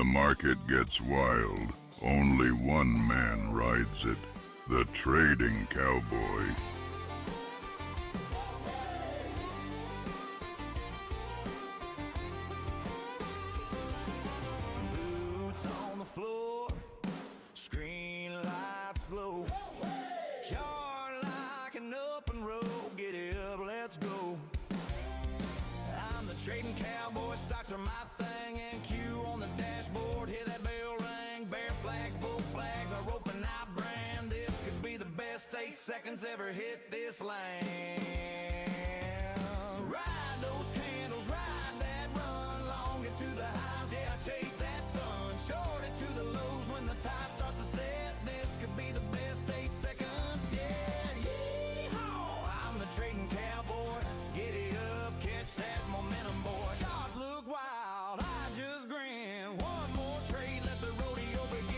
market gets wild, only one man rides it, the trading cowboy. Boots on the floor, screen lights glow. Car like an up and roll, get it up, let's go. I'm the trading cowboy, stocks are my thing, and Q on the dashboard, hear that bell ring, bear flags, bull flags, a rope and I brand. This could be the best 8 seconds ever hit this land. Ride those candles, ride that run, long it to the highs, yeah, chase that sun, short it to the lows when the tide starts to set. This could be the best 8 seconds, yeah, yeehaw! I'm the trading cowboy, giddy up, catch that momentum, boy. Charts look wild, I just grin. One more trade, let the rodeo begin.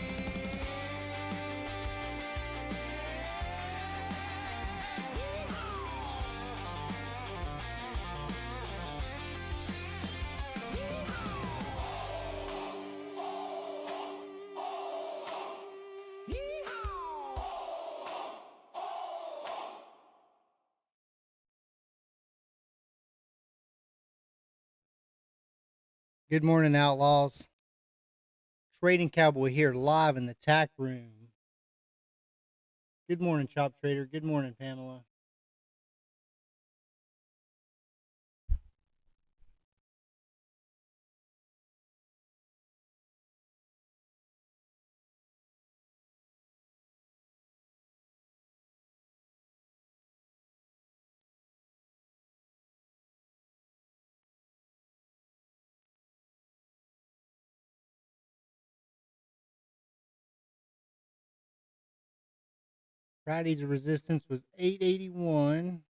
Good morning, Outlaws. Trading Cowboy here, live in the tack room. Good morning, Chop Trader. Good morning, Pamela. Friday's resistance was 881.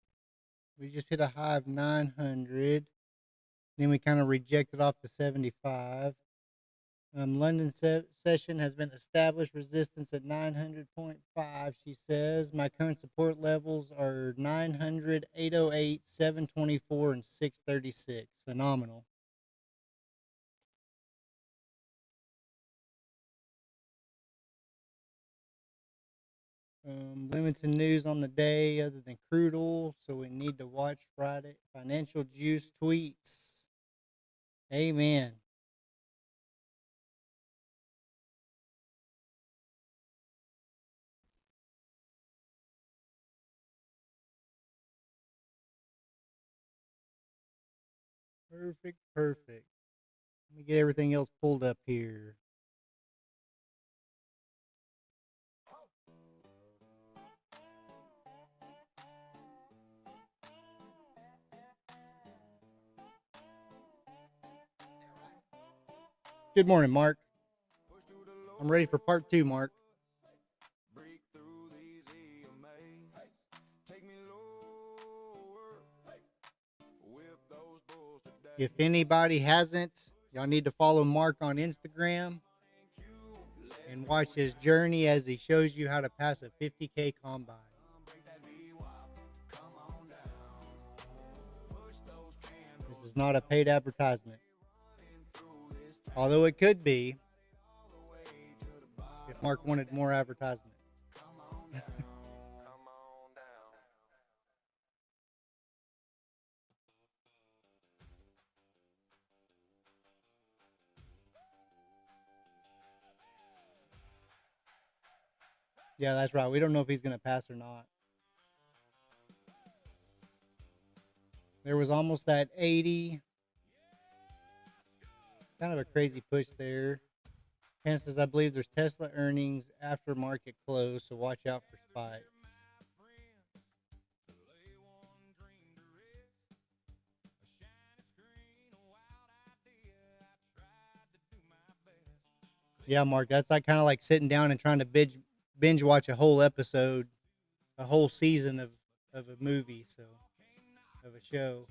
We just hit a high of 900. Then we kind of rejected off the 75. London session has been established. Resistance at 900.5, she says. My current support levels are 900, 808, 724, and 636. Phenomenal. Limited news on the day other than crude oil, so we need to watch Friday financial juice tweets. Amen. Perfect. Let me get everything else pulled up here. Good morning, Mark. I'm ready for part 2, Mark. If anybody hasn't, y'all need to follow Mark on Instagram and watch his journey as he shows you how to pass a 50K combine. This is not a paid advertisement. Although it could be if Mark wanted more advertisement. Yeah, that's right. We don't know if he's going to pass or not. There was almost that 80. Kind of a crazy push there. Pam says, I believe there's Tesla earnings after market close, so watch out for spikes. Yeah, Mark, that's like kind of like sitting down and trying to binge watch a whole episode, a whole season of a movie, so of a show.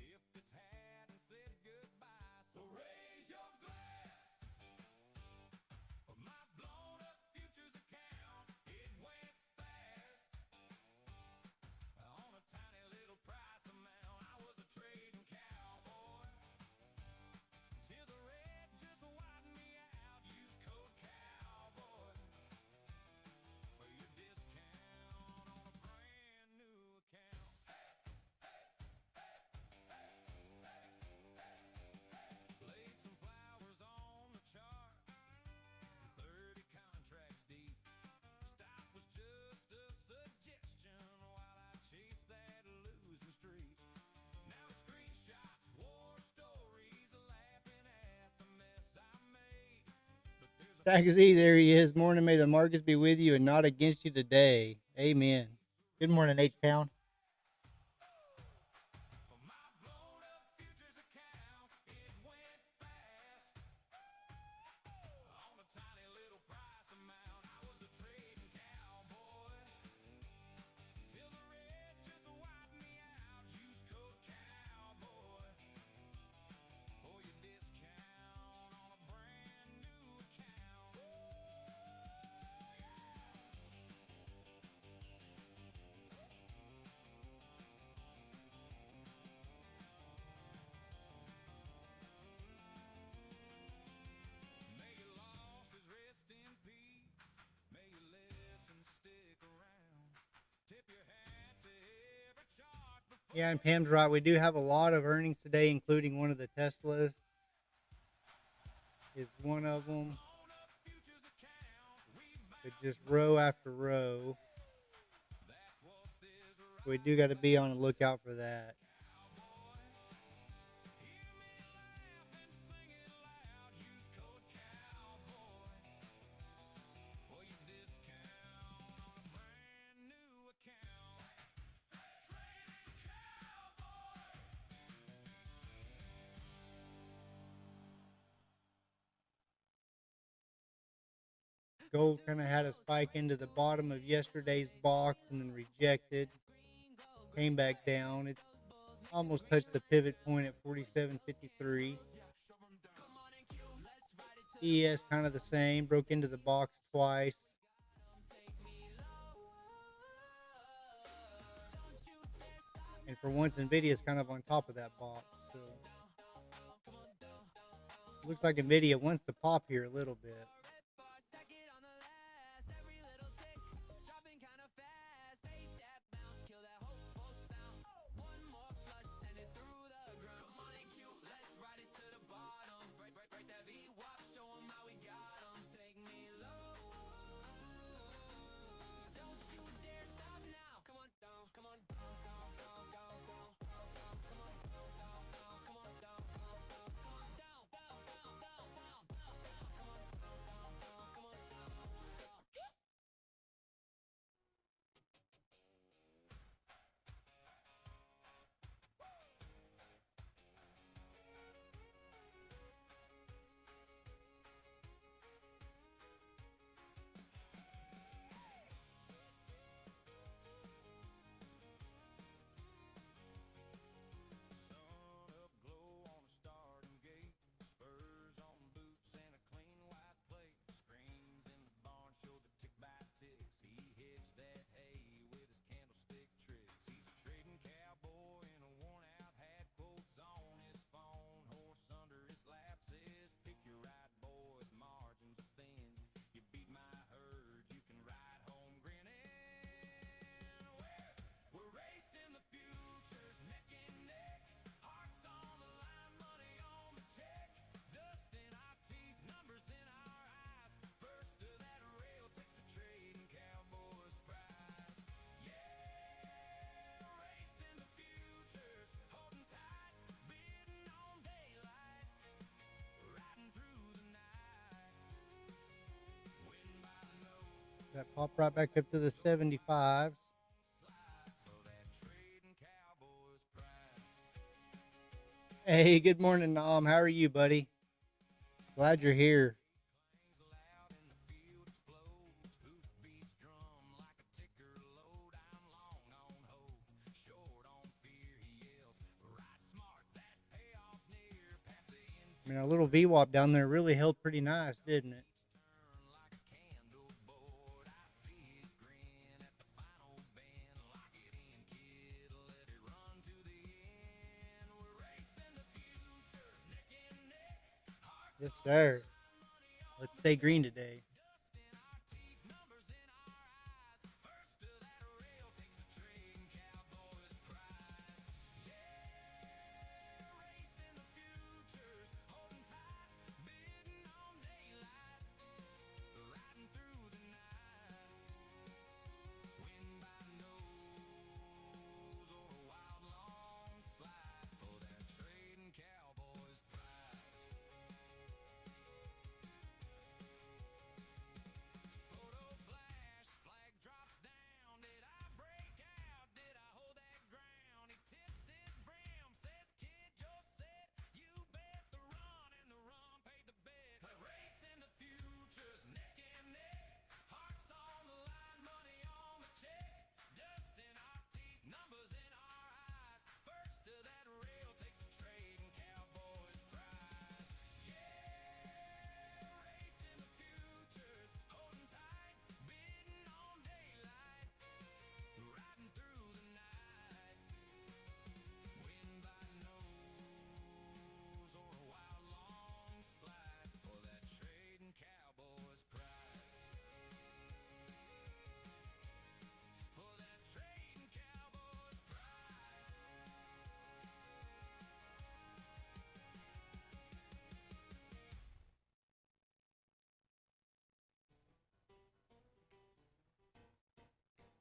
Stack Z, there he is. Morning, may the markets be with you and not against you today. Amen. Good morning, H-Town. Yeah, and Pam's right. We do have a lot of earnings today, including one of the Teslas. Is one of them. But just row after row. We do got to be on the lookout for that. Gold kind of had a spike into the bottom of yesterday's box and then rejected. Came back down. It's almost touched the pivot point at 47.53. ES kind of the same. Broke into the box twice. And for once, NVIDIA is kind of on top of that box. So looks like NVIDIA wants to pop here a little bit. That pop right back up to the 75s. Hey, good morning, Nom. How are you, buddy? Glad you're here. I mean, our little VWAP down there really held pretty nice, didn't it? Yes, sir. Let's stay green today.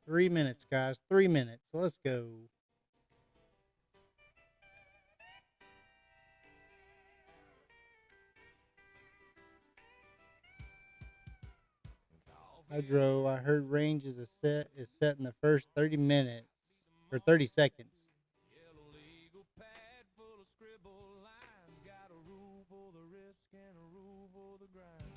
3 minutes, guys. 3 minutes. Let's go. I heard range is set in the first 30 minutes or 30 seconds. Yellow legal pad full of scribble lines. Got a rule for the risk and a rule for the grind.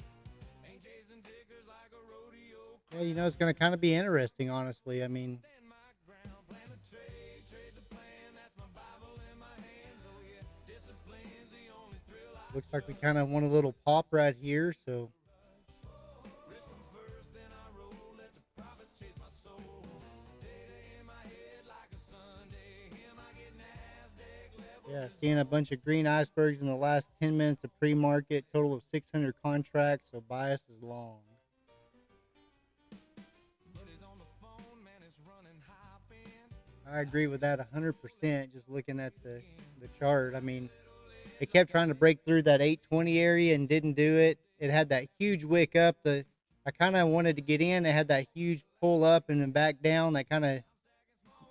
Ain't chasing tickers like a rodeo. Yeah, you know, it's going to kind of be interesting, honestly. I mean, Stand my ground, plan a trade the plan. That's my Bible in my hands. Oh yeah, discipline's the only thrill I looks like we kind of want a little pop right here. So risk 'em first, then I roll. Let the profits chase my soul. Data in my head like a Sunday. Him I get NASDAQ level. yeah, seeing a bunch of green icebergs in the last 10 minutes of pre-market, total of 600 contracts. So bias is long. Buddy's on the phone, man, it's running hop in. I agree with that 100%. Just looking at the chart, I mean, it kept trying to break through that 820 area and didn't do it. It had that huge wick up. I kind of wanted to get in. It had that huge pull up and then back down. That kind of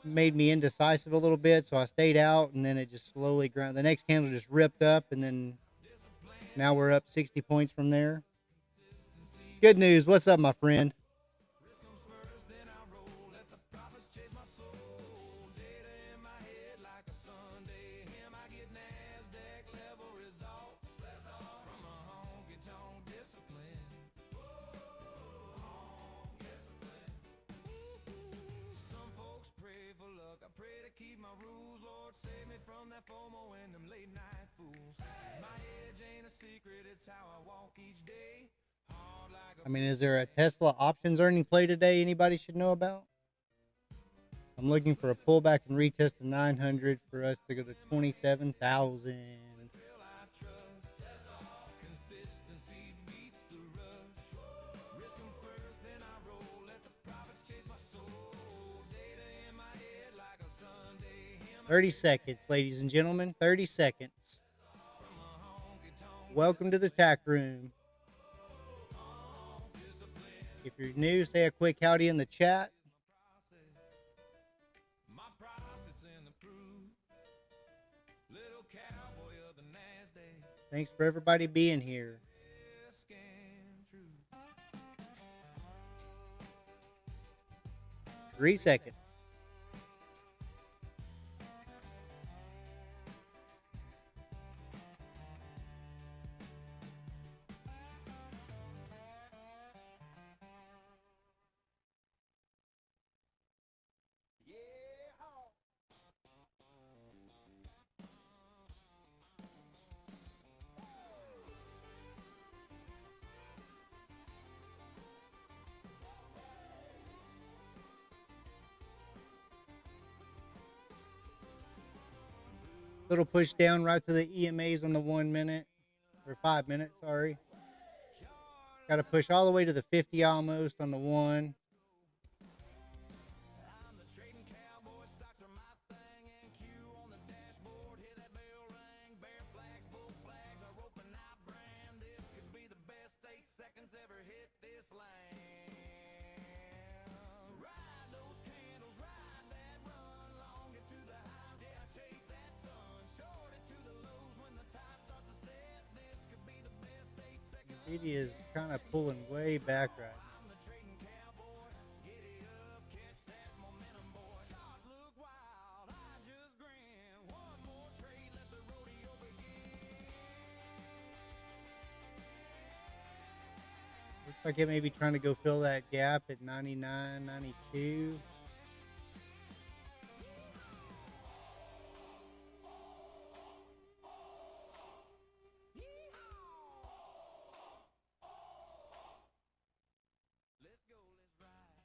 made me indecisive a little bit, so I stayed out, and then it just slowly ground. The next candle just ripped up, and then now we're up 60 points from there. Good news. What's up, my friend? Risk 'em first, then I roll. Let the profits chase my soul. Data in my head like a Sunday. Him I get NASDAQ level results. From a honky tonk discipline. Some folks pray for luck. I pray to keep my rules. Lord, save me from that FOMO and them late night fools. My edge ain't a secret. It's how I walk each day. Hard like a I mean, is there a Tesla options earning play today anybody should know about? I'm looking for a pullback and retest to 900 for us to go to 27,000. thrill I trust. Consistency beats the rush. Risk 'em first, then I roll. Let the profits chase my soul. Data in my head like a Sunday. Him 30 seconds, ladies and gentlemen. 30 seconds. from a honky tonk Welcome to the tack room. discipline. If you're new, say a quick howdy in the chat. My profits in the proof. Little cowboy of the NASDAQ. Thanks for everybody being here. Risk and truth. 3 seconds. Little push down right to the EMAs on the 1 minute or 5 minutes, sorry. Got to push all the way to the 50 almost on the 1. I'm the trading cowboy, stocks are my thing. And Q on the dashboard, hear that bell ring. Bear flags, bull flags, I rope and I brand. This could be the best 8 seconds ever hit this land. Ride those candles, ride that run. Long it to the highs, yeah, chase that sun. Short it to the lows when the tide starts to set. This could be the best 8 seconds. It is kind of pulling way back right now. I'm the trading cowboy. Giddy up, catch that momentum, boy. Stars look wild, I just grin. One more trade, let the rodeo begin. Looks like it may be trying to go fill that gap at 99, 92. Let's go, let's ride.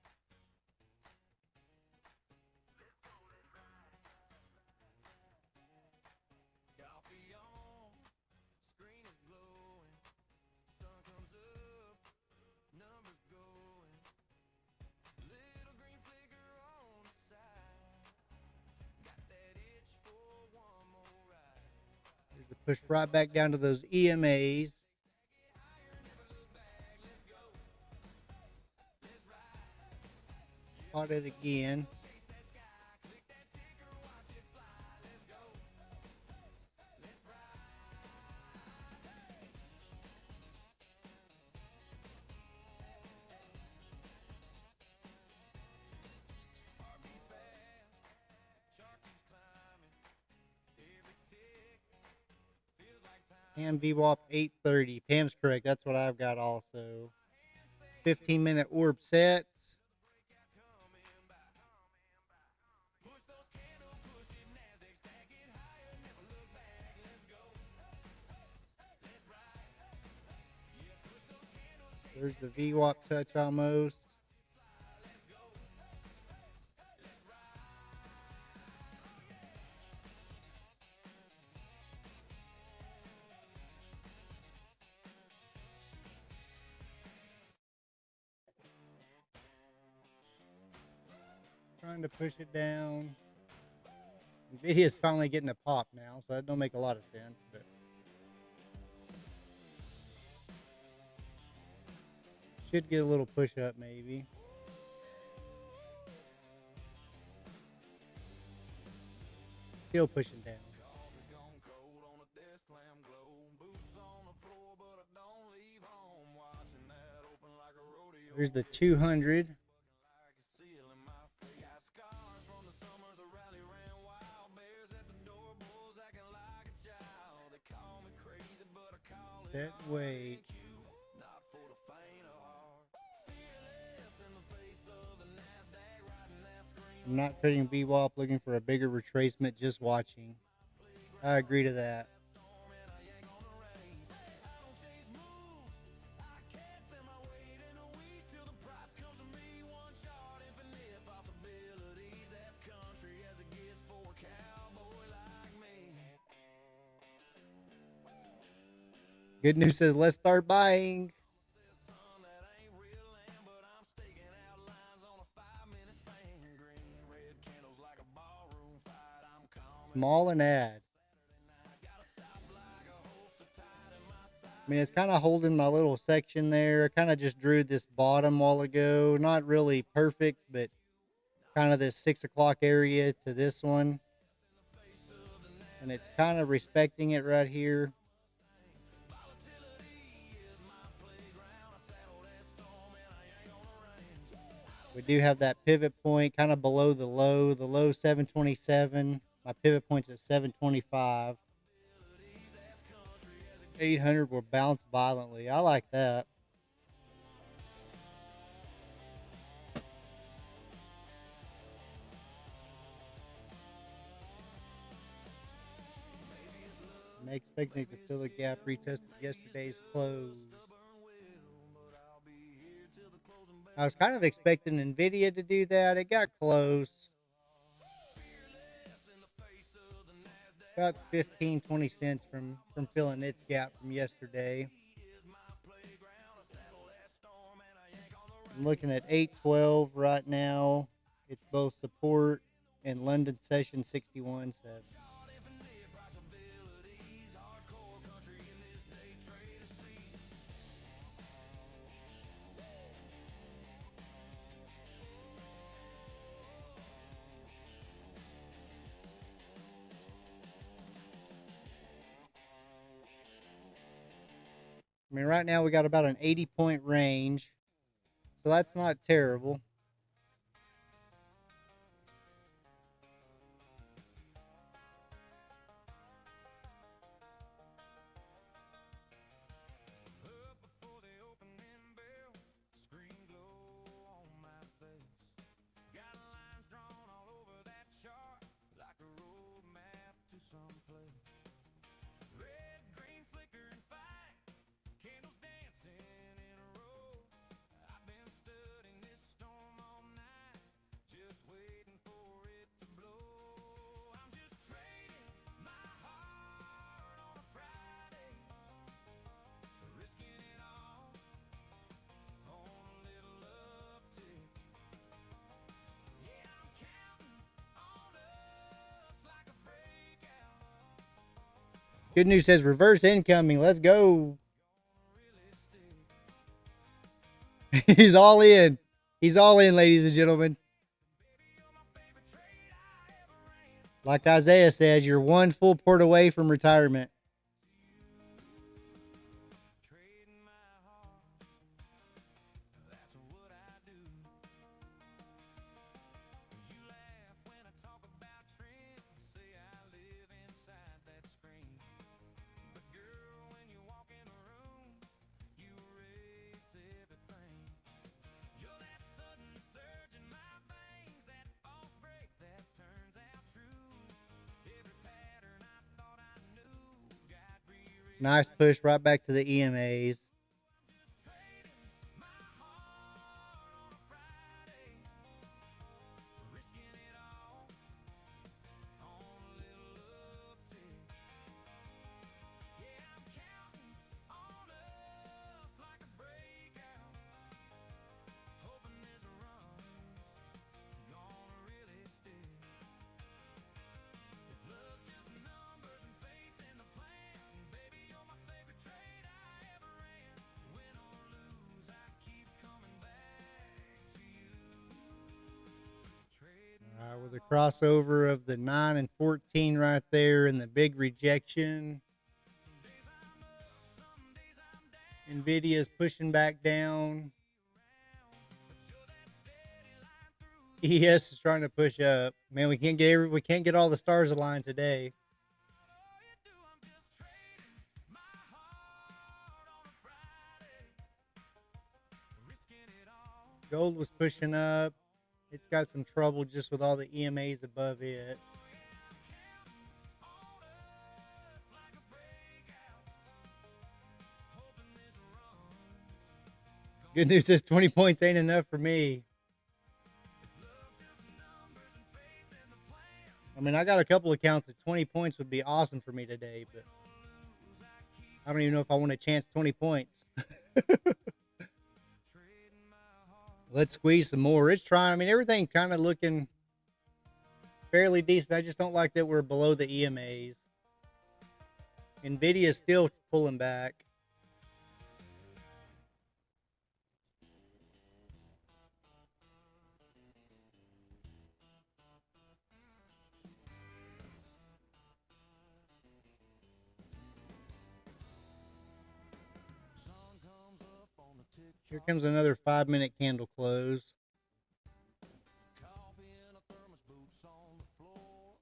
Coffee on, screen is glowing. Sun comes up, numbers going. Little green flicker on the side. Got that itch for one more ride. There's the push right back down to those EMAs. caught it again. Pam VWAP 830. Pam's correct. That's what I've got also. 15-minute orb sets. There's the VWAP touch almost. Trying to push it down. Nvidia's finally getting a pop now, so that don't make a lot of sense, but should get a little push up maybe. Still pushing down. There's the 200. Set weight. I'm not trading VWAP, looking for a bigger retracement, just watching. I agree to that. Good news says let's start buying. Small and add. I mean, it's kind of holding my little section there. I kind of just drew this bottom while ago. Not really perfect, but kind of this 6 o'clock area to this one. And it's kind of respecting it right here. We do have that pivot point kind of below the low 727. My pivot point's at 725. 800 will bounce violently. I like that. I'm expecting to fill the gap retested yesterday's close. I was kind of expecting Nvidia to do that. It got close. About 15-20 cents from filling its gap from yesterday. I'm looking at 812 right now. It's both support and London session 61.7. I mean, right now we got about an 80-point range, so that's not terrible. Good news says reverse incoming. Let's go. He's all in. He's all in, ladies and gentlemen. Like Isaiah says, you're one full port away from retirement. Trading my heart, that's what I do. You laugh when I talk about trends, say I live inside that screen. But girl, when you walk in the room, you erase everything. You're that sudden surge in my veins, that false break that turns out true. Every pattern I thought I knew got rewritten. Nice push right back to the EMAs. Trading my heart on a Friday, risking it all on a little uptick. Yeah, I'm counting on us like a breakout, hoping this run's gonna really stick. If love's just numbers and faith in the plan, baby, you're my favorite trade I ever ran. Win or lose, I keep coming back to you. Trading All right, with the crossover of the 9 and 14 right there and the big rejection. days I'm up, some days I'm down, Nvidia's pushing back down. but you're that steady line through. ES is trying to push up. Man, we can't get all the stars aligned today. All you do, I'm just trading my heart on a Friday, risking it all. Gold was pushing up. It's got some trouble just with all the EMAs above it. Good news is 20 points ain't enough for me. I mean, I got a couple accounts that 20 points would be awesome for me today, but I don't even know if I want to chance 20 points. Let's squeeze some more. It's trying. I mean, everything kind of looking fairly decent. I just don't like that we're below the EMAs. Nvidia is still pulling back. Sun comes up on the tick, Here comes another 5-minute candle close. coffee in a thermos, boots on the floor.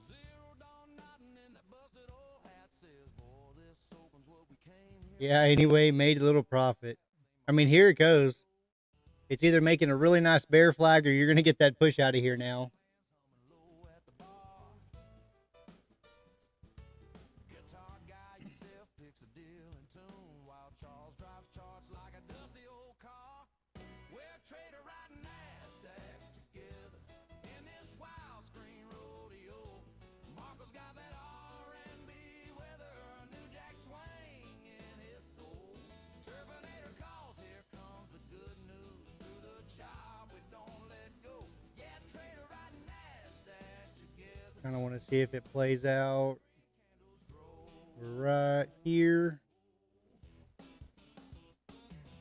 Zero dawn nodding in that busted old hat says, boy, this opens what we came here. Yeah, anyway, made a little profit. I mean, here it goes. It's either making a really nice bear flag or you're going to get that push out of here now. Low at the bar. Guitar guy yourself picks a deal in tune while Charles drives charts like a dusty old car. We're trader riding NASDAQ together in this wild screen rodeo. Marco's got that R&B weather, a new jack swing in his soul. Turbinator calls, here comes the good news. Through the chop, we don't let go. Yeah, trader riding NASDAQ together. Kind of want to see if it plays out right here.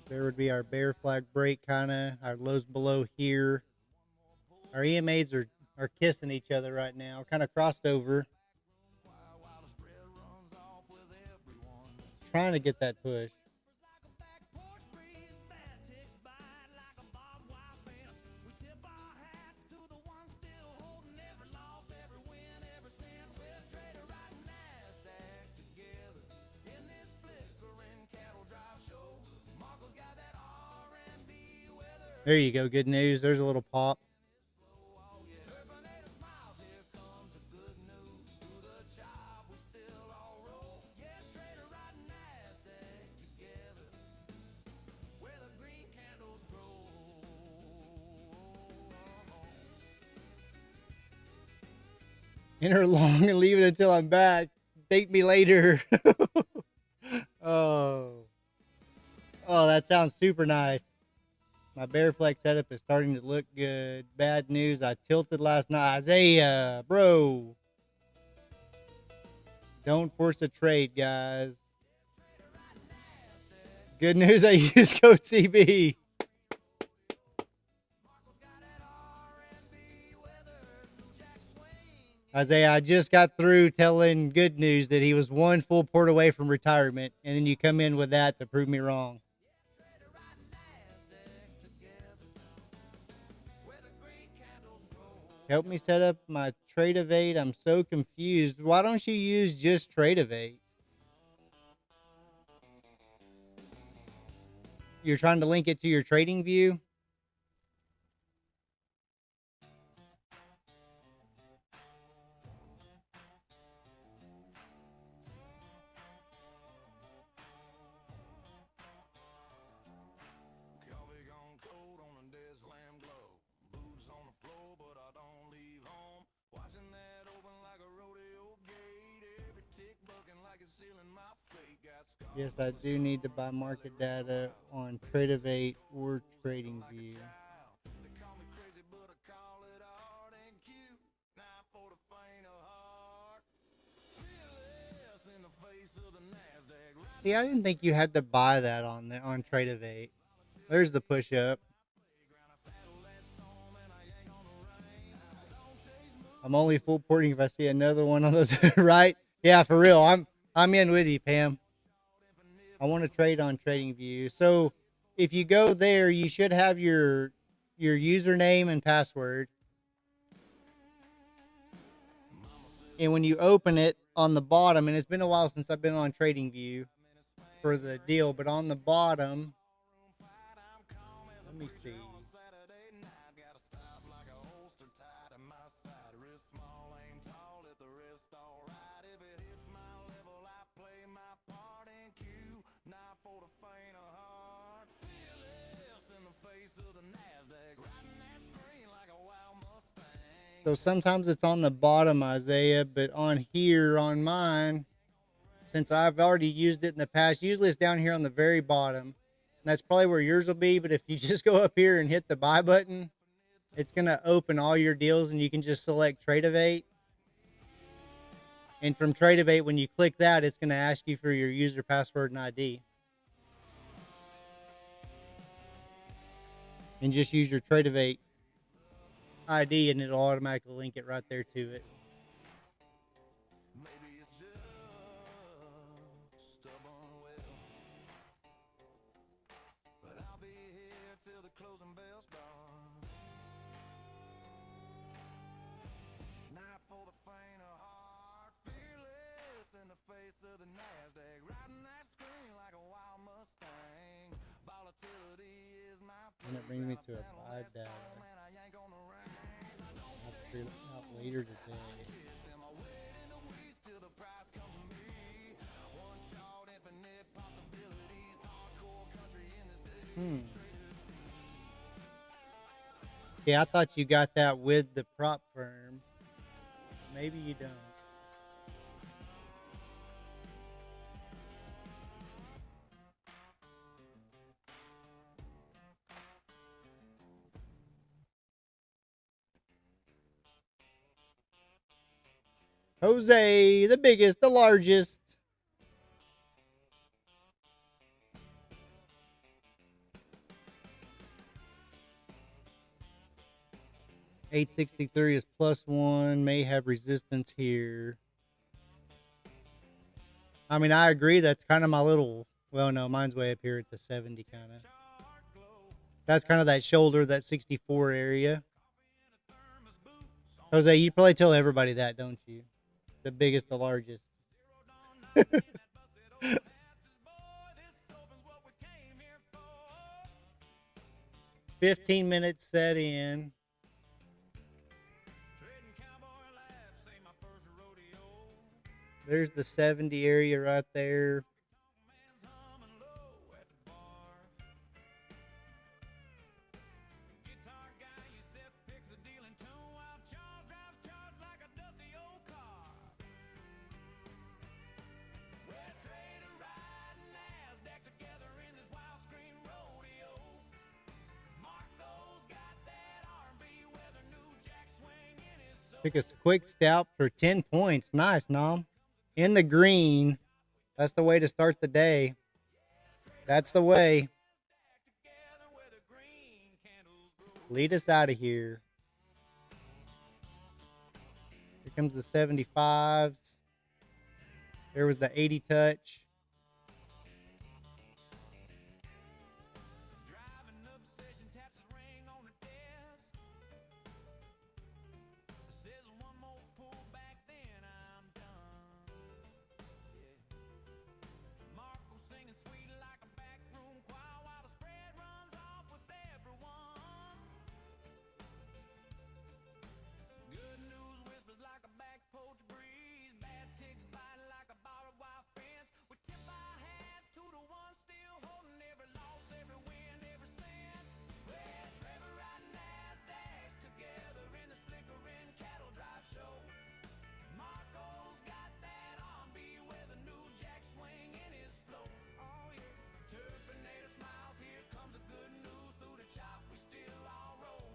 There would be our bear flag break, kind of. Our lows below here. Our EMAs are kissing each other right now. Kind of crossed over. While the spread runs off with everyone. Trying to get that push. Like a back porch breeze, bad ticks bite like a barbed wire fence. We tip our hats to the ones still holding every loss, every win, every cent. We're trader riding NASDAQ together in this flickering cattle drive show. Marco's got that R&B weather. There you go. Good news. There's a little pop. Turbinator smiles, here comes the good news. Through the chop, we still all roll. Yeah, trader riding NASDAQ together, where the green candles grow. Enter long and leave it until I'm back. Thank me later. Oh, that sounds super nice. My bear flag setup is starting to look good. Bad news, I tilted last night. Isaiah, bro. Don't force a trade, guys. Good news, I used code CB. Marco's got that R&B Isaiah, I just got through telling good news that he was one full port away from retirement, and then you come in with that to prove me wrong. Help me set up my Trade of 8. I'm so confused. Why don't you use just Trade of 8? You're trying to link it to your trading view? Coffee gone cold on a dead slam glow. Boots on the floor, but I don't leave home. Watching that open like a rodeo gate. Every tick bucking like it's sealing my fate. Got scars. Yes, I do need to buy market data on Trade of 8 or Trading View. They call me crazy, but I call it art and cute. Not for the faint of heart. Fearless in the face of the NASDAQ. See, I didn't think you had to buy that on Trade of 8. There's the push up. I'm only full porting if I see another one on those, right? Yeah, for real. I'm in with you, Pam. I want to trade on Trading View. So if you go there, you should have your username and password. And when you open it on the bottom, and it's been a while since I've been on Trading View for the deal, but on the bottom, let me see. So sometimes it's on the bottom, Isaiah, but on here, on mine, since I've already used it in the past, usually it's down here on the very bottom. And that's probably where yours will be, but if you just go up here and hit the buy button, it's going to open all your deals and you can just select Trade of 8. And from Trade of 8, when you click that, it's going to ask you for your user, password, and ID. And just use your Trade of 8 ID and it'll automatically link it right there to it. Maybe it's just stubborn will, but I'll be here till the closing bell start. Not for the faint of heart, fearless in the face of the NASDAQ, riding that screen like a wild Mustang. Volatility is my And it brings me to a buy data. Out later today. Yeah, I thought you got that with the prop firm. Maybe you don't. Jose, the biggest, the largest. $863 is +1. May have resistance here. I mean, I agree. That's kind of my little. Well, no, mine's way up here at the 70 kind of. That's kind of that shoulder, that 64 area. Jose, you probably tell everybody that, don't you? The biggest, the largest. 15 minutes set in. There's the 70 area right there. Took a quick scalp for 10 points. Nice, Nom. In the green. That's the way to start the day. That's the way. Lead us out of here. Here Here comes the 75s. There was the 80 touch. Driving obsession taps his ring on the desk. Says one more pull back, then I'm done. Yeah. Marco singing sweet like a backroom choir while the spread runs off with everyone. Good news whispers like a back porch breeze. Bad ticks bite like a barbed wire fence. We tip our hats to the ones still holding every loss, every win, every cent. Well, Trevor riding NASDAQs together in this flickering cattle drive show. Marco's got that on B with a new jack swing in his flow. Oh yeah, Terminator smiles, here comes the good news. Through the chop we still all roll.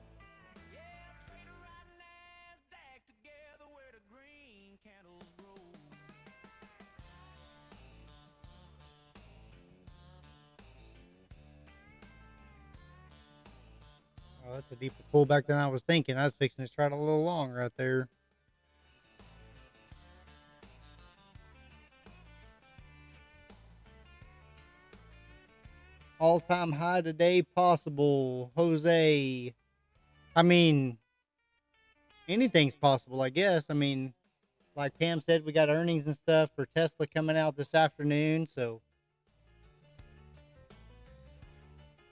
Yeah, trader riding NASDAQ together where the green candles grow. Oh, that's a deeper pullback than I was thinking. I was fixing to try it a little long right there. All-time high today possible, Jose. I mean, anything's possible, I guess. I mean, like Pam said, we got earnings and stuff for Tesla coming out this afternoon, so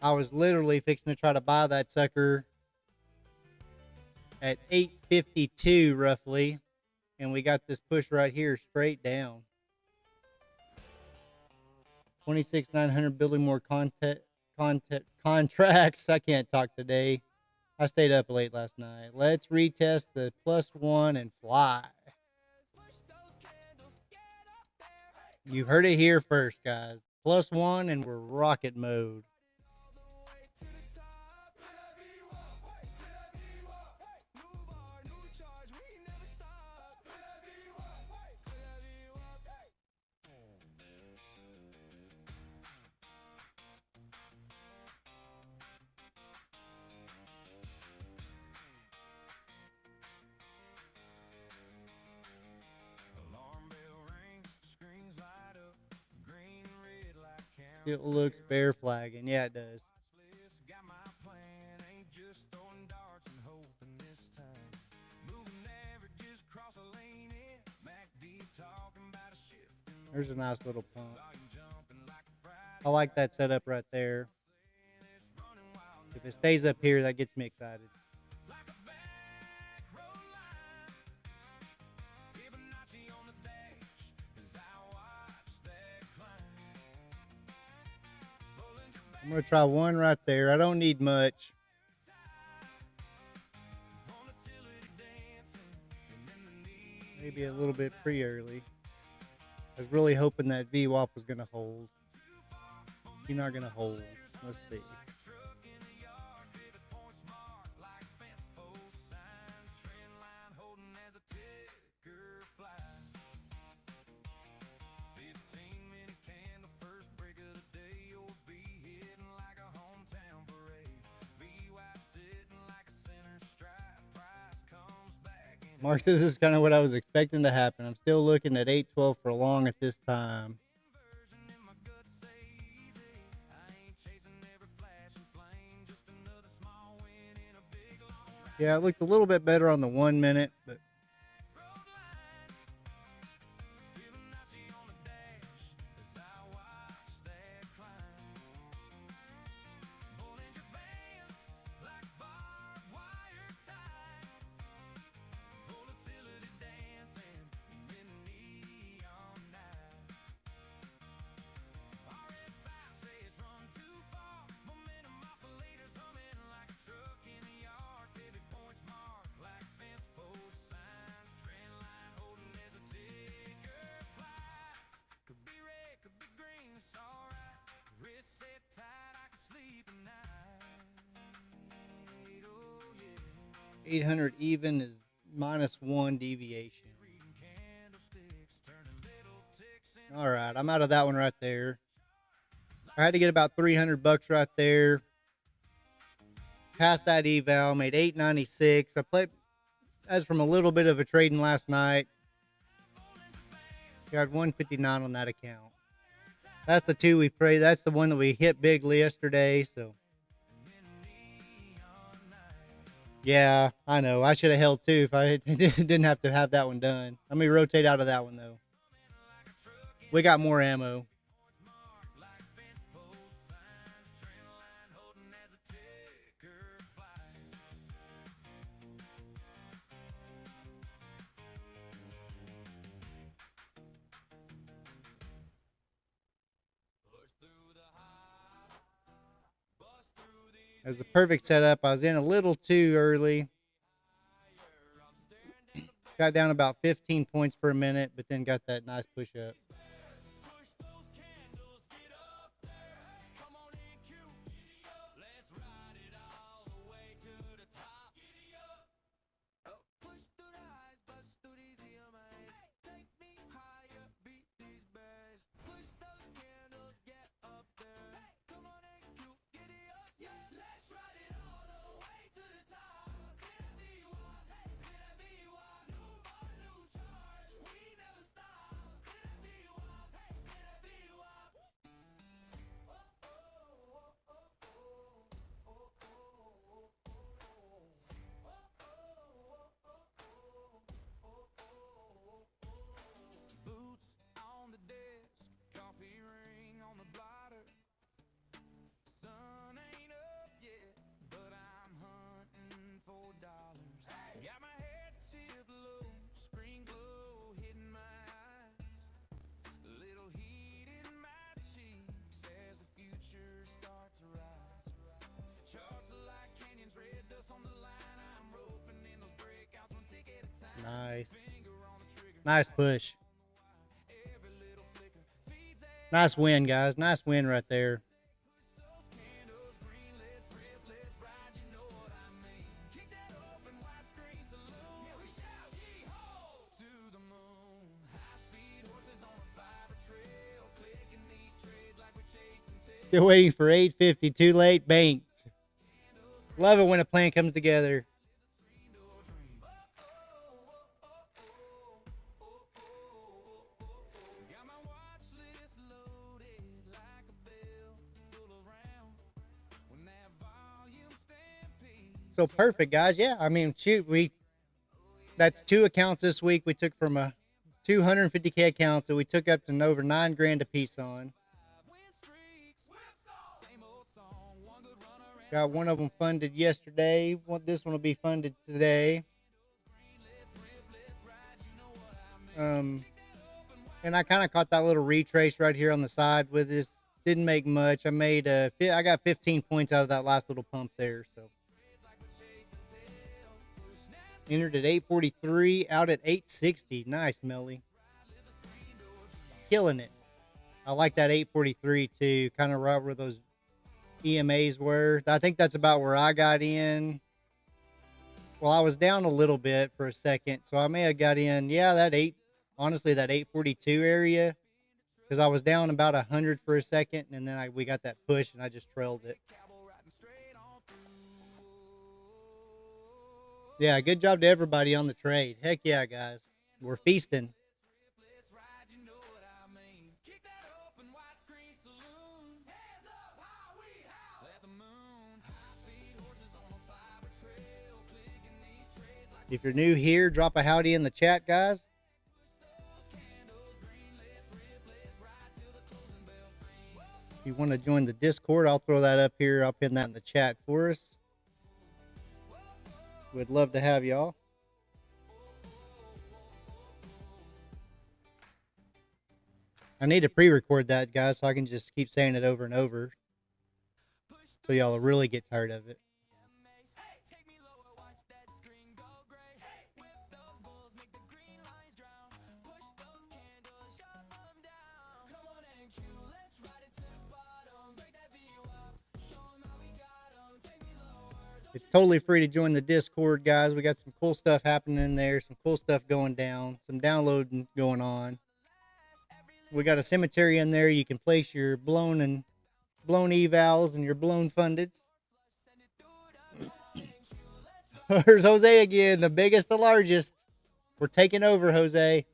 I was literally fixing to try to buy that sucker at 852 roughly, and we got this push right here straight down. 26,900 building more contracts. I can't talk today. I stayed up late last night. Let's retest the +1 and fly. You heard it here first, guys. +1 and we're rocket mode. It looks bear flagging. Yeah, it does. There's a nice little pump. I like that setup right there. If it stays up here, that gets me excited. I'm going to try one right there. I don't need much. Maybe a little bit pre-early. I was really hoping that VWAP was going to hold. You're not going to hold. Let's see. Mark said this is kind of what I was expecting to happen. I'm still looking at 812 for long at this time. Yeah, it looked a little bit better on the 1 minute, but $800 even is -1 deviation. All right, I'm out of that one right there. I had to get about $300 right there. Passed that eval, made $896. I as from a little bit of a trading last night. Got 159 on that account. That's the two we pray. That's the one that we hit big yesterday. So, yeah, I know. I should have held two if I didn't have to have that one done. Let me rotate out of that one, though. We got more ammo. It was the perfect setup. I was in a little too early. Got down about 15 points per minute, but then got that nice push up. Nice. Nice push. Nice win, guys. Nice win right there. Still waiting for 850. Too late. Banked. Love it when a plan comes together. So perfect, guys. Yeah, I mean, shoot, that's 2 accounts this week. We took from a 250K account, so we took up to over 9 grand a piece on. Got one of them funded yesterday. This one will be funded today. And I kind of caught that little retrace right here on the side with this. Didn't make much. I got 15 points out of that last little pump there. So entered at 843, out at 860. Nice, Melly. Killing it. I like that 843 too. Kind of right where those EMAs were. I think that's about where I got in. Well, I was down a little bit for a second, so I may have got in. Yeah, honestly, that 842 area, because I was down about 100 for a second, and then we got that push, and I just trailed it. Yeah, good job to everybody on the trade. Heck yeah, guys. We're feasting. If you're new here, drop a howdy in the chat, guys. If you want to join the Discord, I'll throw that up here. I'll pin that in the chat for us. We'd love to have y'all. I need to pre-record that, guys, so I can just keep saying it over and over, so y'all will really get tired of it. It's totally free to join the Discord, guys. We got some cool stuff happening in there, some cool stuff going down, some downloading going on. We got a cemetery in there. You can place your blown evals and your blown fundeds. There's Jose again, the biggest, the largest. We're taking over, Jose.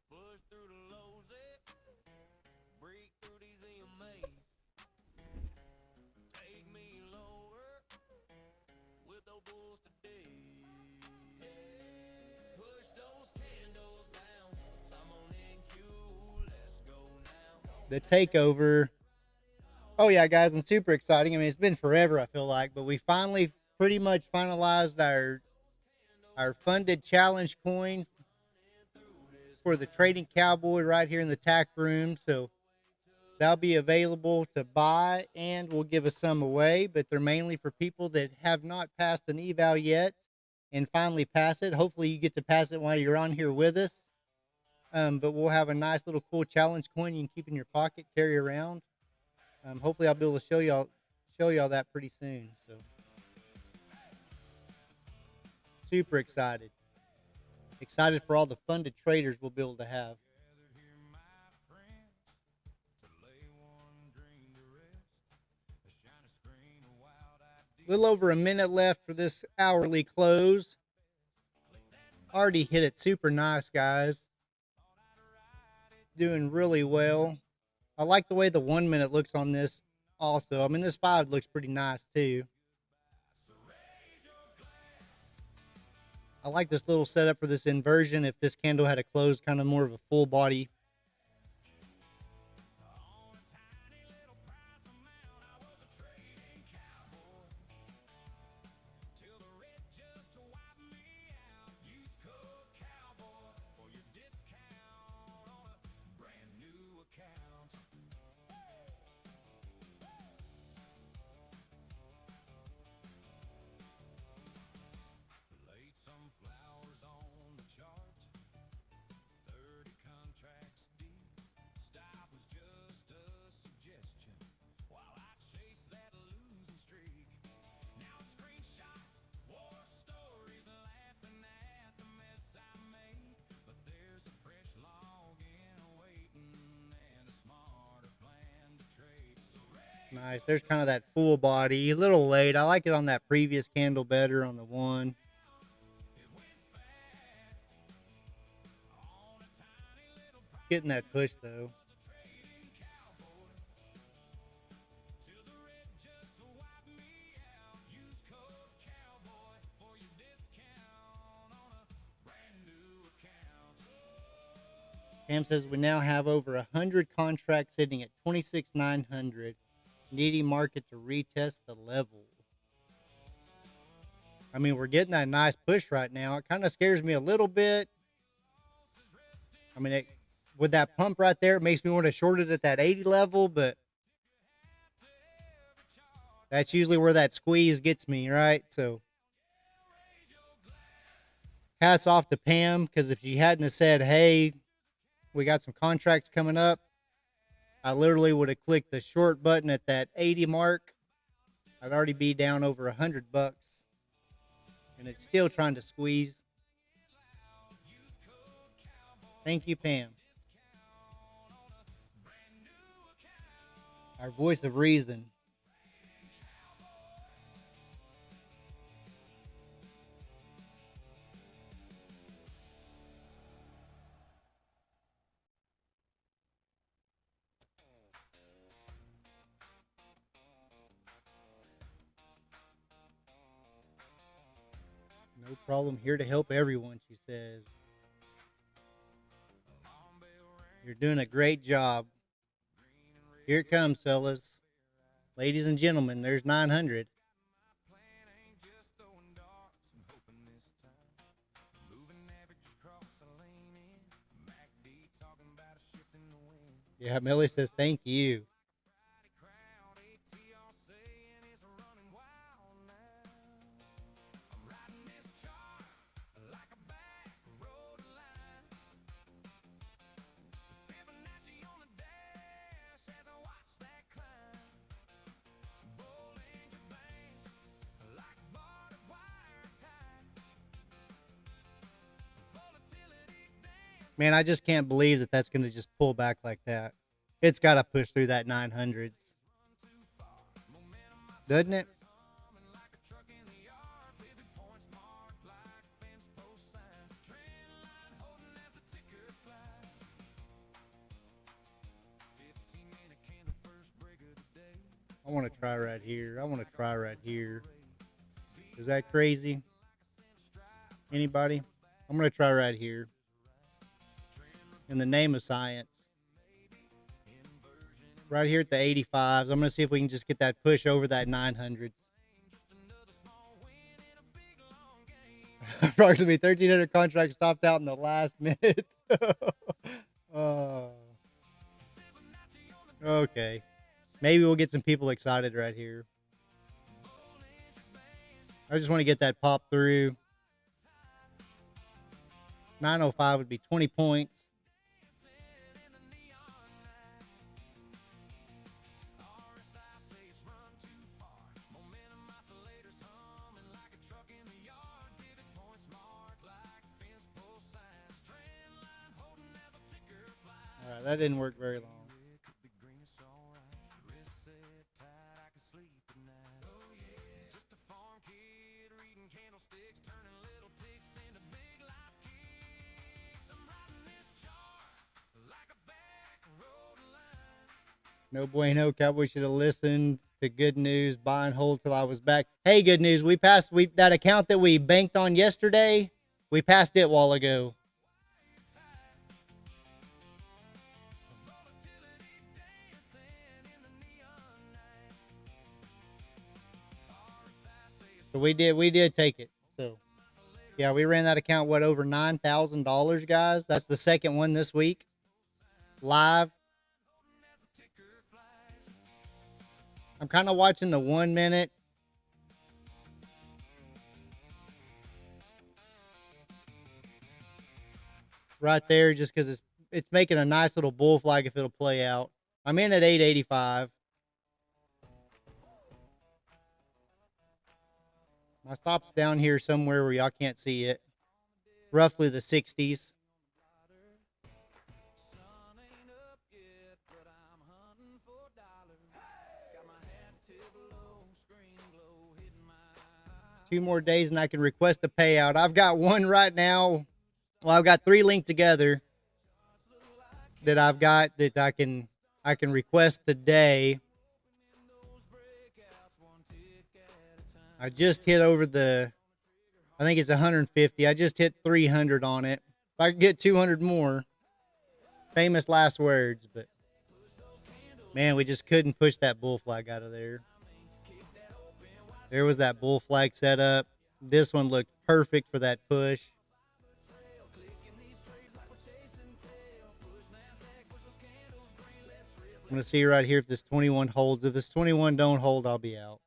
Push through the lows, break through these EMAs. Take me lower with those bulls today. Push those candles down. I'm on NQ. Let's go now. The takeover. Oh yeah, guys, and super exciting. I mean, it's been forever, I feel like, but we finally pretty much finalized our funded challenge coin for the trading cowboy right here in the tack room. So that'll be available to buy, and we'll give us some away, but they're mainly for people that have not passed an eval yet and finally pass it. Hopefully you get to pass it while you're on here with us. But we'll have a nice little cool challenge coin you can keep in your pocket, carry around. Hopefully I'll be able to show y'all that pretty soon. So super excited. Excited for all the funded traders we'll be able to have. A little over a minute left for this hourly close. Already hit it super nice, guys. Doing really well. I like the way the 1 minute looks on this also. I mean, this 5 looks pretty nice too. I like this little setup for this inversion if this candle had a close, kind of more of a full body. Nice. There's kind of that full body. A little late. I like it on that previous candle better on the 1. Getting that push though. Cam says we now have over 100 contracts sitting at 26,900. Needy market to retest the level. I mean, we're getting that nice push right now. It kind of scares me a little bit. I mean, with that pump right there, it makes me want to short it at that 80 level, but that's usually where that squeeze gets me, right? So hats off to Pam, because if she hadn't have said, hey, we got some contracts coming up, I literally would have clicked the short button at that 80 mark. I'd already be down over $100, and it's still trying to squeeze. Thank you, Pam. Our voice of reason. No problem. Here to help everyone, she says. You're doing a great job. Here it comes, fellas. Ladies and gentlemen, there's 900. Yeah, Millie says thank you. Man, I just can't believe that that's going to just pull back like that. It's got to push through that 900s. Doesn't it? I want to try right here. I want to try right here. Is that crazy? Anybody? I'm going to try right here. In the name of science. Right here at the 85s. I'm going to see if we can just get that push over that 900. Approximately 1,300 contracts stopped out in the last minute. Okay. Maybe we'll get some people excited right here. I just want to get that pop through. 905 would be 20 points. All right, that didn't work very long. No bueno. Cowboy should have listened to good news. Buy and hold till I was back. Hey, good news. We passed that account that we banked on yesterday. We passed it a while ago. So we did take it. So yeah, we ran that account over $9,000, guys. That's the second one this week. Live. I'm kind of watching the 1 minute. Right there, just because it's making a nice little bull flag if it'll play out. I'm in at 885. My stop's down here somewhere where y'all can't see it. Roughly the 60s. Two more days and I can request a payout. I've got one right now. Well, I've got 3 linked together that I've got that I can request today. I just hit over I think it's 150. I just hit 300 on it. If I could get 200 more, famous last words, but man, we just couldn't push that bull flag out of there. There was that bull flag set up. This one looked perfect for that push. I'm going to see right here if this 21 holds. If this 21 don't hold, I'll be out.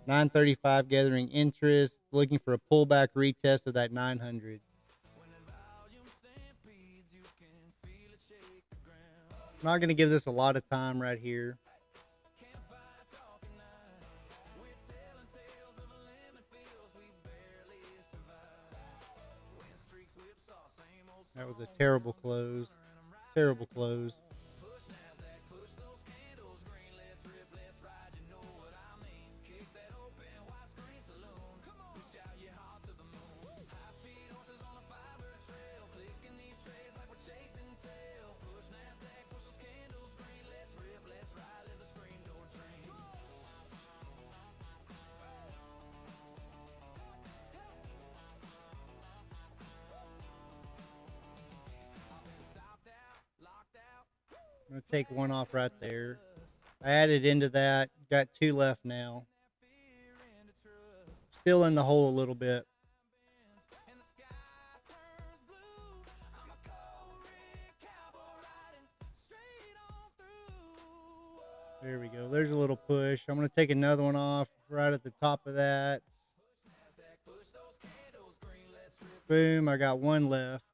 935 gathering interest. Looking for a pullback retest of that 900. I'm not going to give this a lot of time right here. That was a terrible close. Terrible close. I'm going to take one off right there. I added into that. Got 2 left now. Still in the hole a little bit. There we go. There's a little push. I'm going to take another one off right at the top of that. Boom. I got 1 left.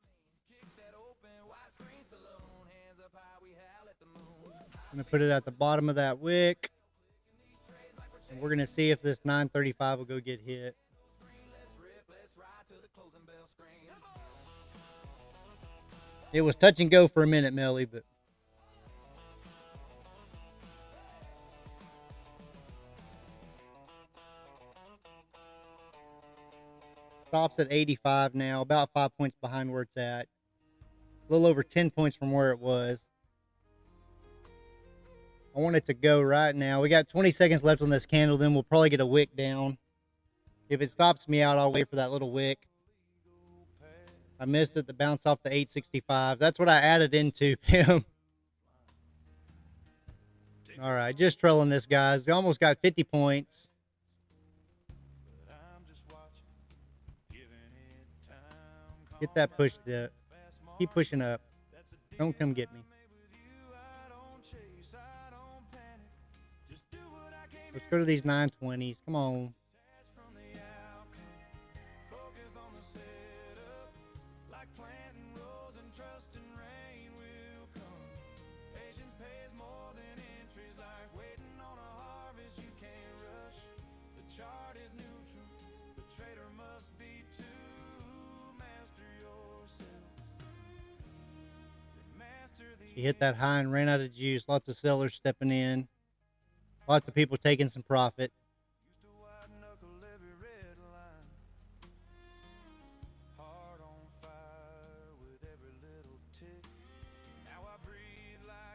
I'm going to put it at the bottom of that wick. And we're going to see if this 935 will go get hit. It was touch and go for a minute, Melly, but stops at 85 now, about 5 points behind where it's at. A little over 10 points from where it was. I want it to go right now. We got 20 seconds left on this candle, then we'll probably get a wick down. If it stops me out, I'll wait for that little wick. I missed it, the bounce off the 865. That's what I added into him. All right, just trailing this, guys. Almost got 50 points. Get that pushed up. Keep pushing up. Don't come get me. Let's go to these 920s. Come on. She hit that high and ran out of juice. Lots of sellers stepping in. Lots of people taking some profit.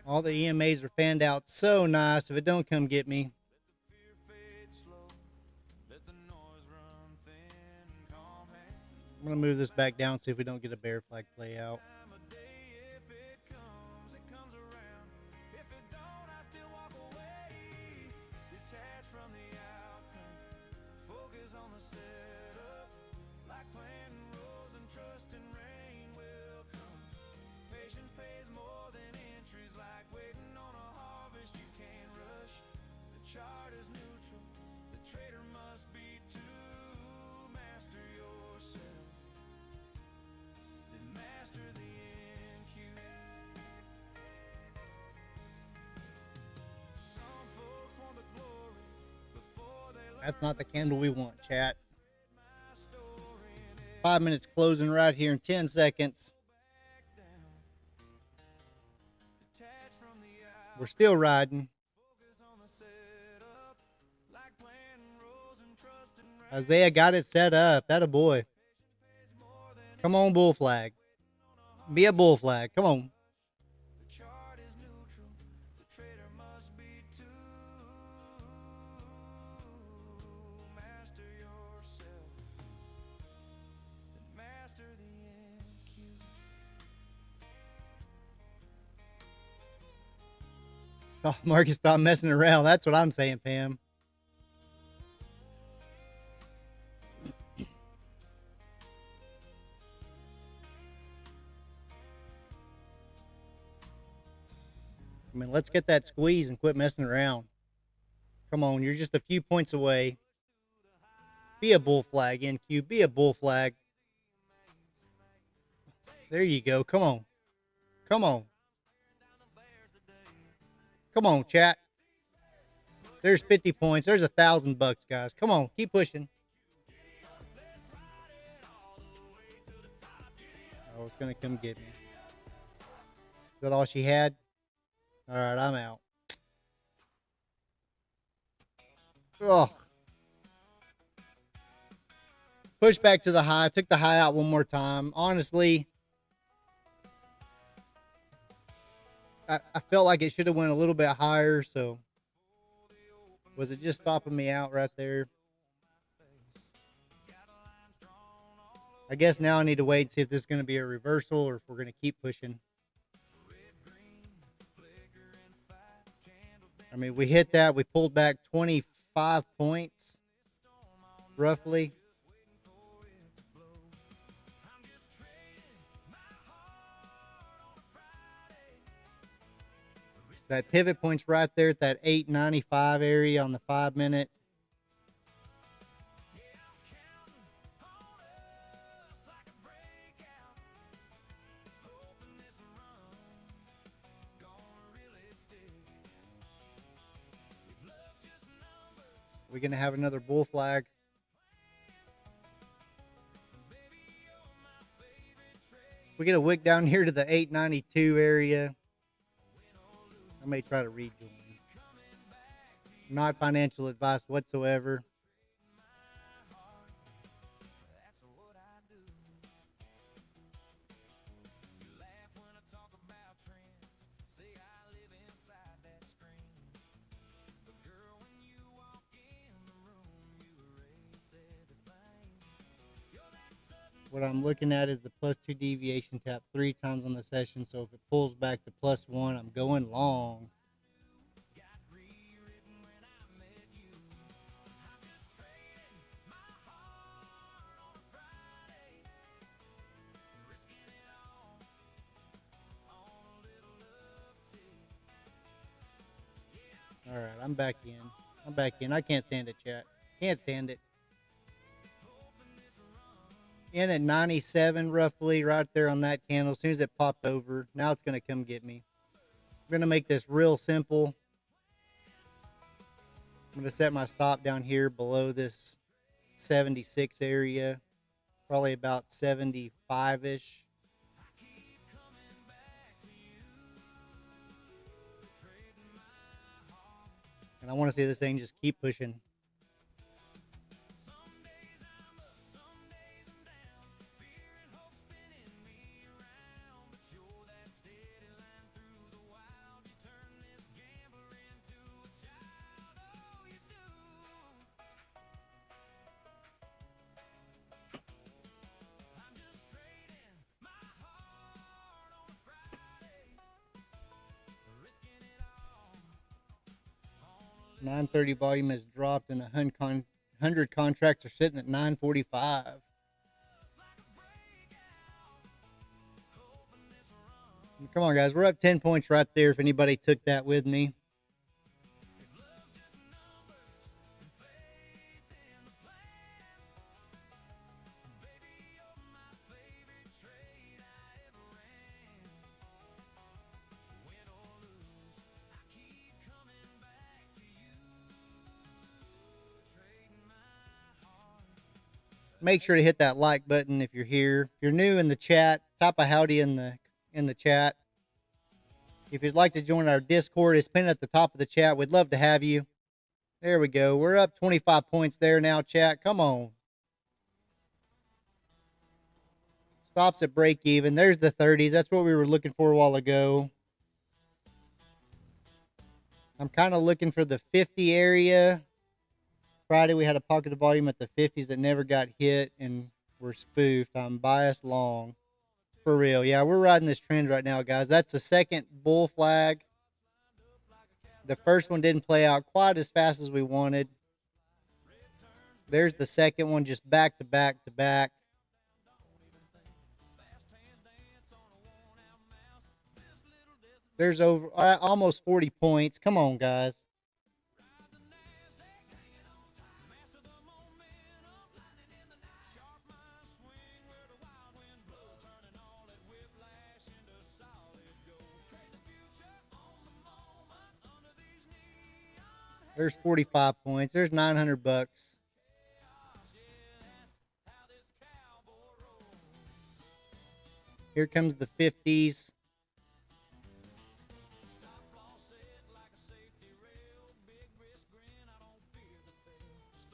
All the EMAs are fanned out so nice. If it don't come get me. I'm going to move this back down, see if we don't get a bear flag play out. That's not the candle we want, chat. 5 minutes closing right here in 10 seconds. We're still riding. Isaiah got it set up. That a boy. Come on, bull flag. Be a bull flag. Come on. Oh, Marcus, stop messing around. That's what I'm saying, Pam. I mean, let's get that squeeze and quit messing around. Come on, you're just a few points away. Be a bull flag, NQ. Be a bull flag. There you go. Come on. Come on. Come on, chat. There's 50 points. There's $1,000, guys. Come on, keep pushing. Oh, it's gonna come get me. Is that all she had? All right, I'm out. Oh. Push back to the high. Took the high out one more time. Honestly, I felt like it should have went a little bit higher, so was it just stopping me out right there? I guess now I need to wait and see if this is going to be a reversal or if we're going to keep pushing. I mean, we hit that. We pulled back 25 points, roughly. That pivot point's right there at that 895 area on the 5 minute. We're going to have another bull flag. We get a wick down here to the 892 area. I may try to rejoin. Not financial advice whatsoever. What I'm looking at is the +2 deviation tap 3 times on the session. So if it pulls back to +1, I'm going long. All right, I'm back in. I can't stand it, chat. Can't stand it. In at 97 roughly, right there on that candle. As soon as it popped over, now it's going to come get me. I'm going to make this real simple. I'm going to set my stop down here below this 76 area, probably about 75-ish. And I want to see this thing just keep pushing. $930 volume has dropped, and 100 contracts are sitting at $945. Come on, guys. We're up 10 points right there if anybody took that with me. Make sure to hit that like button if you're here. If you're new in the chat, type a howdy in the chat. If you'd like to join our Discord, it's pinned at the top of the chat. We'd love to have you. There we go. We're up 25 points there now, chat. Come on. Stops at break even. There's the 30s. That's what we were looking for a while ago. I'm kind of looking for the 50 area. Friday we had a pocket of volume at the 50s that never got hit and were spoofed. I'm biased long. For real. Yeah, we're riding this trend right now, guys. That's the second bull flag. The first one didn't play out quite as fast as we wanted. There's the second one, just back to back to back. There's over almost 40 points. Come on, guys. There's 45 points. There's 900 bucks. Here comes the 50s.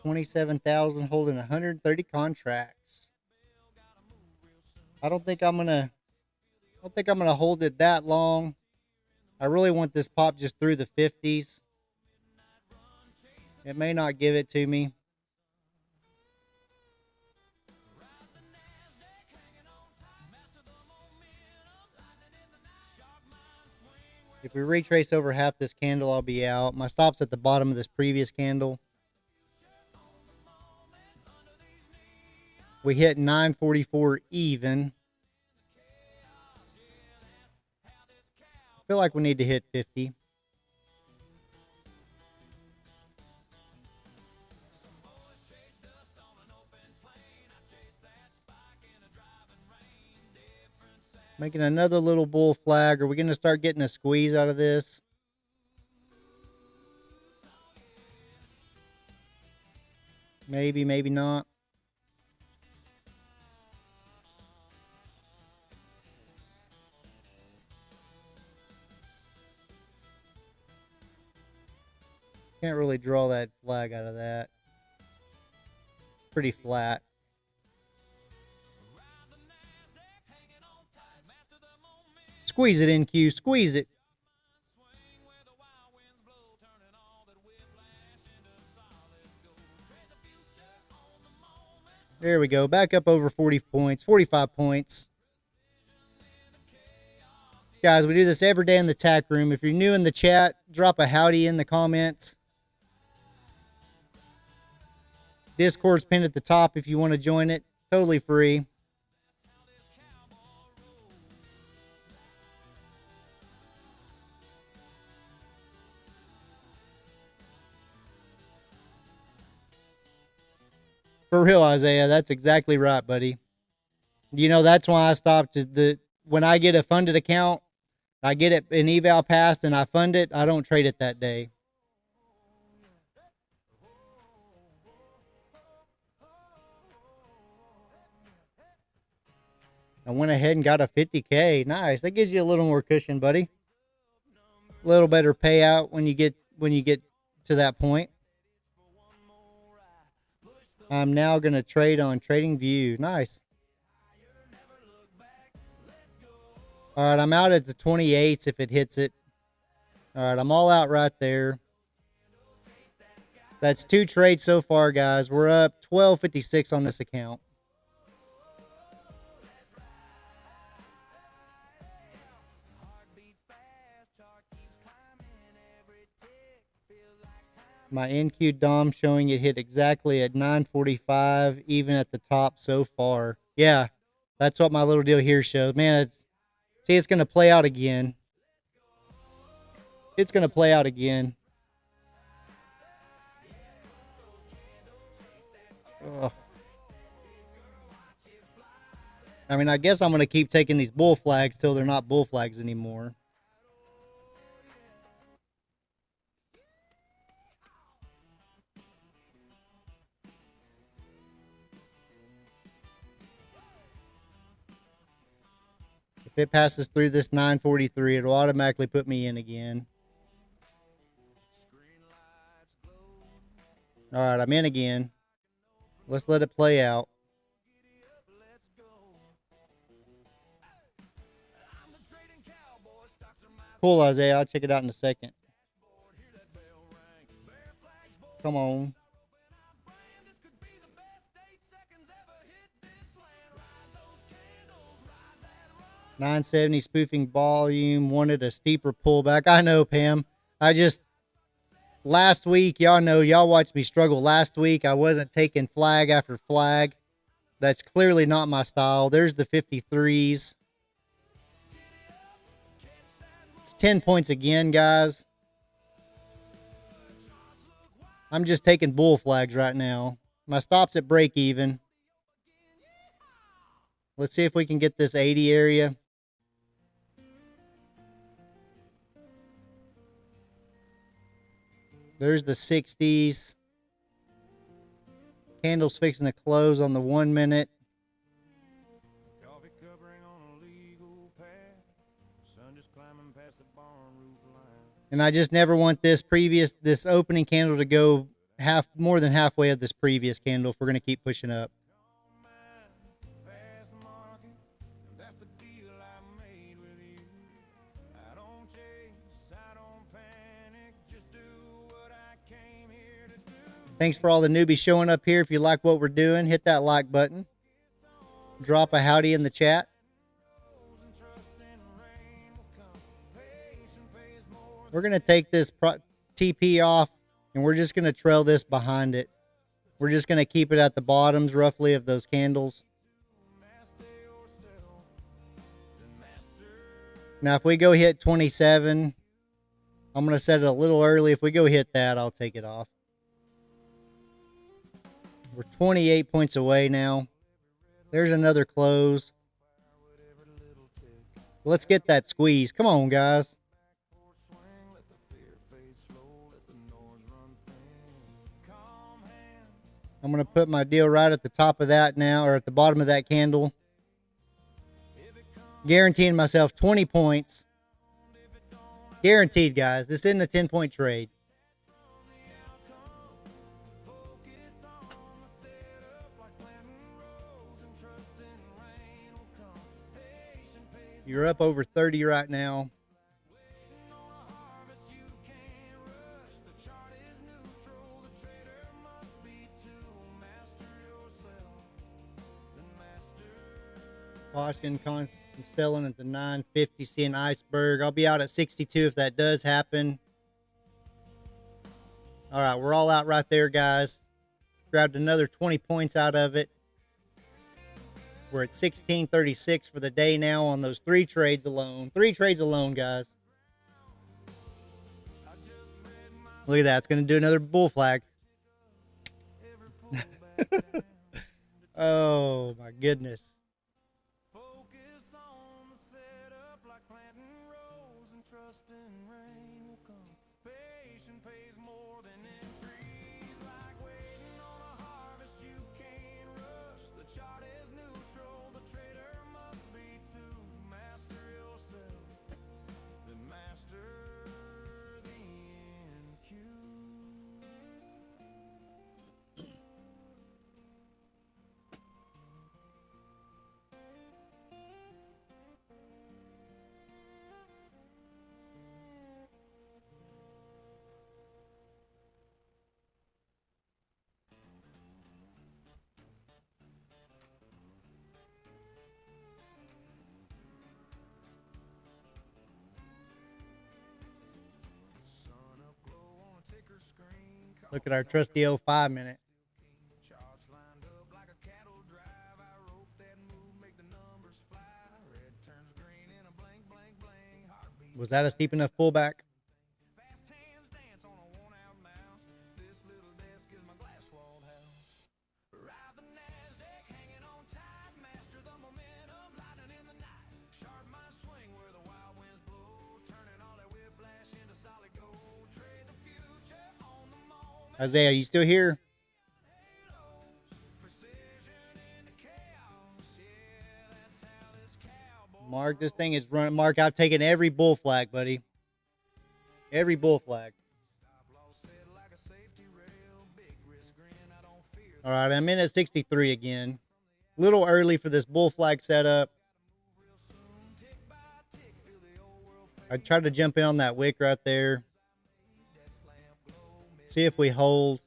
27,000 holding 130 contracts. I don't think I'm gonna hold it that long. I really want this pop just through the 50s. It may not give it to me. If we retrace over half this candle, I'll be out. My stop's at the bottom of this previous candle. We hit 944 even. I feel like we need to hit 50. Making another little bull flag. Are we going to start getting a squeeze out of this? Maybe, maybe not. Can't really draw that flag out of that. Pretty flat. Squeeze it in, Q. Squeeze it. There we go. Back up over 40 points, 45 points. Guys, we do this every day in the tack room. If you're new in the chat, drop a howdy in the comments. Discord's pinned at the top if you want to join it. Totally free. For real, Isaiah, that's exactly right, buddy. You know, that's why I stopped. When I get a funded account, I get it in eval passed and I fund it, I don't trade it that day. I went ahead and got a 50K. Nice. That gives you a little more cushion, buddy. A little better payout when you get to that point. I'm now going to trade on Trading View. Nice. All right, I'm out at the 28s if it hits it. All right, I'm all out right there. That's 2 trades so far, guys. We're up 12.56 on this account. My NQ Dom showing it hit exactly at 9:45, even at the top so far. Yeah, that's what my little deal here shows. Man, it's going to play out again. It's going to play out again. Ugh. I mean, I guess I'm going to keep taking these bull flags till they're not bull flags anymore. If it passes through this 9:43, it'll automatically put me in again. All right, I'm in again. Let's let it play out. Cool, Isaiah. I'll check it out in a second. Come on. 970 spoofing volume, wanted a steeper pullback. I know, Pam. Last week, y'all know, y'all watched me struggle last week. I wasn't taking flag after flag. That's clearly not my style. There's the 53s. It's 10 points again, guys. I'm just taking bull flags right now. My stop's at break even. Let's see if we can get this 80 area. There's the 60s. Candle's fixing to close on the 1 minute. And I just never want this opening candle to go more than halfway of this previous candle if we're going to keep pushing up. Thanks for all the newbies showing up here. If you like what we're doing, hit that like button. Drop a howdy in the chat. We're going to take this TP off, and we're just going to trail this behind it. We're just going to keep it at the bottoms, roughly, of those candles. Now, if we go hit 27, I'm going to set it a little early. If we go hit that, I'll take it off. We're 28 points away now. There's another close. Let's get that squeeze. Come on, guys. I'm going to put my deal right at the top of that now, or at the bottom of that candle. Guaranteeing myself 20 points. Guaranteed, guys. This isn't a 10-point trade. You're up over 30 right now. Caution, I'm selling at the 950, seeing iceberg. I'll be out at 62 if that does happen. All right, we're all out right there, guys. Grabbed another 20 points out of it. We're at 1636 for the day now on those 3 trades alone. 3 trades alone, guys. Look at that. It's going to do another bull flag. Oh, my goodness. Focus on the setup like planting rows and trusting rain will come. Patience pays more than entries, like waiting on a harvest you can't rush. The chart is neutral, the trader must be to master yourself, then master the NQ. Look at our trusty 05 minute. Charts lined up like a cattle drive. I wrote that move, make the numbers fly. Red turns green in a blank, blank, blank. Heartbeat. Was that a steep enough pullback? Fast hands dance on a worn-out mouse. This little desk is my glass-walled house. Ride the Nasdaq, hanging on tight. Master the momentum, lightning in the night. Sharp my swing where the wild winds blow. Turning all that whiplash into solid gold. Trade the future on the moment. Isaiah, you still here? Mark, this thing is running. Mark, I've taken every bull flag, buddy. Every bull flag. All right, I'm in at 63 again. A little early for this bull flag setup. I tried to jump in on that wick right there. See if we hold.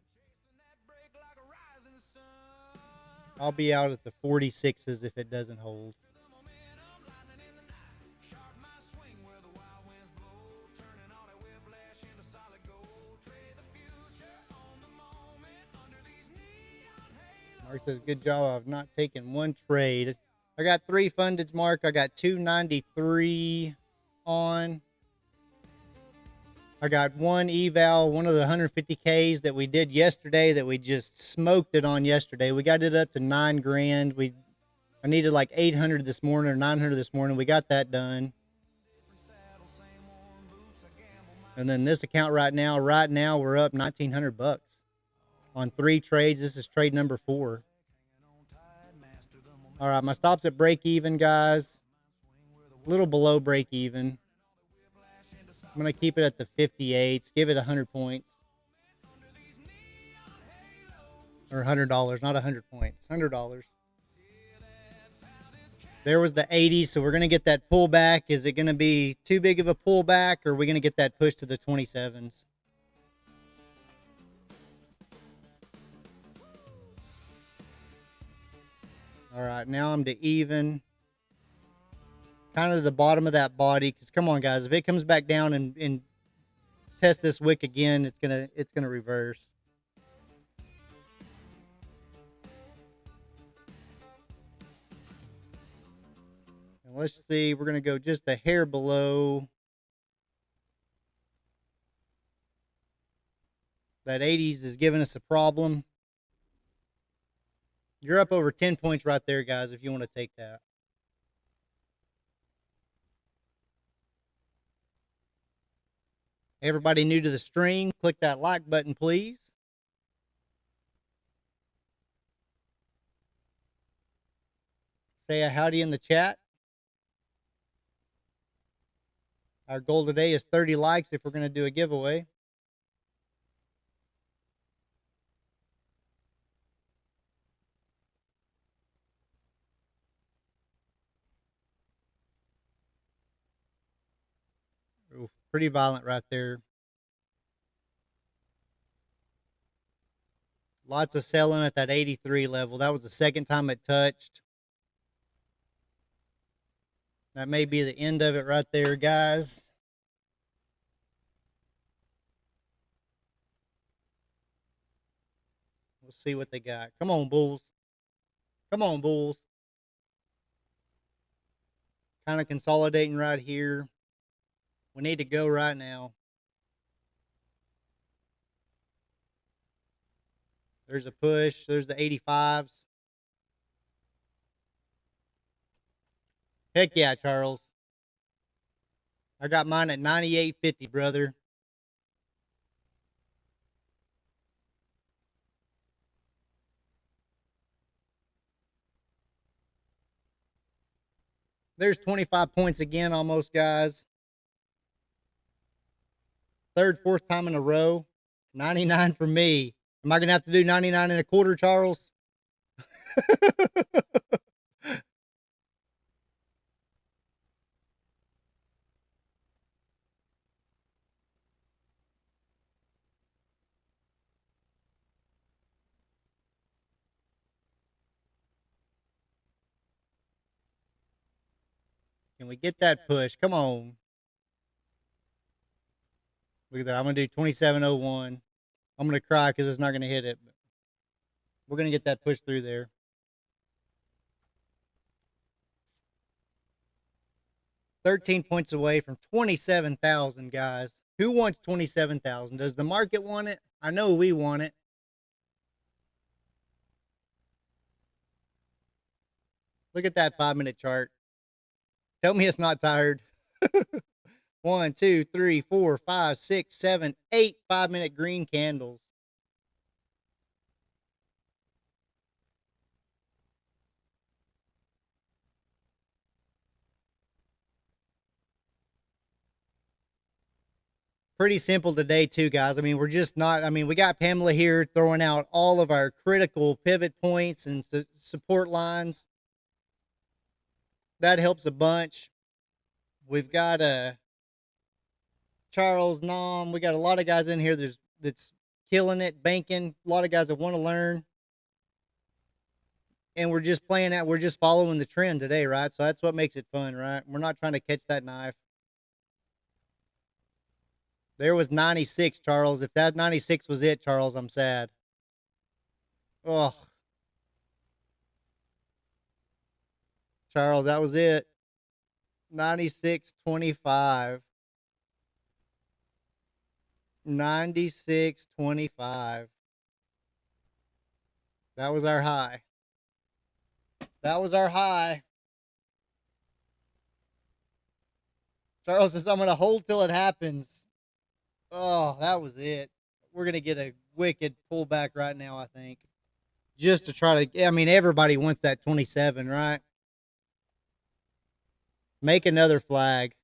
I'll be out at the 46s if it doesn't hold. Mark says, good job. I've not taken one trade. I got 3 fundeds, Mark. I got 293 on. I got 1 eval, one of the 150Ks that we did yesterday that we just smoked it on yesterday. We got it up to 9 grand. I needed like 800 this morning or 900 this morning. We got that done. And then this account right now we're up 1,900 bucks on 3 trades. This is trade number 4. All right, my stop's at break even, guys. A little below break even. I'm going to keep it at the 58s. Give it 100 points. Or $100, not 100 points. $100. There was the 80s, so we're going to get that pullback. Is it going to be too big of a pullback, or are we going to get that push to the 27s? All right, now I'm to even. Kind of the bottom of that body, because come on, guys, if it comes back down and test this wick again, it's gonna reverse. And let's see, we're gonna go just a hair below that 80s is giving us a problem. You're up over 10 points right there, guys, if you want to take that. Everybody new to the stream, click that like button, please. Say a howdy in the chat. Our goal today is 30 likes if we're going to do a giveaway. Oof, pretty violent right there. Lots of selling at that 83 level. That was the second time it touched. That may be the end of it right there, guys. We'll see what they got. Come on, Bulls. Come on, Bulls. Kind of consolidating right here. We need to go right now. There's a push. There's the 85s. Heck yeah, Charles. I got mine at 98.50, brother. There's 25 points again almost, guys. Third, fourth time in a row. 99 for me. Am I going to have to do 99 and a quarter, Charles? Can we get that push? Come on. Look at that. I'm going to do 27.01. I'm going to cry because it's not going to hit it. But we're going to get that push through there. $13 points away from 27,000, guys. Who wants 27,000? Does the market want it? I know we want it. Look at that 5-minute chart. Tell me it's not tired. 1, 2, 3, 4, 5, 6, 7, 8 5-minute green candles. Pretty simple today too, guys. I mean, we're just not, I mean, we got Pamela here throwing out all of our critical pivot points and support lines. That helps a bunch. We've got Charles, Nom. We got a lot of guys in here that's killing it, banking. A lot of guys that want to learn. And we're just playing out. We're just following the trend today, right? So that's what makes it fun, right? We're not trying to catch that knife. There was 96, Charles. If that 96 was it, Charles, I'm sad. Oh. Charles, that was it. 96.25. 96.25. That was our high. That was our high. Charles says, I'm going to hold till it happens. Oh, that was it. We're going to get a wicked pullback right now, I think. Just to try to, I mean, everybody wants that 27, right? Make another flag.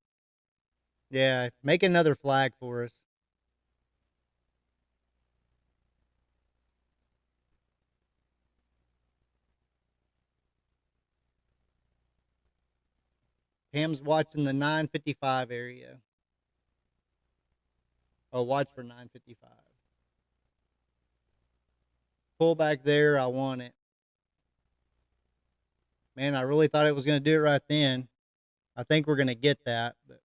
Yeah, make another flag for us. Pam's watching the 955 area. Oh, watch for 955. Pull back there. I want it. Man, I really thought it was going to do it right then. I think we're going to get that. But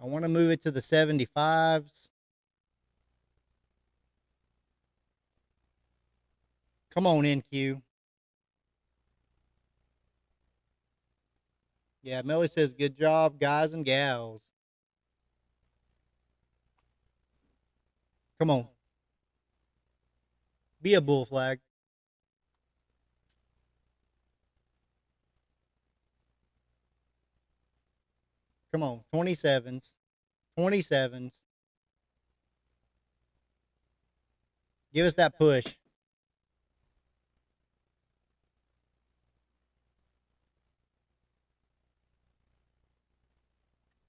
I want to move it to the 75s. Come on, NQ. Yeah, Melly says, good job, guys and gals. Come on. Be a bull flag. Come on, 27s. 27s. Give us that push.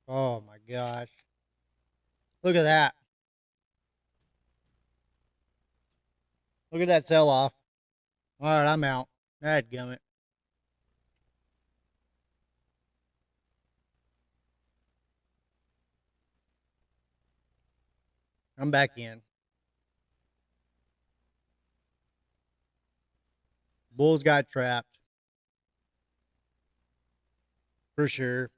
Oh my gosh. Look at that. Look at that sell off. All right, I'm out. Dadgummit. I'm back in. Bulls got trapped. For sure.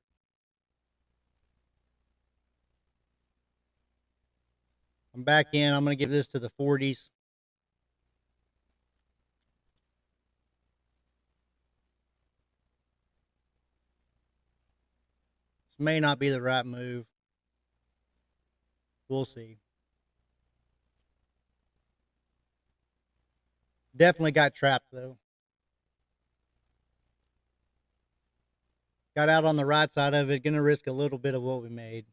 I'm back in. I'm going to give this to the 40s. This may not be the right move. We'll see. Definitely got trapped, though. Got out on the right side of it. Going to risk a little bit of what we made.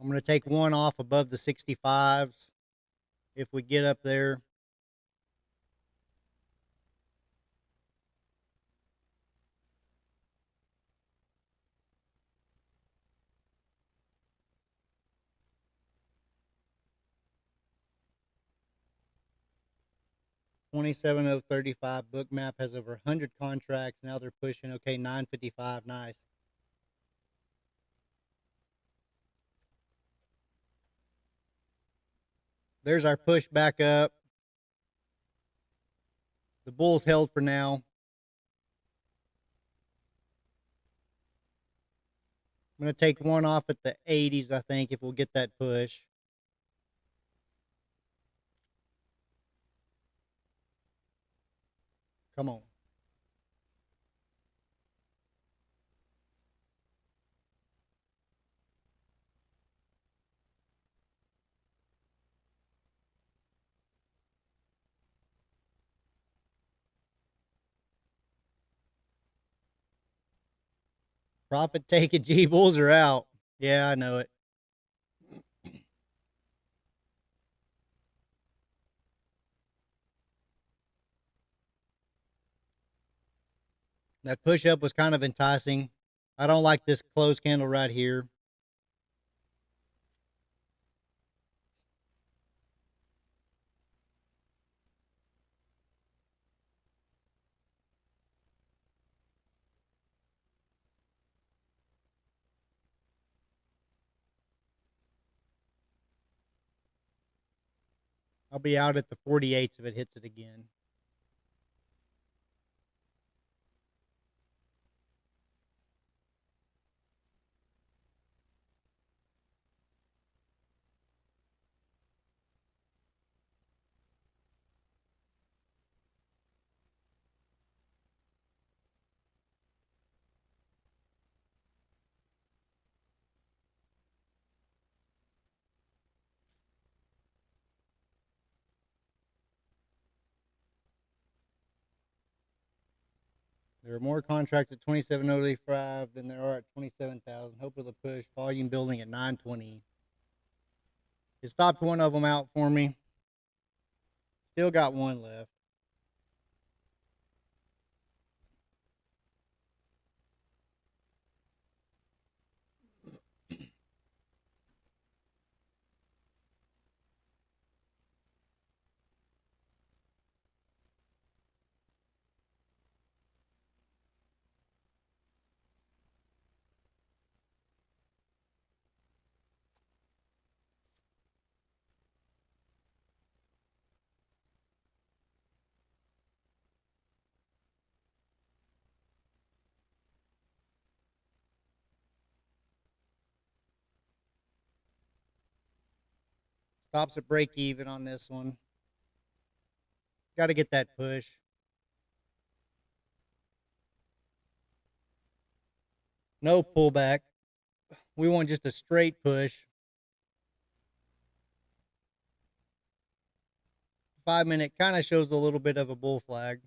I'm going to take one off above the 65s if we get up there. $27,035 book map has over 100 contracts. Now they're pushing. Okay, 955. Nice. There's our push back up. The Bulls held for now. I'm going to take one off at the 80s, I think, if we'll get that push. Come on. Profit taking. G Bulls are out. Yeah, I know it. That push up was kind of enticing. I don't like this closed candle right here. I'll be out at the 48s if it hits it again. There are more contracts at 27.085 than there are at 27,000. Hope of the push. Volume building at 920. It stopped one of them out for me. Still got one left. Stops at break even on this one. Got to get that push. No pullback. We want just a straight push. 5 minute kind of shows a little bit of a bull flag.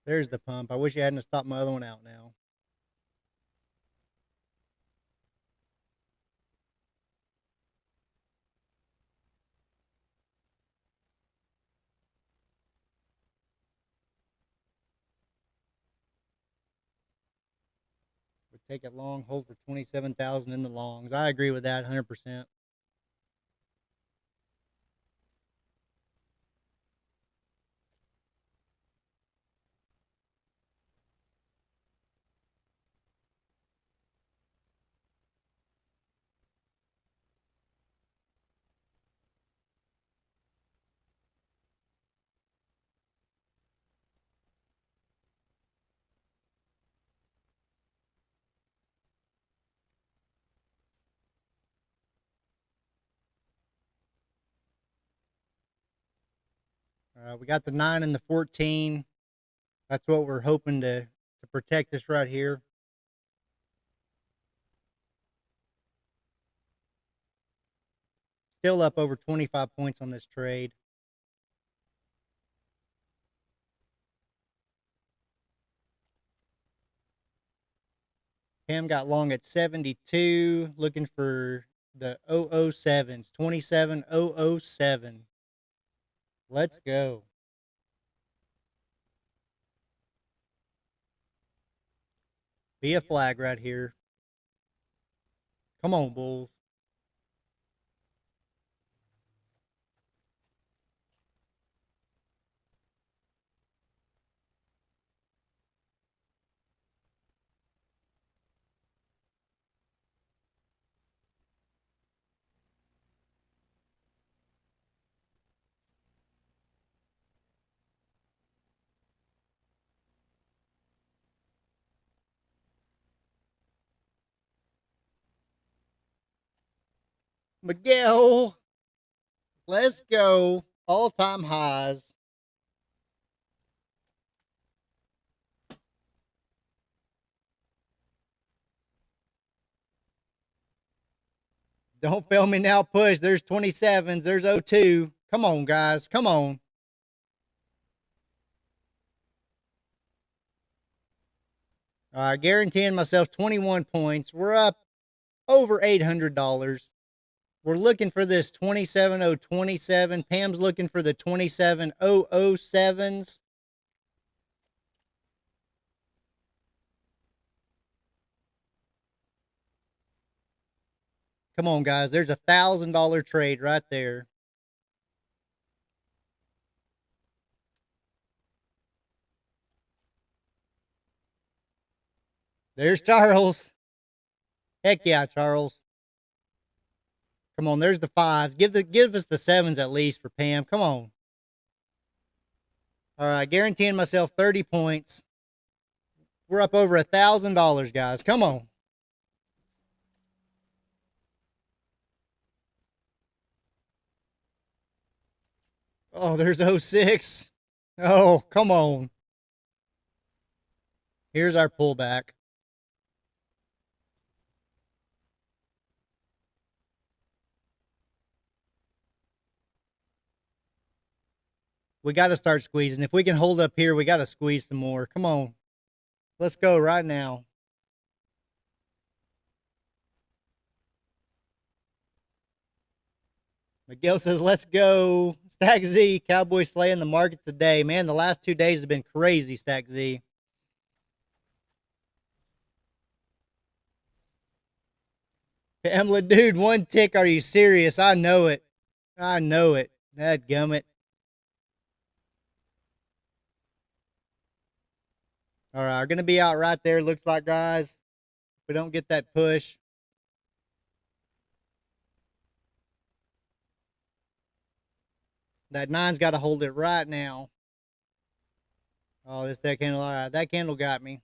There's the pump. I wish I hadn't stopped my other one out now. Take it long, hold for 27,000 in the longs. I agree with that 100%. We got the 9 and the 14. That's what we're hoping to protect us right here. Still up over 25 points on this trade. Pam got long at 72, looking for the 007s, 27007. Let's go. Be a flag right here. Come on, Bulls. Miguel, let's go. All-time highs. Don't fail me now, push. There's 27s. There's 02. Come on, guys. Come on. All right, guaranteeing myself 21 points. We're up over $800. We're looking for this 27027. Pam's looking for the 27007s. Come on, guys. There's a $1,000 trade right there. There's Charles. Heck yeah, Charles. Come on, there's the 5s. Give us the 7s at least for Pam. Come on. All right, guaranteeing myself 30 points. We're up over $1,000, guys. Come on. Oh, there's 06. Oh, come on. Here's our pullback. We got to start squeezing. If we can hold up here, we got to squeeze some more. Come on. Let's go right now. Miguel says, let's go. Stack Z, Cowboy slaying the market today. Man, the last 2 days have been crazy, Stack Z. Pamela, dude, 1 tick. Are you serious? I know it. I know it. Dadgummit. All right, we're going to be out right there, looks like, guys. If we don't get that push. That 9's got to hold it right now. Oh, that candle. All right, that candle got me.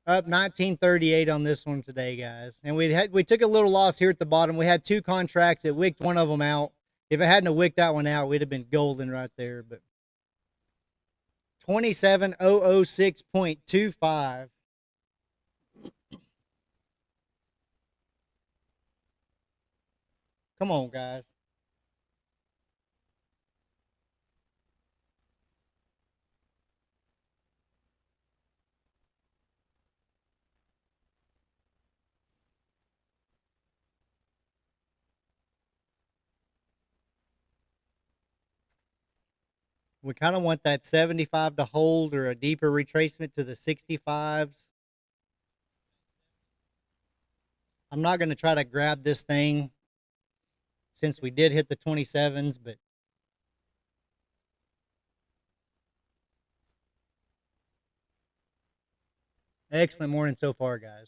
Up 1938 on this one today, guys. And we took a little loss here at the bottom. We had 2 contracts. It wicked one of them out. If it hadn't wicked that one out, we'd have been golden right there. But 27006.25. Come on, guys. We kind of want that 75 to hold or a deeper retracement to the 65s. I'm not going to try to grab this thing since we did hit the 27s, but excellent morning so far, guys.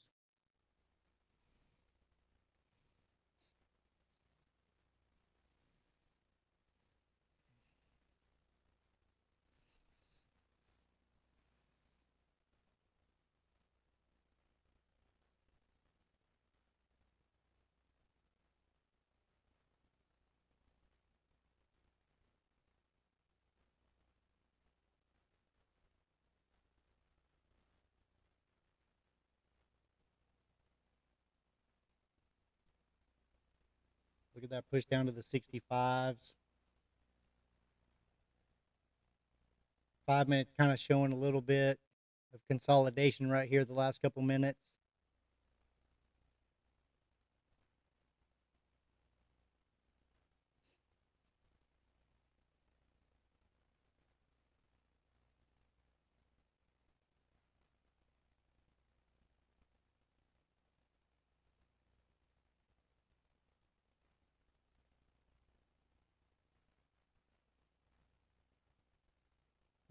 Look at that push down to the 65s. 5 minutes kind of showing a little bit of consolidation right here the last couple minutes.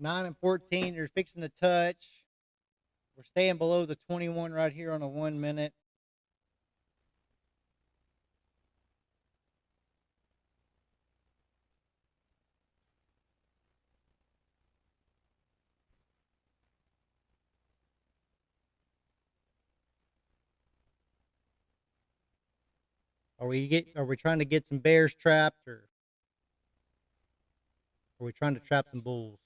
Nine and 14, you're fixing to touch. We're staying below the 21 right here on a 1 minute. Are we trying to get some bears trapped, or are we trying to trap some bulls?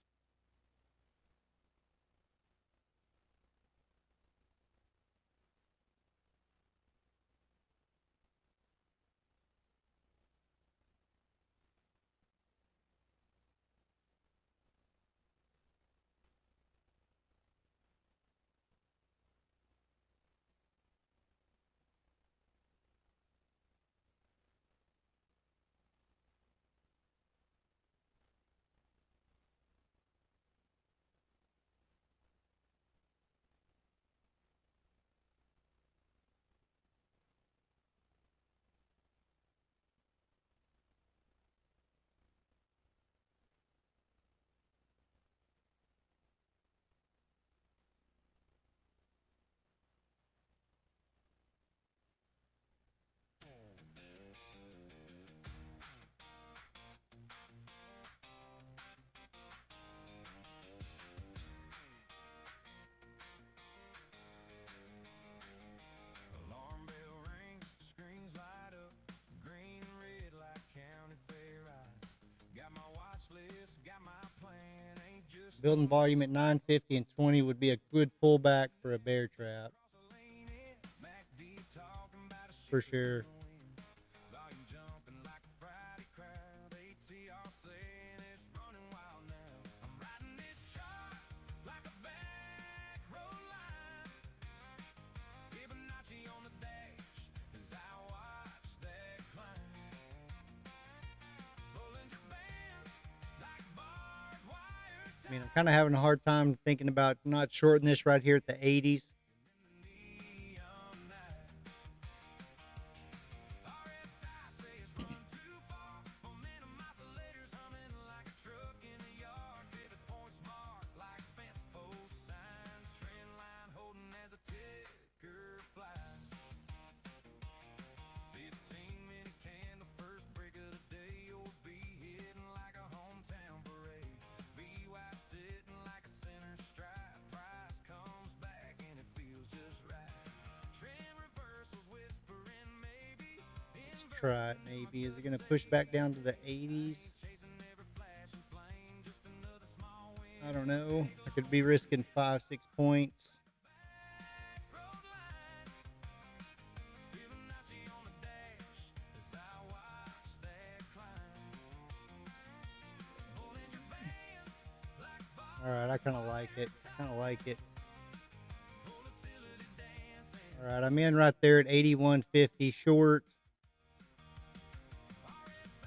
Alarm bell rings, screens light up, green and red like county fair eyes. Got my watch list, got my plan, ain't just Building volume at 950 and 20 would be a good pullback for a bear trap. For sure. volume jumping like a Friday crowd. ATR saying it's running wild now. I'm riding this chart like a back road line. Fibonacci on the dash as I watch that climb. Bollinger Bands like barbed wire. I mean, I'm kind of having a hard time thinking about not shorting this right here at the 80s. Try it maybe. Is it going to push back down to the 80s? I don't know. I could be risking 5-6 points. All right, I kind of like it. All right, I'm in right there at 81.50 short.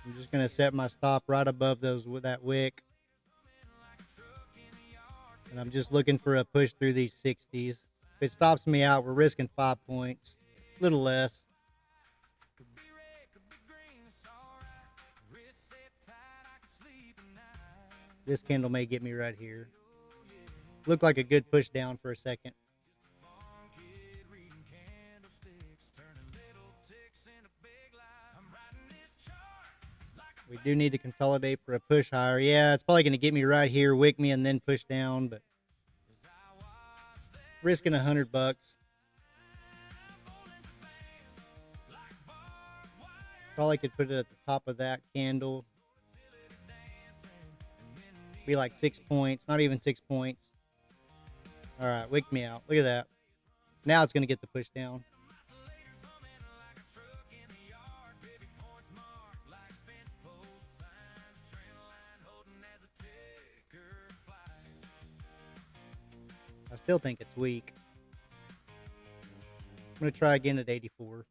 I'm just going to set my stop right above those with that wick. And I'm just looking for a push through these 60s. If it stops me out, we're risking 5 points, a little less. This candle may get me right here. Looked like a good push down for a second. We do need to consolidate for a push higher. Yeah, it's probably going to get me right here, wick me, and then push down, but risking $100. Probably could put it at the top of that candle. Be like 6 points, not even 6 points. All right, wick me out. Look at that. Now it's going to get the push down. I still think it's weak. I'm going to try again at 84.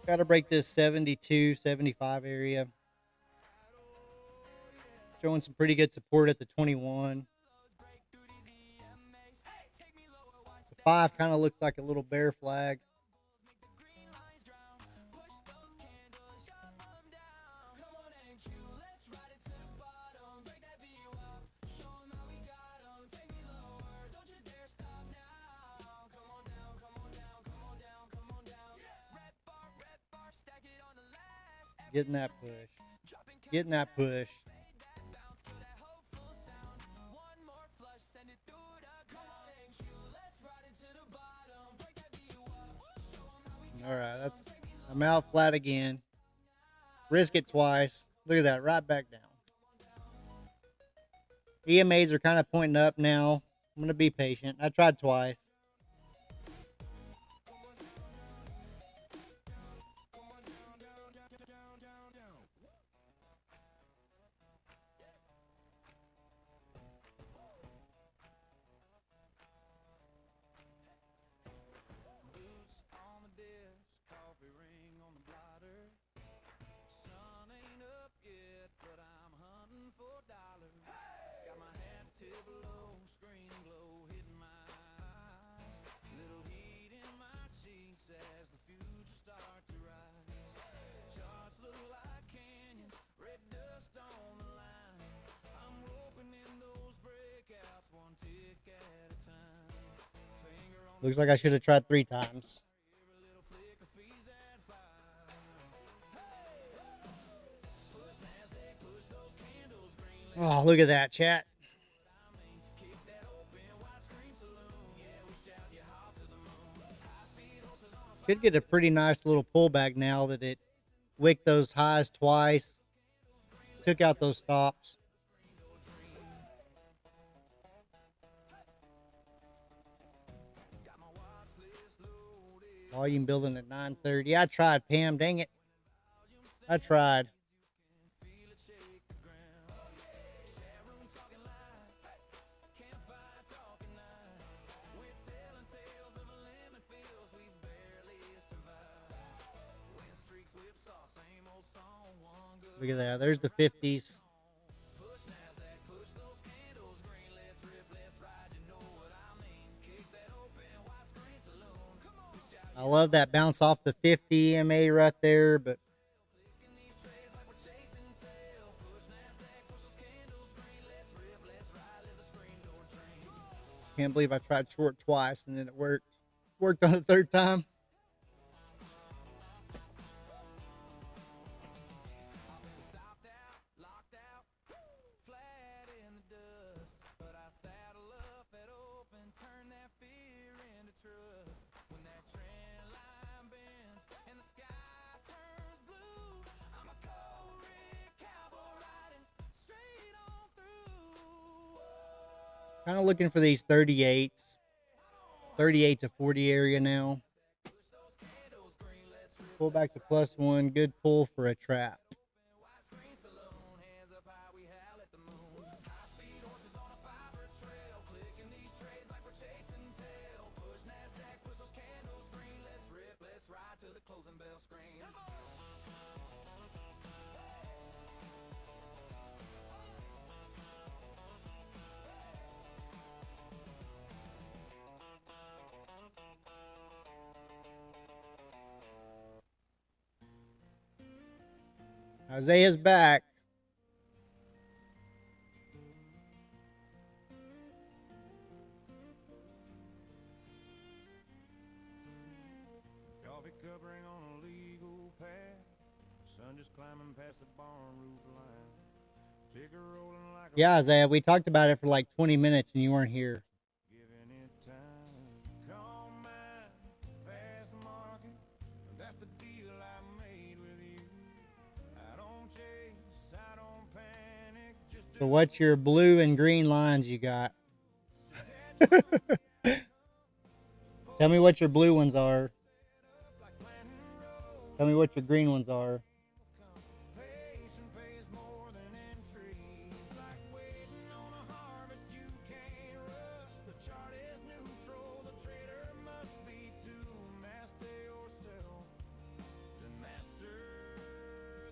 Got to break this 72, 75 area. Showing some pretty good support at the 21. The 5 kind of looks like a little bear flag. Getting that push. Getting that push. All right, I'm out flat again. Risk it twice. Look at that, right back down. EMAs are kind of pointing up now. I'm going to be patient. I tried twice. Looks like I should have tried 3 times. Oh, look at that, chat. Should get a pretty nice little pullback now that it wicked those highs twice. Took out those stops. Volume building at 930. I tried, Pam. Dang it. I tried. Look at that. There's the 50s. love that bounce off the 50 EMA right there, but can't believe I tried short twice and then it worked. Worked on the third time. Kind of looking for these 38s. 38 to 40 area now. Pull back to +1. Good pull for a trap. Isaiah's back. Coffee cup ring on a legal path. Sun just climbing past the barn roof line. Ticker rolling like Yeah, Isaiah, we talked about it for like 20 minutes and you weren't here. giving it time. Call mine, fast market. That's the deal I made with you. I don't chase, I don't panic. Just So what's your blue and green lines you got? Tell me what your blue ones are. Tell me what your green ones are. patient pays more than entries. Like waiting on a harvest you can't rush. The chart is neutral, the trader must be to master yourself, then master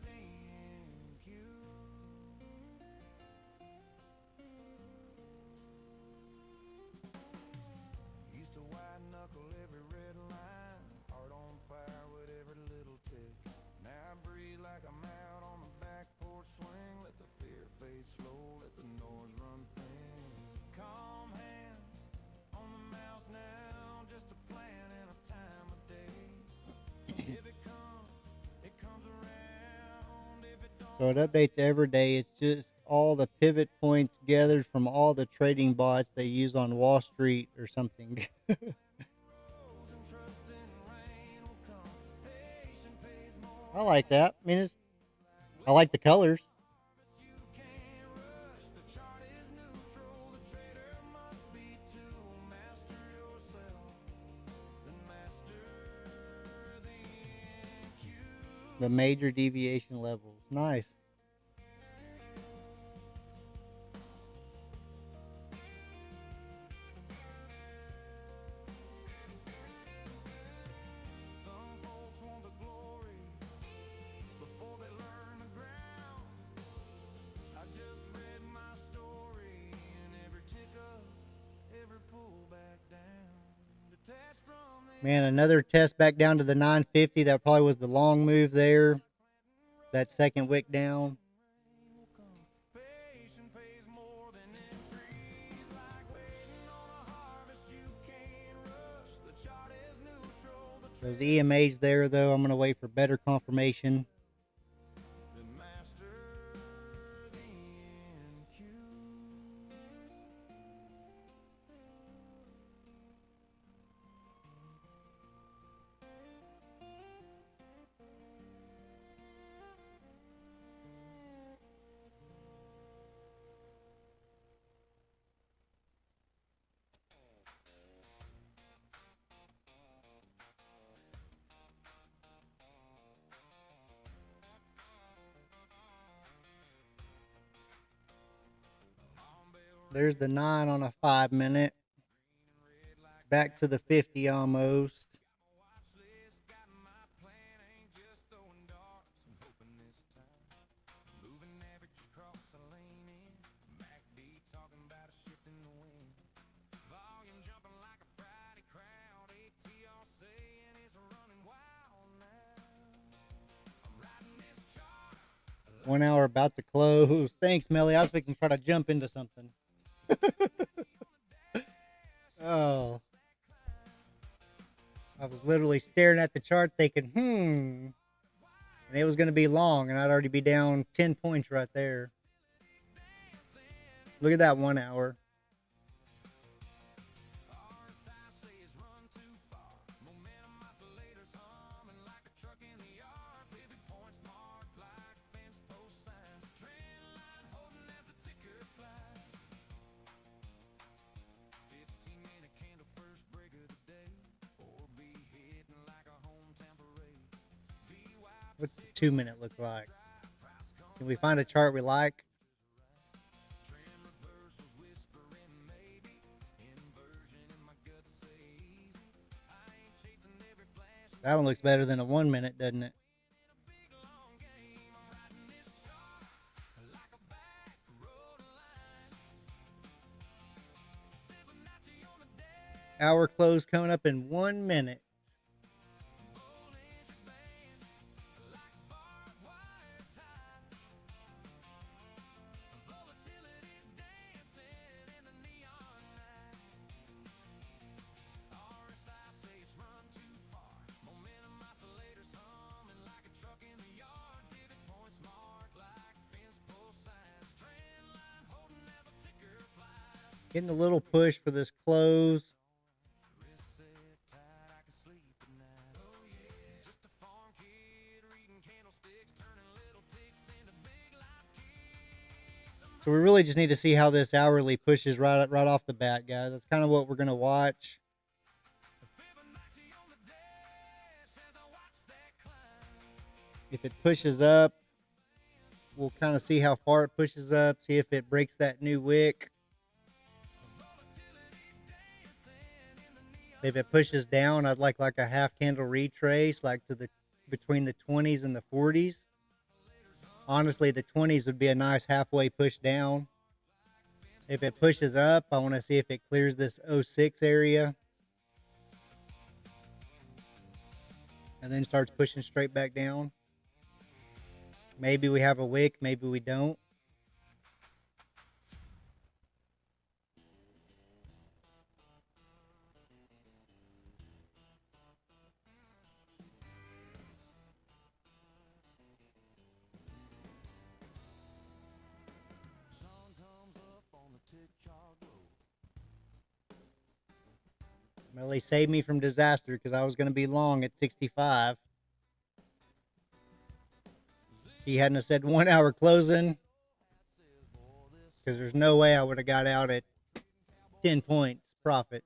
the NQ. Used to white knuckle every red line, heart on fire with every little tick. Now I breathe like I'm out on the back porch swing. Let the fear fade slow, let the noise run thin. Calm hands on the mouse now, just a plan and a time of day. If it comes around. If it don't, So it updates every day. It's just all the pivot points gathered from all the trading bots they use on Wall Street or something. rose and trust in rain will come. Patient pays more. I like that. I mean, I like the colors. You can't rush, the chart is neutral, the trader must be to master yourself, then master the NQ. The major deviation levels. Nice. Some folks want the glory before they learn the ground. I just read my story and every tick up, every pull back down. Detached from the Man, another test back down to the 950. That probably was the long move there. That second wick down. patient pays more than entries. Like waiting on a harvest you can't rush. The chart is neutral, the Those EMAs there, though, I'm going to wait for better confirmation. then master the NQ. There's the 9 on a 5-minute. Back to the 50 almost. Watch list, got my plan, ain't just throwing darts and hoping this time. Moving averages across the lane in. MACD talking about a shift in the wind. Volume jumping like a Friday crowd. ATR saying it's a run 1 hour about to close. Thanks, Melly. I was fixing to try to jump into something. Oh, I was literally staring at the chart thinking, and it was going to be long, and I'd already be down 10 points right there. Look at that 1 hour. What's the 2-minute look like? Can we find a chart we like? That one looks better than a 1-minute, doesn't it? Hour close coming up in 1 minute. Getting a little push for this close. So we really just need to see how this hourly pushes right off the bat, guys. That's kind of what we're going to watch. If it pushes up, we'll kind of see how far it pushes up, see if it breaks that new wick. If it pushes down, I'd like a half candle retrace, like to the between the 20s and the 40s. Honestly, the 20s would be a nice halfway push down. If it pushes up, I want to see if it clears this 06 area and then starts pushing straight back down. Maybe we have a wick, maybe we don't. Melly saved me from disaster because I was going to be long at 65. She hadn't have said 1 hour closing, because there's no way I would have got out at 10 points profit.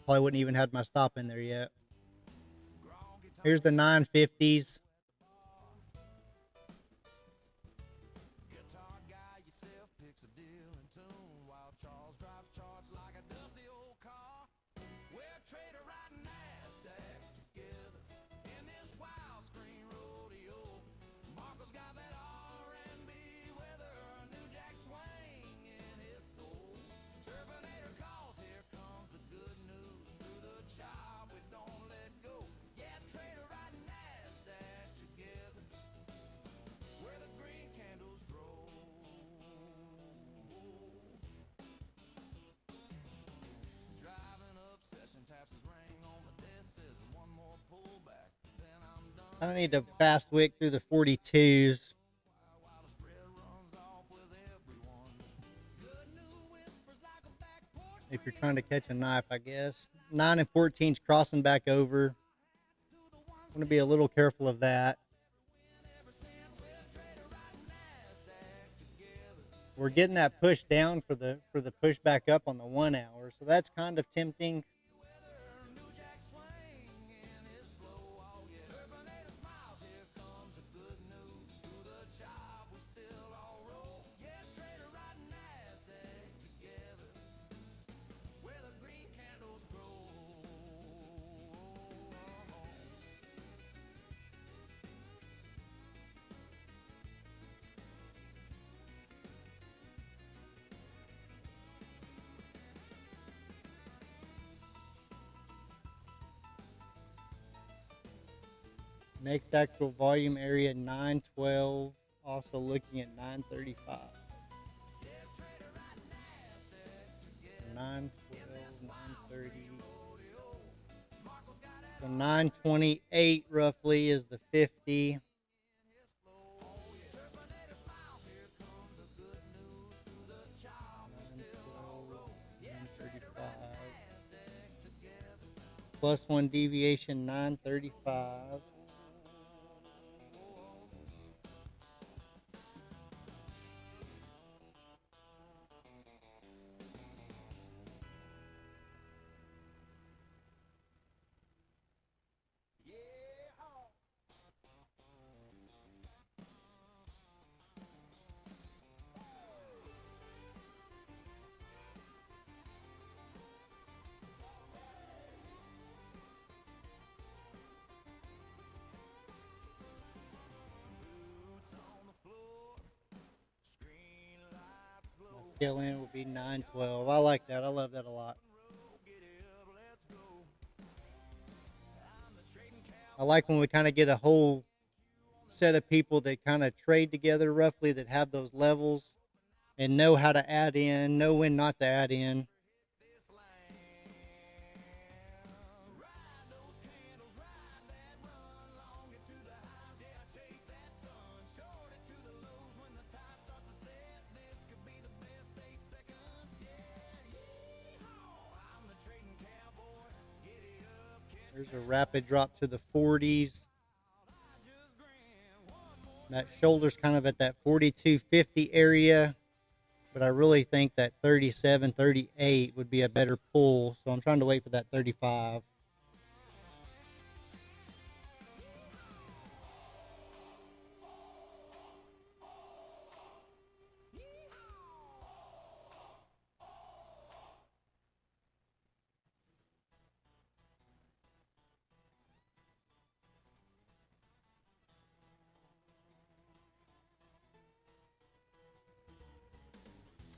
Probably wouldn't even had my stop in there yet. Here's the 950s. I need to fast wick through the 42s. If you're trying to catch a knife, I guess. 9 and 14's crossing back over. I'm going to be a little careful of that. We're getting that push down for the push back up on the 1 hour, so that's kind of tempting. Next actual volume area 912. Also looking at 935. 912, 930. So 928 roughly is the 50. Plus one deviation, 935. Scale in will be 912. I like that. I love that a lot. I like when we kind of get a whole set of people that kind of trade together roughly, that have those levels and know how to add in, know when not to add in. There's a rapid drop to the 40s. That shoulder's kind of at that 42.50 area, but I really think that 37, 38 would be a better pull. So I'm trying to wait for that 35.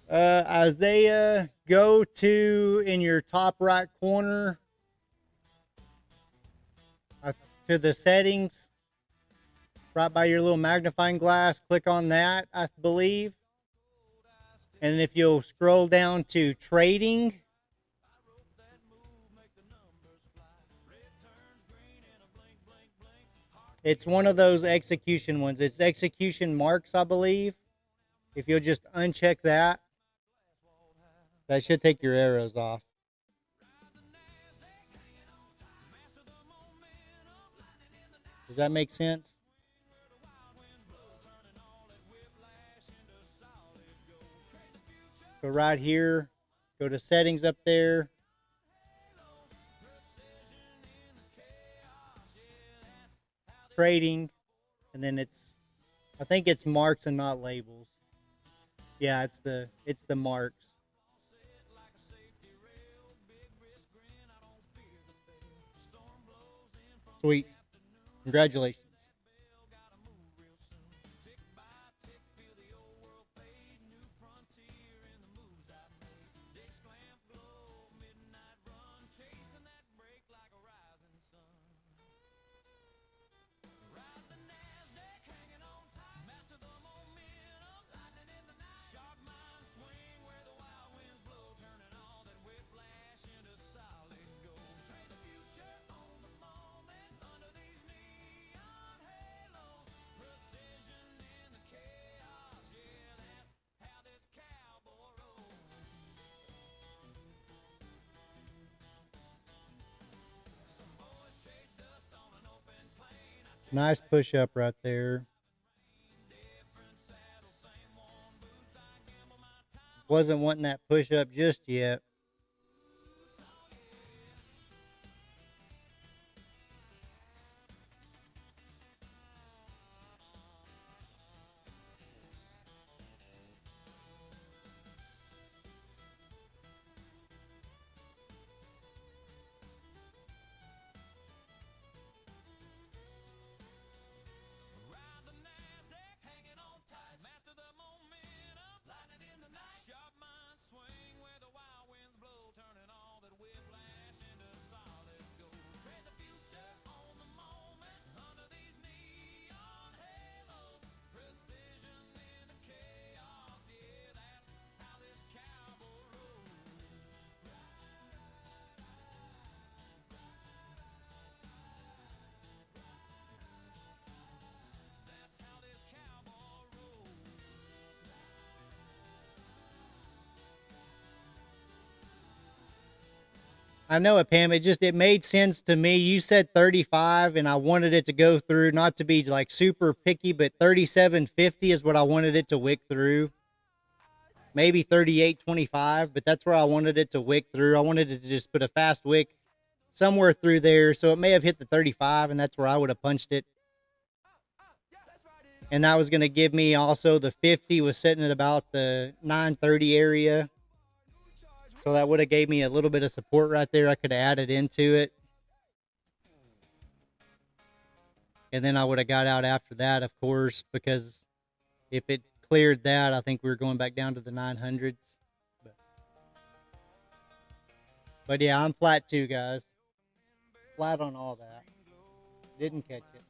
Isaiah, go to in your top right corner to the settings, right by your little magnifying glass. Click on that, I believe. And if you'll scroll down to trading, it's one of those execution ones. It's execution marks, I believe. If you'll just uncheck that, that should take your arrows off. Does that make sense? So right here, go to settings up there. Trading, and then I think it's marks and not labels. Yeah, it's the marks. Sweet. Congratulations. Nice push up right there. Wasn't wanting that push up just yet. I know it, Pam. It made sense to me. You said 35, and I wanted it to go through, not to be like super picky, but 37.50 is what I wanted it to wick through. Maybe 38.25, but that's where I wanted it to wick through. I wanted it to just put a fast wick somewhere through there, so it may have hit the 35, and that's where I would have punched it. And that was going to give me also the 50 was sitting at about the 930 area. So that would have gave me a little bit of support right there. I could have added into it. And then I would have got out after that, of course, because if it cleared that, I think we were going back down to the 900s. But yeah, I'm flat too, guys. Flat on all that. Didn't catch it.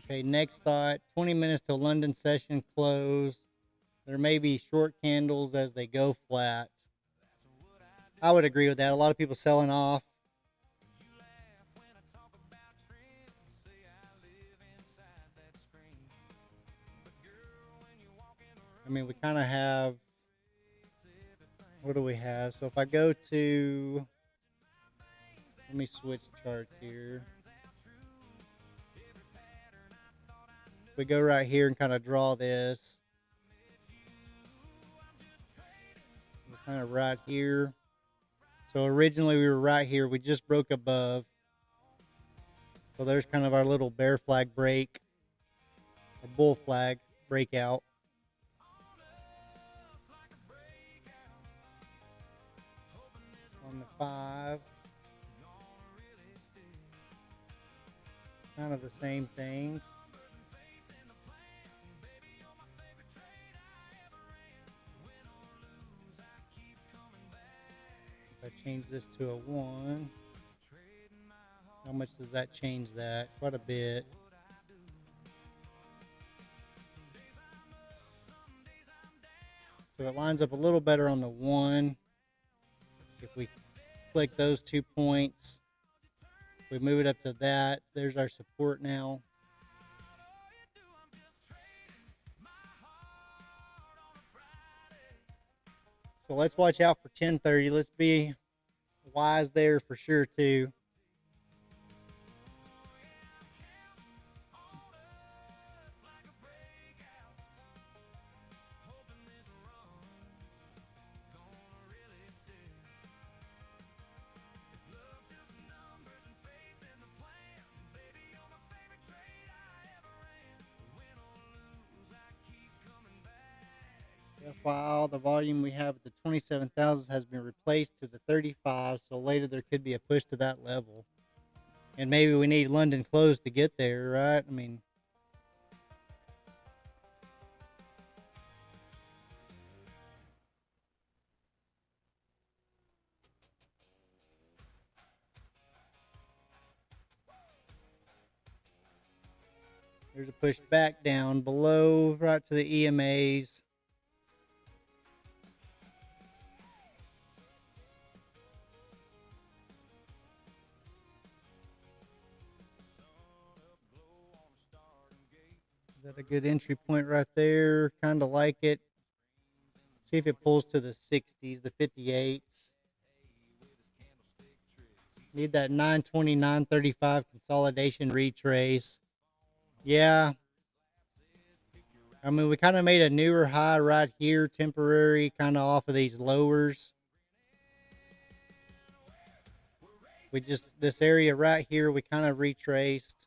Okay, next thought, 20 minutes till London session close. There may be short candles as they go flat. I would agree with that. A lot of people selling off. I mean, we kind of have, what do we have? So if I go to, let me switch charts here. We go right here and kind of draw this. We're kind of right here. So originally we were right here. We just broke above. So there's kind of our little bear flag break, or bull flag breakout. On the 5. Kind of the same thing. If I change this to a 1, how much does that change that? Quite a bit. So it lines up a little better on the 1. If we click those 2 points, we move it up to that. There's our support now. So let's watch out for 1030. Let's be wise there for sure too. While the volume we have at the 27,000 has been replaced to the 35, so later there could be a push to that level. And maybe we need London close to get there, right? I mean, there's a push back down below, right to the EMAs. Is that a good entry point right there? Kind of like it. See if it pulls to the 60s, the 58s. Need that 920, 935 consolidation retrace. Yeah. I mean, we kind of made a newer high right here, temporary, kind of off of these lowers. We just, this area right here, we kind of retraced.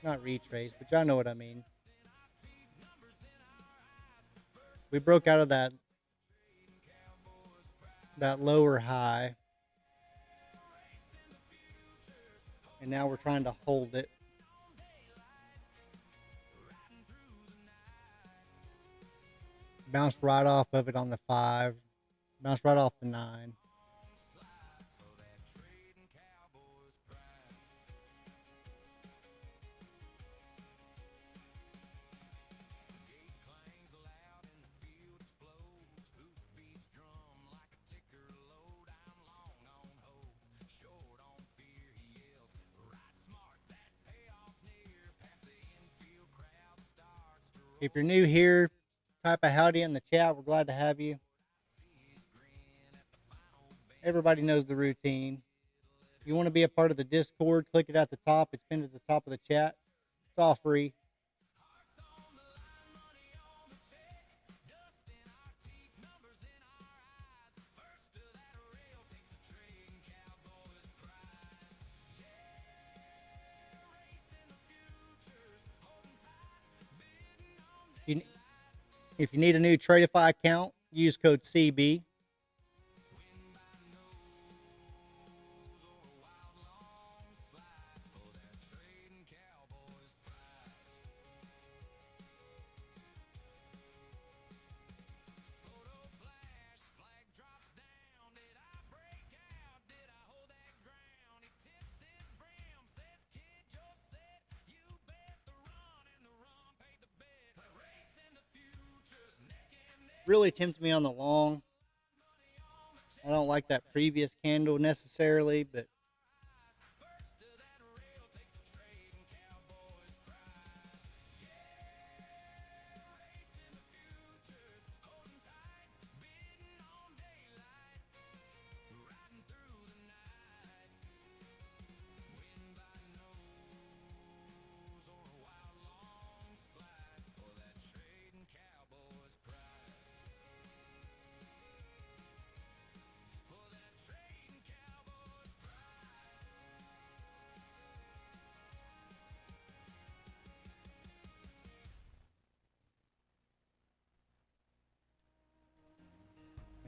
Not retraced, but y'all know what I mean. We broke out of that lower high, and now we're trying to hold it. Bounced right off of it on the 5. Bounced right off the 9. If you're new here, type a howdy in the chat. We're glad to have you. Everybody knows the routine. If you want to be a part of the Discord, click it at the top. It's pinned at the top of the chat. It's all free. If you need a new Tradeify account, use code CB. Really tempts me on the long. I don't like that previous candle necessarily, but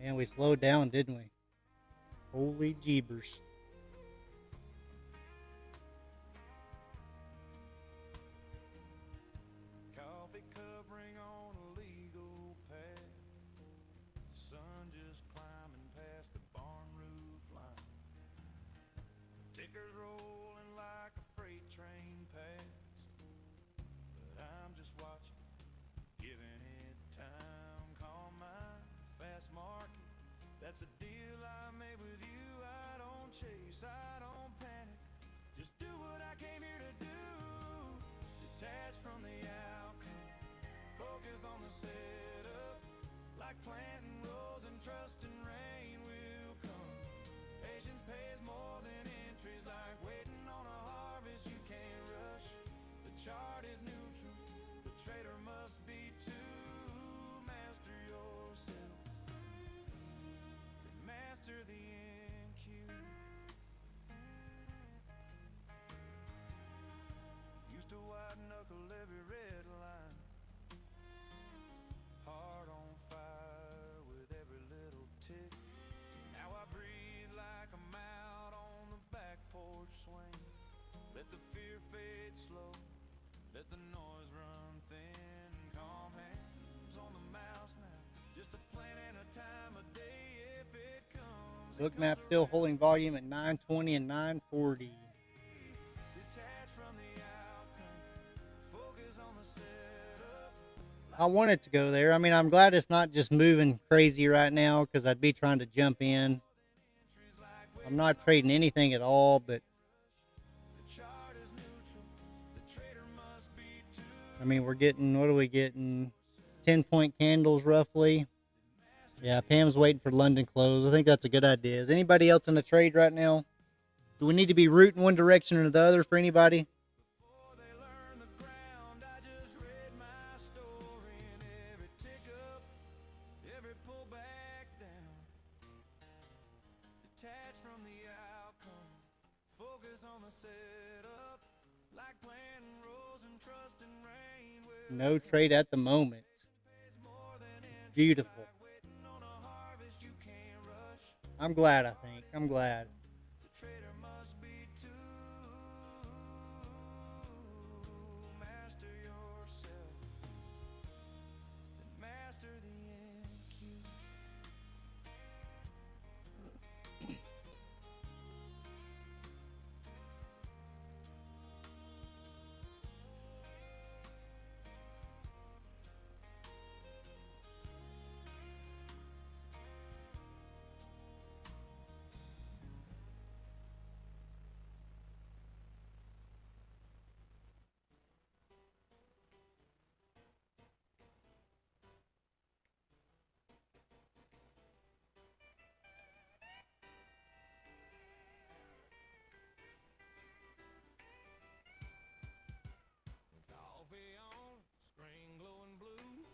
man, we slowed down, didn't we? Holy jeebers. Coffee cup ring on a legal pad. Sun just climbing past the barn roof line. Tickers rolling like a freight train past. But I'm just watching, giving it time. Call mine fast market. That's a deal I made with you. I don't chase, I don't panic. Just do what I came here to do. Detach from the outcome. Focus on the setup. Like planting rows and trusting rain will come. Patience pays more than entries. Like waiting on a harvest you can't rush. The chart is neutral. The trader must be too. Master yourself. Master the NQ. Used to white knuckle every red line. Heart on fire with every little tick. Now I breathe like I'm out on the back porch swing. Let the fear fade slow. Let the noise run thin. Calm hands on the mouse now. Just a plan and a time of day if it comes. Book map still holding volume at 920 and 940. Detach from the outcome. Focus on the setup. I want it to go there. I mean, I'm glad it's not just moving crazy right now because I'd be trying to jump in. I'm not trading anything at all, but The chart is neutral. The trader must be too. I mean, we're getting, what are we getting? 10-point candles roughly. Yeah, Pam's waiting for London close. I think that's a good idea. Is anybody else in the trade right now? Do we need to be rooting one direction or the other for anybody? Before they learn the ground, I just read my story and every tick up, every pull back down. Detach from the outcome, focus on the setup, like planting rows and trusting rain will No trade at the moment. pays more than beautiful. I'm glad, I think. I'm glad. The trader must be too. Master yourself, then master the NQ. Coffee on, screen glowing blue.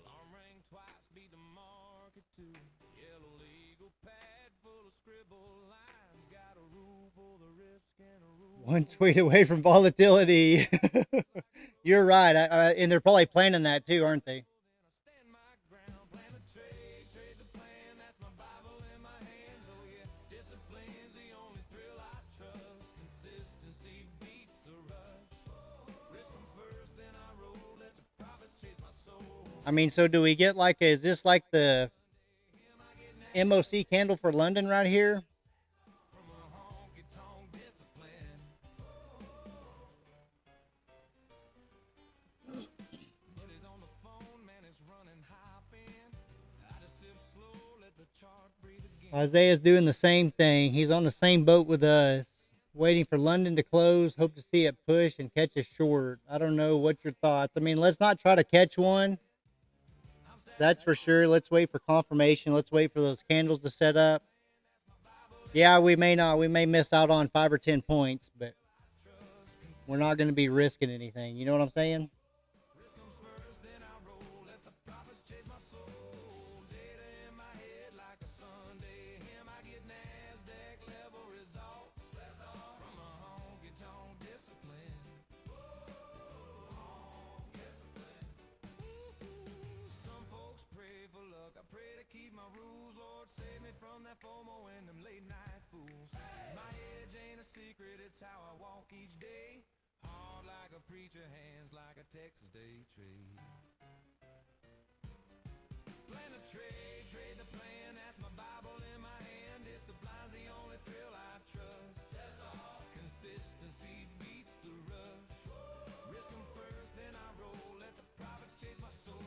Alarm rang twice, beat the market too. Yellow legal pad full of scribble lines. Got a rule for the risk and a rule. One tweet away from volatility. You're right. And they're probably planning that too, aren't they? Stand my ground, plan a trade the plan. That's my Bible in my hands. Oh yeah, discipline's the only thrill I trust. Consistency beats the rush. Risk 'em first, then I roll. Let the profits chase my soul. I mean, so do we get like, is this like the MOC candle for London right here? From a honky-tonk discipline. Buddy's on the phone, man, it's running hop in. I just sip slow, let the chart breathe again. Isaiah's doing the same thing. He's on the same boat with us. Waiting for London to close. Hope to see it push and catch a short. I don't know. What's your thoughts? I mean, let's not try to catch one. That's for sure. Let's wait for confirmation. Let's wait for those candles to set up. Yeah, we may not. We may miss out on 5 or 10 points, but we're not going to be risking anything. You know what I'm saying? Risk 'em first, then I roll. Let the profits chase my soul. Data in my head like a Sunday hymn. I get NASDAQ level results. From a honky-tonk discipline. Some folks pray for luck. I pray to keep my rules. Lord, save me from that FOMO and them late night fools. My edge ain't a secret, it's how I walk each day. Hard like a preacher, hands like a Texas day trade. Plan a trade the plan. That's my Bible in my hand. Discipline's the only thrill I trust. Consistency beats the rush. Risk 'em first, then I roll. Let the profits chase my soul.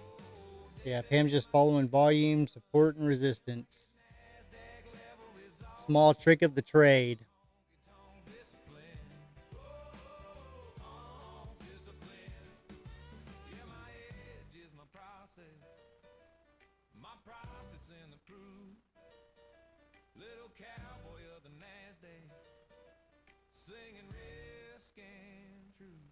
Yeah, Pam's just following volume, support, and resistance. NASDAQ level results. Small trick of the trade. Honky-tonk discipline. Discipline. Yeah, my edge is my process. My profits in the proof. Little cowboy of the NASDAQ. Singing risk and truth.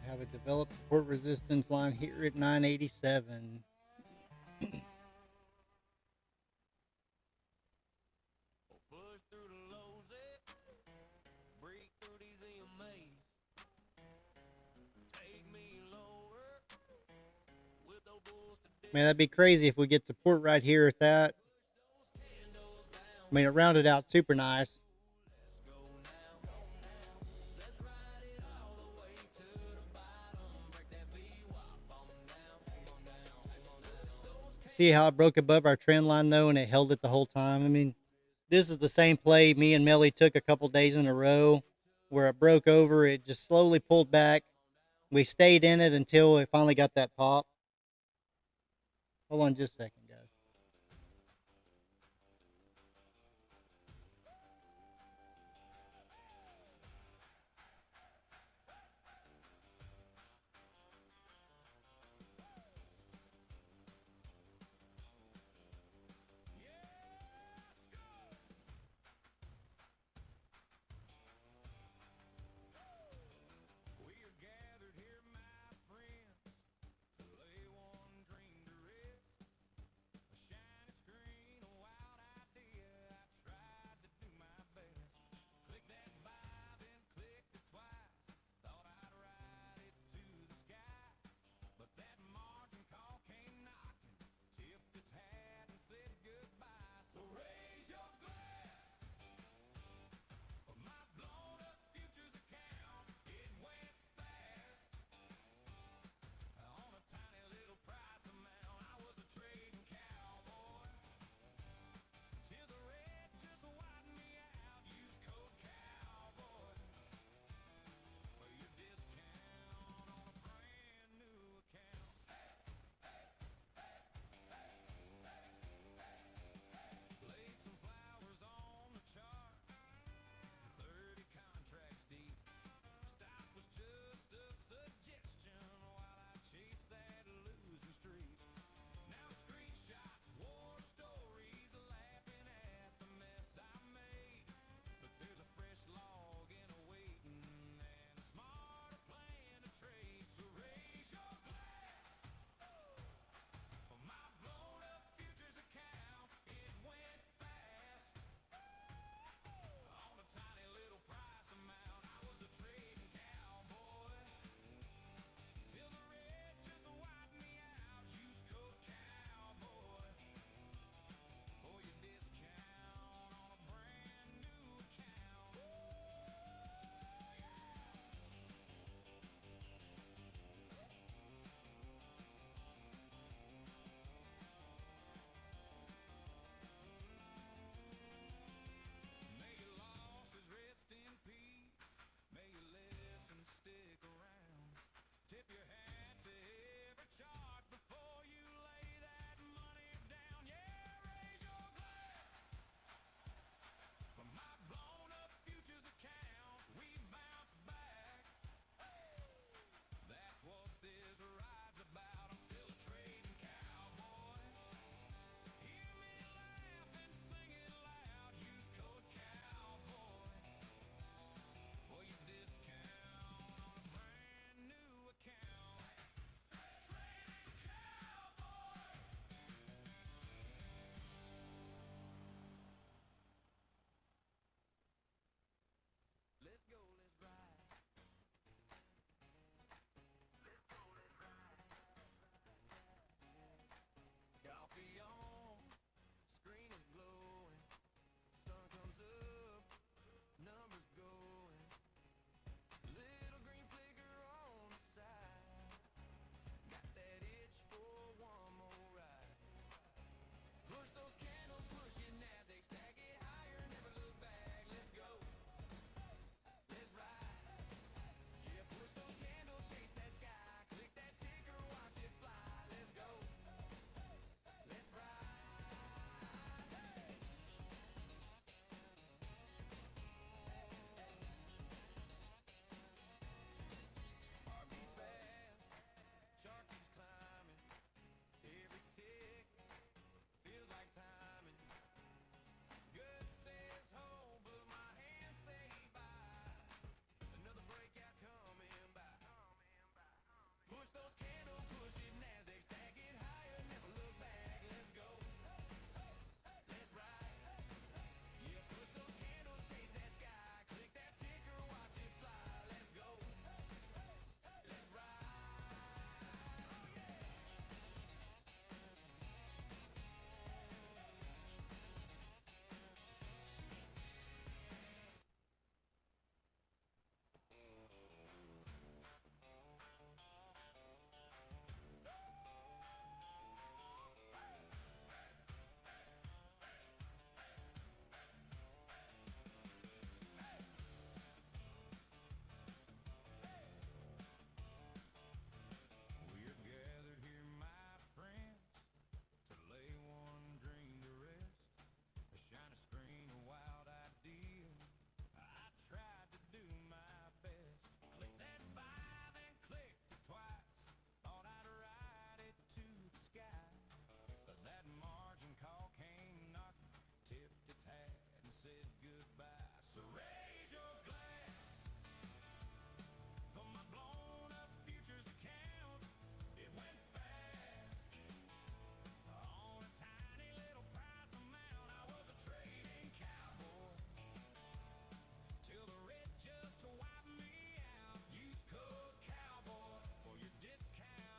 Have a developed support resistance line here at 987. Push through the lows, break through these EMAs. Take me lower with those bulls to Man, that'd be crazy if we get support right here at that. I mean, it rounded out super nice. See how it broke above our trend line though, and it held it the whole time. I mean, this is the same play me and Melly took a couple days in a row, where it broke over. It just slowly pulled back. We stayed in it until it finally got that pop. Hold on just a second, guys. We are gathered here, my friends, to lay one dream to rest.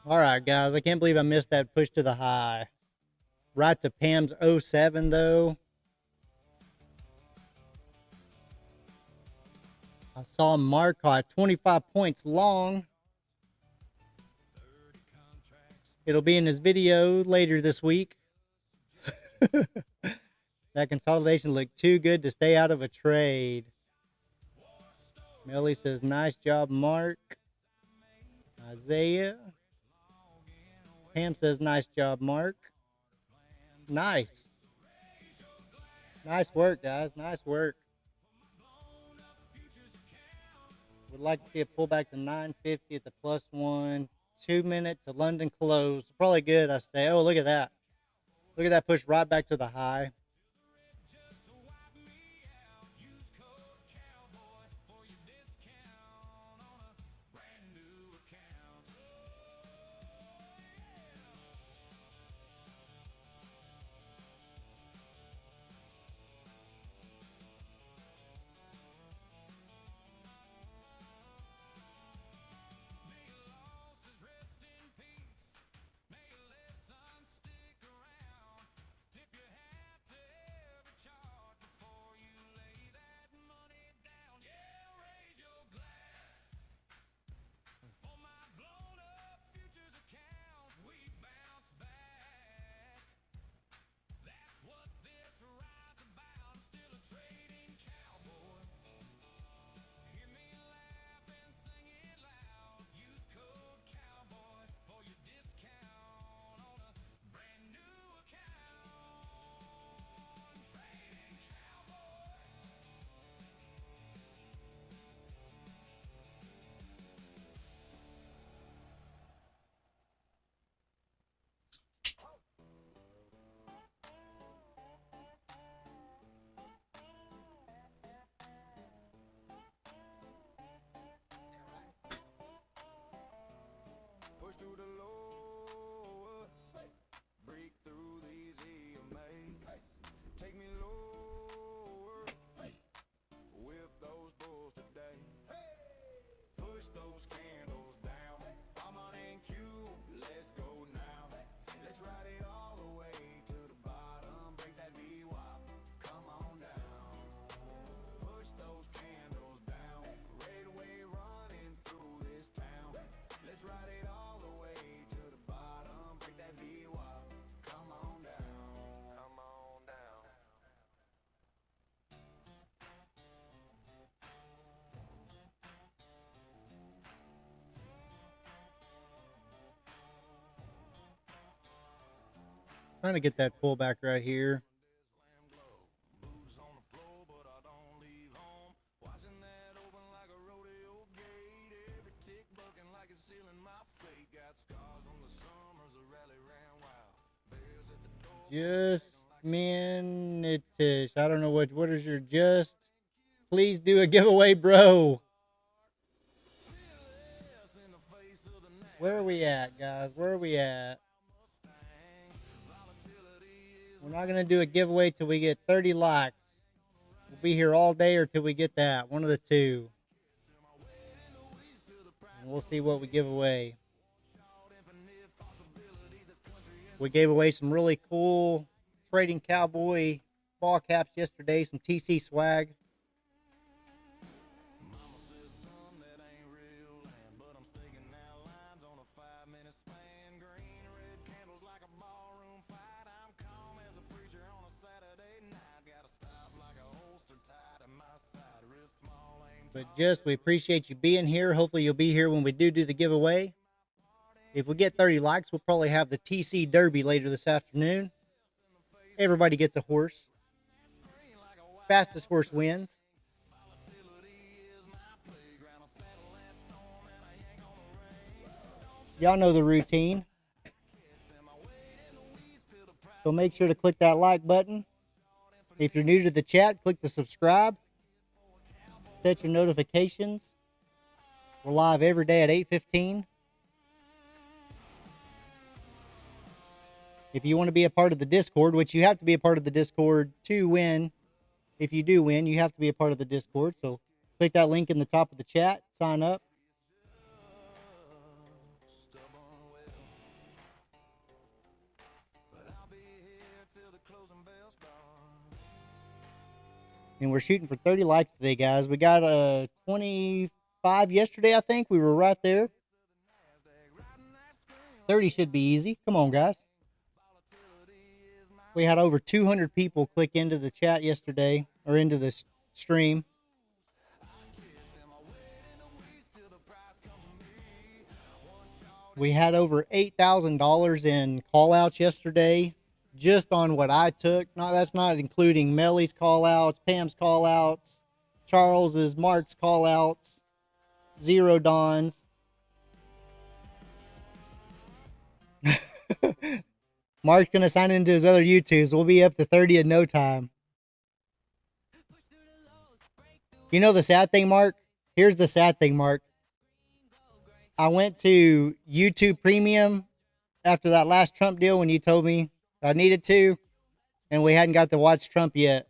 All right, guys. I can't believe I missed that push to the high. Right to Pam's 07, though. I saw Mark at 25 points long. It'll be in his video later this week. That consolidation looked too good to stay out of a trade. Melly says, nice job, Mark. Isaiah. Pam says, nice job, Mark. Nice. Nice work, guys. Nice work. Would like to see a pullback to 950 at the +1. 2 minutes to London close. Probably good. I stay. Oh, look at that. Look at that push right back to the high. Push through the lowest, break through these EMAs. Take me lower, whip those bulls today. Push those candles down, I'm on NQ, let's go now. Let's ride it all the way to the bottom, break that VWAP, come on down. Push those candles down, red wave running through this town. Let's ride it all the way to the bottom, break that VWAP, come on down. Come on down. Trying to get that pullback right here. Boots on the floor, but I don't leave home. Watching that open like a rodeo gate. Every tick bucking like it's sealing my fate. Got scars from the summers, the rally ran wild. Bears at the door. Just minute-ish. I don't know what is your just. Please do a giveaway, bro. Fearless in the face of the night. Where are we at, guys? Where are we at? We're not going to do a giveaway till we get 30 likes. We'll be here all day or till we get that. One of the two. And we'll see what we give away. We gave away some really cool trading Cowboy ball caps yesterday. Some TC swag. Mama says, son, that ain't real land, but I'm staking out lines on a 5-minute span. Green, red candles like a ballroom fight. I'm calm as a preacher on a Saturday night. Gotta stop like a holster tied to my side. Real small, aim But just, we appreciate you being here. Hopefully you'll be here when we do the giveaway. If we get 30 likes, we'll probably have the TC Derby later this afternoon. Everybody gets a horse. Fastest horse wins. Y'all know the routine. So make sure to click that like button. If you're new to the chat, click the subscribe. Set your notifications. We're live every day at 8:15. If you want to be a part of the Discord, which you have to be a part of the Discord to win. If you do win, you have to be a part of the Discord. So click that link in the top of the chat. Sign up. stubborn with And we're shooting for 30 likes today, guys. We got 25 yesterday, I think. We were right there. 30 should be easy. Come on, guys. We had over 200 people click into the chat yesterday, or into the stream. We had over $8,000 in call-outs yesterday, just on what I took. No, that's not including Melly's call-outs, Pam's call-outs, Charles's, Mark's call-outs, Zero Dawn's. Mark's going to sign into his other YouTubes. We'll be up to 30 in no time. You know the sad thing, Mark? Here's the sad thing, Mark. I went to YouTube Premium after that last Trump deal when you told me I needed to, and we hadn't got to watch Trump yet.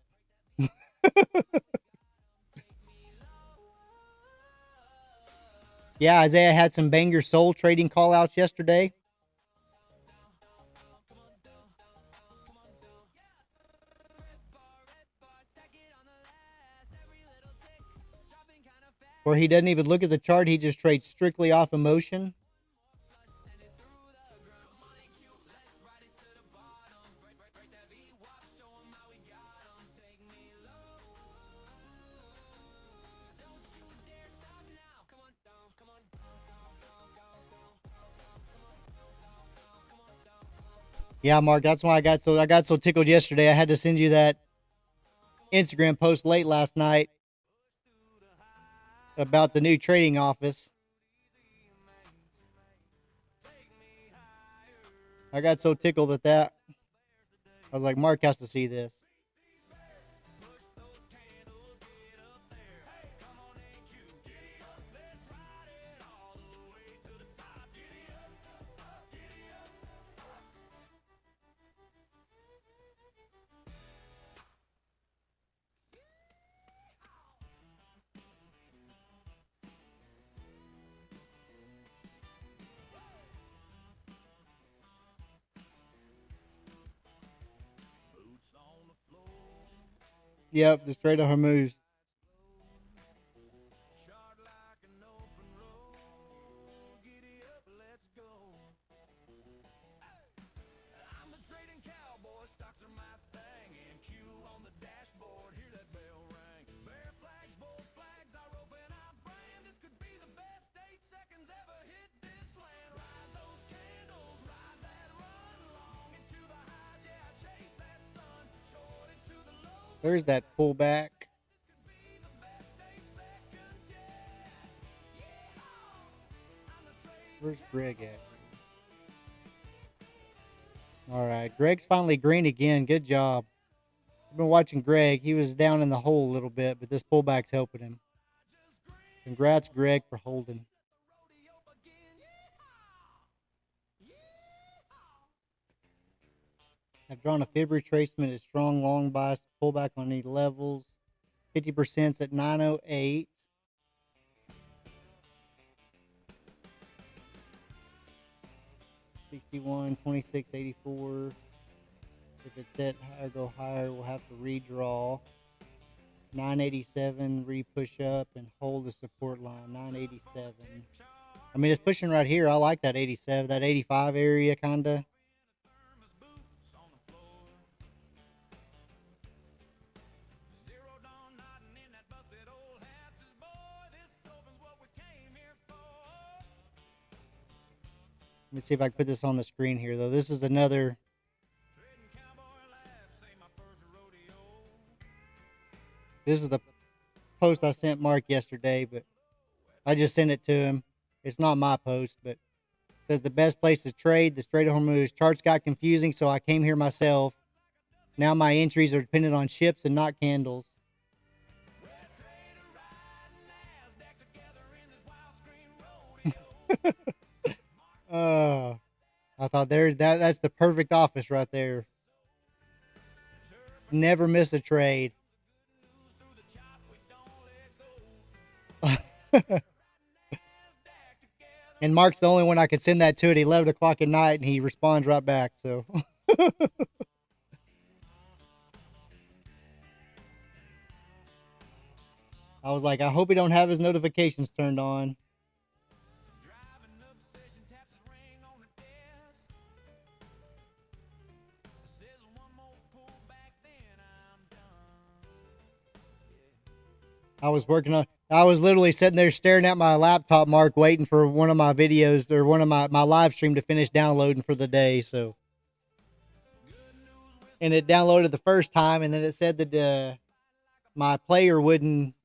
Yeah, Isaiah had some banger soul trading call-outs yesterday. Where he doesn't even look at the chart, he just trades strictly off emotion. Yeah, Mark, that's why I got so tickled yesterday. I had to send you that Instagram post late last night about the new trading office. I got so tickled at that. I was like, Mark has to see this. Yep, the Strait of Hormuz. I'm the trading cowboy, stocks are my thing, and Q on the dashboard, hear that bell ring. Bear flags, bull flags, I rope and I brand. This could be the best 8 seconds ever hit this land. Ride those candles, ride that run, long into the highs, yeah, chase that sun, short into the lows. There's that pullback. Where's Greg at? All right, Greg's finally green again. Good job. I've been watching Greg. He was down in the hole a little bit, but this pullback's helping him. Congrats, Greg, for holding. I've drawn a fib retracement at strong long bias pullback on any levels. 50% at 908. $61, $26.84. If it's set higher, go higher, we'll have to redraw. 987, re-push up and hold the support line. 987. I mean, it's pushing right here. I like that 87, that 85 area, kind of. Let me see if I can put this on the screen here, though. This is another. This is the post I sent Mark yesterday, but I just sent it to him. It's not my post, but it says the best place to trade, the Strait of Hormuz. Charts got confusing, so I came here myself. Now my entries are dependent on ships and not candles. I thought that's the perfect office right there. Never miss a trade. And Mark's the only one I could send that to at 11 o'clock at night, and he responds right back. So. I was like, I hope he don't have his notifications turned on. Driving up session, taps his ring on the desk. Says one more pull back, then I'm done. I was literally sitting there staring at my laptop, Mark, waiting for one of my videos or one of my live stream to finish downloading for the day. So, and it downloaded the first time, and then it said that my player wouldn't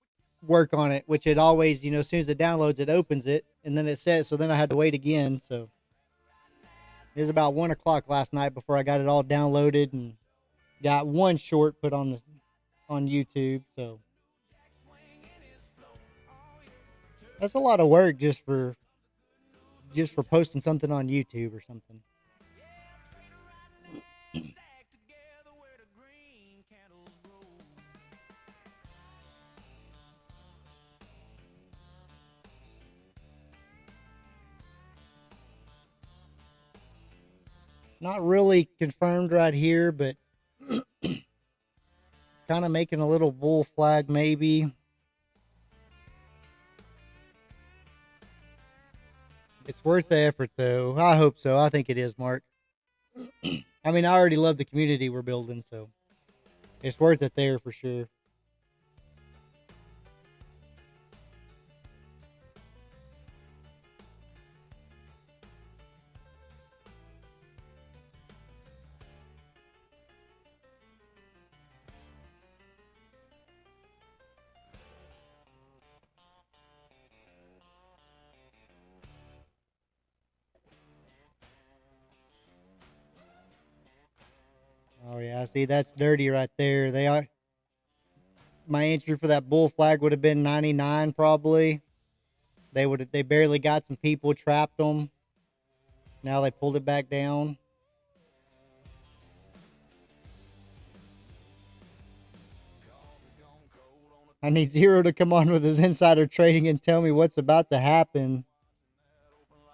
work on it, which it always, as soon as it downloads, it opens it, and then it says, so then I had to wait again. So it was about 1 o'clock last night before I got it all downloaded and got one short put on YouTube. So that's a lot of work just for posting something on YouTube or something. Not really confirmed right here, but kind of making a little bull flag maybe. It's worth the effort, though. I hope so. I think it is, Mark. I mean, I already love the community we're building, so it's worth it there for sure. Oh yeah, see that's dirty right there. They are. My entry for that bull flag would have been 99 probably. They barely got some people, trapped them. Now they pulled it back down. I need Zero to come on with his insider trading and tell me what's about to happen.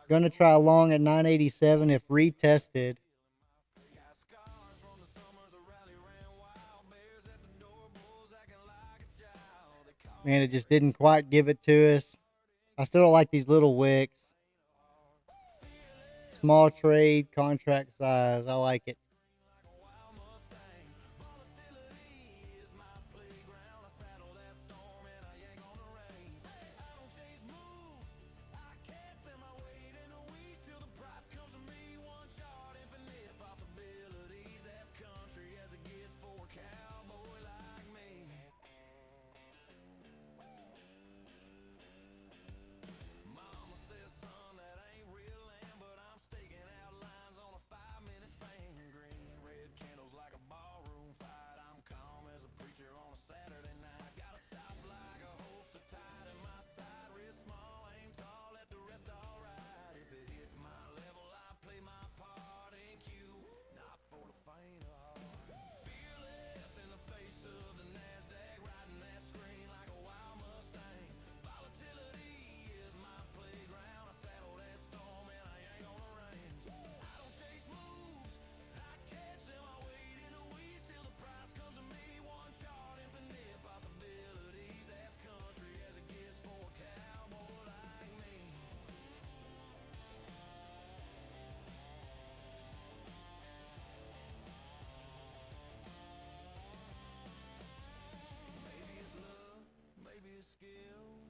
Gonna try long at 987 if retested. Man, it just didn't quite give it to us. I still don't like these little wicks. Small trade, contract size. I like it.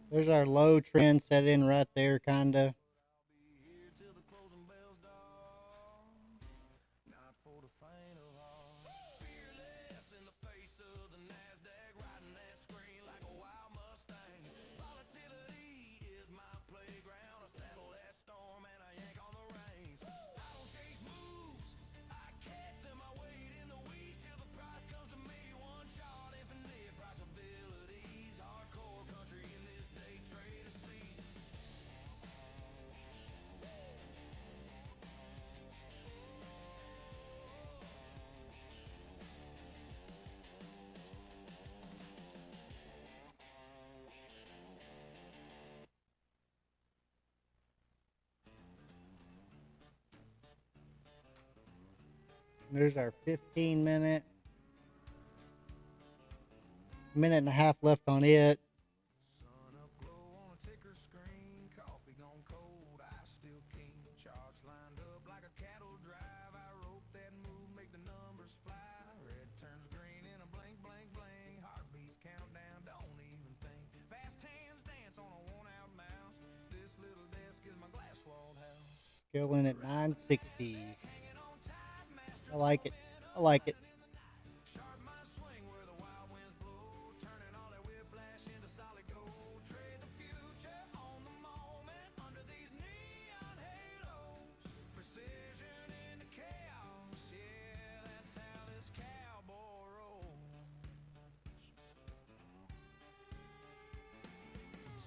There's our low trend set in right there, kinda. There's our 15-minute. Minute and a half left on it. Going at 960. I like it. I like it. Sharp my swing where the wild winds blow, turning all that whiplash into solid gold. Trade the future on the moment under these neon halos. Precision in the chaos, yeah, that's how this cowboy rolls.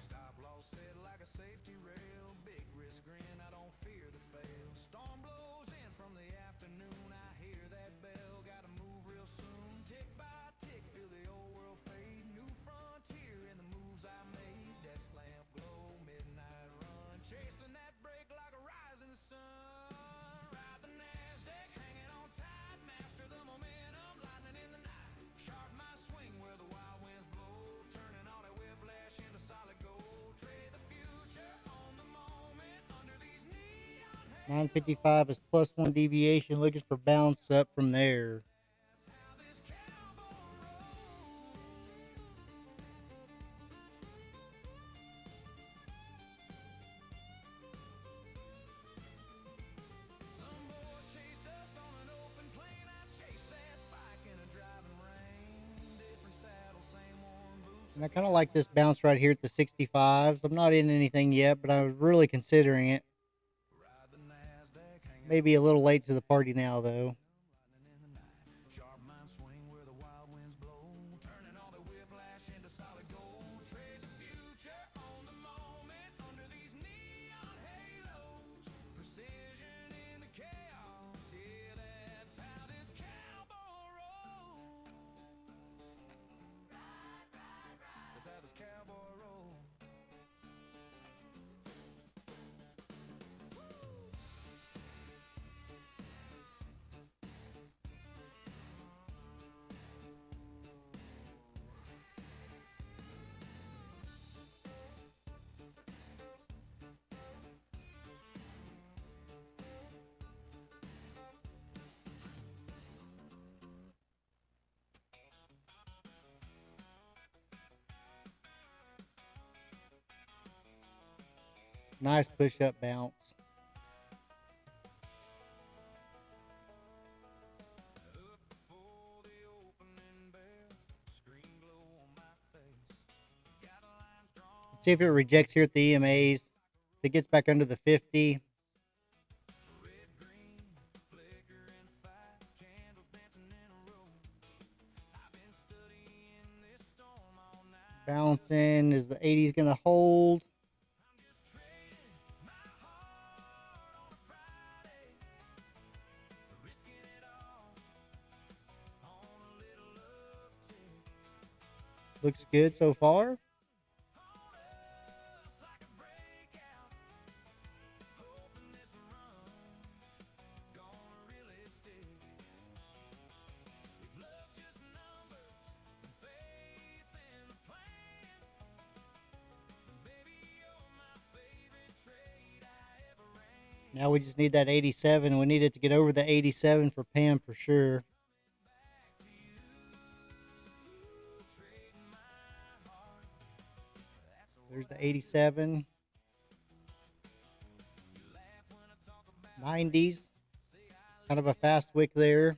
Stop loss set like a safety rail, big risk grin, I don't fear the fail. Storm blows in from the afternoon, I hear that bell, gotta move real soon. Tick by tick, feel the old world fade, new frontier in the moves I made. Desk lamp glow, midnight run, chasing that break like a rising sun. Ride the NASDAQ, hanging on tight, master the momentum, lightning in the night. Sharp my swing where the wild winds blow, turning all that whiplash into solid gold. Trade the future on the moment under these neon halos. 955 is plus 1 deviation. Looking for bounce up from there. How this cowboy rolls. Some boys chase dust on an open plain. I chase that spike in a driving rain. Different saddle, same worn boots. And I kind of like this bounce right here at the 65s. I'm not in anything yet, but I was really considering it. Ride the NASDAQ, hanging Maybe a little late to the party now, though. lightning in the night. Sharp mind swing where the wild winds blow, turning all the whiplash into solid gold. Trade the future on the moment under these neon halos. Precision in the chaos, yeah, that's how this cowboy rolls. That's how this cowboy rolls. Nice push-up bounce. Up before the opening bell, screen glow on my face. Got a line drawn. Let's see if it rejects here at the EMAs. If it gets back under the 50. Red, green, flicker and fight, candles dancing in a row. I've been studying this storm all night. Bouncing. Is the 80s going to hold? I'm just trading my heart on a Friday, risking it all on a little uptick. Looks good so far. On us like a breakout, hoping this run's gonna really stick. If love's just numbers and faith in the plan, then baby you're my favorite trade I ever ran. Now we just need that 87. We need it to get over the 87 for Pam for sure. Back to you, trading my heart. That's There's the 87. you laugh when I talk about 90s. Kind of a fast wick there.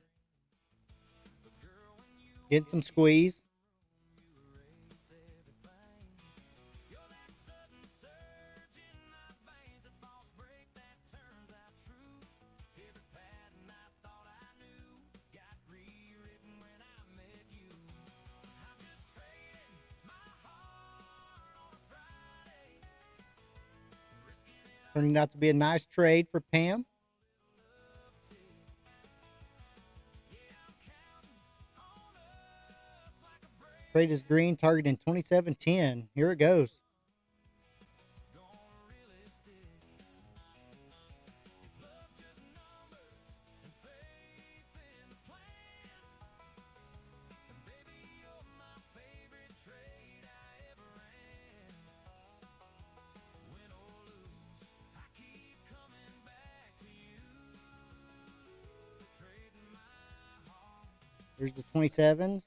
Get some squeeze. you're that sudden surge in my veins, a false break that turns out true. Every pattern I thought I knew got rewritten when I met you. I'm just trading my heart on a Friday, risking it all. Turning out to be a nice trade for Pam. Trade is green, targeting 27.10. Here it goes. There's the 27s.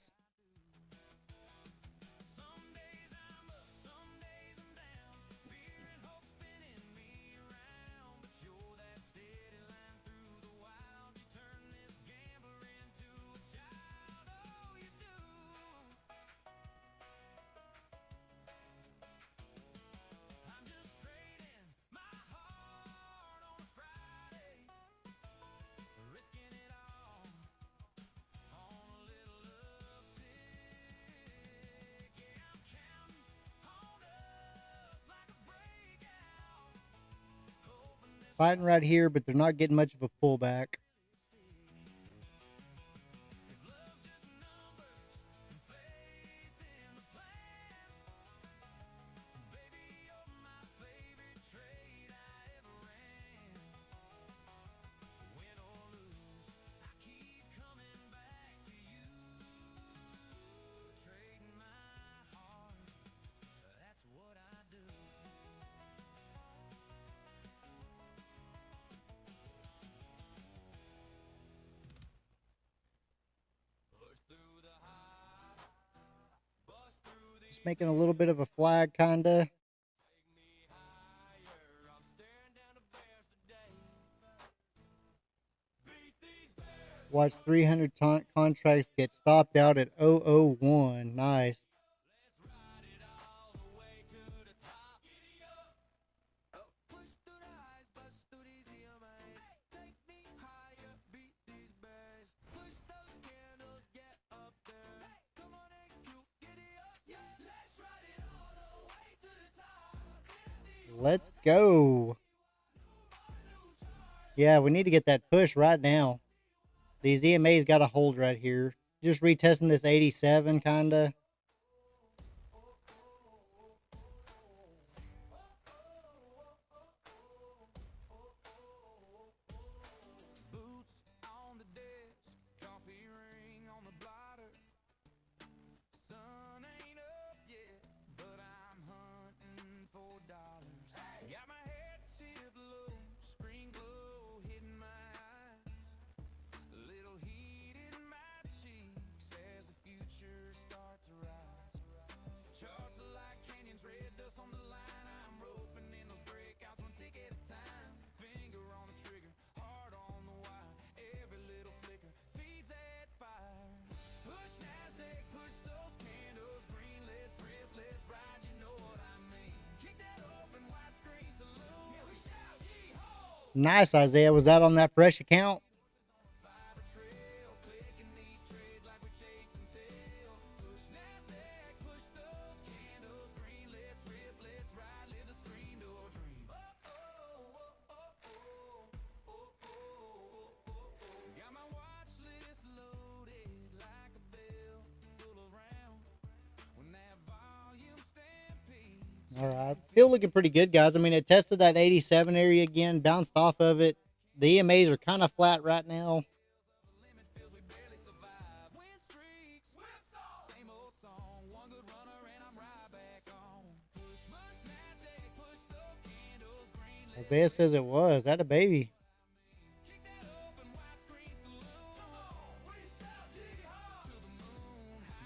Fighting right here, but they're not getting much of a pullback. Just making a little bit of a flag, kinda. Watch 300 contracts get stopped out at 001. Nice. Let's go. Yeah, we need to get that push right now. These EMAs got to hold right here. Just retesting this 87, kinda. Nice, Isaiah. Was that on that fresh account? All right. Still looking pretty good, guys. I mean, it tested that 87 area again, bounced off of it. The EMAs are kind of flat right now. Isaiah says it was. That a baby.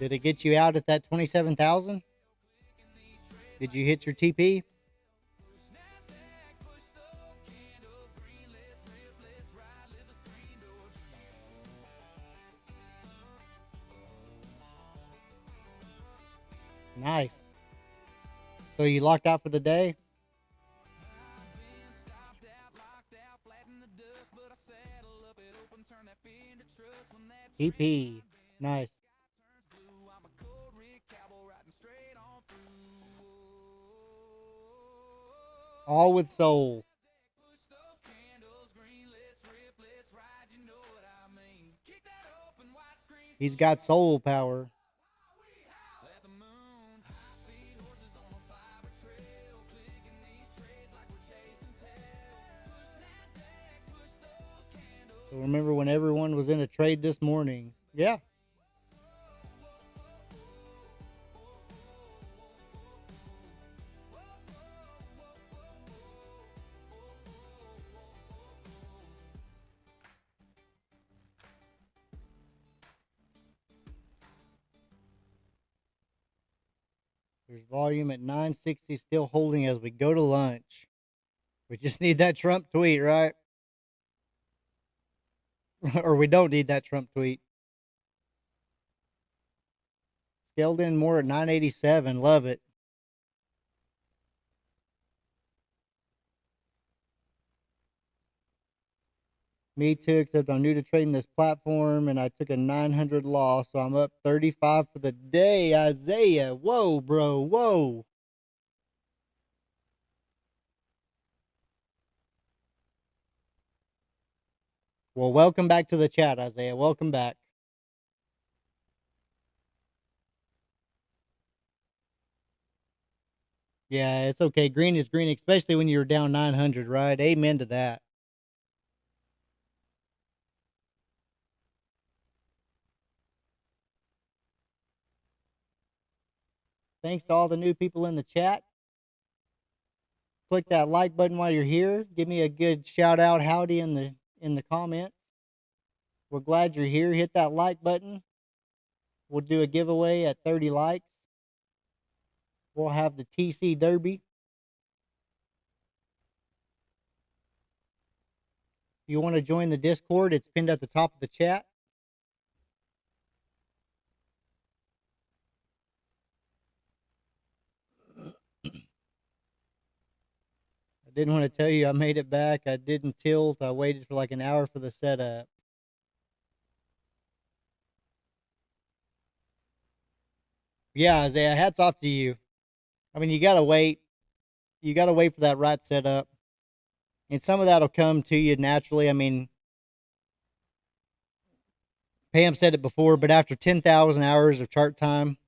Did it get you out at that 27,000? Did you hit your TP? Nice. So you locked out for the day? TP. Nice. All with soul. He's got soul power. So remember when everyone was in a trade this morning? Yeah. There's volume at 960 still holding as we go to lunch. We just need that Trump tweet, right? Or we don't need that Trump tweet. Scaled in more at 987. Love it. Me too, except I'm new to trading this platform and I took a 900 loss, so I'm up 35 for the day. Isaiah, whoa, bro, whoa. Well, welcome back to the chat, Isaiah. Welcome back. Yeah, it's okay. Green is green, especially when you're down 900, right? Amen to that. Thanks to all the new people in the chat. Click that like button while you're here. Give me a good shout out, howdy in the comments. We're glad you're here. Hit that like button. We'll do a giveaway at 30 likes. We'll have the TC Derby. If you want to join the Discord, it's pinned at the top of the chat. I didn't want to tell you I made it back. I didn't tilt. I waited for like an hour for the setup. Yeah, Isaiah, hats off to you. I mean, you gotta wait. You gotta wait for that right setup, and some of that'll come to you naturally. I mean, Pam said it before, but after 10,000 hours of chart time,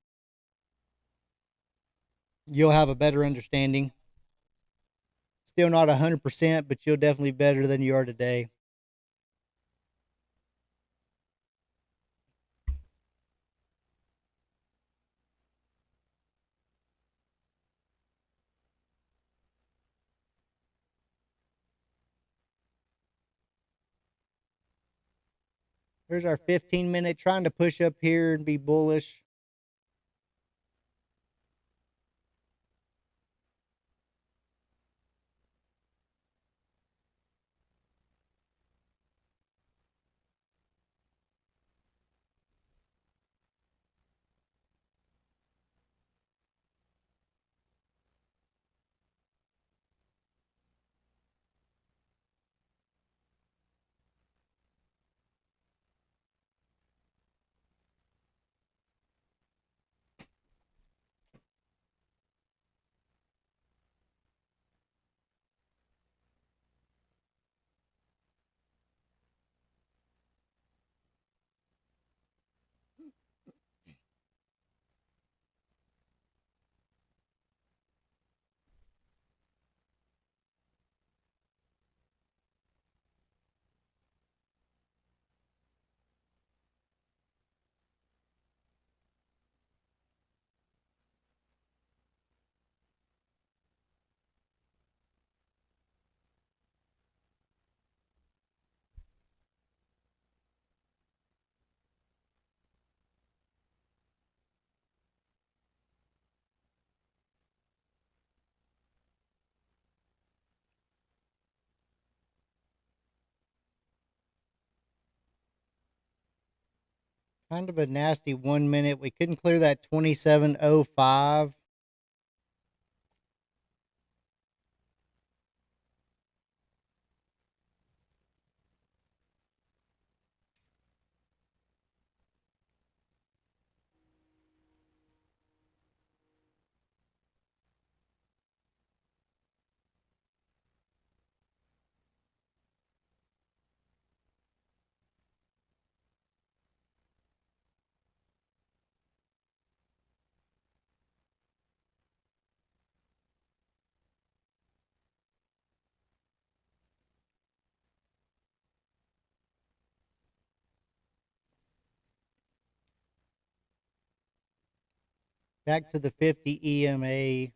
you'll have a better understanding. Still not 100%, but you'll definitely be better than you are today. Here's our 15-minute trying to push up here and be bullish. Kind of a nasty 1 minute. We couldn't clear that 27.05. Back to the 50 EMA.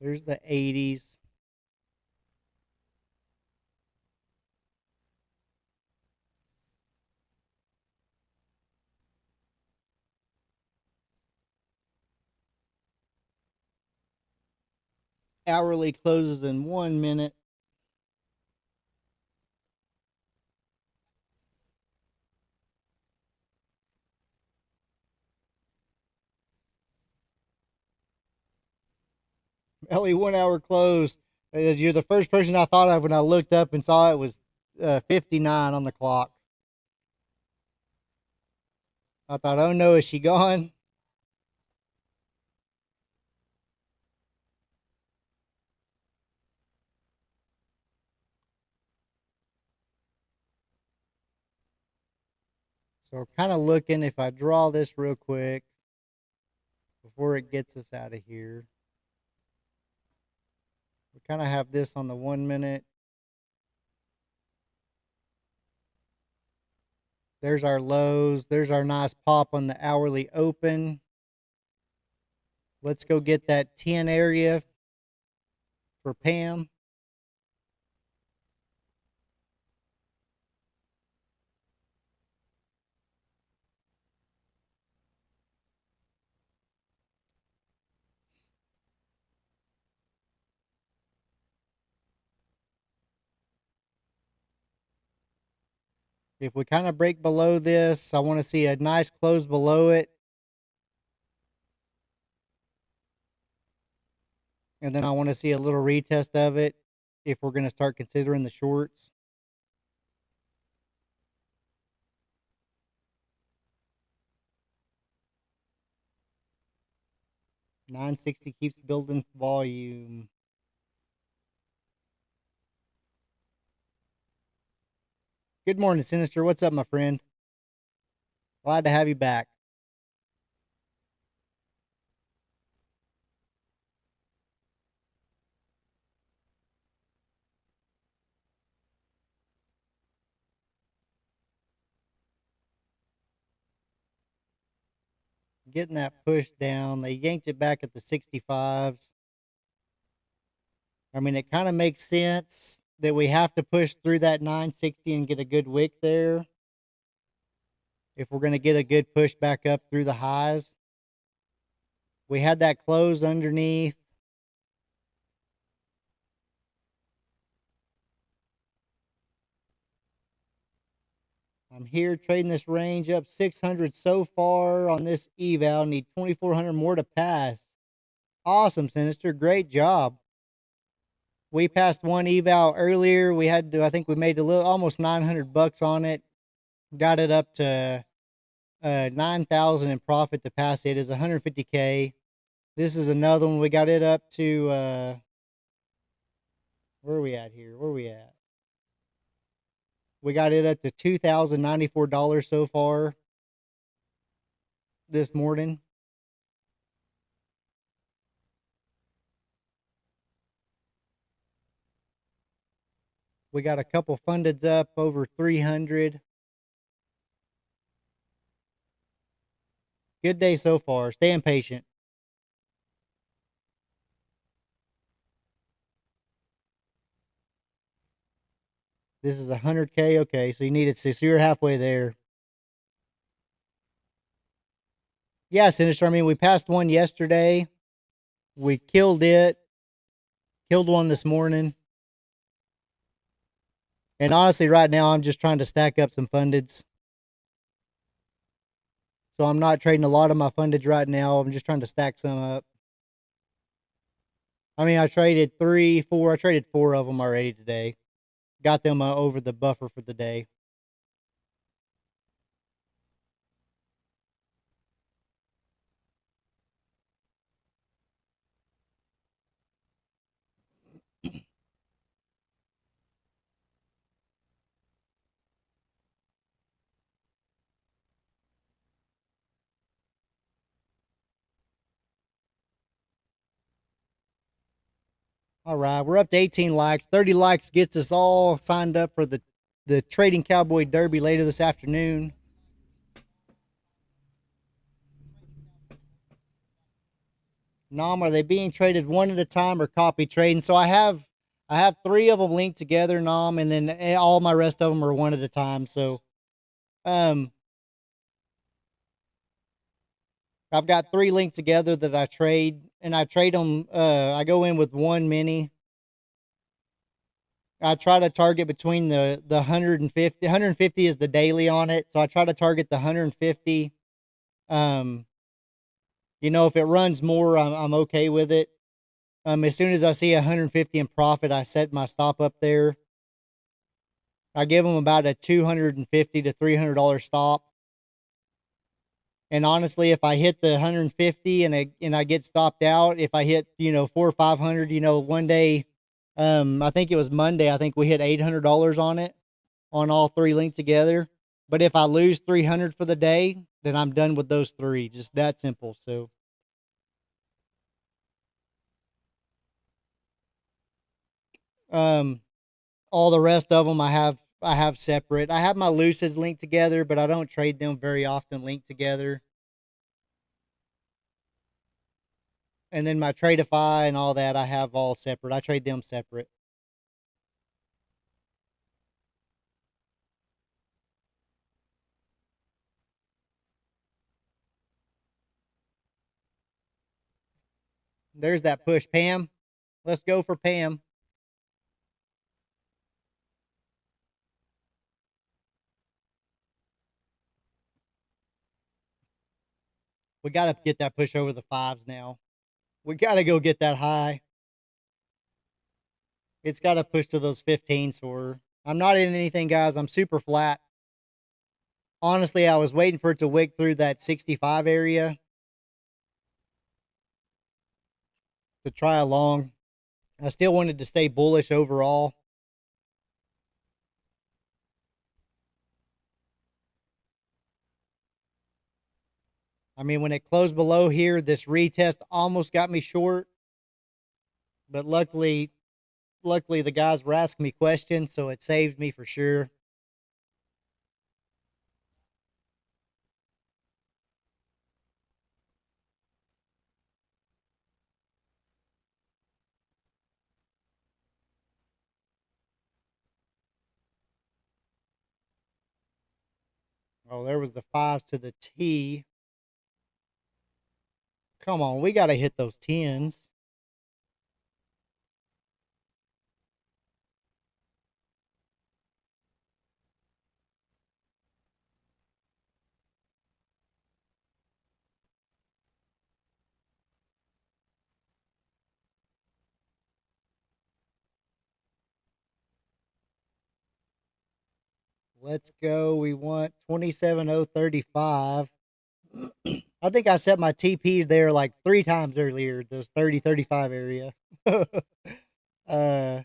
There's the 80s. Hourly closes in 1 minute. Ellie, 1 hour close. You're the first person I thought of when I looked up and saw it was 59 on the clock. I thought, oh no, is she gone? So kind of looking, if I draw this real quick before it gets us out of here, we kind of have this on the 1 minute. There's our lows. There's our nice pop on the hourly open. Let's go get that 10 area for Pam. If we kind of break below this, I want to see a nice close below it. And then I want to see a little retest of it if we're going to start considering the shorts. $960 keeps building volume. Good morning, Sinister. What's up, my friend? Glad to have you back. Getting that push down. They yanked it back at the 65s. I mean, it kind of makes sense that we have to push through that 960 and get a good wick there if we're going to get a good push back up through the highs. We had that close underneath. I'm here trading this range up 600 so far on this eval. Need 2,400 more to pass. Awesome, Sinister. Great job. We passed one eval earlier. We had to, I think we made a little, almost 900 bucks on it. Got it up to 9,000 in profit to pass it is 150K. This is another one. We got it up to, where are we at here? Where are we at? We got it up to $2,094 so far this morning. We got a couple fundeds up over 300. Good day so far. Staying patient. This is 100K. Okay, so you needed 6. So you're halfway there. Yeah, Sinister. I mean, we passed one yesterday. We killed it. Killed one this morning. And honestly, right now, I'm just trying to stack up some fundeds. So I'm not trading a lot of my fundage right now. I'm just trying to stack some up. I mean, I traded 3, 4. I traded 4 of them already today. Got them over the buffer for the day. All right, we're up to 18 likes. 30 likes gets us all signed up for the Trading Cowboy Derby later this afternoon. Nom, are they being traded one at a time or copy trading? So I have 3 of them linked together, Nom, and then all my rest of them are one at a time. So I've got 3 linked together that I trade, and I trade them. I go in with 1 mini. I try to target between the 150. 150 is the daily on it, so I try to target the 150. You know, if it runs more, I'm okay with it. As soon as I see 150 in profit, I set my stop up there. I give them about a $250 to $300 stop. And honestly, if I hit the 150 and I get stopped out, if I hit, 400 or 500, one day, I think it was Monday, I think we hit $800 on it, on all three linked together. But if I lose 300 for the day, then I'm done with those three. Just that simple. So, um, all the rest of them I have separate. I have my looses linked together, but I don't trade them very often linked together. And then my Tradeify and all that, I have all separate. I trade them separate. There's that push, Pam. Let's go for Pam. We got to get that push over the fives now. We got to go get that high. It's got to push to those 15s for her. I'm not in anything, guys. I'm super flat. Honestly, I was waiting for it to wick through that 65 area to try a long. I still wanted to stay bullish overall. I mean, when it closed below here, this retest almost got me short. But luckily the guys were asking me questions, so it saved me for sure. Oh, there was the fives to the T. Come on, we got to hit those 10s. Let's go. We want 27,035. I think I set my TP there like 3 times earlier, those 30, 35 area. Pan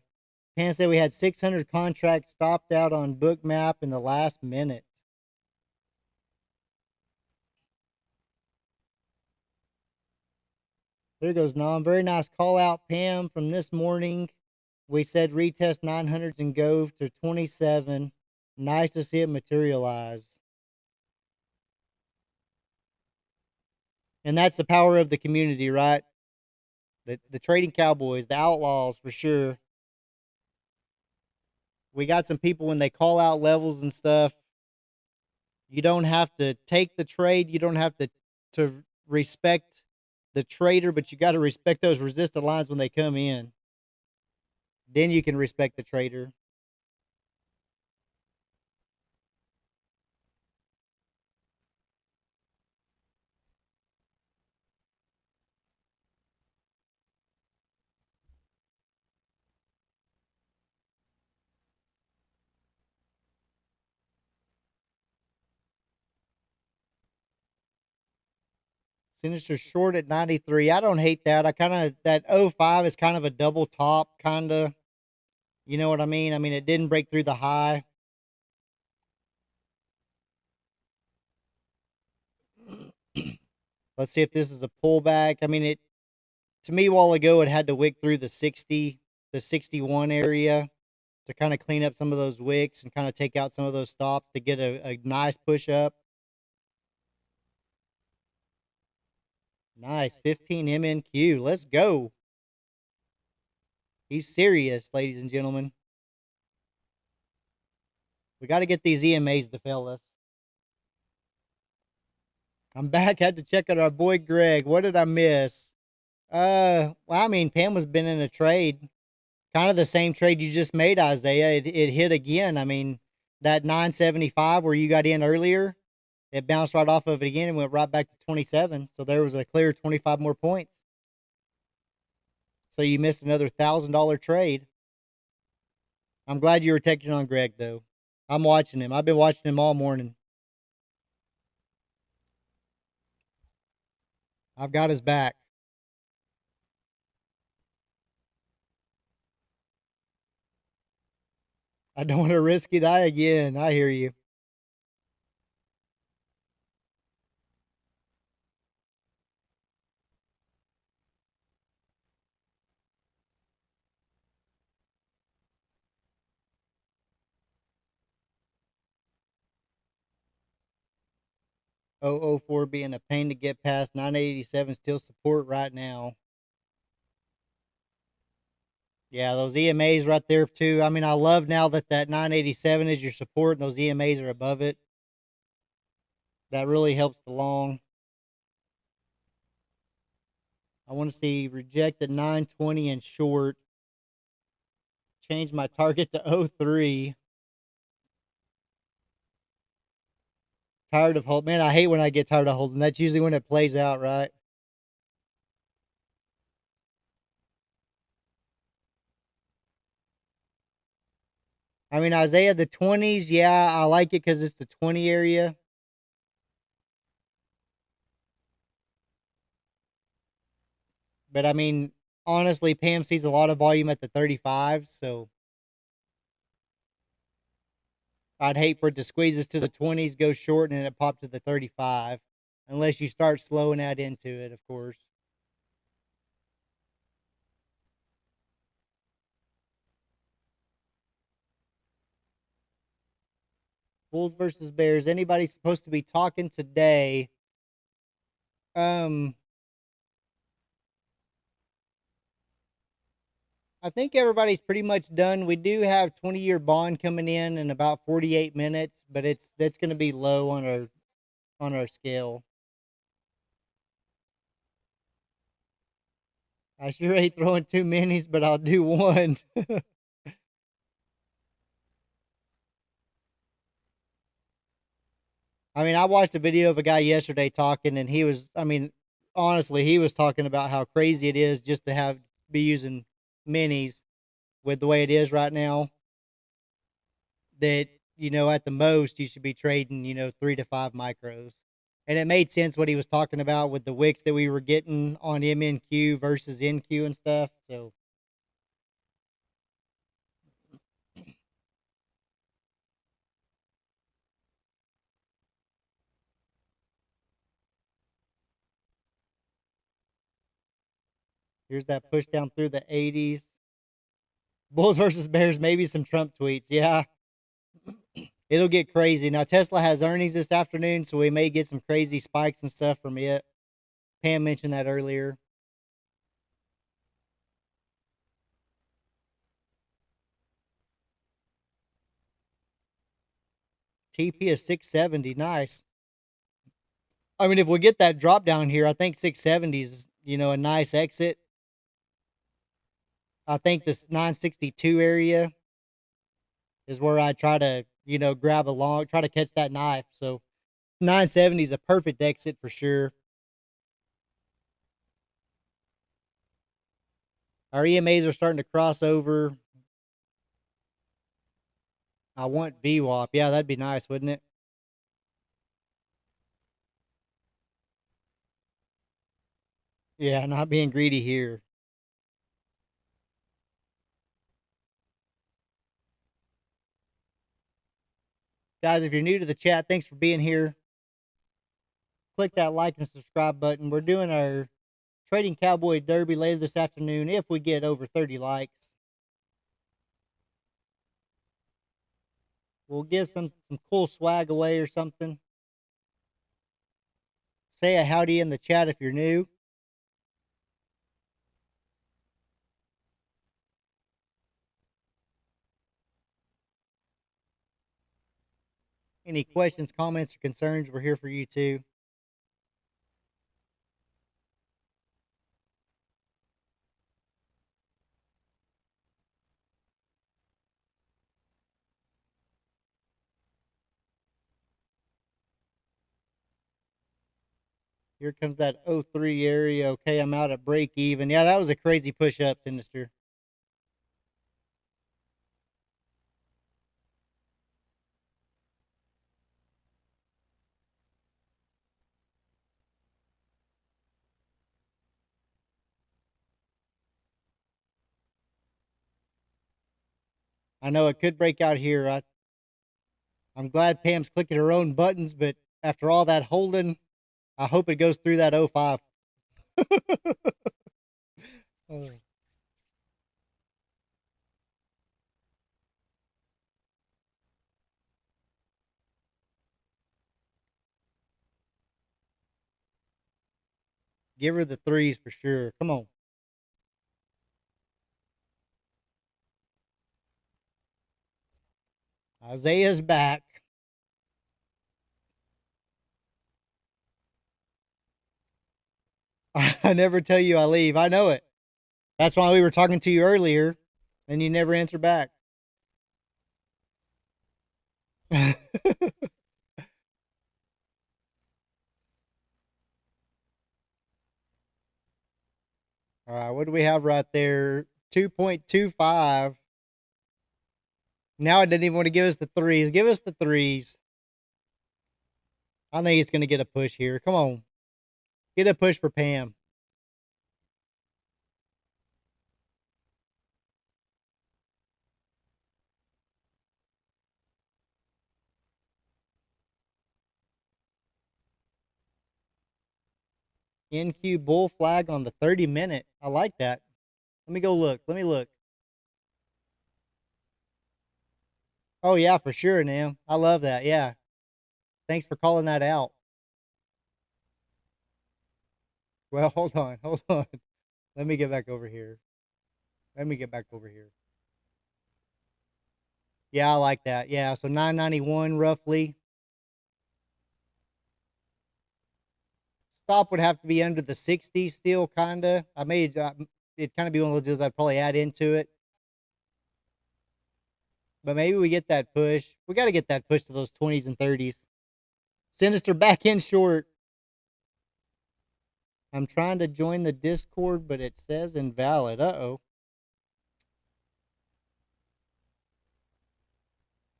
said we had 600 contracts stopped out on Bookmap in the last minute. There goes Nom. Very nice call out, Pam, from this morning. We said retest 900s and go to 27. Nice to see it materialize. And that's the power of the community, right? The trading cowboys, the outlaws for sure. We got some people when they call out levels and stuff. You don't have to take the trade. You don't have to respect the trader, but you got to respect those resistant lines when they come in. Then you can respect the trader. Sinister short at 93. I don't hate that. That 05 is kind of a double top, kind of. You know what I mean? I mean, it didn't break through the high. Let's see if this is a pullback. I mean, to me, a while ago, it had to wick through the 60, the 61 area to kind of clean up some of those wicks and kind of take out some of those stops to get a nice push up. Nice. 15 MNQ. Let's go. He's serious, ladies and gentlemen. We got to get these EMAs to fail us. I'm back. Had to check out our boy Greg. What did I miss? Well, I mean, Pam was been in a trade. Kind of the same trade you just made, Isaiah. It hit again. I mean, that 975 where you got in earlier, it bounced right off of it again and went right back to 27. So there was a clear 25 more points. so you missed another $1,000 trade. I'm glad you were taking on Greg, though. I'm watching him. I've been watching him all morning. I've got his back. I don't want to risk it again. I hear you. Oh, 004 being a pain to get past. 987 still support right now. Yeah, those EMAs right there too. I mean, I love now that 987 is your support and those EMAs are above it. That really helps the long. I want to see reject at 920 and short. Change my target to 03. Tired of holding. Man, I hate when I get tired of holding. That's usually when it plays out, right? I mean, Isaiah, the 20s, yeah, I like it because it's the 20 area. But I mean, honestly, Pam sees a lot of volume at the 35, so I'd hate for it to squeeze us to the 20s, go short, and then it pop to the 35. Unless you start slowing that into it, of course. Bulls versus Bears. Anybody supposed to be talking today? Um, I think everybody's pretty much done. We do have 20-year bond coming in about 48 minutes, but that's going to be low on our scale. I sure hate throwing two minis, but I'll do one. I mean, I watched a video of a guy yesterday talking, and he was, I mean, honestly, he was talking about how crazy it is just to be using minis with the way it is right now. That, at the most, you should be trading, 3 to 5 micros. And it made sense what he was talking about with the wicks that we were getting on MNQ versus NQ and stuff. So, here's that push down through the 80s. Bulls versus Bears, maybe some Trump tweets. Yeah, it'll get crazy. Now, Tesla has earnings this afternoon, so we may get some crazy spikes and stuff from it. Pam mentioned that earlier. TP is 670. Nice. I mean, if we get that drop down here, I think 670 is, a nice exit. I think this 962 area is where I try to, grab try to catch that knife. So 970 is a perfect exit for sure. Our EMAs are starting to cross over. I want VWAP. Yeah, that'd be nice, wouldn't it? Yeah, not being greedy here. Guys, if you're new to the chat, thanks for being here. Click that like and subscribe button. We're doing our Trading Cowboy Derby later this afternoon if we get over 30 likes. We'll give some cool swag away or something. Say a howdy in the chat if you're new. Any questions, comments, or concerns, we're here for you too. Here comes that 03 area. Okay, I'm out at break even. Yeah, that was a crazy push up, Sinister. I know it could break out here. I'm glad Pam's clicking her own buttons, but after all that holding, I hope it goes through that 05. Oh. Give her the threes for sure. Come on. Isaiah's back. I never tell you I leave. I know it. That's why we were talking to you earlier and you never answer back. All right, what do we have right there? 2.25. Now it doesn't even want to give us the threes. Give us the threes. I think it's going to get a push here. Come on. Get a push for Pam. NQ bull flag on the 30-minute. I like that. Let me go look. Let me look. Oh, yeah, for sure, Nam. I love that. Yeah. Thanks for calling that out. Well, hold on. Hold on. Let me get back over here. Let me get back over here. Yeah, I like that. Yeah, so 991 roughly. Stop would have to be under the 60s still, kind of. I made it kind of be one of those deals I'd probably add into it. But maybe we get that push. We got to get that push to those 20s and 30s. Sinister back in short. I'm trying to join the Discord, but it says invalid. Uh-oh.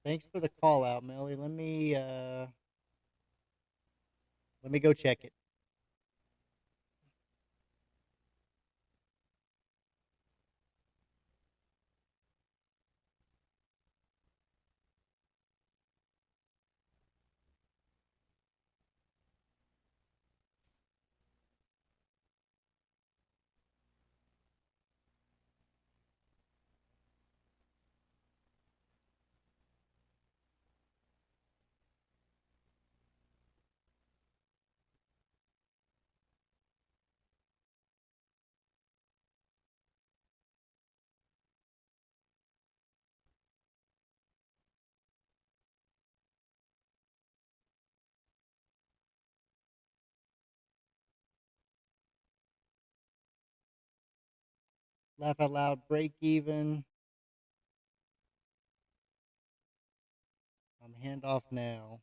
Thanks for the call out, Melly. Let me go check it. Laugh out loud, break even. I'm handoff now.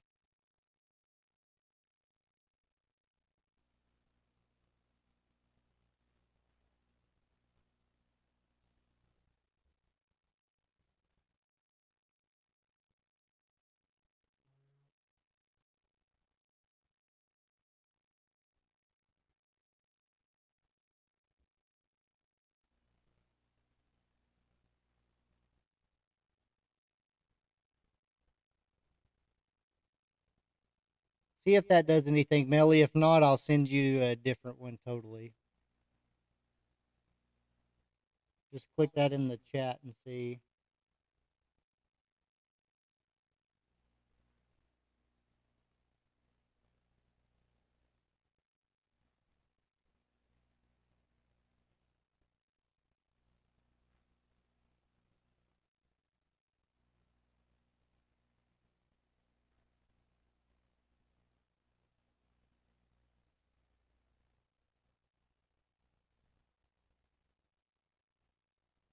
See if that does anything, Melly. If not, I'll send you a different one totally. Just click that in the chat and see.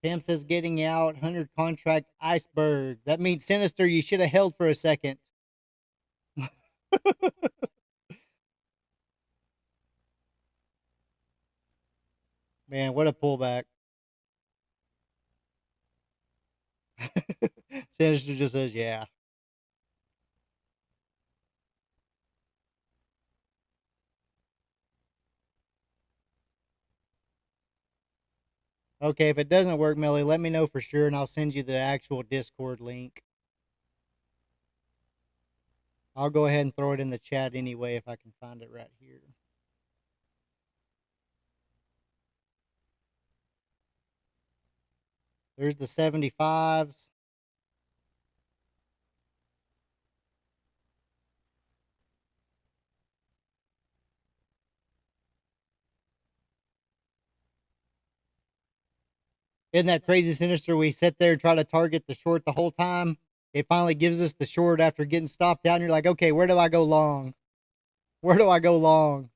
Pam says getting out, 100 contract iceberg. That means Sinister, you should have held for a second. Man, what a pullback. Sinister just says, yeah. Okay, if it doesn't work, Melly, let me know for sure, and I'll send you the actual Discord link. I'll go ahead and throw it in the chat anyway if I can find it right here. There's the 75s. Isn't that crazy, Sinister? We sit there and try to target the short the whole time. It finally gives us the short after getting stopped down. You're like, okay, where do I go long? Where do I go long?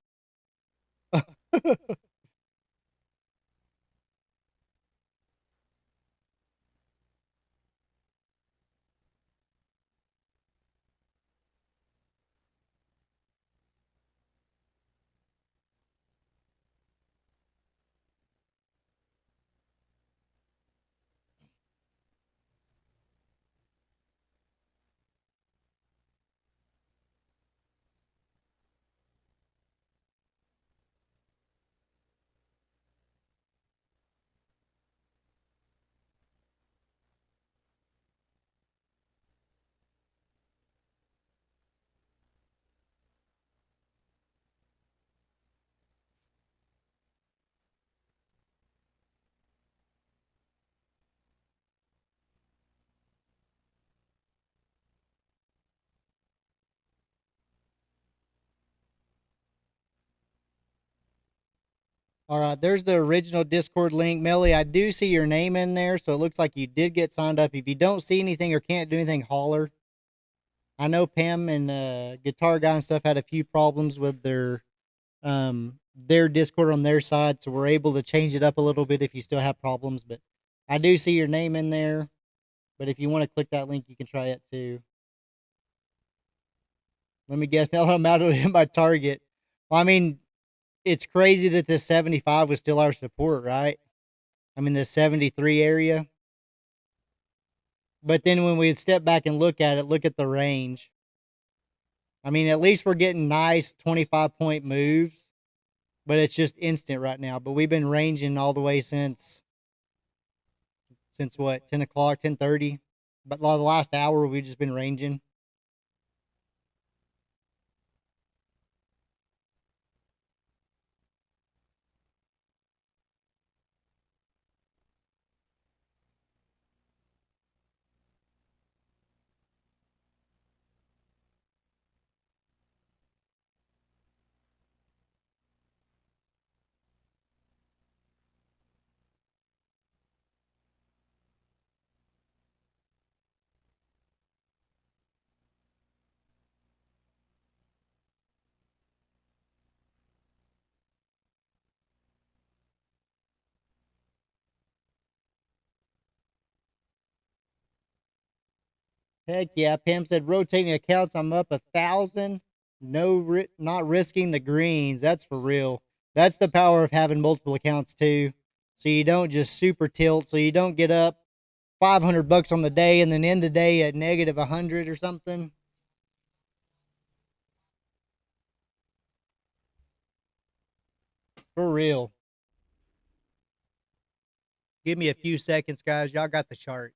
All right, there's the original Discord link. Melly, I do see your name in there, so it looks like you did get signed up. If you don't see anything or can't do anything, holler. I know Pam and Guitar Guy and stuff had a few problems with their Discord on their side, so we're able to change it up a little bit if you still have problems. But I do see your name in there. But if you want to click that link, you can try it too. Let me guess. Now I'm out of hit my target. Well, I mean, it's crazy that this 75 was still our support, right? I mean, the 73 area. But then when we step back and look at it, look at the range. I mean, at least we're getting nice 25-point moves, but it's just instant right now. But we've been ranging all the way since what, 10 o'clock, 10:30. But the last hour we've just been ranging. Heck yeah. Pam said rotating accounts. I'm up 1,000. No, not risking the greens. That's for real. That's the power of having multiple accounts too. So you don't just super tilt. So you don't get up $500 on the day and then end the day at negative 100 or something. For real. Give me a few seconds, guys. Y'all got the charts.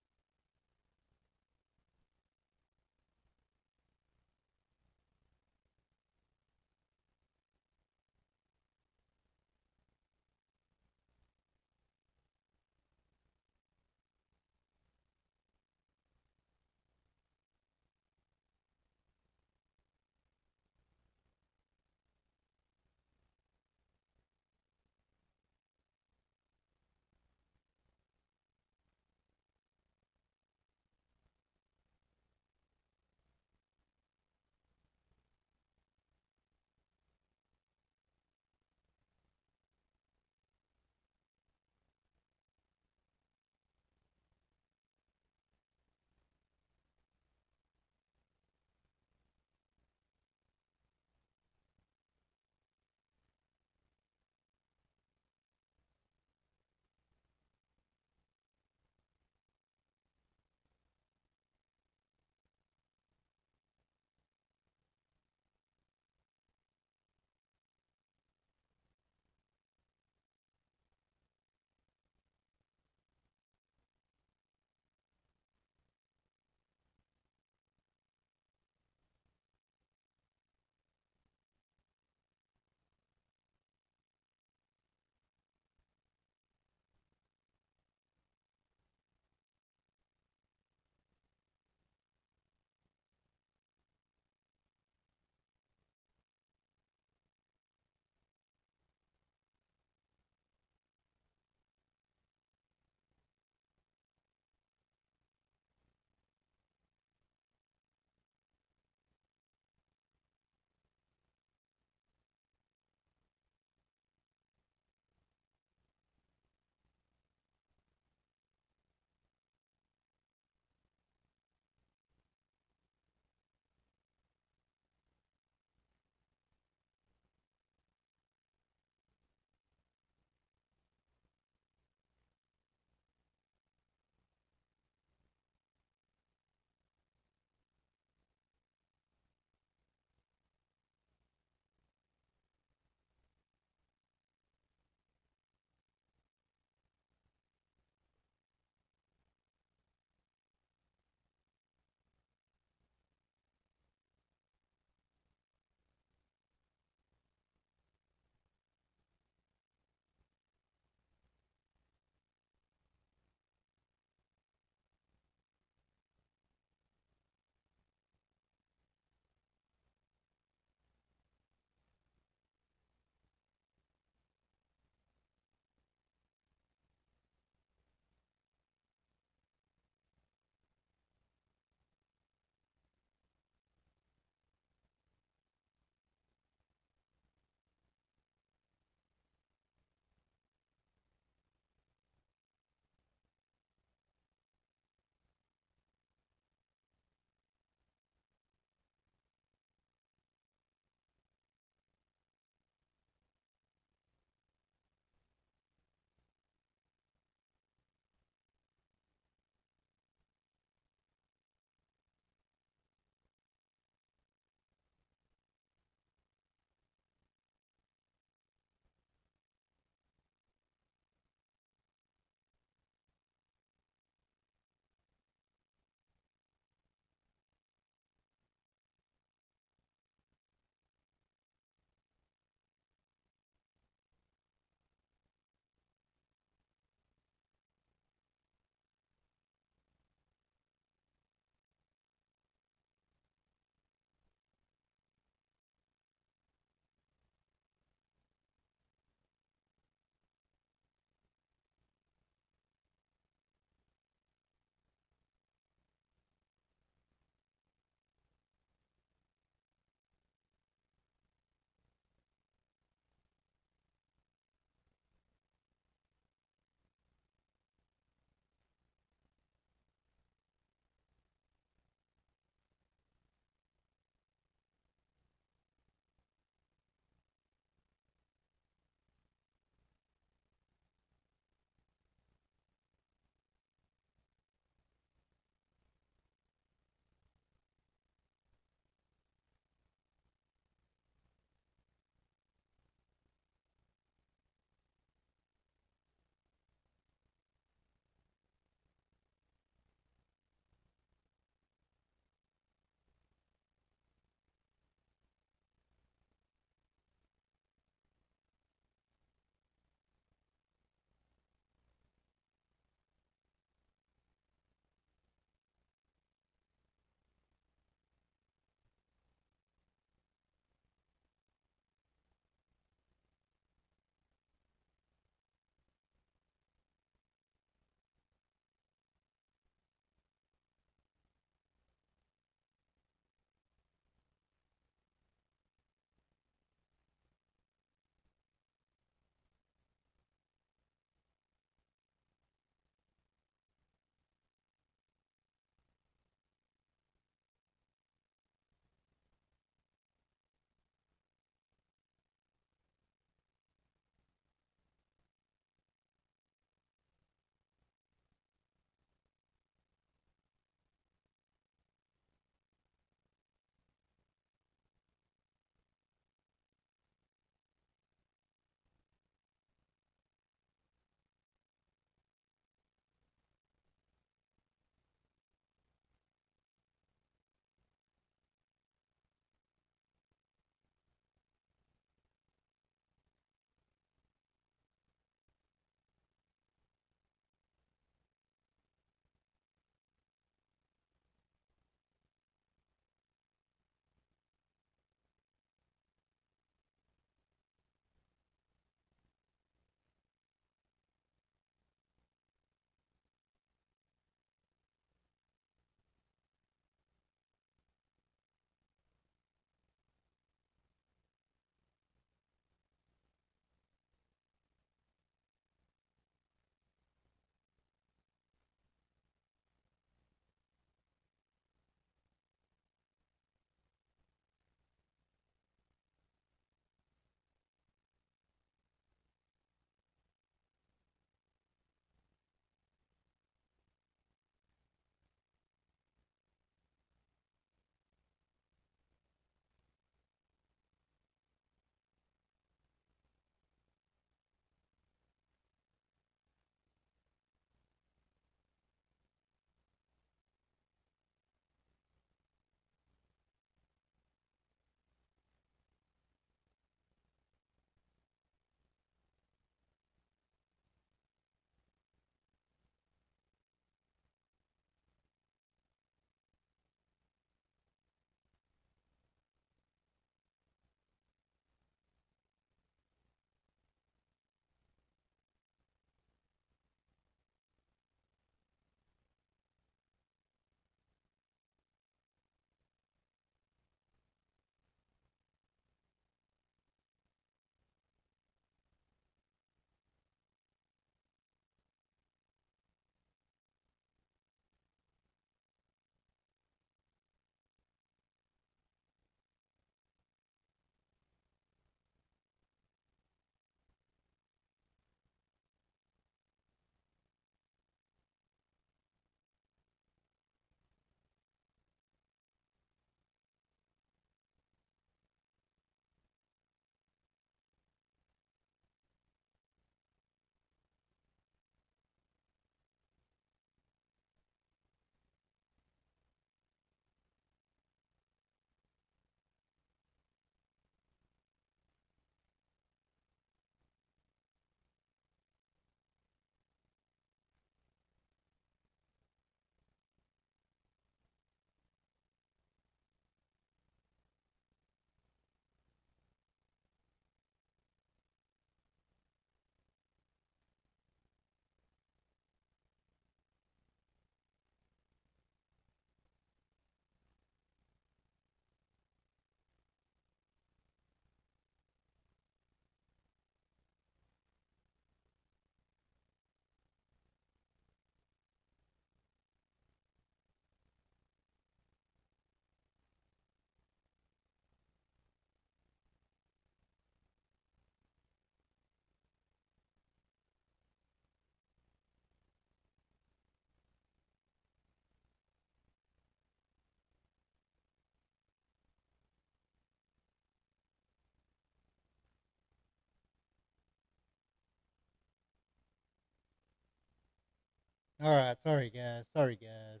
All right, sorry guys. Sorry guys.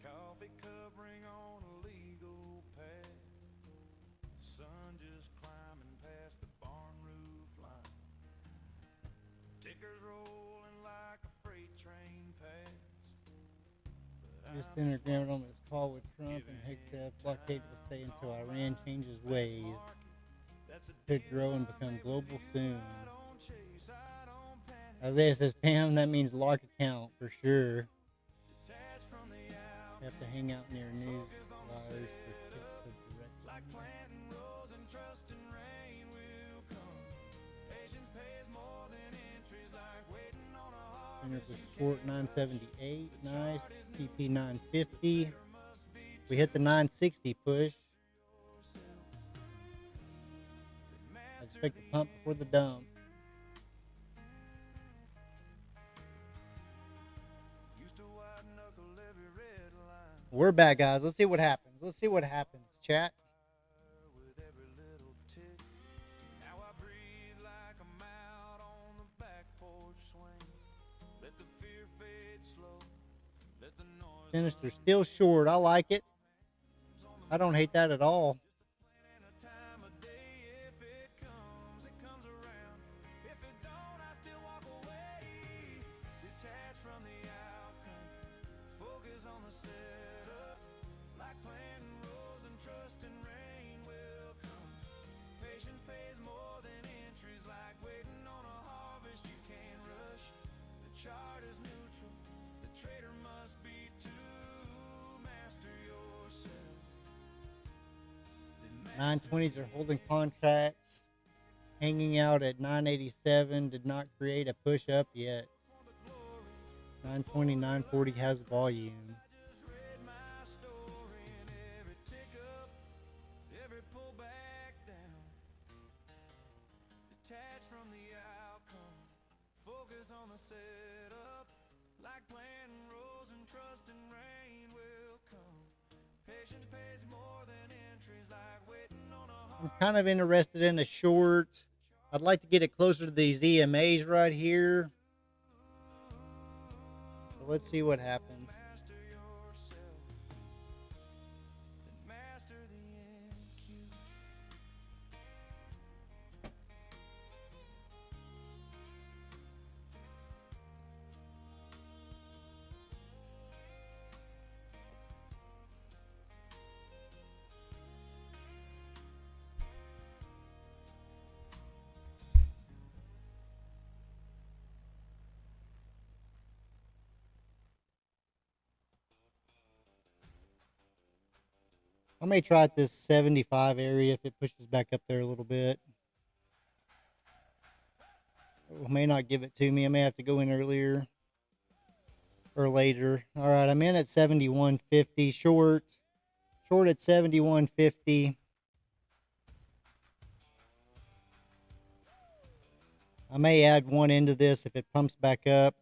Coffee cup ring on a legal pad. Sun just climbing past the barn roof line. Tickers rolling like a freight train past. Just Senator Graham on his call with Trump and Hicks said blockade will stay until Iran changes ways. Could grow and become global soon. Isaiah says, Pam, that means lock account for sure. Have to hang out near news wires for tips of direction. Center was short 978, nice. PP 950. We hit the 960 push. I expect the pump before the dump. We're back, guys. Let's see what happens. Let's see what happens, chat. Sinister still short. I like it. I don't hate that at all. Chart is neutral, the trader must be too. Master yourself. 920s are holding contracts. Hanging out at 987. Did not create a push up yet. 920, 940 has volume. I'm kind of interested in a short. I'd like to get it closer to these EMAs right here. So let's see what happens. I may try at this 75 area if it pushes back up there a little bit. It may not give it to me. I may have to go in earlier or later. All right, I'm in at 71.50 short. Short at 71.50. I may add one into this if it pumps back up.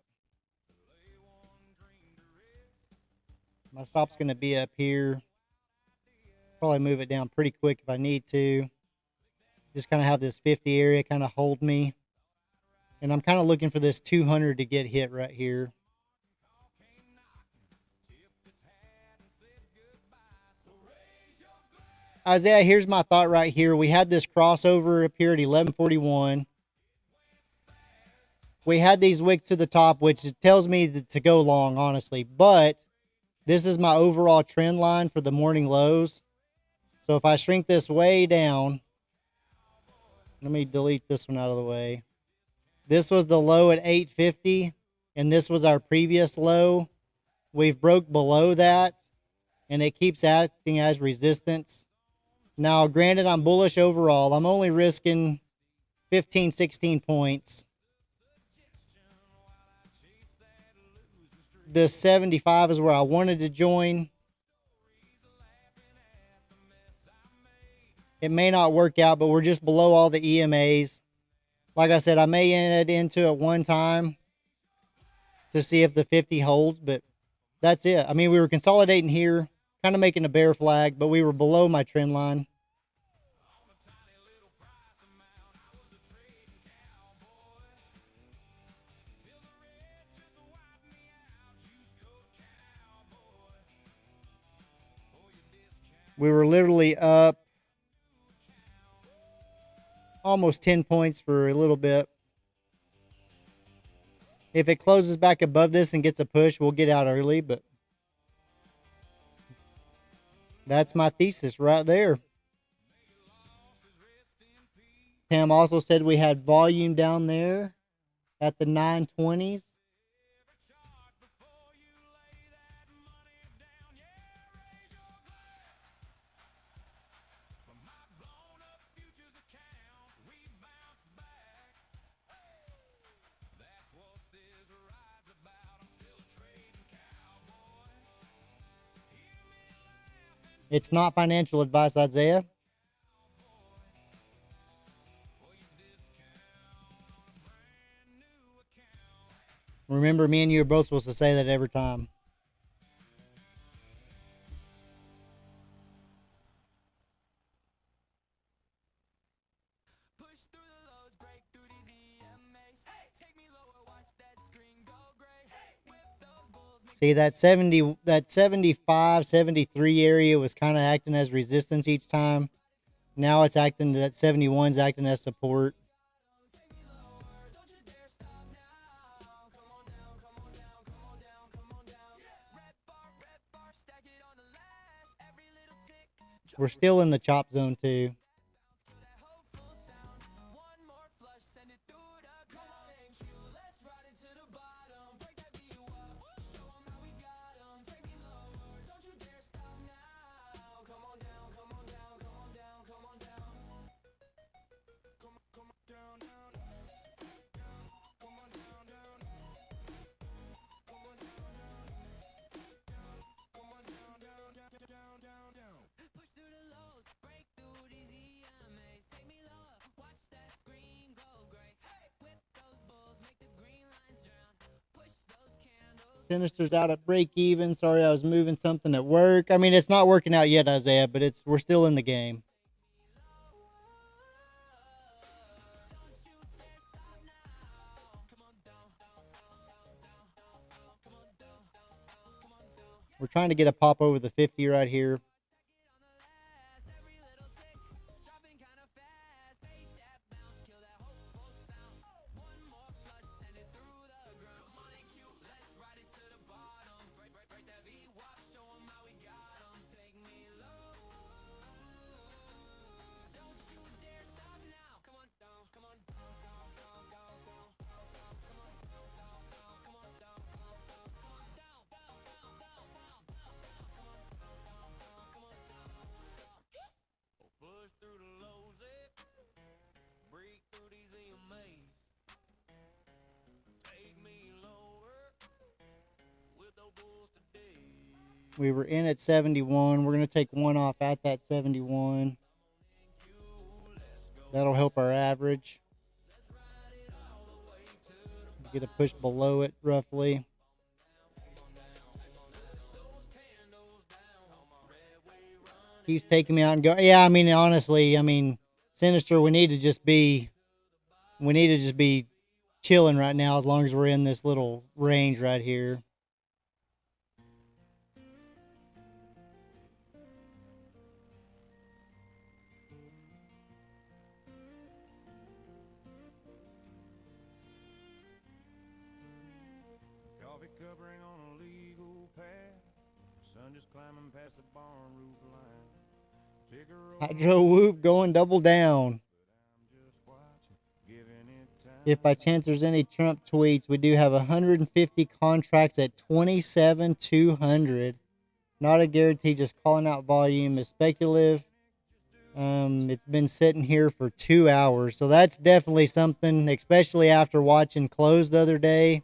My stop's going to be up here. Probably move it down pretty quick if I need to. Just kind of have this 50 area kind of hold me. And I'm kind of looking for this 200 to get hit right here. Isaiah, here's my thought right here. We had this crossover up here at 1141. We had these wicks to the top, which tells me to go long, honestly. But this is my overall trend line for the morning lows. So if I shrink this way down, let me delete this one out of the way. This was the low at 850, and this was our previous low. We've broke below that, and it keeps acting as resistance. Now, granted, I'm bullish overall. I'm only risking 15, 16 points. This 75 is where I wanted to join. It may not work out, but we're just below all the EMAs. Like I said, I may add into it one time to see if the 50 holds, but that's it. I mean, we were consolidating here, kind of making a bear flag, but we were below my trend line. We were literally up almost 10 points for a little bit. If it closes back above this and gets a push, we'll get out early, but that's my thesis right there. Pam also said we had volume down there at the 920s. It's not financial advice, Isaiah. Remember, me and you are both supposed to say that every time. See, that 75, 73 area was kind of acting as resistance each time. Now it's acting, that 71's acting as support. We're still in the chop zone too. Sinister's out at break even. Sorry, I was moving something at work. I mean, it's not working out yet, Isaiah, but we're still in the game. We're trying to get a pop over the 50 right here. We were in at 71. We're going to take one off at that 71. That'll help our average. Get a push below it, roughly. Keeps taking me out and go. Yeah, I mean, honestly, I mean, Sinister, we need to just be chilling right now as long as we're in this little range right here. Coffee covering on a legal path. Sun just climbing past the barn roof line. Take a roll. Hydro Whoop going double down. If by chance there's any Trump tweets, we do have 150 contracts at 27,200. Not a guarantee, just calling out volume is speculative. It's been sitting here for 2 hours, so that's definitely something, especially after watching close the other day.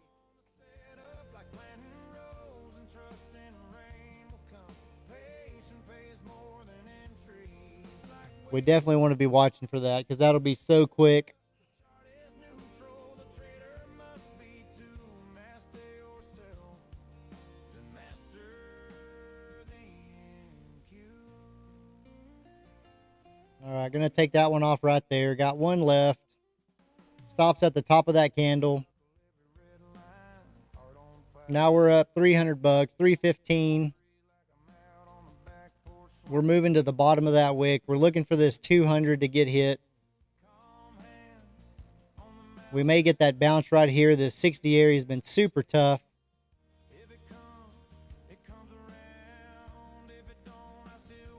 We definitely want to be watching for that because that'll be so quick. right, gonna take that one off right there. Got one left. Stops at the top of that candle. Now we're up 300 bucks, 315. We're moving to the bottom of that wick. We're looking for this 200 to get hit. We may get that bounce right here. The 60 area has been super tough.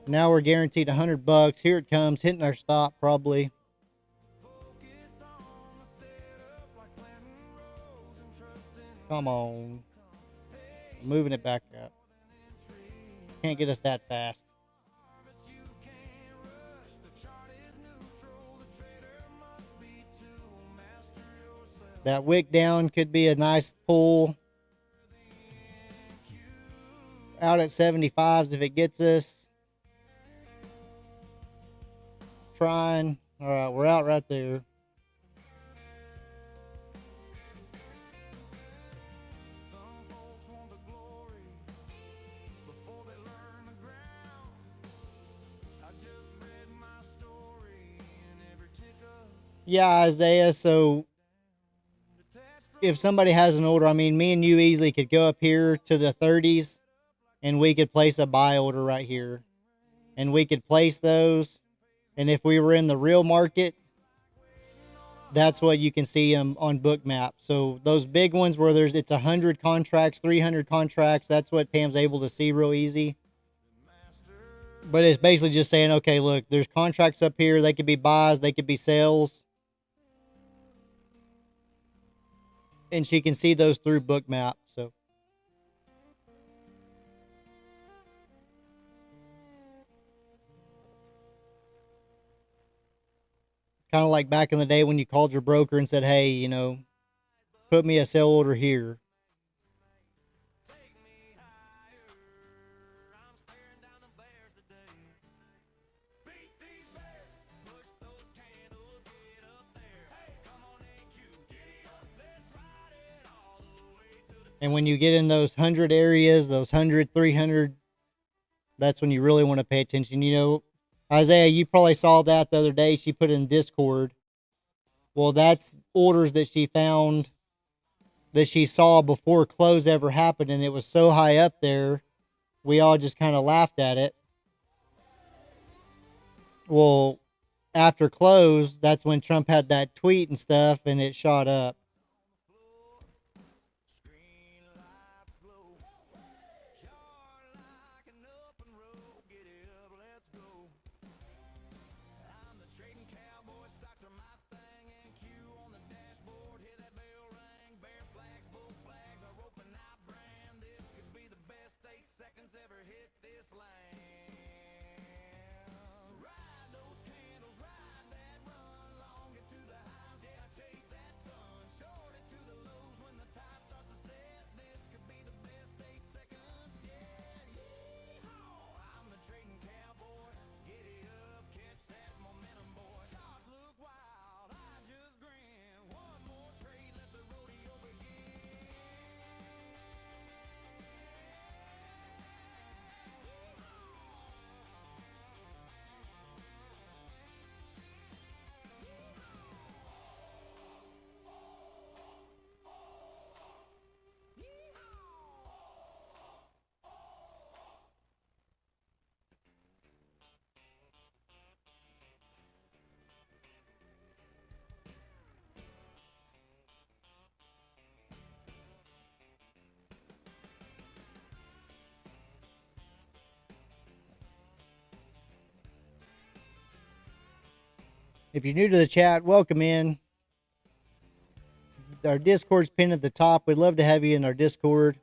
Now we're guaranteed 100 bucks. Here it comes, hitting our stop probably. Come on. Moving it back up. Can't get us that fast. That wick down could be a nice pull. Out at 75s if it gets us. Trying. All right, we're out right there. Yeah, Isaiah, so if somebody has an order, I mean, me and you easily could go up here to the 30s and we could place a buy order right here. And we could place those. And if we were in the real market, that's what you can see them on Bookmap. So those big ones where it's 100 contracts, 300 contracts, that's what Pam's able to see real easy. But it's basically just saying, okay, look, there's contracts up here. They could be buys, they could be sales. And she can see those through Bookmap. So kind of like back in the day when you called your broker and said, hey, you know, put me a sell order here. And when you get in those 100 areas, those 100, 300, that's when you really want to pay attention. You know, Isaiah, you probably saw that the other day. She put in Discord. Well, that's orders that she found that she saw before close ever happened. And it was so high up there, we all just kind of laughed at it. Well, after close, that's when Trump had that tweet and stuff, and it shot up. If you're new to the chat, welcome in. Our Discord's pinned at the top. We'd love to have you in our Discord.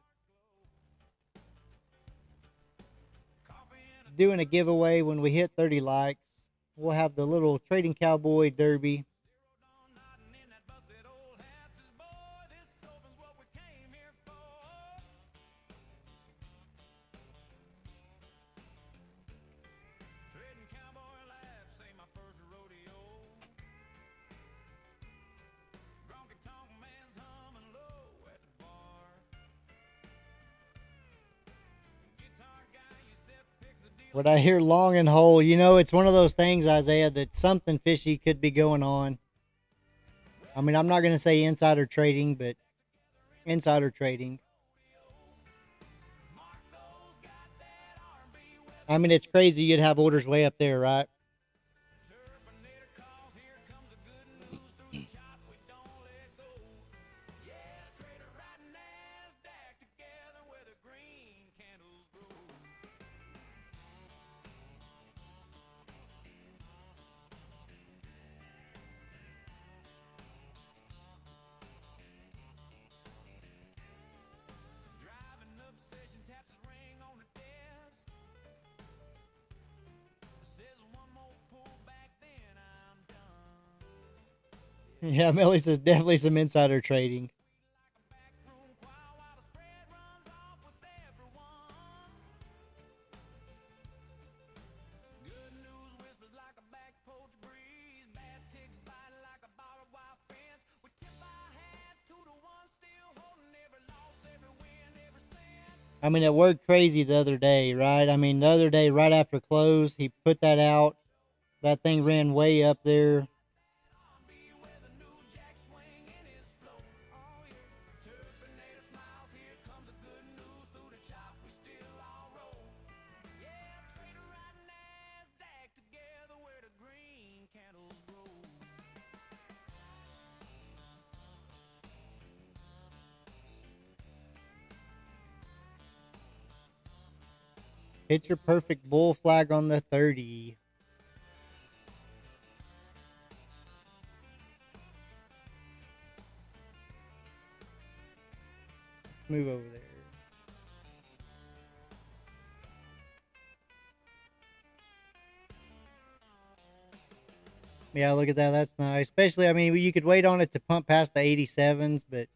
Doing a giveaway when we hit 30 likes. We'll have the little Trading Cowboy Derby. What I hear long and whole, you know, it's one of those things, Isaiah, that something fishy could be going on. I mean, I'm not going to say insider trading, but insider trading. I mean, it's crazy you'd have orders way up there, right? Yeah, Melly says definitely some insider trading. I mean, it worked crazy the other day, right? I mean, the other day, right after close, he put that out. That thing ran way up there. Hit your perfect bull flag on the 30. Let's move over there. Yeah, look at that. That's nice. Especially, I mean, you could wait on it to pump past the 87s, but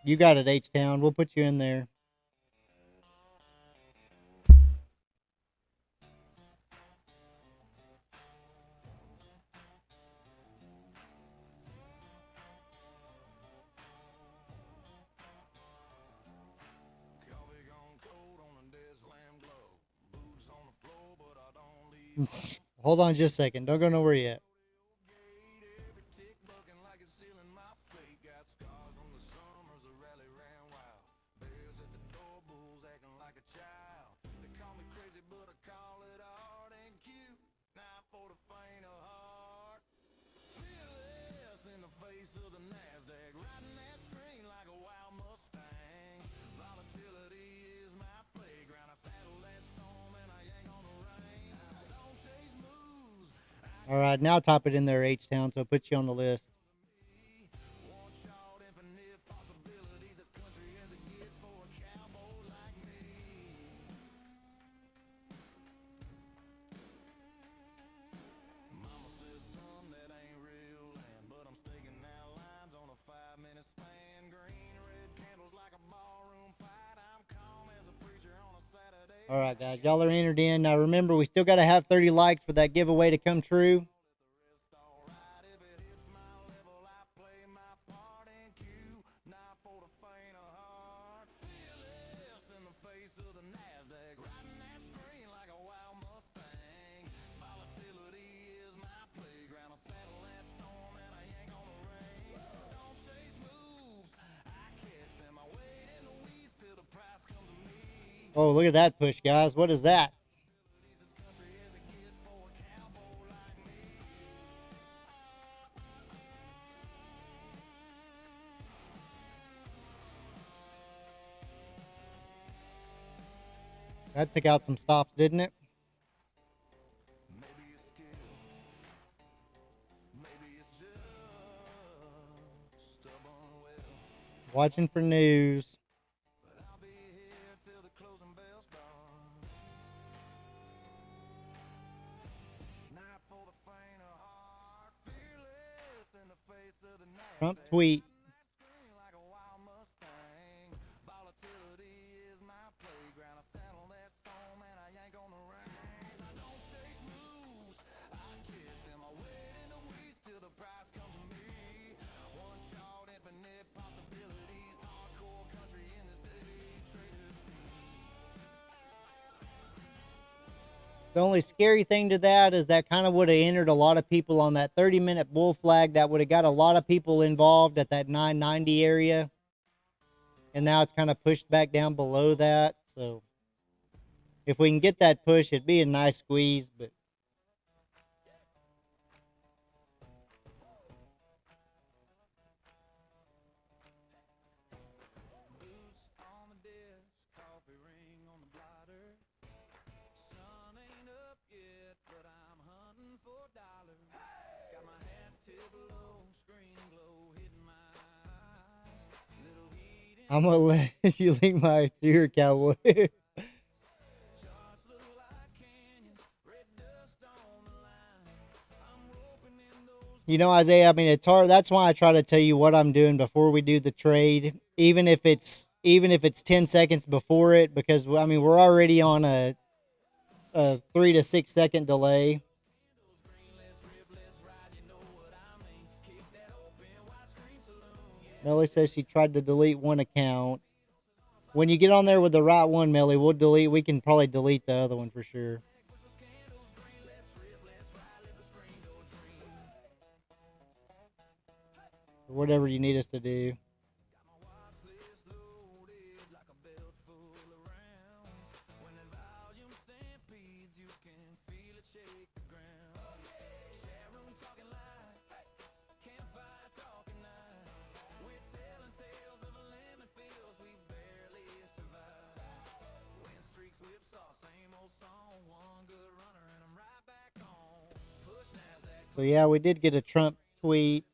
you got it, H-Town. We'll put you in there. Hold on just a second. Don't go nowhere yet. All right, now top it in there, H-Town, so it puts you on the list. All right, guys, y'all are entered in. Now, remember, we still got to have 30 likes for that giveaway to come true. Oh, look at that push, guys. What is that? That took out some stops, didn't it? Watching for news. Trump tweet. The only scary thing to that is that kind of would have entered a lot of people on that 30-minute bull flag. That would have got a lot of people involved at that 990 area. And now it's kind of pushed back down below that. So if we can get that push, it'd be a nice squeeze. But Boots on the desk, coffee ring on the blotter. Sun ain't up yet, but I'm hunting for dollars. Got my hat tipped low, screen glow hitting my eyes. Little heat in I'm going to let you link my tour, Cowboy. charts look like canyons, red dust on the line. I'm roping in those You know, Isaiah, I mean, it's hard. That's why I try to tell you what I'm doing before we do the trade, even if it's 10 seconds before it, because I mean, we're already on a 3 to 6 second delay. Melly says she tried to delete one account. When you get on there with the right one, Melly, we can probably delete the other one for sure. Or whatever you need us to do. watch list loaded like a belt full of rounds. When the volume stampedes, you can feel it shake the ground. Chat room talking live, campfire talking night. We're telling tales of a lemon fields we barely survive. Win streaks whipsaw, same old song. One good runner and I'm right back on. Push NASDAQ. So yeah, we did get a Trump tweet.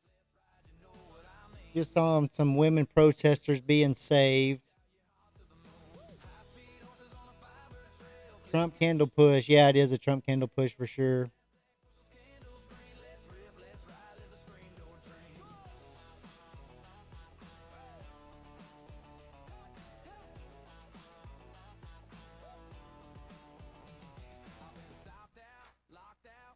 Just saw some women protesters being saved. Trump candle push. Yeah, it is a Trump candle push for sure. Stopped out, locked out,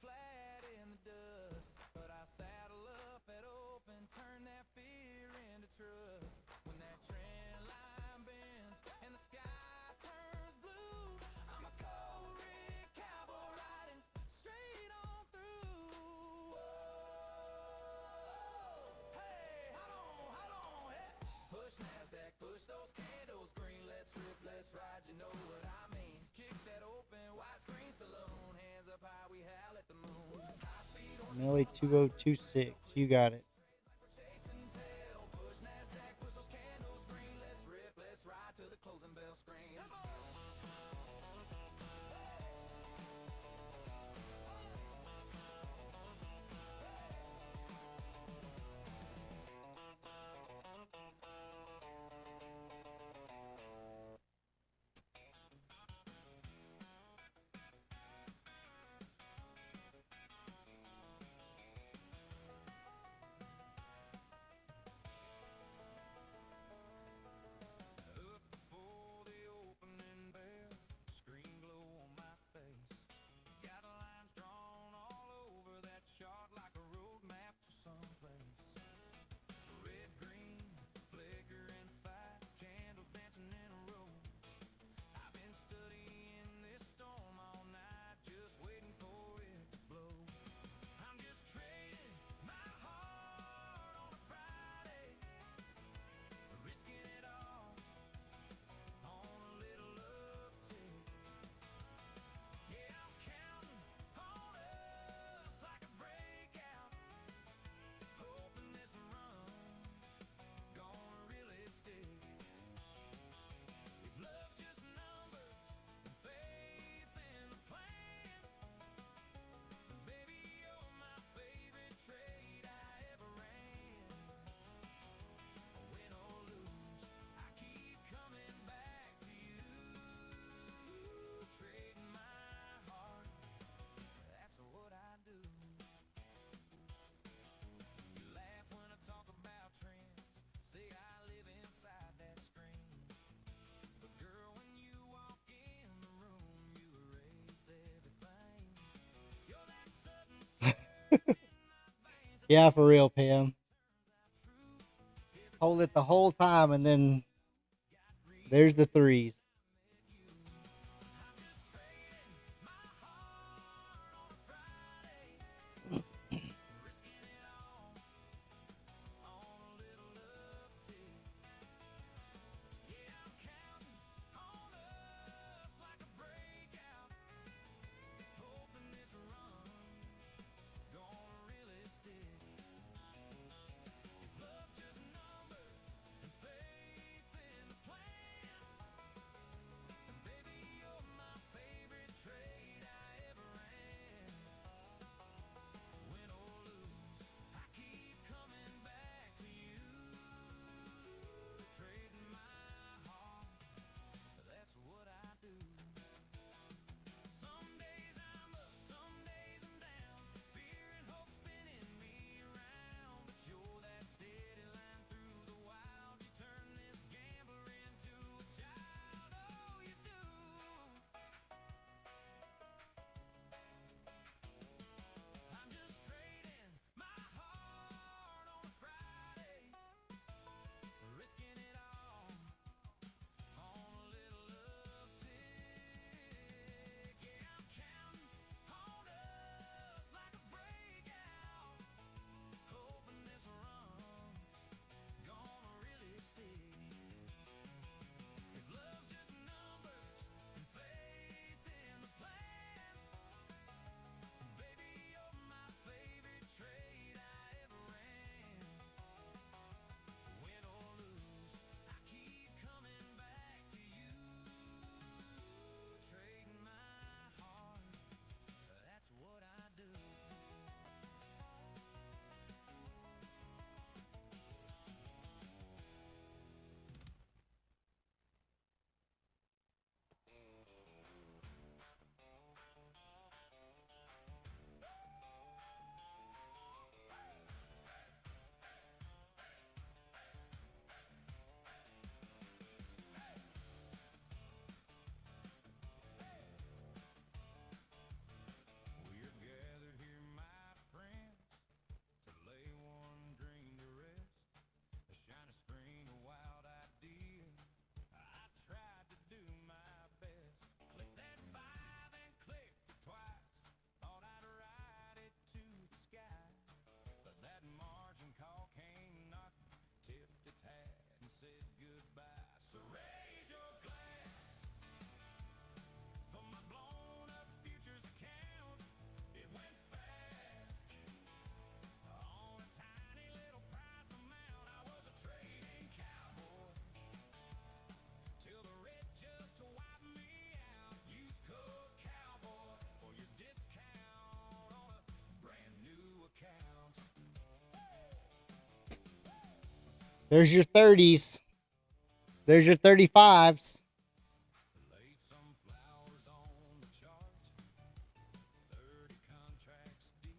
flat in the dust. But I saddle up at open, turn that fear into trust. When that trend line bends and the sky turns blue, I'm a cold red cowboy riding straight on through. Hey, hold on, hey. Push NASDAQ, push those candles green. Let's rip, let's ride, you know what I mean. Kick that open, widescreen saloon. Hands up high, we howl at the moon. High speed on Melly 2026. You got it. chasing tail. Push NASDAQ, push those candles green. Let's rip, let's ride till the closing bell scream. Up before the opening bell, screen glow on my face. Got lines drawn all over that chart like a road map to someplace. Red, green, flickering fight, candles dancing in a row. I've been studying this storm all night, just waiting for it to blow. I'm just trading my heart on a Friday, risking it all on a little uptick. Yeah, I'm counting on us like a breakout, hoping this run's gonna really stick. If love's just numbers and faith in the plan, then baby, you're my favorite trade I ever ran. Win or lose, I keep coming back to you. Trading my heart, that's what I do. You laugh when I talk about trends, say I live inside that screen. But girl, when you walk in the room, you erase everything. You're that sudden Yeah, for real, Pam. Hold it the whole time, and then there's the threes. There's your 30s. There's your 35s. Laid some flowers on the chart. 30 contracts deep.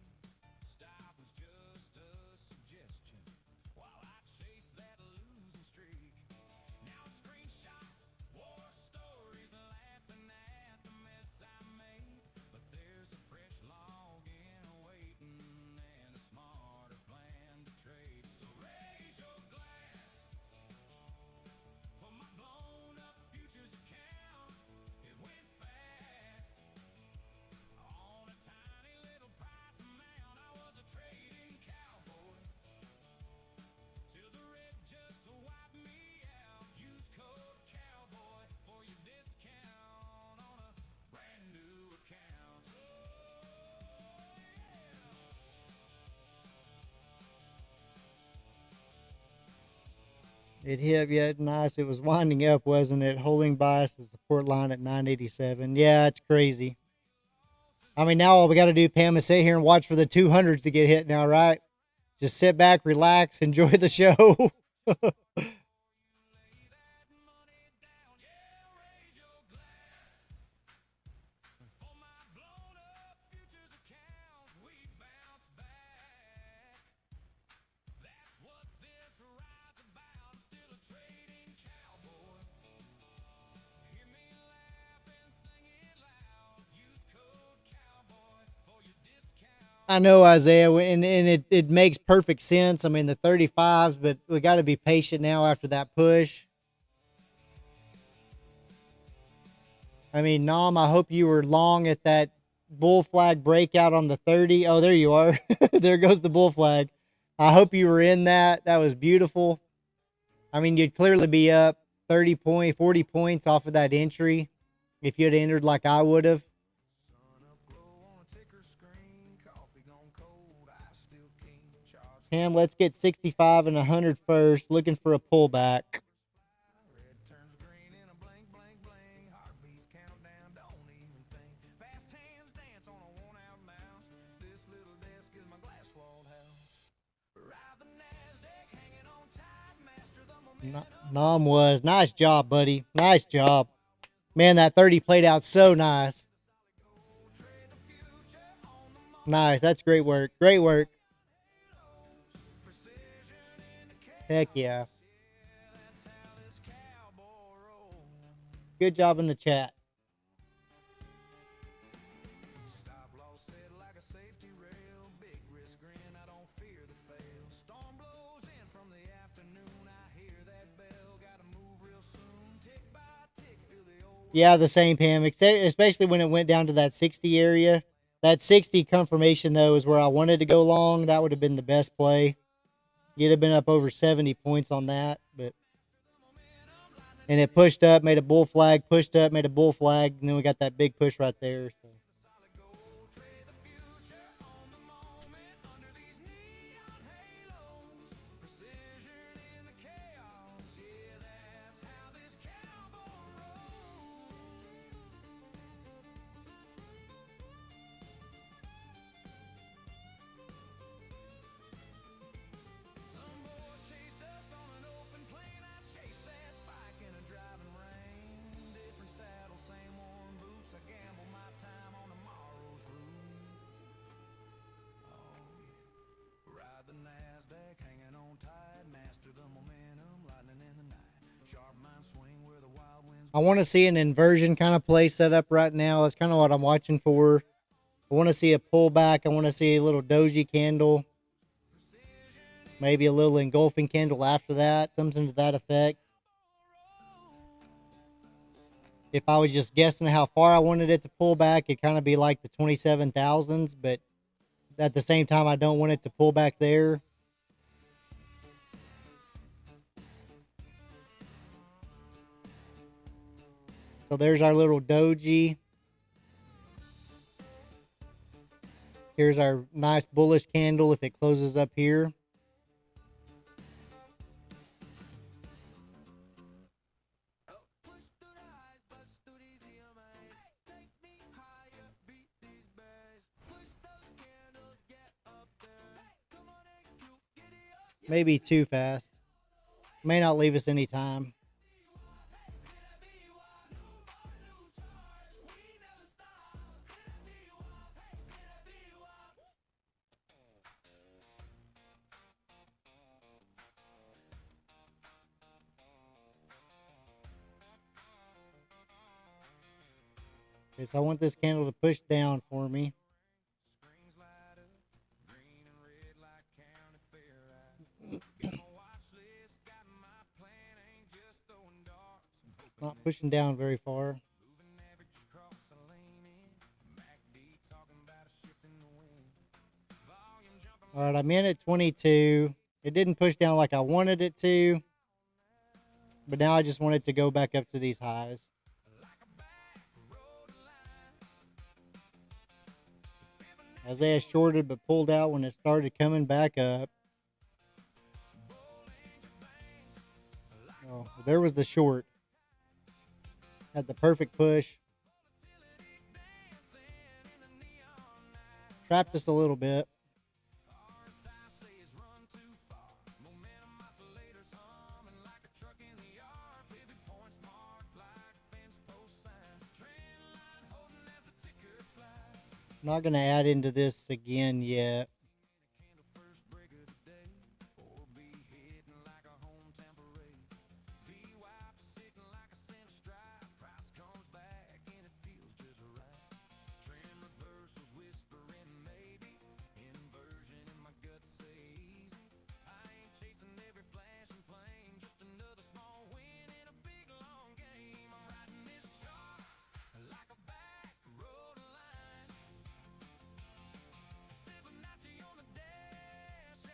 Stop was just a suggestion while I chase that losing streak. Now screenshots, war stories, laughing at the mess I made. But there's a fresh login waiting and a smarter plan to trade. So raise your glass for my blown up futures account. It went fast on a tiny little price amount. I was a trading cowboy till the red just wiped me out. Use code cowboy for your discount on a brand new account. It hit, yeah, nice. It was winding up, wasn't it? Holding bias the support line at 987. Yeah, it's crazy. I mean, now all we got to do, Pam, is sit here and watch for the 200s to get hit now, right? Just sit back, relax, enjoy the show. For my blown up futures account, we bounce back. That's what this ride's about. I'm still a trading cowboy. Hear me laugh and sing it loud. Use code cowboy for your discount. I know, Isaiah, and it makes perfect sense. I mean, the 35s, but we got to be patient now after that push. I mean, Nam, I hope you were long at that bull flag breakout on the 30. Oh, there you are. There goes the bull flag. I hope you were in that. That was beautiful. I mean, you'd clearly be up 40 points off of that entry if you had entered like I would have. Sun up glow on a ticker screen. Coffee gone cold. I still keen. Charge Cam, let's get 65 and 100 first. Looking for a pullback. red turns green in a blank, blank, blank. Heartbeats count down, don't even think. Fast hands dance on a worn out mouse. This little desk is my glass walled house. Ride the NASDAQ hanging on tight. Master the momentum. Nam was. Nice job, buddy. Nice job. Man, that 30 played out so nice. Trade the future on the moment. Nice. That's great work. Great work. Precision in the chaos. Heck yeah. Yeah, that's how this cowboy rolls. Good job in the chat. Stop loss set like a safety rail. Big risk grin, I don't fear the fail. Storm blows in from the afternoon. I hear that bell, gotta move real soon. Tick by tick, feel the old. Yeah, the same, Pam, especially when it went down to that 60 area. That 60 confirmation, though, is where I wanted to go long. That would have been the best play. You'd have been up over 70 points on that. And it pushed up, made a bull flag, pushed up, made a bull flag, and then we got that big push right there. So. Solid gold, trade the future on the moment under these neon halos. Precision in the chaos, yeah, that's how this cowboy rolls. Some boys chase dust on an open plane. I chase that spike in a driving rain. Different saddle, same worn boots. I gamble my time on tomorrow's route. Oh yeah, ride the NASDAQ, hanging on tight. Master the momentum, lightning in the night. Sharp mind swing where the wild winds. I want to see an inversion kind of play set up right now. That's kind of what I'm watching for. I want to see a pullback. I want to see a little doji candle. Maybe a little engulfing candle after that. Something to that effect. If I was just guessing how far I wanted it to pull back, it'd kind of be like the 27,000s. But at the same time, I don't want it to pull back there. So there's our little doji. Here's our nice bullish candle if it closes up here. Push through the highs, bust through these EMAs. Take me higher, beat these bays. Push those candles, get up there. Come on and get it up. Maybe too fast. May not leave us any time. Okay, so I want this candle to push down for me. Screens light up, green and red like county fair ride. Got my watch list, got my plan, ain't just throwing darts. I'm hoping Not pushing down very far. moving average across the lane in. MACD talking about a shift in the wind. Volume jumping. All right, I'm in at 22. It didn't push down like I wanted it to, but now I just want it to go back up to these highs. Isaiah shorted but pulled out when it started coming back up. Oh, there was the short. Had the perfect push. Trapped us a little bit. Not going to add into this again yet.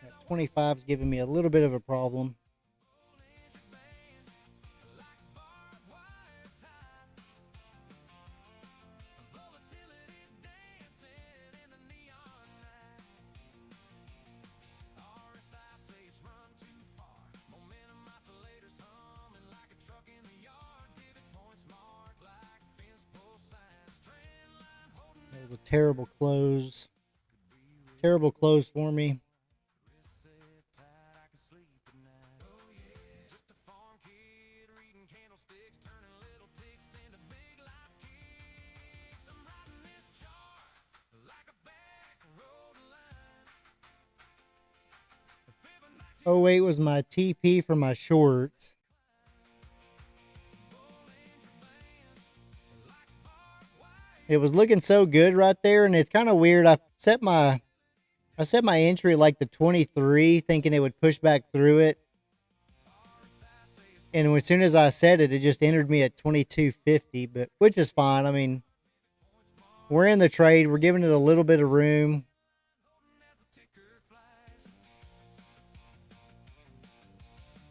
That 25 is giving me a little bit of a problem. It was a terrible close. Terrible close for me. Oh, wait, was my TP for my shorts. It was looking so good right there, and it's kind of weird. I set my entry like the 23, thinking it would push back through it. And as soon as I set it, it just entered me at 22.50, but which is fine. I mean, we're in the trade. We're giving it a little bit of room.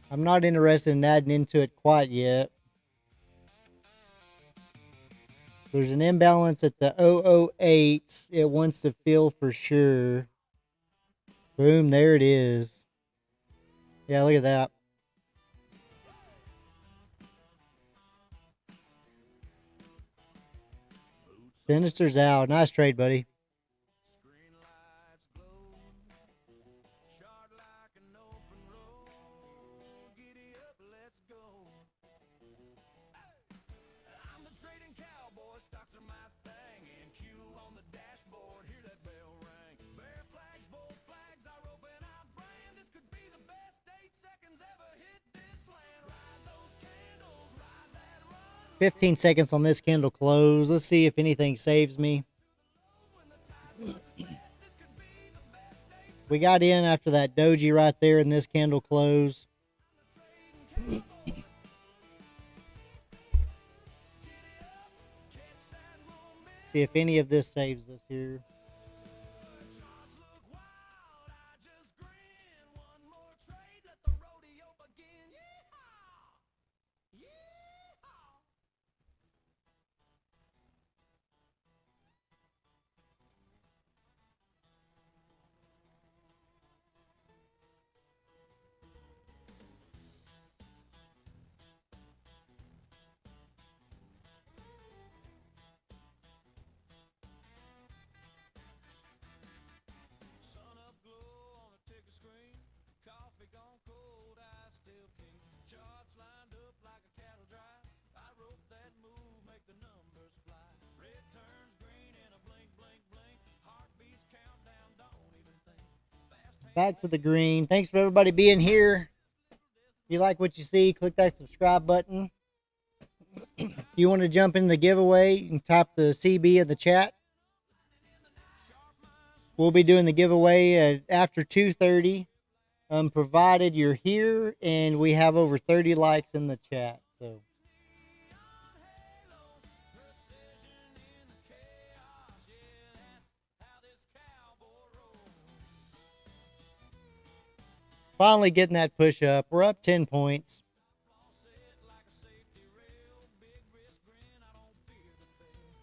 I'm not interested in adding into it quite yet. There's an imbalance at the 008. It wants to fill for sure. Boom, there it is. Yeah, look at that. Sinister's out. Nice trade, buddy. Screen lights glow, chart like an open road. Giddy up, let's go. I'm the trading cowboy, stocks are my thing. And Q on the dashboard, hear that bell ring. Bear flags, bull flags are open out brand. This could be the best 8 seconds ever hit this land. Ride those candles, ride that run. 15 seconds on this candle close. Let's see if anything saves me. We got in after that doji right there in this candle close. See if any of this saves us here. Back to the green. Thanks for everybody being here. If you like what you see, click that subscribe button. If you want to jump in the giveaway, you can type the CB in the chat. We'll be doing the giveaway after 2:30, provided you're here and we have over 30 likes in the chat. So. Finally getting that push up. We're up 10 points.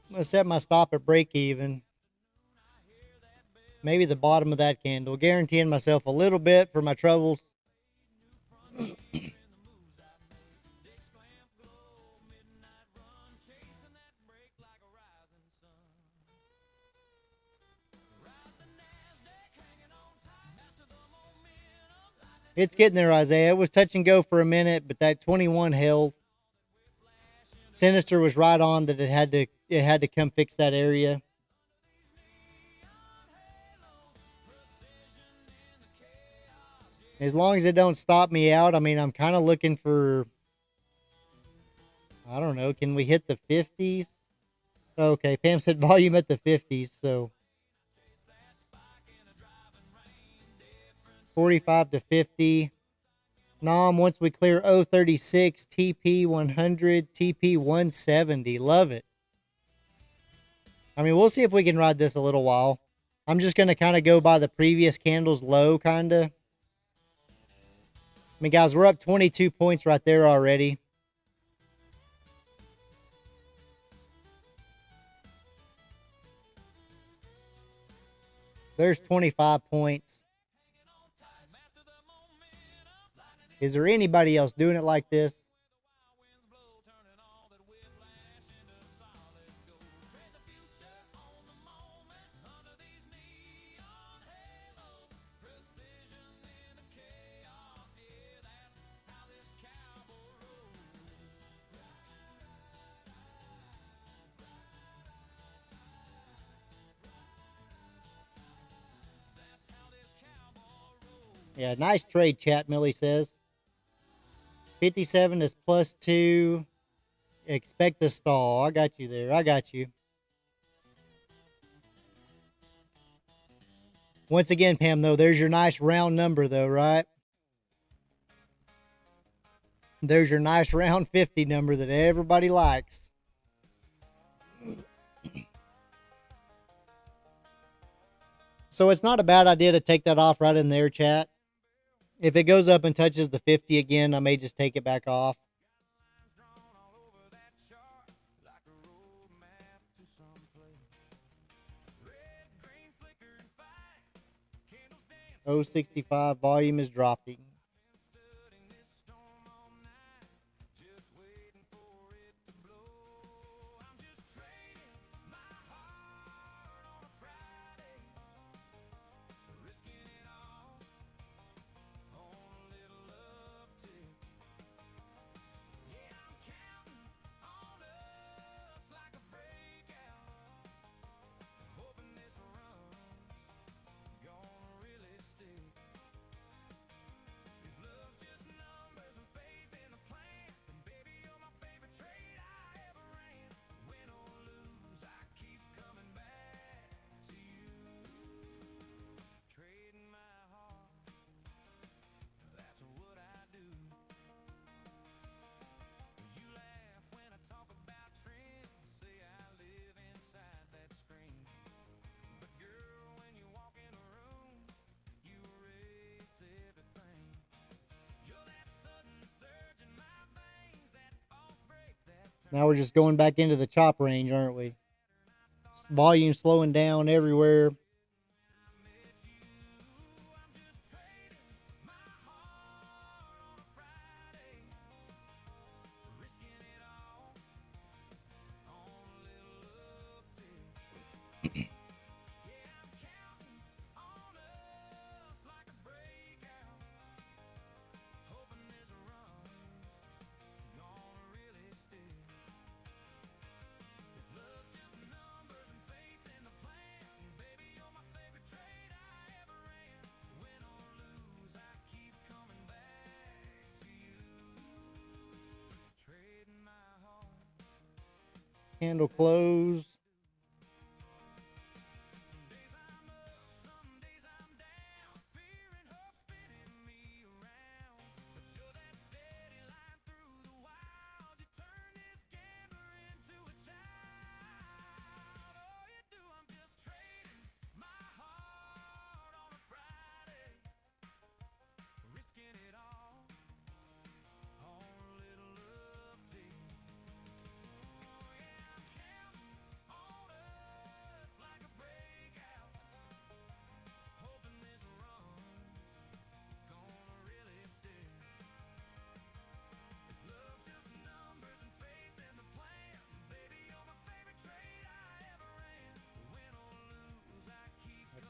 I'm going to set my stop at break even. Maybe the bottom of that candle. Guaranteeing myself a little bit for my troubles. It's getting there, Isaiah. It was touch and go for a minute, but that 21 held. Sinister was right on that it had to come fix that area. As long as it don't stop me out, I mean, I'm kind of looking for, I don't know, can we hit the 50s? Okay, Pam said volume at the 50s, so 45 to 50. Nom, once we clear 036, TP 100, TP 170. Love it. I mean, we'll see if we can ride this a little while. I'm just going to kind of go by the previous candle's low, kind of. I mean, guys, we're up 22 points right there already. There's 25 points. Is there anybody else doing it like this? Yeah, nice trade, chat, Millie says. 57 is +2. Expect a stall. I got you there. I got you. Once again, Pam, though, there's your nice round number, though, right? There's your nice round 50 number that everybody likes. So it's not a bad idea to take that off right in there, chat. If it goes up and touches the 50 again, I may just take it back off. $0.65 volume is dropping. Now we're just going back into the chop range, aren't we? Volume slowing down everywhere. candle close.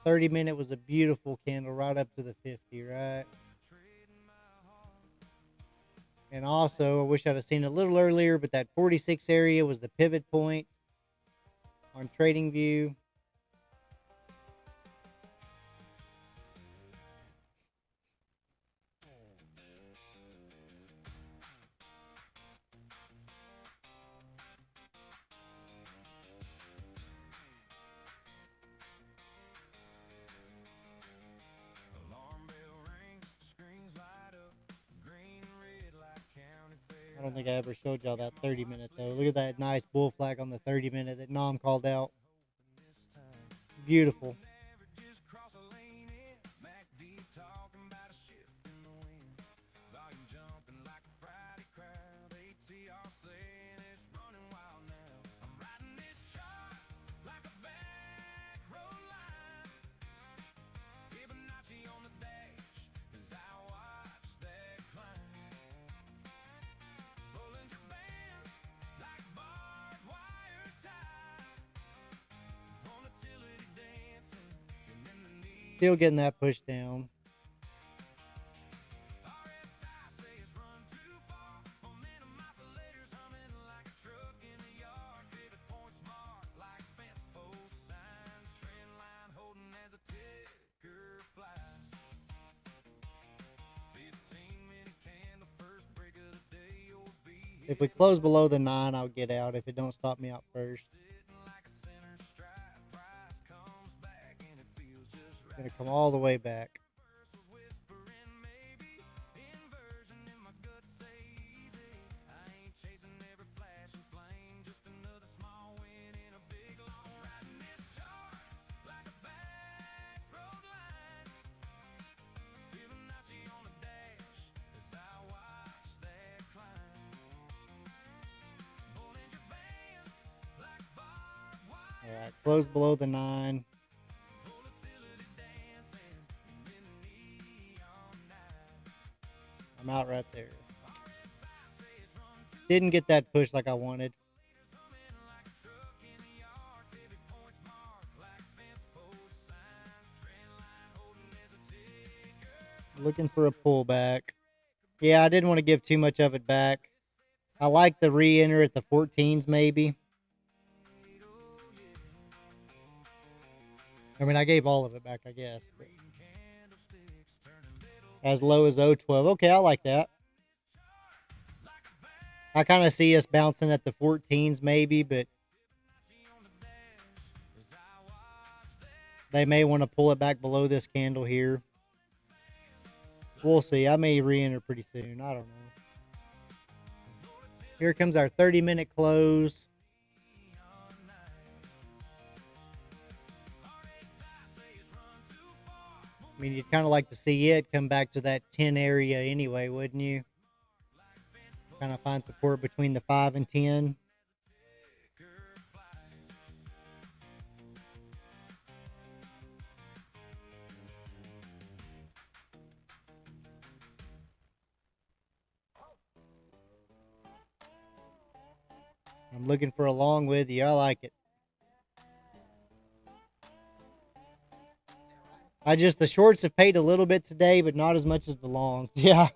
The 30-minute was a beautiful candle right up to the 50, right? And also, I wish I'd have seen it a little earlier, but that 46 area was the pivot point on TradingView. I don't think I ever showed y'all that 30-minute though. Look at that nice bull flag on the 30-minute that Nom called out. Beautiful. Still getting that push down. If we close below the 9, I'll get out if it don't stop me out first. Gonna come all the way back. All right, close below the 9. I'm out right there. Didn't get that push like I wanted. Looking for a pullback. Yeah, I didn't want to give too much of it back. I like the re-enter at the 14s maybe. I mean, I gave all of it back, I guess. But as low as 0.12. Okay, I like that. I kind of see us bouncing at the 14s maybe, but they may want to pull it back below this candle here. We'll see. I may re-enter pretty soon. I don't know. Here comes our 30-minute close. I mean, you'd kind of like to see it come back to that 10 area anyway, wouldn't you? Kind of find support between the 5 and 10. I'm looking for a long with you. I like it. The shorts have paid a little bit today, but not as much as the longs. Yeah.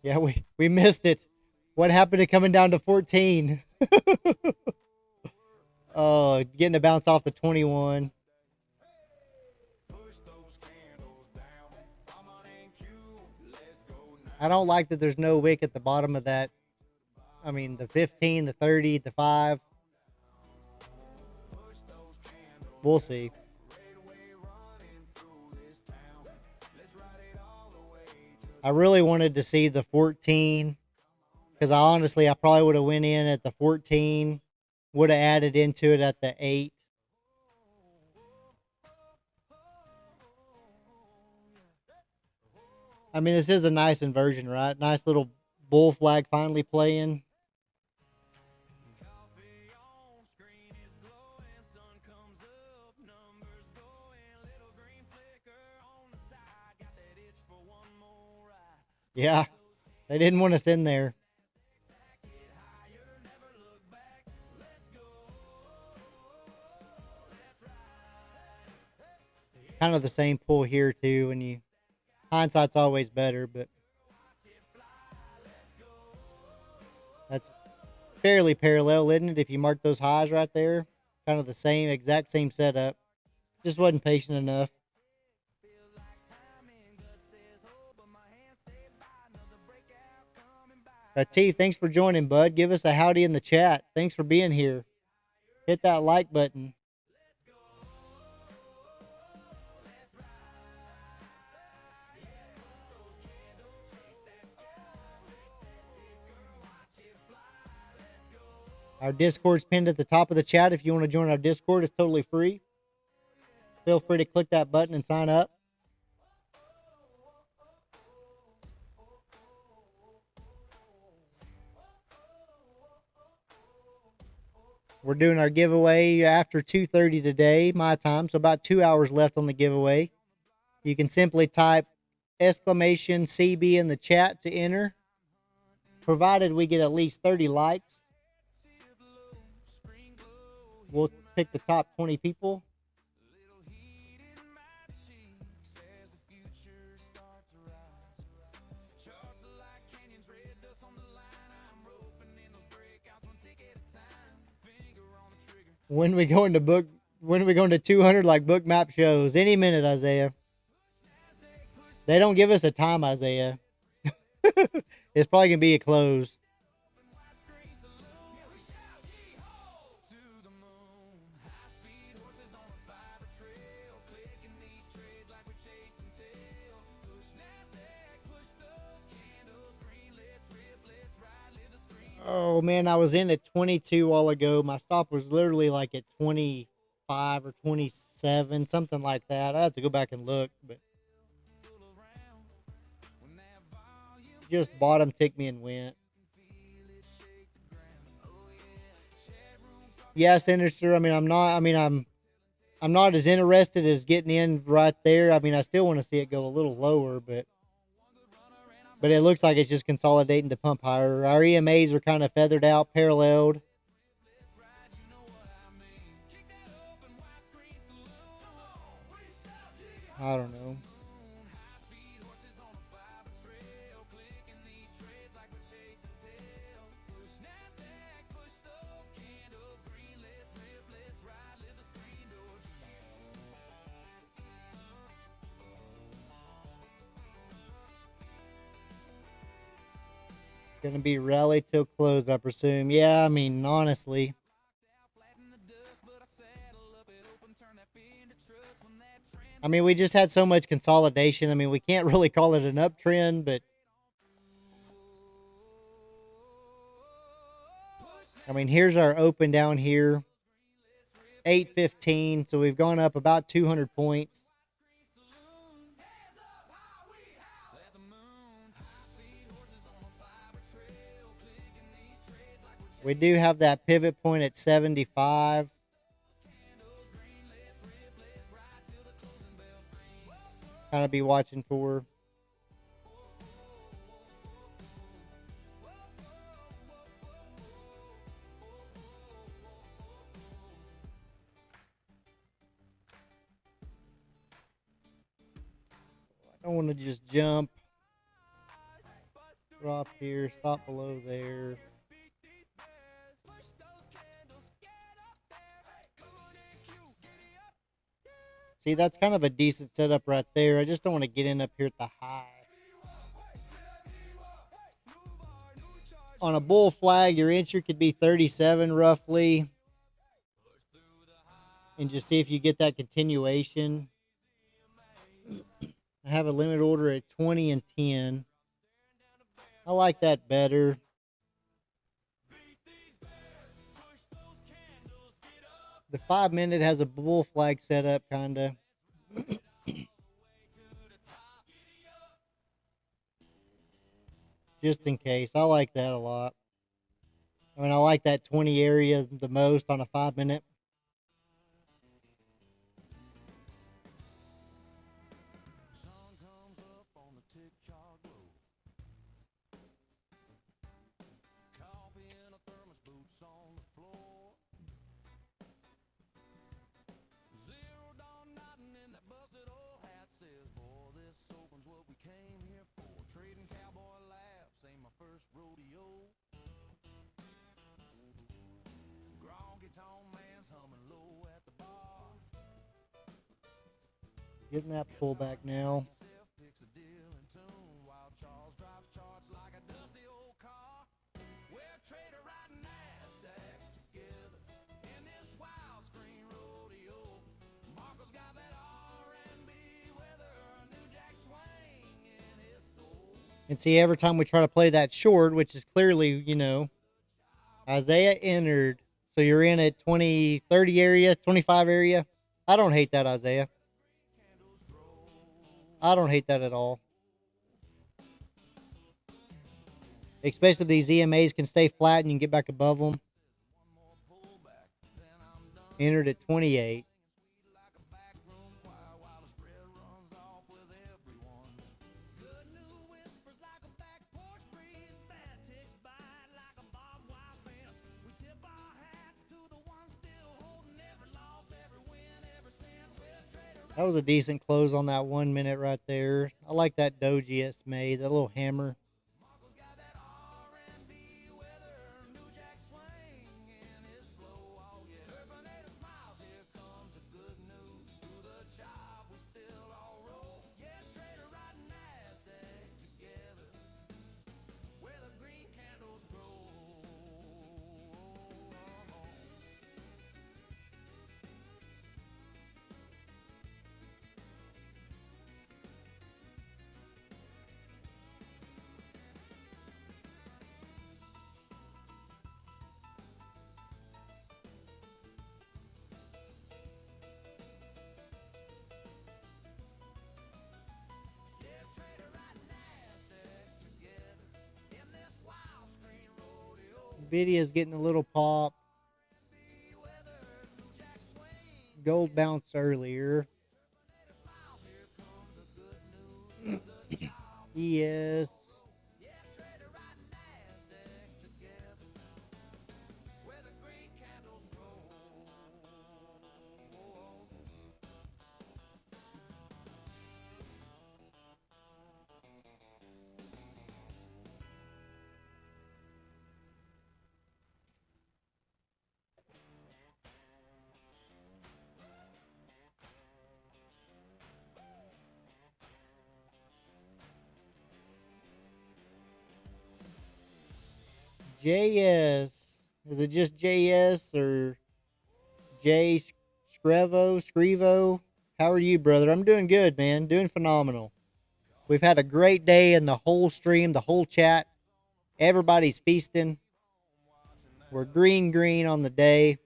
Yeah, we missed it. What happened to coming down to 14? Oh, getting a bounce off the 21. I don't like that there's no wick at the bottom of that. I mean, the 15, the 30, the 5. We'll see. I really wanted to see the 14 because I probably would have went in at the 14, would have added into it at the 8. I mean, this is a nice inversion, right? Nice little bull flag finally playing. Yeah, they didn't want us in there. Kind of the same pull here too. When you hindsight's always better, but that's fairly parallel, isn't it? If you mark those highs right there, kind of the same, exact same setup. Just wasn't patient enough. T, thanks for joining, bud. Give us a howdy in the chat. Thanks for being here. Hit that like button. Our Discord's pinned at the top of the chat. If you want to join our Discord, it's totally free. Feel free to click that button and sign up. We're doing our giveaway after 2:30 today, my time, so about 2 hours left on the giveaway. You can simply type exclamation CB in the chat to enter, provided we get at least 30 likes. We'll pick the top 20 people. When are we going to 200 like book map shows? Any minute, Isaiah. They don't give us a time, Isaiah. It's probably going to be a close. Oh, man, I was in at 22 all ago. My stop was literally like at 25 or 27, something like that. I have to go back and look, but just bottom ticked me and went. Yeah, Sinister. I mean, I'm not as interested as getting in right there. I mean, I still want to see it go a little lower, but it looks like it's just consolidating to pump higher. Our EMAs are kind of feathered out, paralleled. I don't know. Gonna be rally till close, I presume. Yeah, I mean, honestly. I mean, we just had so much consolidation. I mean, we can't really call it an uptrend, but I mean, here's our open down here. 815, so we've gone up about 200 points. We do have that pivot point at 75. Kind of be watching for. I don't want to just jump. Drop here, stop below there. See, that's kind of a decent setup right there. I just don't want to get in up here at the high. On a bull flag, your entry could be 37 roughly. and just see if you get that continuation. I have a limit order at 20 and 10. I like that better. The 5 minute has a bull flag set up, kind of. Just in case. I like that a lot. I mean, I like that 20 area the most on a 5 minute. Sun comes up on the tick-tock road. Coffee in a thermos, boots on the floor. Zero dawn nodding in that busted old hat says, boy, this open's what we came here for. Trading cowboy laughs ain't my first rodeo. Gronky tone man's humming low at the bar. Getting that pullback now. Himself picks a deal in tune while Charles drives charts like a dusty old car. We're a trader riding NASDAQ together in this wild screen rodeo. Marco's got that R&B weather, a new jack swing in his soul. And see, every time we try to play that short, which is clearly, you know, Isaiah entered. So you're in at 20, 30 area, 25 area. I don't hate that, Isaiah. I don't hate that at all. Especially if these EMAs can stay flat and you can get back above them. Entered at 28. Like a backroom choir while the spread runs off with everyone. Good news whispers like a back porch breeze. Bad ticks bite like a barbed wire fence. We tip our hats to the ones still holding every loss, every win, every cent. We're a trader. That was a decent close on that 1 minute right there. I like that doji it's made, that little hammer. Marco's got that R&B weather, new jack swing in his flow. Oh yeah, Terminator smiles. Here comes the good news. Through the chop, we still all roll. Yeah, trader riding NASDAQ together, where the green candles grow. Yeah, trader riding NASDAQ together in this wild screen rodeo. Nvidia's getting a little pop. Weather, new jack swing. Gold bounced earlier. Smiles, here comes the good news. Through the chop. ES. Yeah, trader riding NASDAQ together, where the green candles grow. JS. Is it just JS or J Scrivo? How are you, brother? I'm doing good, man. Doing phenomenal. We've had a great day in the whole stream, the whole chat. Everybody's feasting. We're green on the day.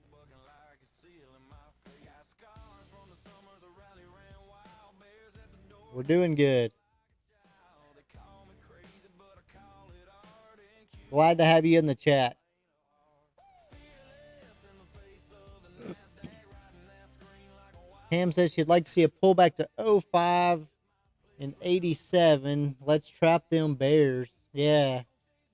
Bucking like a seal in my face. Got scars from the summers the rally ran wild. Bears at the door. We're doing good. They call me crazy, but I call it art and cute. Glad to have you in the chat. Fearless in the face of the NASDAQ, riding that screen like a wild. Pam says she'd like to see a pullback to 05 and 87. Let's trap them bears. Yeah.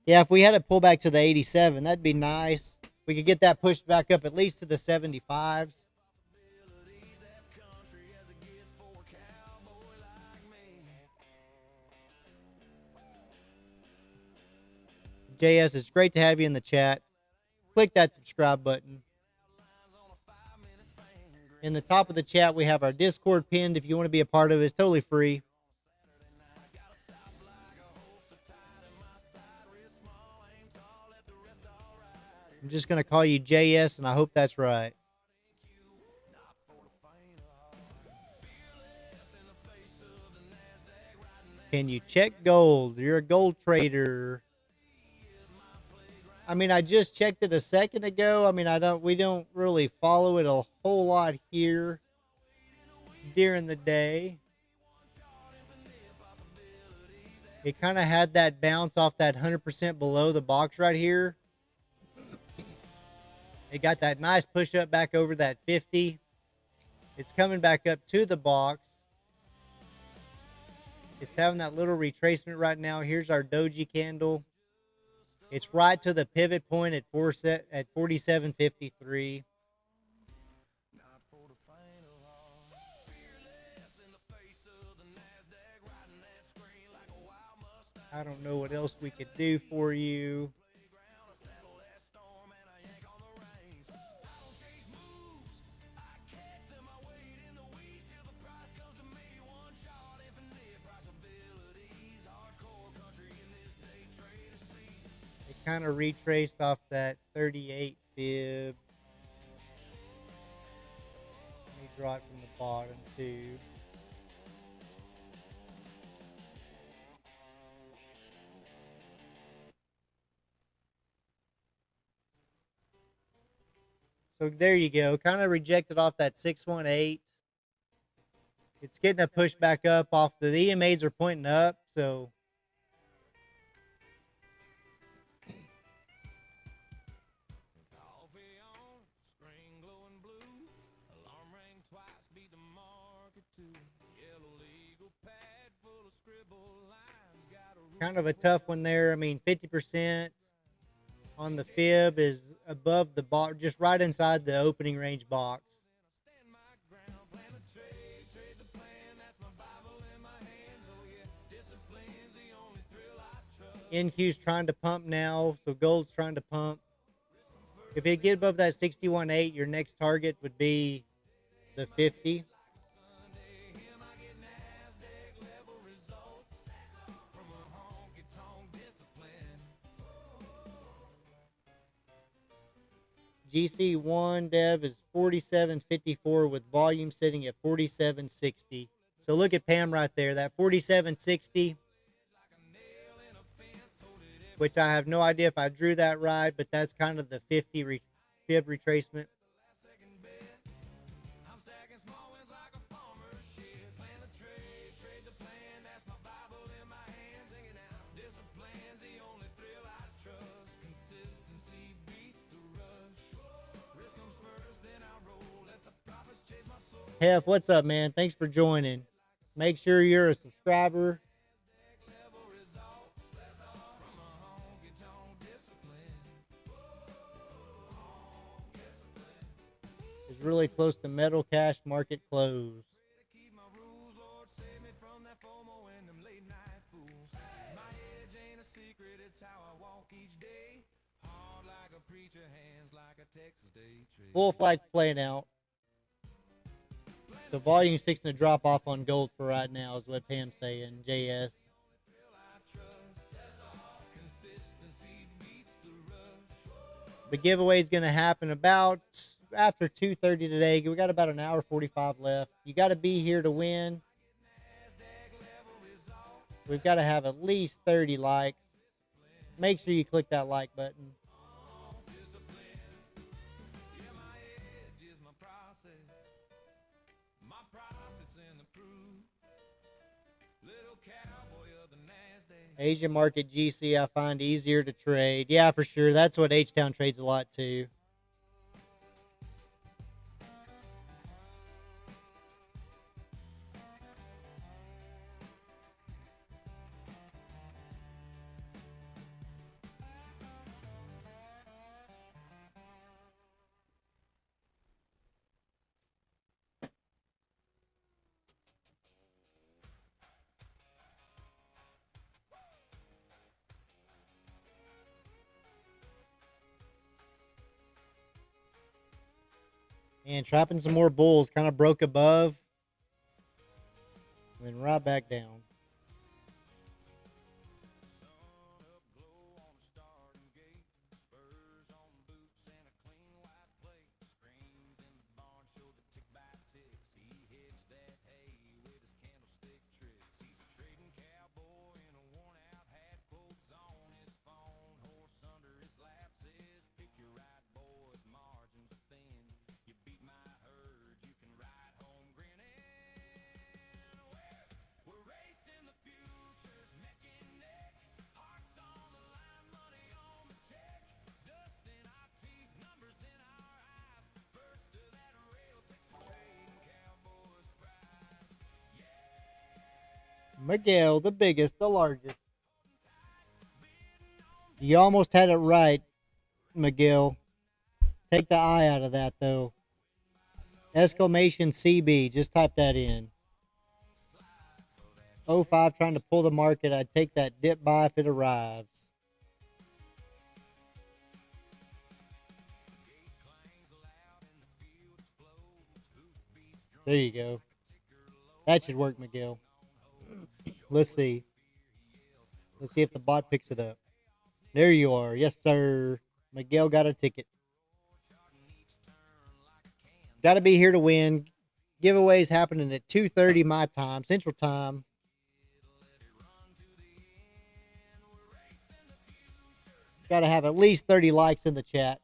Yeah, if we had a pullback to the 87, that'd be nice. We could get that pushed back up at least to the 75s. That's country as it gets for a cowboy like me. JS, it's great to have you in the chat. Click that subscribe button. Lines on a 5-minute finger. In the top of the chat, we have our Discord pinned. If you want to be a part of it, it's totally free. Gotta stop like a holster tied in my side. Wrist small, aim tall, let the rest all ride. I'm just going to call you JS, and I hope that's right. Can you check gold? You're a gold trader. I mean, I just checked it a second ago. I mean, we don't really follow it a whole lot here during the day. It kind of had that bounce off that 100% below the box right here. It got that nice push up back over that 50. It's coming back up to the box. It's having that little retracement right now. Here's our doji candle. It's right to the pivot point at 47.53. I don't know what else we could do for you. It kind of retraced off that 38 fib. Let me draw it from the bottom too. So there you go. Kind of rejected off that 618. It's getting a push back up off the EMAs are pointing up. So kind of a tough one there. I mean, 50% on the fib is above the box, just right inside the opening range box. NQ's trying to pump now, so gold's trying to pump. If it get above that 61.8, your next target would be the 50. GC1 dev is 47.54 with volume sitting at 47.60. So look at Pam right there, that 47.60, which I have no idea if I drew that right, but that's kind of the 50 fib retracement. Hef, what's up, man? Thanks for joining. Make sure you're a subscriber. It's really close to metal cash market close. Full flight's playing out. The volume's fixing to drop off on gold for right now, is what Pam's saying. JS. The giveaway is going to happen about after 2:30 today. We got about an hour 45 left. You got to be here to win. We've got to have at least 30 likes. Make sure you click that like button. Asian market GC I find easier to trade. Yeah, for sure. That's what H-Town trades a lot too. And trapping some more bulls, kind of broke above, and then right back down. Miguel, the biggest, the largest. You almost had it right, Miguel. Take the I out of that, though. Exclamation CB. Just type that in. 05 trying to pull the market. I'd take that dip buy if it arrives. There you go. That should work, Miguel. Let's see. Let's see if the bot picks it up. There you are. Yes, sir. Miguel got a ticket. Got to be here to win. Giveaways happening at 2:30 my time, Central Time. Got to have at least 30 likes in the chat.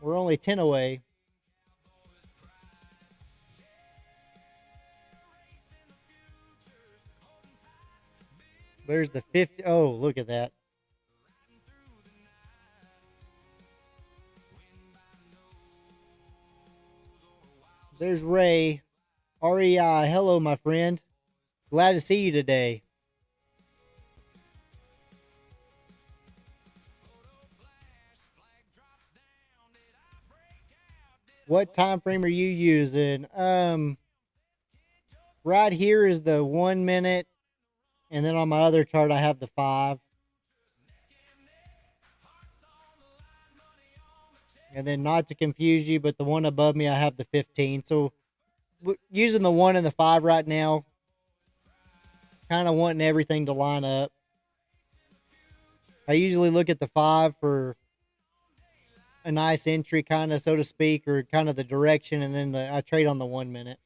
We're only 10 away. There's the 50. Oh, look at that. There's Ray. REI. Hello, my friend. Glad to see you today. What time frame are you using? Right here is the 1 minute, and then on my other chart I have the 5. And then, not to confuse you, but the one above me I have the 15. So using the 1 and the 5 right now, kind of wanting everything to line up. I usually look at the 5 for a nice entry, kind of, so to speak, or kind of the direction, and then I trade on the 1 minute.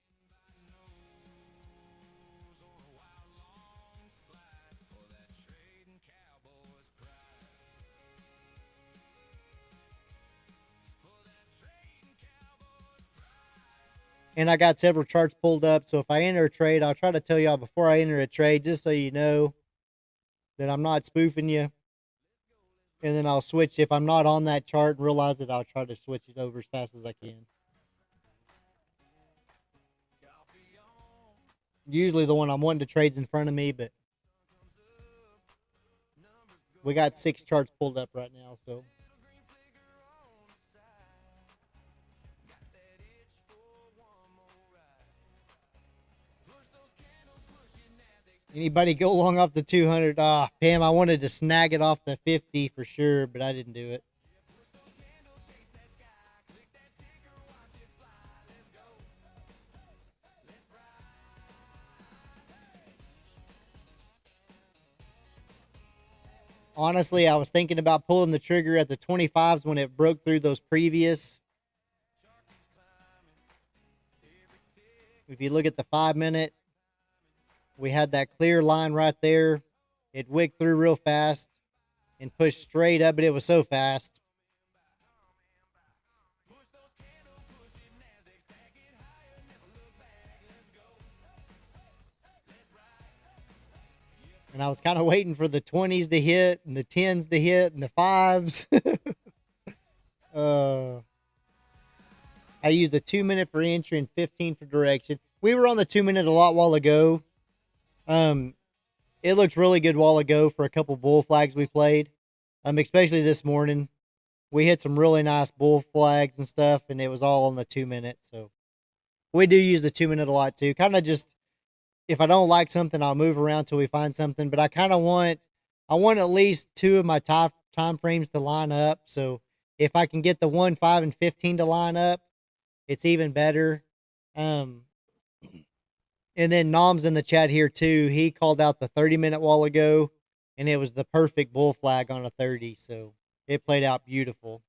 And I got several charts pulled up, so if I enter a trade, I'll try to tell y'all before I enter a trade, just so you know that I'm not spoofing you. And then I'll switch. If I'm not on that chart and realize it, I'll try to switch it over as fast as I can. Usually the one I'm wanting to trade's in front of me, but we got 6 charts pulled up right now, so. Anybody go long off the 200? Pam, I wanted to snag it off the 50 for sure, but I didn't do it. Honestly, I was thinking about pulling the trigger at the 25s when it broke through those previous. If you look at the 5 minute, we had that clear line right there. It wicked through real fast and pushed straight up, but it was so fast. And I was kind of waiting for the 20s to hit and the 10s to hit and the 5s. I used the 2 minute for entry and 15 for direction. We were on the 2 minute a while ago. It looked really good while ago for a couple bull flags we played. Especially this morning. We hit some really nice bull flags and stuff, and it was all on the 2 minute. So we do use the 2 minute a lot too. Kind of just, if I don't like something, I'll move around till we find something. But I kind of want at least 2 of my top time frames to line up. So if I can get the 1, 5, and 15 to line up, it's even better. And then Nom's in the chat here too. He called out the 30-minute while ago, and it was the perfect bull flag on a 30. So it played out beautiful.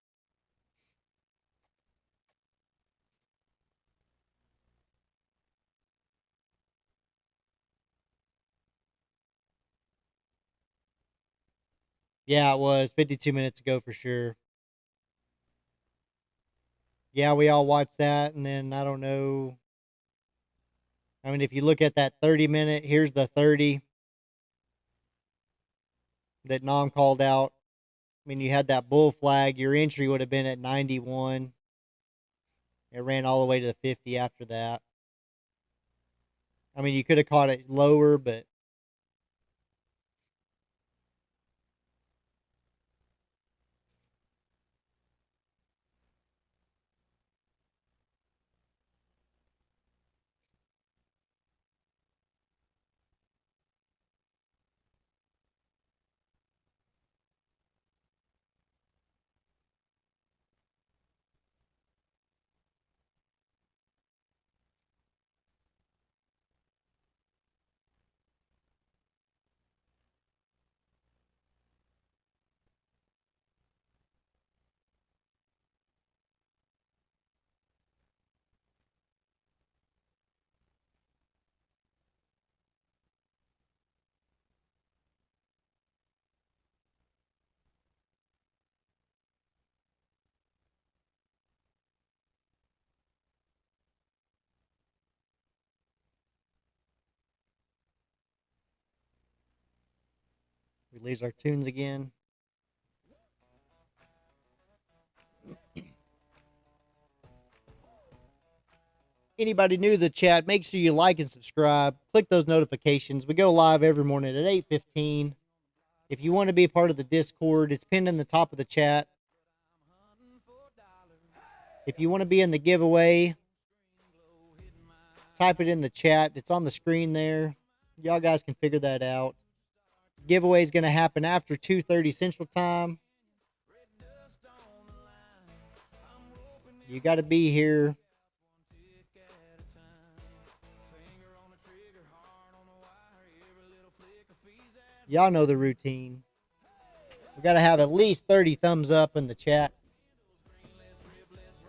Yeah, it was 52 minutes ago for sure. Yeah, we all watched that, and then I don't know. I mean, if you look at that 30-minute, here's the 30 that Nom called out. I mean, you had that bull flag. Your entry would have been at 91. It ran all the way to the 50 after that. I mean, you could have caught it lower, but we lose our tunes again. Anybody new to the chat, make sure you like and subscribe. Click those notifications. We go live every morning at 8:15. If you want to be a part of the Discord, it's pinned in the top of the chat. If you want to be in the giveaway, type it in the chat. It's on the screen there. Y'all guys can figure that out. Giveaway is going to happen after 2:30 Central Time. You got to be here. Y'all know the routine. We got to have at least 30 thumbs up in the chat.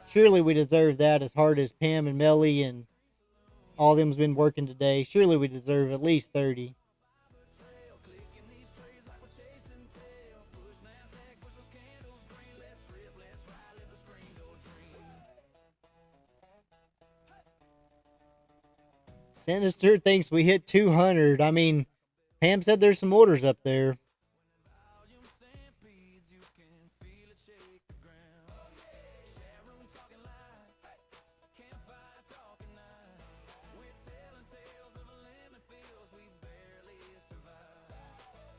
Surely we deserve that, as hard as Pam and Melly and all of them's been working today. Surely we deserve at least 30. Sinister thinks we hit 200. I mean, Pam said there's some orders up there.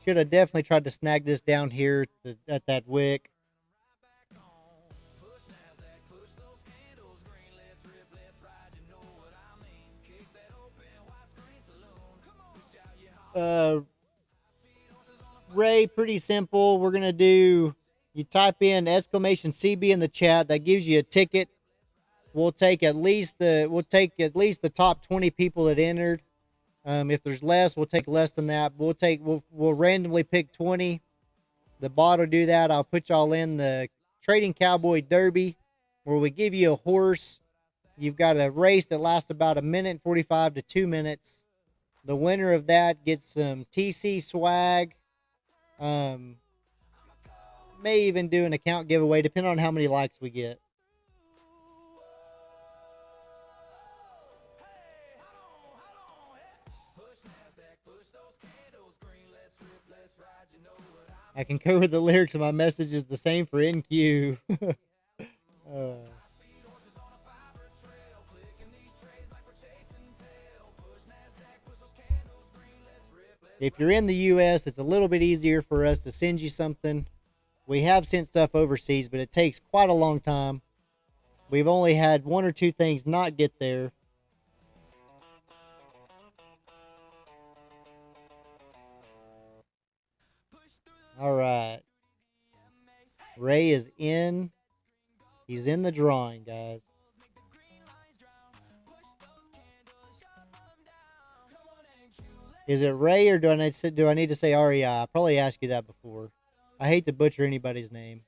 Should have definitely tried to snag this down here at that wick. Ray, pretty simple. We're gonna do, you type in exclamation CB in the chat, that gives you a ticket. We'll take at least the top 20 people that entered. If there's less, we'll take less than that. We'll randomly pick 20. The bot will do that. I'll put y'all in the Trading Cowboy Derby, where we give you a horse. You've got a race that lasts about 1:45 to 2 minutes. The winner of that gets some TC swag. May even do an account giveaway, depending on how many likes we get. I concur with the lyrics of my message is the same for NQ. If you're in the U.S., it's a little bit easier for us to send you something. We have sent stuff overseas, but it takes quite a long time. We've only had 1 or 2 things not get there. All right. Ray is in. He's in the drawing, guys. Is it Ray, or do I need to say REI? I probably asked you that before. I hate to butcher anybody's name.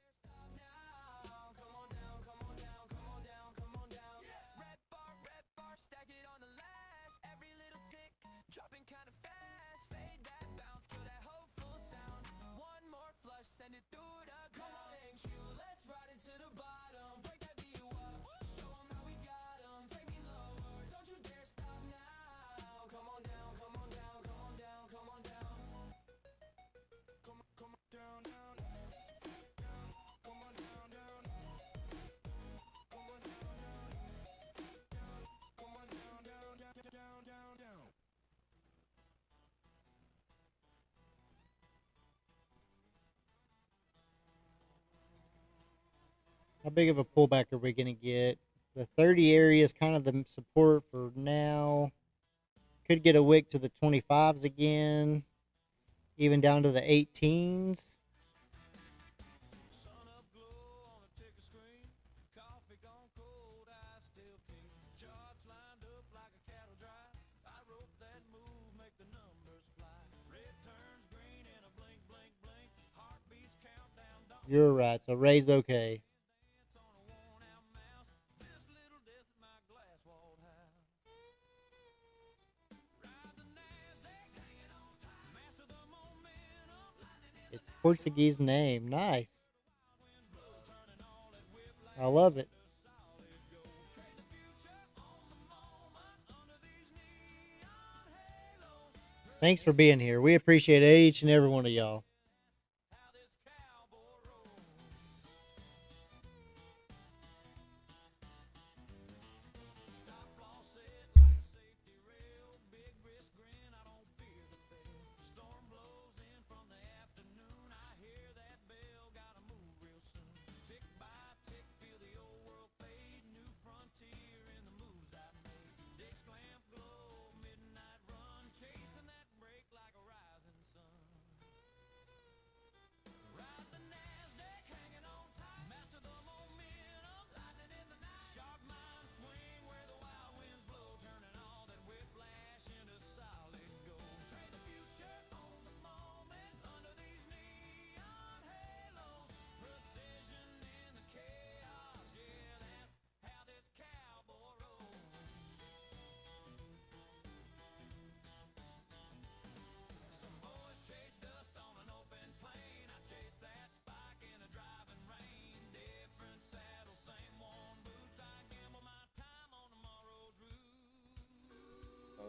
How big of a pullback are we going to get? The 30 area is kind of the support for now. Could get a wick to the 25s again, even down to the 18s. You're right. So raised okay. It's Portuguese name. Nice. I love it. Thanks for being here. We appreciate each and every one of y'all.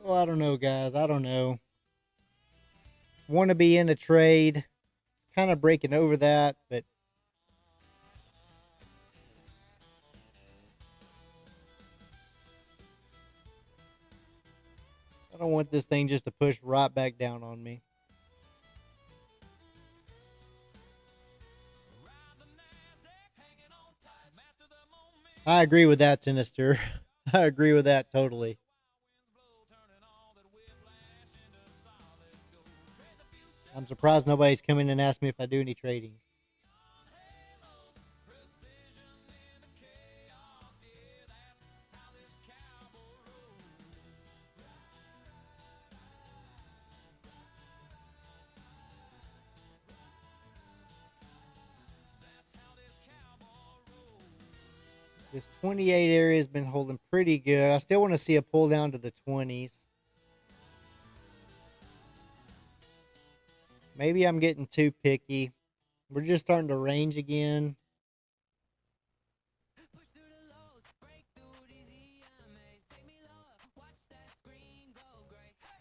Oh, I don't know, guys. I don't know. Want to be in a trade. Kind of breaking over that, but I don't want this thing just to push right back down on me. I agree with that, Sinister. I agree with that totally. I'm surprised nobody's come in and asked me if I do any trading. This 28 area has been holding pretty good. I still want to see a pull down to the 20s. Maybe I'm getting too picky. We're just starting to range again.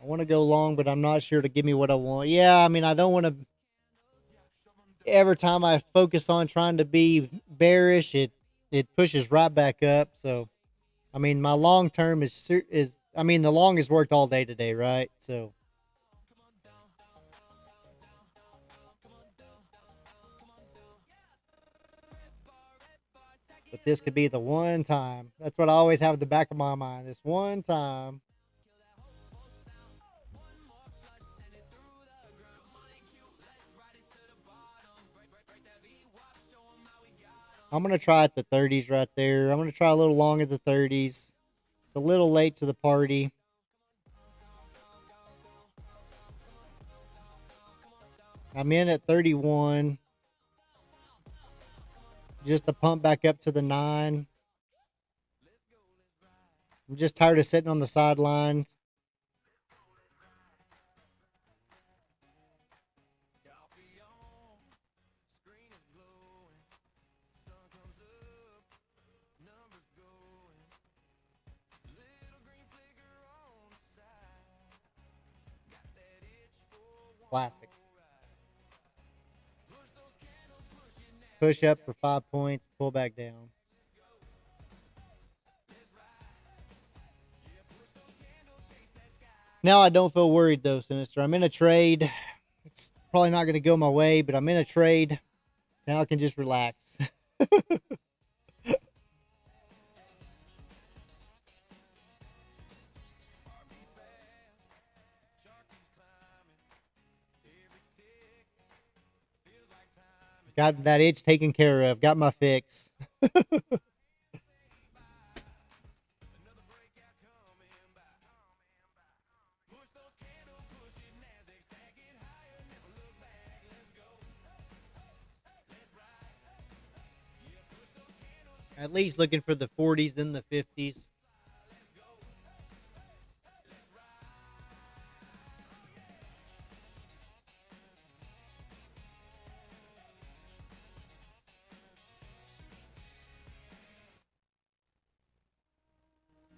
I want to go long, but I'm not sure to give me what I want. Yeah, I mean, I don't want to. Every time I focus on trying to be bearish, it pushes right back up. So, I mean, my long term is I mean, the long has worked all day today, right? So. But this could be the one time. That's what I always have at the back of my mind. This one time. I'm going to try at the 30s right there. I'm going to try a little long at the 30s. It's a little late to the party. I'm in at 31. Just to pump back up to the 9. I'm just tired of sitting on the sidelines. Classic. Push up for 5 points, pull back down. Now I don't feel worried though, Sinister. I'm in a trade. It's probably not going to go my way, but I'm in a trade. Now I can just relax. Got that itch taken care of. Got my fix. At least looking for the 40s, then the 50s.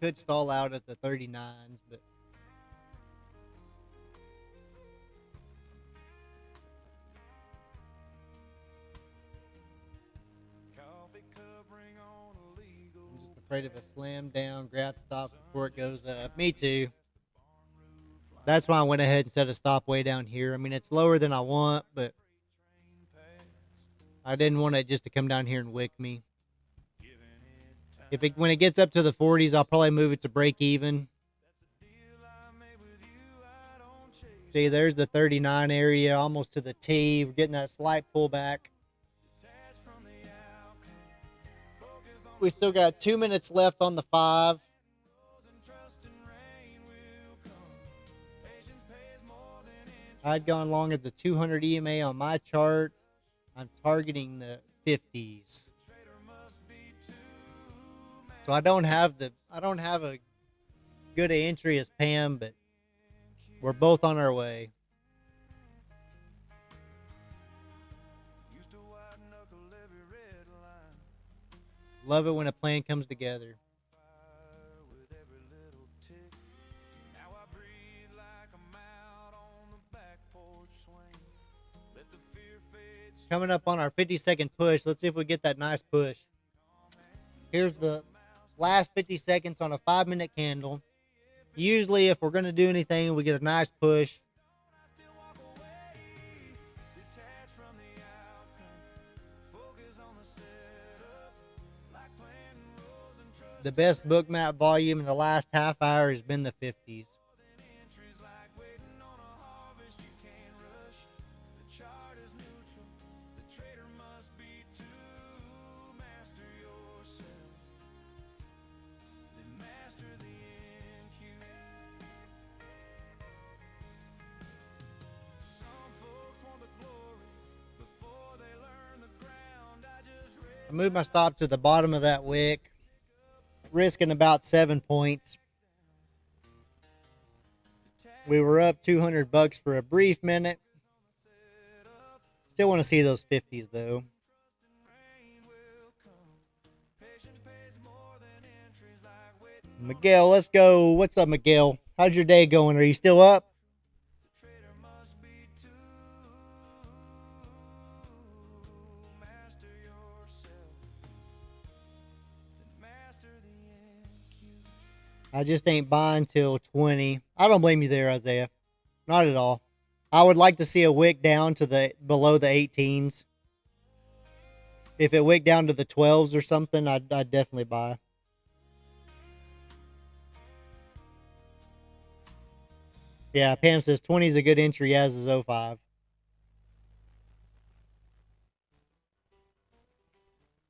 Could stall out at the 39s, but Coffee cup, bring on a legal I'm just afraid of a slam down, grab stop before it goes up. Me too. That's why I went ahead and set a stop way down here. I mean, it's lower than I want, but I didn't want it just to come down here and wick me. When it gets up to the 40s, I'll probably move it to break even. See, there's the 39 area, almost to the T. We're getting that slight pullback. We still got 2 minutes left on the 5. I'd gone long at the 200 EMA on my chart. I'm targeting the 50s. So I don't have a good entry as Pam, but we're both on our way. Love it when a plan comes together. Coming up on our 50-second push. Let's see if we get that nice push. Here's the last 50 seconds on a 5-minute candle. Usually, if we're going to do anything, we get a nice push. The best book map volume in the last half hour has been the 50s. I moved my stop to the bottom of that wick, risking about 7 points. We were up $200 for a brief minute. Still want to see those 50s though. Miguel, let's go. What's up, Miguel? How's your day going? Are you still up? I just ain't buying till 20. I don't blame you there, Isaiah. Not at all. I would like to see a wick down to below the 18s. If it wicked down to the 12s or something, I'd definitely buy. Yeah, Pam says 20 is a good entry, as is 05.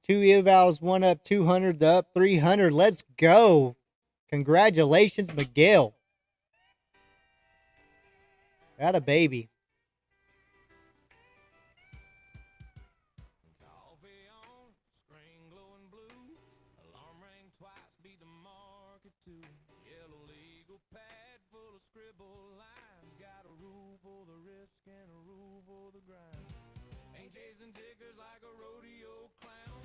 Two evals, one up 200, the up 300. Let's go. Congratulations, Miguel. Got a baby. Ain't chasing tickers like a rodeo clown.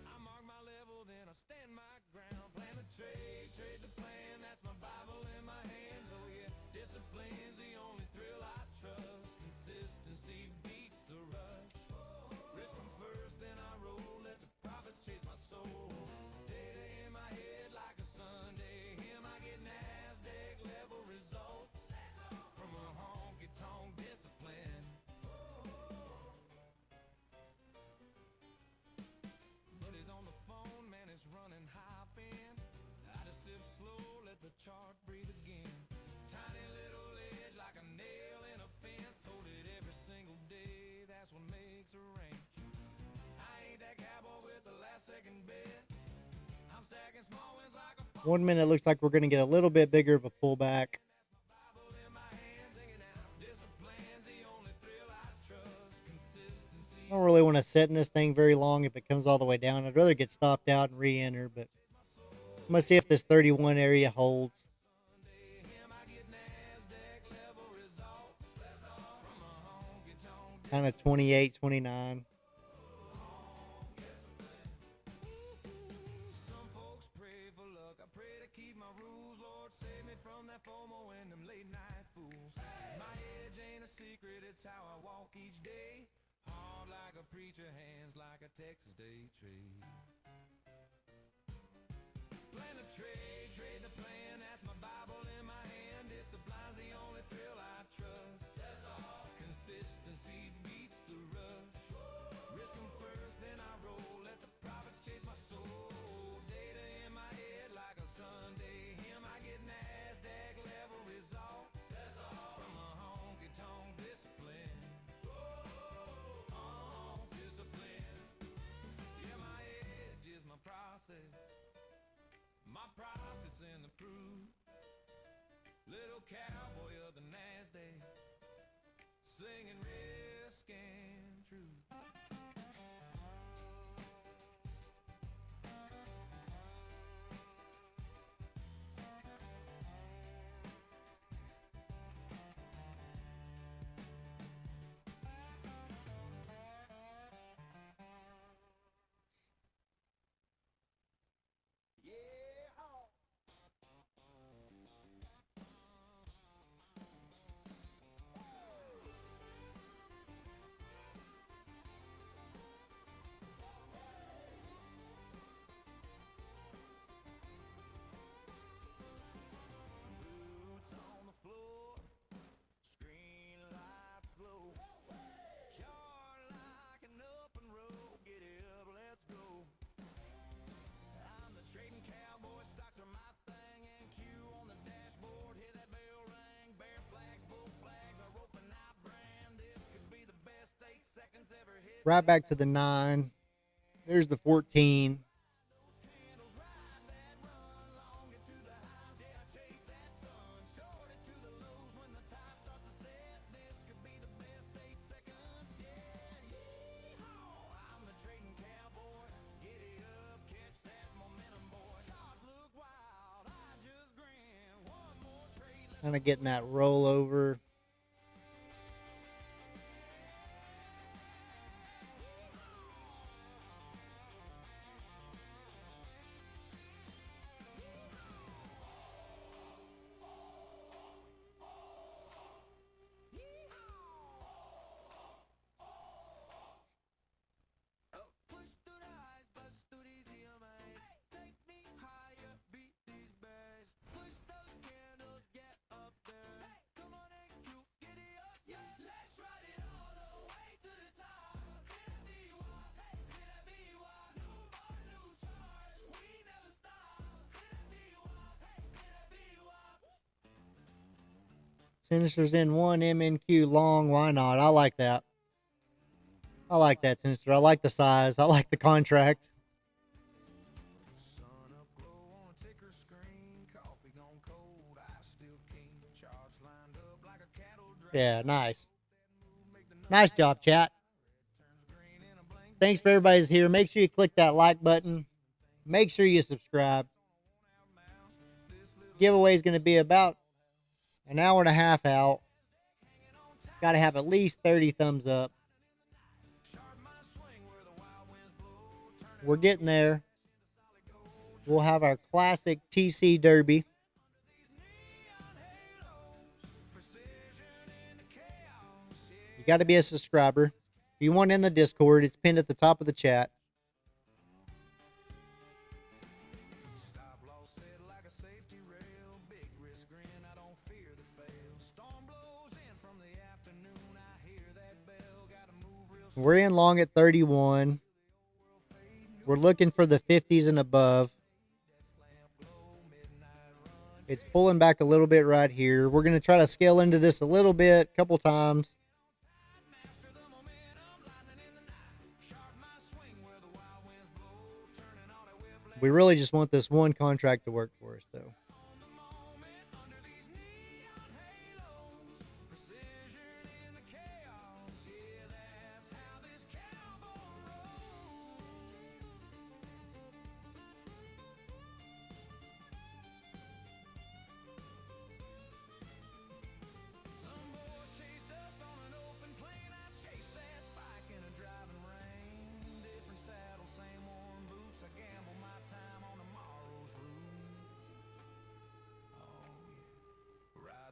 I mark my level, then I stand my ground. Plan the trade the plan. That's my Bible in my hands. Oh yeah, discipline's the only thrill I trust. Consistency beats the rush. Risk 'em first, then I roll. Let the profits chase my soul. Data in my head like a Sunday. Him I get NASDAQ level results from a honky tonk discipline. Buddy's on the phone, man, it's running hopping. I just sip slow, let the chart breathe again. Tiny little edge like a nail in a fence. Hold it every single day, that's what makes a range. 1 minute looks like we're going to get a little bit bigger of a pullback. I don't really want to sit in this thing very long if it comes all the way down. I'd rather get stopped out and re-enter, but I'm going to see if this 31 area holds. Kind of 28, 29. Preacher hands like a Texas day trade. Plan a trade, trade the plan. That's my Bible in my hand. Discipline's the only thrill I trust. That's all. Consistency beats the rush. Risk 'em first, then I roll. Let the profits chase my soul. Data in my head like a Sunday hymn. I get NASDAQ level results. That's all. From a honky tonk discipline. My profits in the proof. Little cowboy of the NASDAQ, singing risk and truth. Right back to the 9. There's the 14. Kind of getting that rollover. Sinister's in 1 MNQ long. Why not? I like that. I like that, Sinister. I like the size. I like the contract. Yeah, nice. Nice job, chat. Thanks for everybody's here. Make sure you click that like button. Make sure you subscribe. Giveaway is going to be about an hour and a half out. Got to have at least 30 thumbs up. We're getting there. We'll have our classic TC Derby. You got to be a subscriber. If you want in the Discord, it's pinned at the top of the chat. We're in long at 31. We're looking for the 50s and above. It's pulling back a little bit right here. We're going to try to scale into this a little bit, a couple times. We really just want this one contract to work for us, though.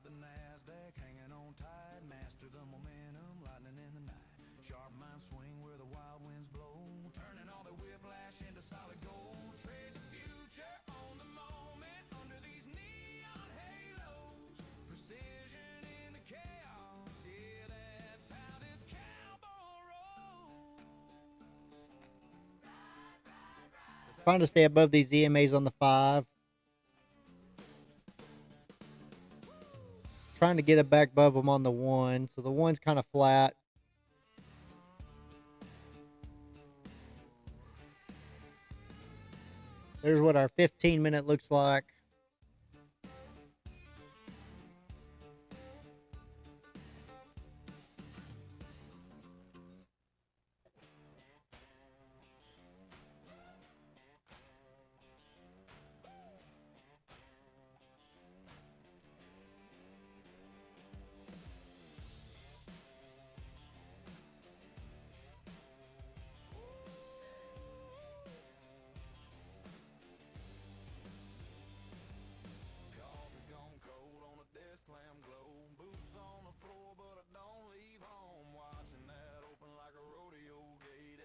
The NASDAQ hanging on tight, master the momentum, lightning in the night. Sharp mind swing where the wild winds blow, turning all the whiplash into solid gold. Trade the future on the moment under these neon halos. Precision in the chaos, yeah, that's how this cowboy rolls. Trying to stay above these EMAs on the 5. Trying to get it back above them on the 1. So the 1's kind of flat. There's what our 15-minute looks like.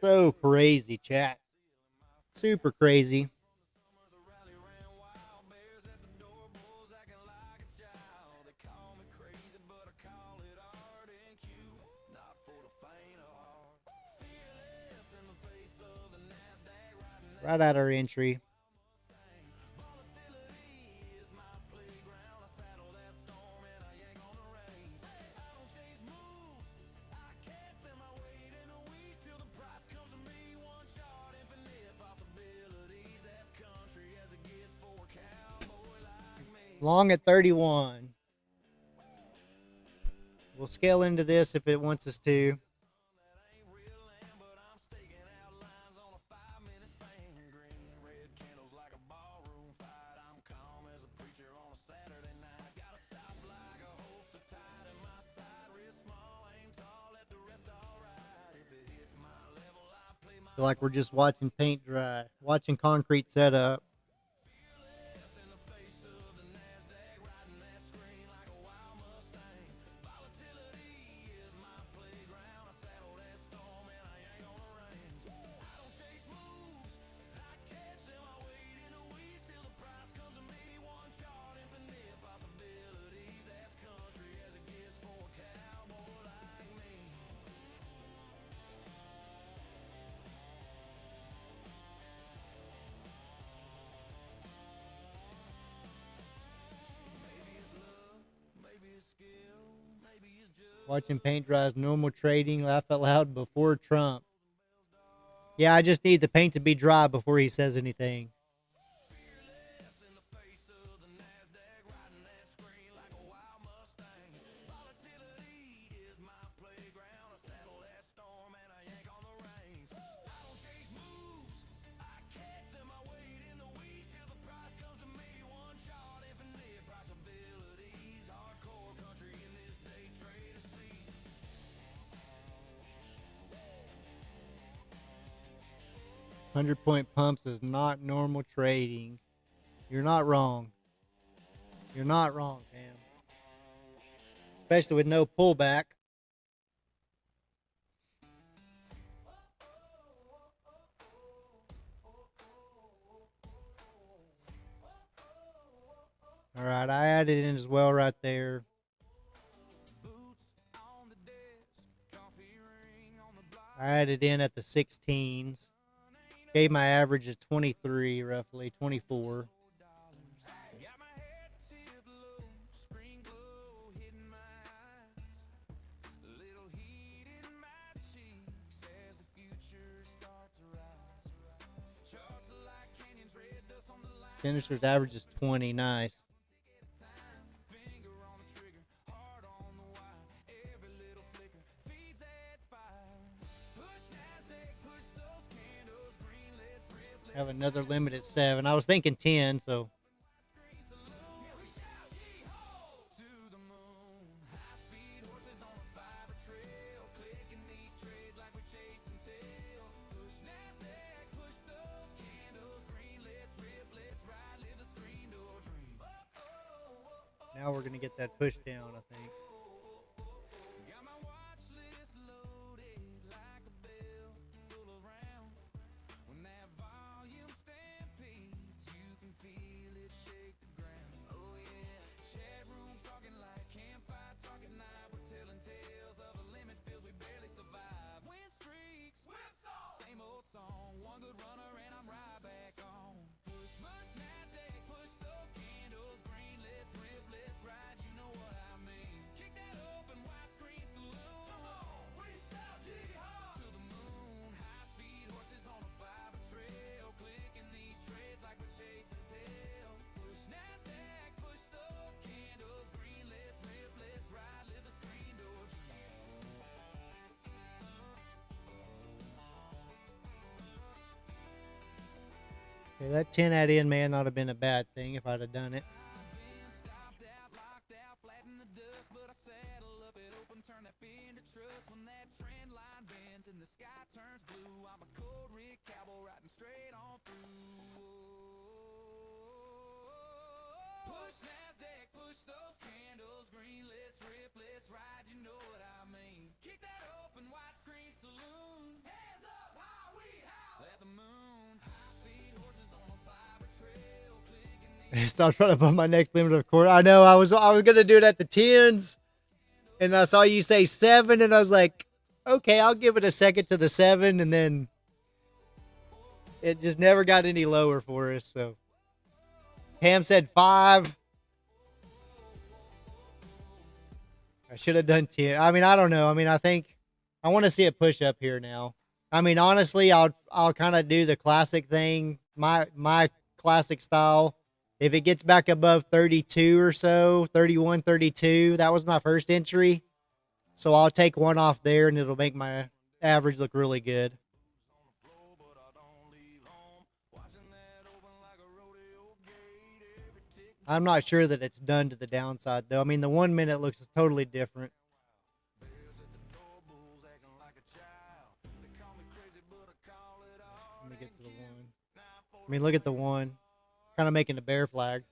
So crazy, chat. Super crazy. Right at our entry. Long at 31. We'll scale into this if it wants us to. Feel like we're just watching paint dry, watching concrete set up. Watching paint dry is normal trading. Laugh out loud before Trump. Yeah, I just need the paint to be dry before he says anything. $100-point pumps is not normal trading. You're not wrong. You're not wrong, man. Especially with no pullback. All right, I added in as well right there. I added in at the 16s. Gave my average of 23, roughly 24. Sinister's average is 20. Nice. Have another limit at 7. I was thinking 10, so. Now we're going to get that push down, I think. Okay, that 10 at in may not have been a bad thing if I'd have done it. Stop right above my next limit of course. I know I was gonna do it at the 10s, and I saw you say 7, and I was like, okay, I'll give it a second to the 7, and then it just never got any lower for us. So Pam said 5. I should have done 10. I mean, I don't know. I mean, I think I want to see it push up here now. I mean, honestly, I'll kind of do the classic thing, my classic style. If it gets back above 32 or so, 31, 32, that was my first entry. So I'll take one off there, and it'll make my average look really good. I'm not sure that it's done to the downside, though. I mean, the 1 minute looks totally different. Let me get to the 1. I mean, look at the 1. Kind of making a bear flag.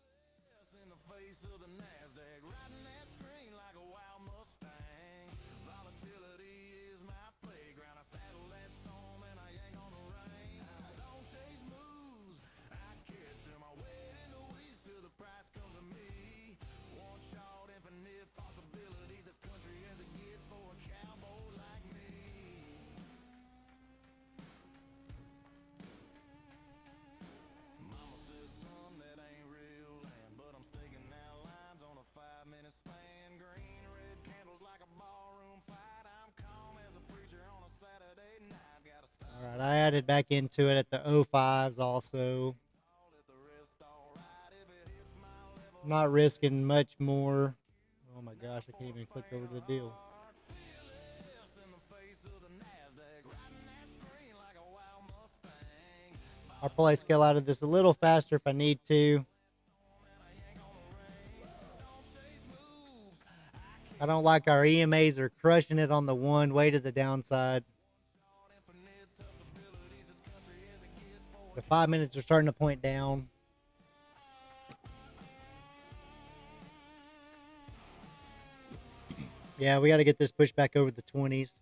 All right, I added back into it at the 05s also. Not risking much more. Oh my gosh, I can't even click over to the deal. I'll probably scale out of this a little faster if I need to. I don't like our EMAs are crushing it on the 1 way to the downside. The 5 minutes are starting to point down. Yeah, we got to get this pushed back over the 20s.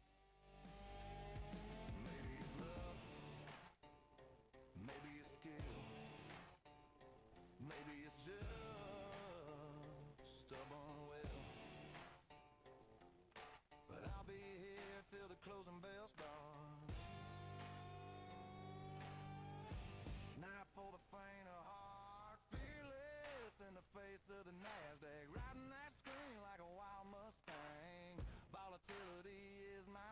Riding that screen like a wild Mustang. Volatility is my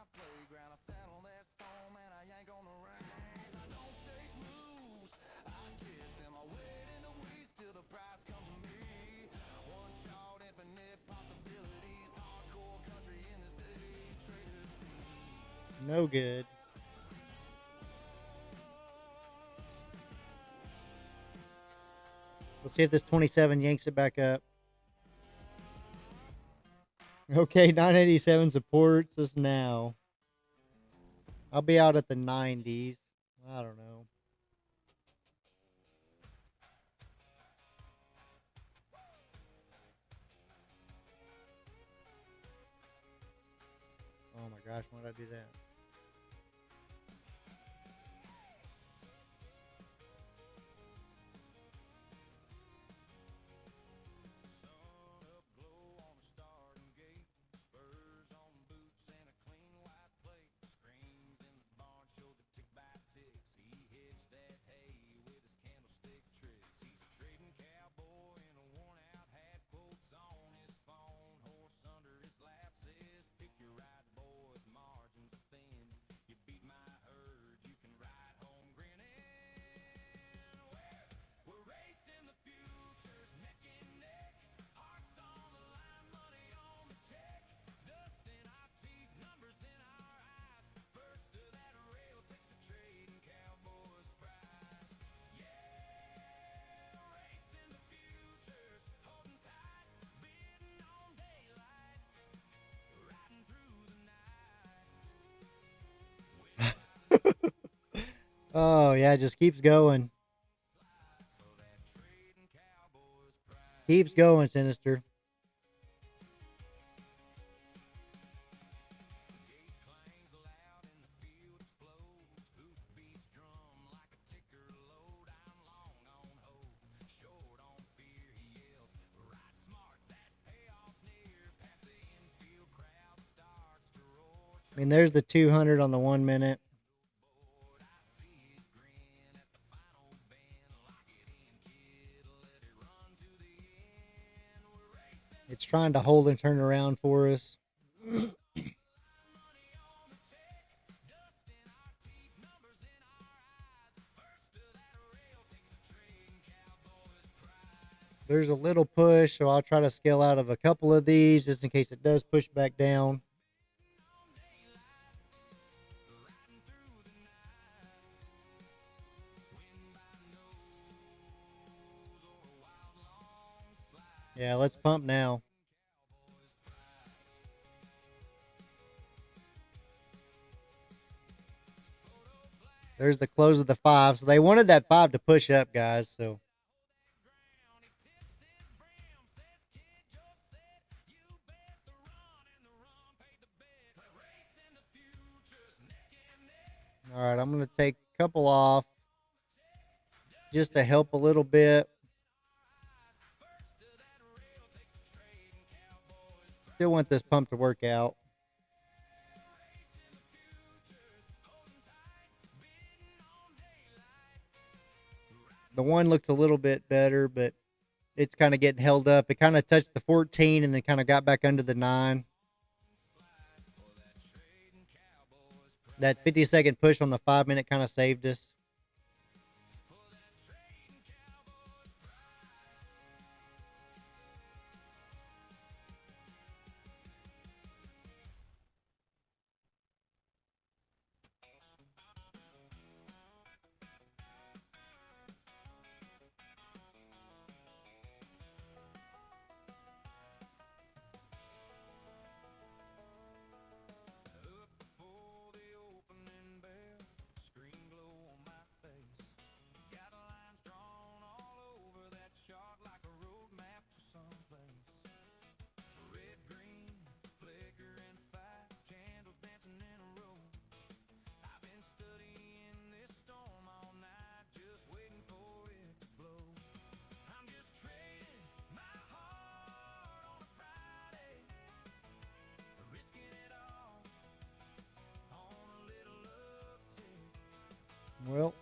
No good. Let's see if this 27 yanks it back up. Okay, 987 supports us now. I'll be out at the 90s. I don't know. Oh my gosh, why did I do that? Oh, yeah, it just keeps going. Keeps going, Sinister. I mean, there's the 200 on the 1 minute. It's trying to hold and turn around for us. There's a little push, so I'll try to scale out of a couple of these just in case it does push back down. Yeah, let's pump now. There's the close of the 5. So they wanted that 5 to push up, guys. So all right, I'm going to take a couple off just to help a little bit. Still want this pump to work out. The 1 looks a little bit better, but it's kind of getting held up. It kind of touched the 14 and then kind of got back under the 9. That 50-second push on the 5 minute kind of saved us. Well,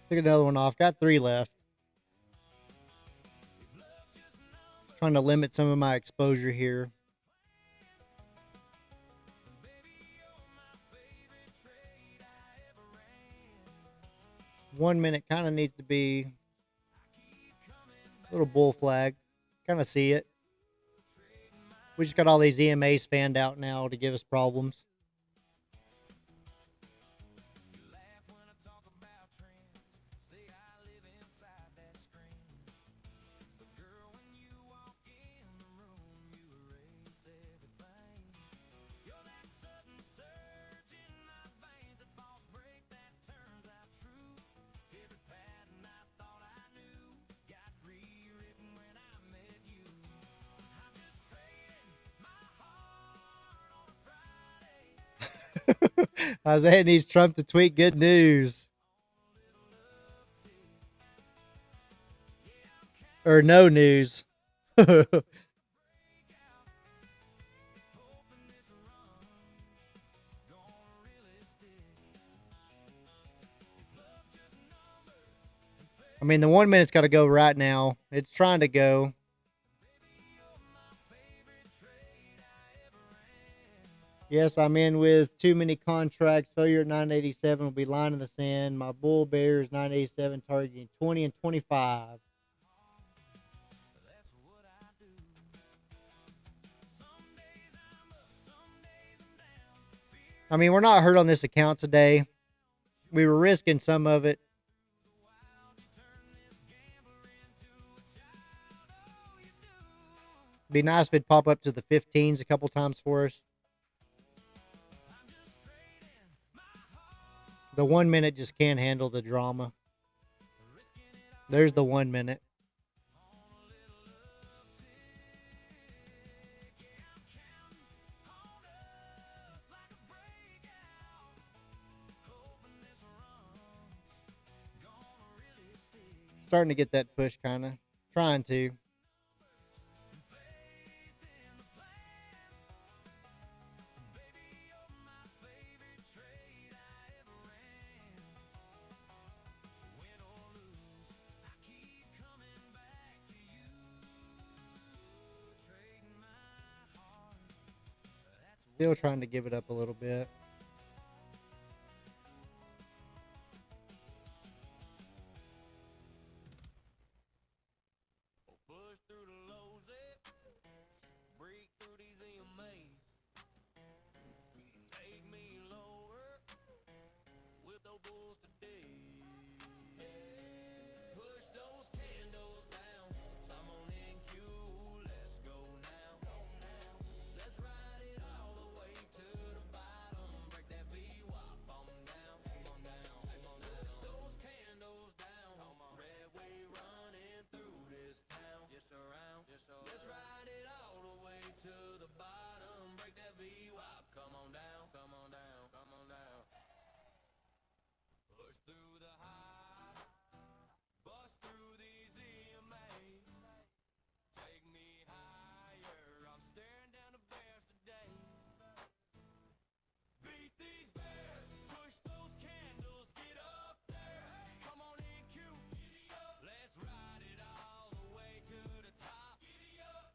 took another one off. Got 3 left. Trying to limit some of my exposure here. 1 minute kind of needs to be Little bull flag. Kind of see it. We just got all these EMAs fanned out now to give us problems. Isaiah needs Trump to tweet good news. Or no news. I mean, the 1 minute's got to go right now. It's trying to go. Yes, I'm in with too many contracts. Failure at 987 will be line in the sand. My bull bear is 987, targeting 20 and 25. I mean, we're not hurt on this account today. We were risking some of it. Be nice if it'd pop up to the 15s a couple times for us. The 1 minute just can't handle the drama. There's the 1 minute. Starting to get that push, kind of. Trying to. Still trying to give it up a little bit. Push through the lows, break through these EMAs. Take me lower with those bulls today. Push those candles down. I'm on NQ. Let's go now. Let's ride it all the way to the bottom. Break that VWAP on down. Push those candles down. Red wave running through this town. Let's ride it all the way to the bottom. Break that VWAP. Come on down. Push through the highs. Bust through these EMAs. Take me higher. I'm staring down the bears today. Beat these bears. Push those candles. Get up there. Come on in, Q. Let's ride it all the way to the top. Giddy up.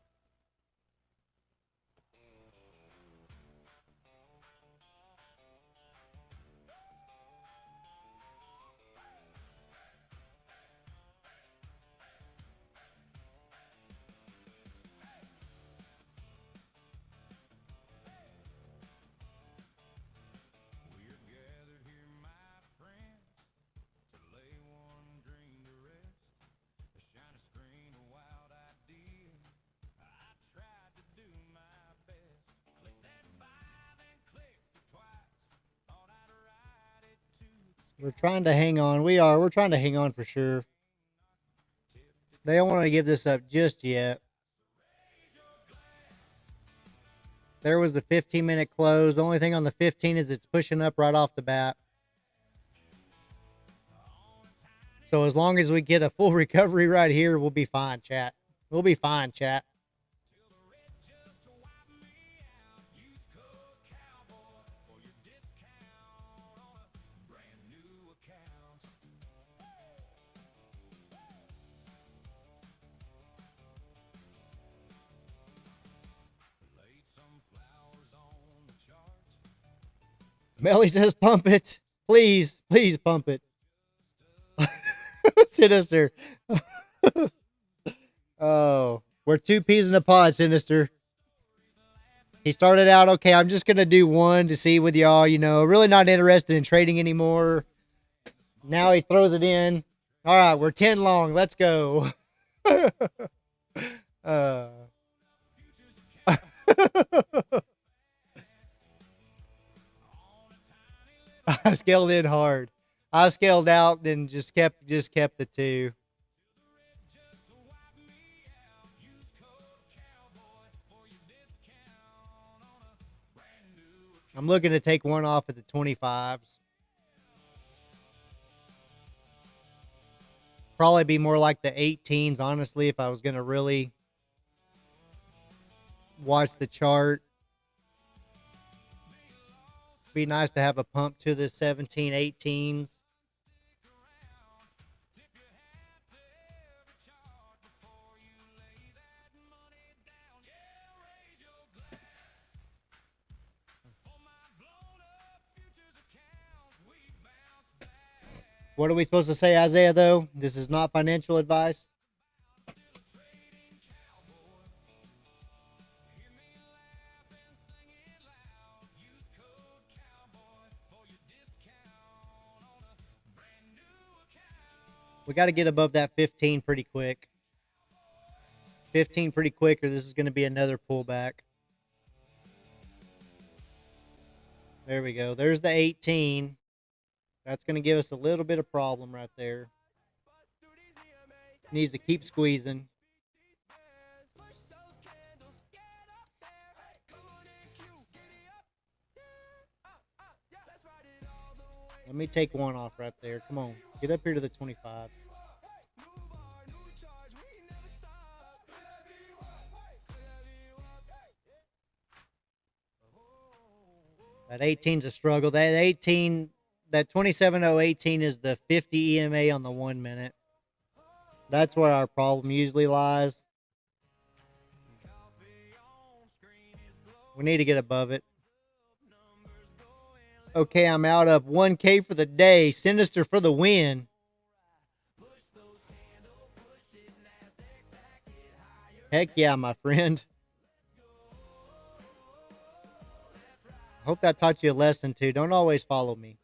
We're gathered here, my friends, to lay one dream to rest. A shiny screen, a wild idea. I tried to do my best. Click that 5 and click it twice. Thought I'd ride it to the We're trying to hang on. We're trying to hang on for sure. They don't want to give this up just yet. There was the 15-minute close. The only thing on the 15 is it's pushing up right off the bat. So as long as we get a full recovery right here, we'll be fine, chat. We'll be fine, chat. just to wipe me out. Use code Cowboy for your discount on a brand new account. Laid some flowers on the charts. Melly says pump it. Please, please pump it. Sit us there. Oh, we're two peas in a pod, Sinister. He started out, okay, I'm just going to do one to see with y'all, you know, really not interested in trading anymore. Now he throws it in. All right, we're 10 long. Let's go. uh. I scaled in hard. I scaled out and just kept the two. I'm looking to take one off at the 25s. Probably be more like the 18s, honestly, if I was going to really watch the chart. Be nice to have a pump to the 17, 18s. What are we supposed to say, Isaiah, though? This is not financial advice. We got to get above that 15 pretty quick. 15 pretty quick, or this is going to be another pullback. There we go. There's the 18. That's going to give us a little bit of problem right there. Needs to keep squeezing. Let me take one off right there. Come on. Get up here to the 25s. That 18's a struggle. That 18, that 27.018 is the 50 EMA on the 1 minute. That's where our problem usually lies. We need to get above it. Okay, I'm out of 1K for the day. Sinister for the win. Heck yeah, my friend. Hope that taught you a lesson too. Don't always follow me.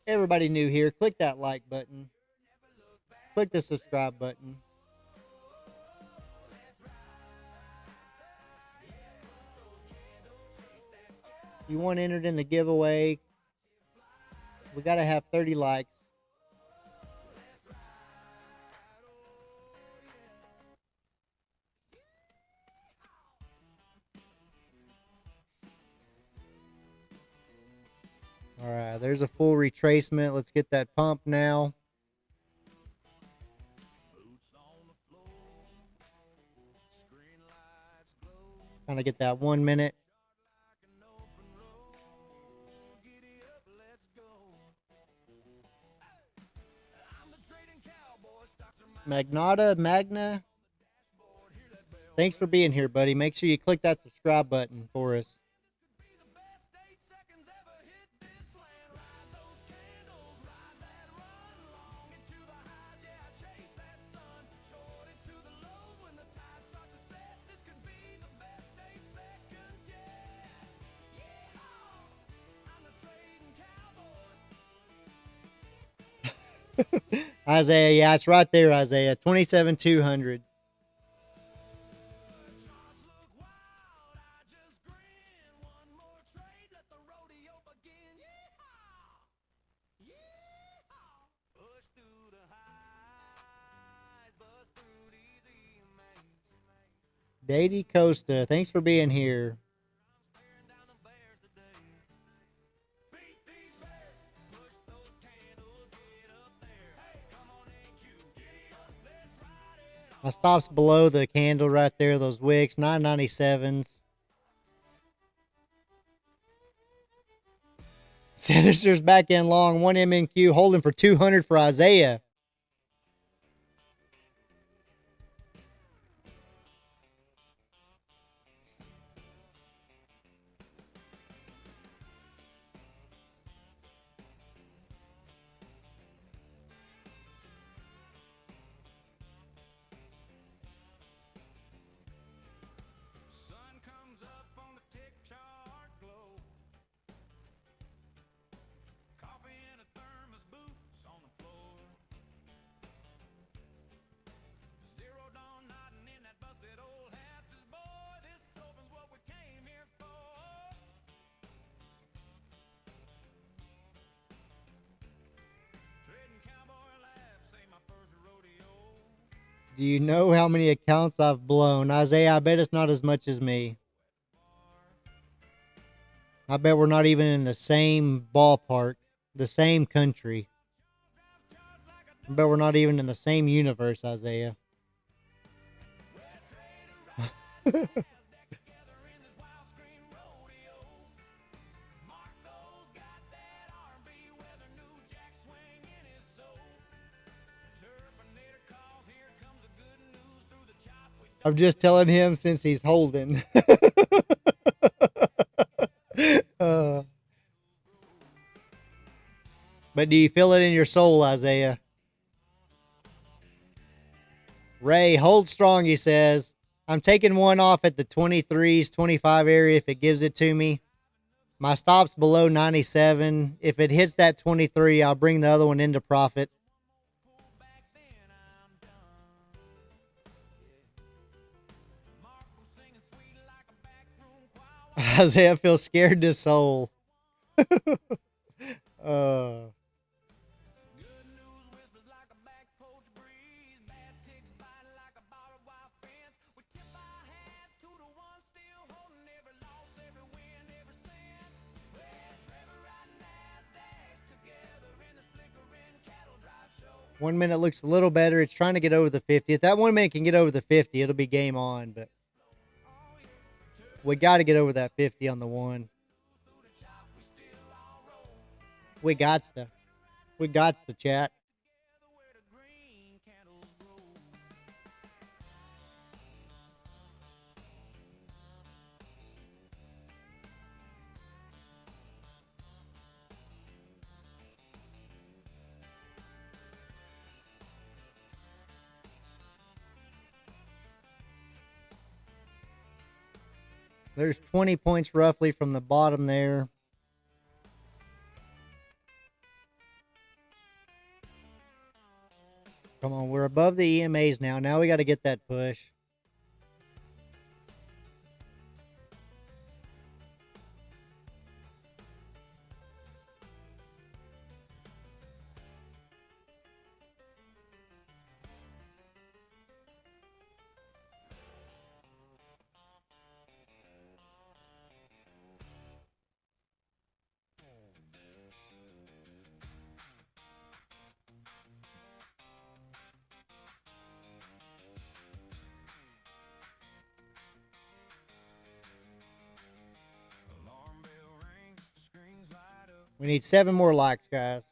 Everybody new here, click that like button. Click the subscribe button. If you want entered in the giveaway, we got to have 30 likes. All right, there's a full retracement. Let's get that pump now. Kind of get that 1 minute. Magna. Thanks for being here, buddy. Make sure you click that subscribe button for us. Isaiah, yeah, it's right there, Isaiah. 27,200. Dady Costa, thanks for being here. My stop's below the candle right there, those wicks, 997s. Sinister's back in long. 1 MNQ holding for 200 for Isaiah. Sun comes up on the tick chart glow. Coffee in a thermos, boots on the floor. Zero dawn nodding in that busted old hat says, boy, this open's what we came here for. Trading cowboy laughs ain't my first rodeo. Do you know how many accounts I've blown? Isaiah, I bet it's not as much as me. I bet we're not even in the same ballpark, the same country. I bet we're not even in the same universe, Isaiah. I'm just telling him since he's holding. But do you feel it in your soul, Isaiah? Ray, hold strong, he says. I'm taking one off at the 23s, 25 area if it gives it to me. My stop's below 97. If it hits that 23, I'll bring the other one into profit. Isaiah feels scared to soul. One minute looks a little better. It's trying to get over the 50. If that 1 minute can get over the 50, it'll be game on. But we got to get over that 50 on the one. We got to. We got to, chat. There's 20 points roughly from the bottom there. Come on, we're above the EMAs now. Now we got to get that push. We need 7 more likes, guys.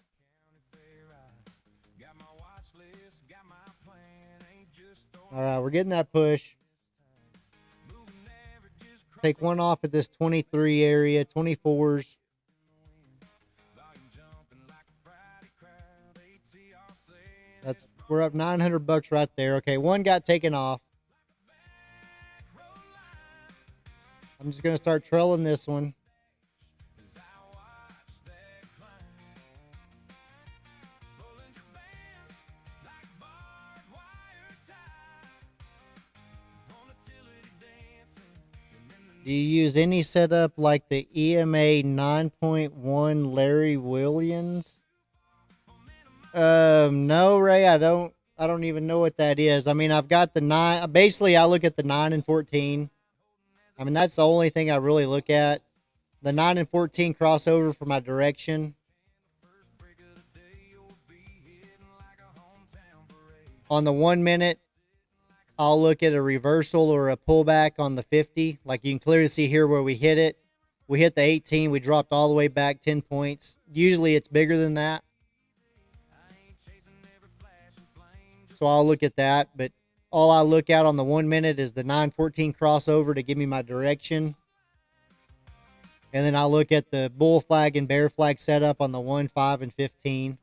All right, we're getting that push. Take one off at this 23 area, 24s. We're up $900 right there. Okay, one got taken off. I'm just gonna start trailing this one. Do you use any setup like the EMA 9.1 Larry Williams? No, Ray, I don't even know what that is. I mean, I've got the 9. Basically, I look at the 9 and 14. I mean, that's the only thing I really look at. The 9 and 14 crossover for my direction. On the 1 minute, I'll look at a reversal or a pullback on the 50. Like you can clearly see here where we hit it. We hit the 18. We dropped all the way back 10 points. Usually it's bigger than that. So I'll look at that. But all I look at on the 1 minute is the 914 crossover to give me my direction. And then I'll look at the bull flag and bear flag setup on the 1, 5, and 15.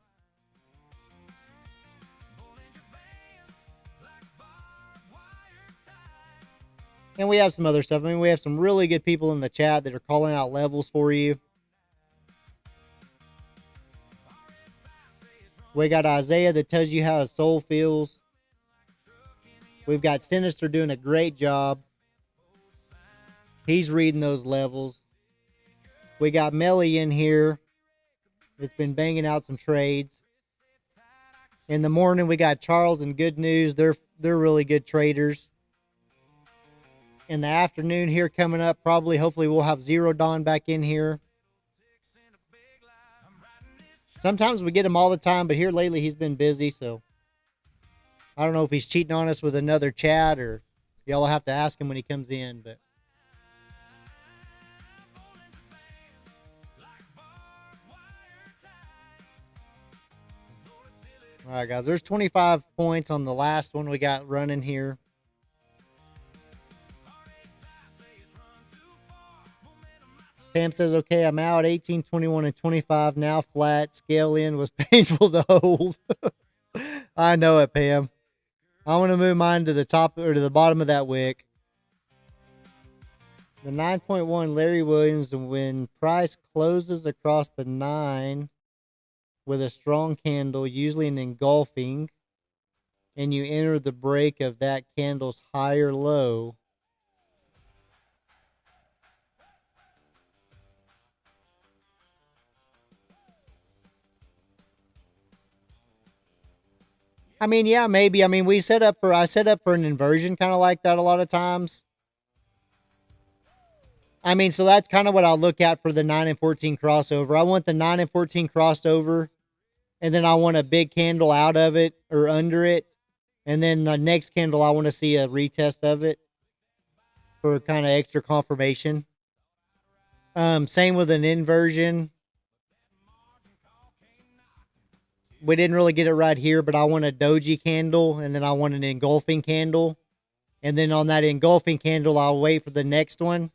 And we have some other stuff. I mean, we have some really good people in the chat that are calling out levels for you. We got Isaiah that tells you how his soul feels. We've got Sinister doing a great job. He's reading those levels. We got Melly in here that's been banging out some trades. In the morning, we got Charles and Good News. They're really good traders. In the afternoon here coming up, probably, hopefully, we'll have Zero Dawn back in here. Sometimes we get him all the time, but here lately he's been busy, so I don't know if he's cheating on us with another chat, or y'all will have to ask him when he comes in. But all right, guys, there's 25 points on the last one we got running here. Pam says, okay, I'm out. 18, 21, and 25. Now flat. Scale in was painful to hold. I know it, Pam. I want to move mine to the top or to the bottom of that wick. The 9.1 Larry Williams, and when price closes across the 9 with a strong candle, usually an engulfing, and you enter the break of that candle's higher low, I mean, yeah, maybe. I mean, I set up for an inversion kind of like that a lot of times. I mean, so that's kind of what I'll look at for the 9 and 14 crossover. I want the 9 and 14 crossover, and then I want a big candle out of it or under it. And then the next candle, I want to see a retest of it for kind of extra confirmation. Same with an inversion. We didn't really get it right here, but I want a doji candle, and then I want an engulfing candle. And then on that engulfing candle, I'll wait for the next one.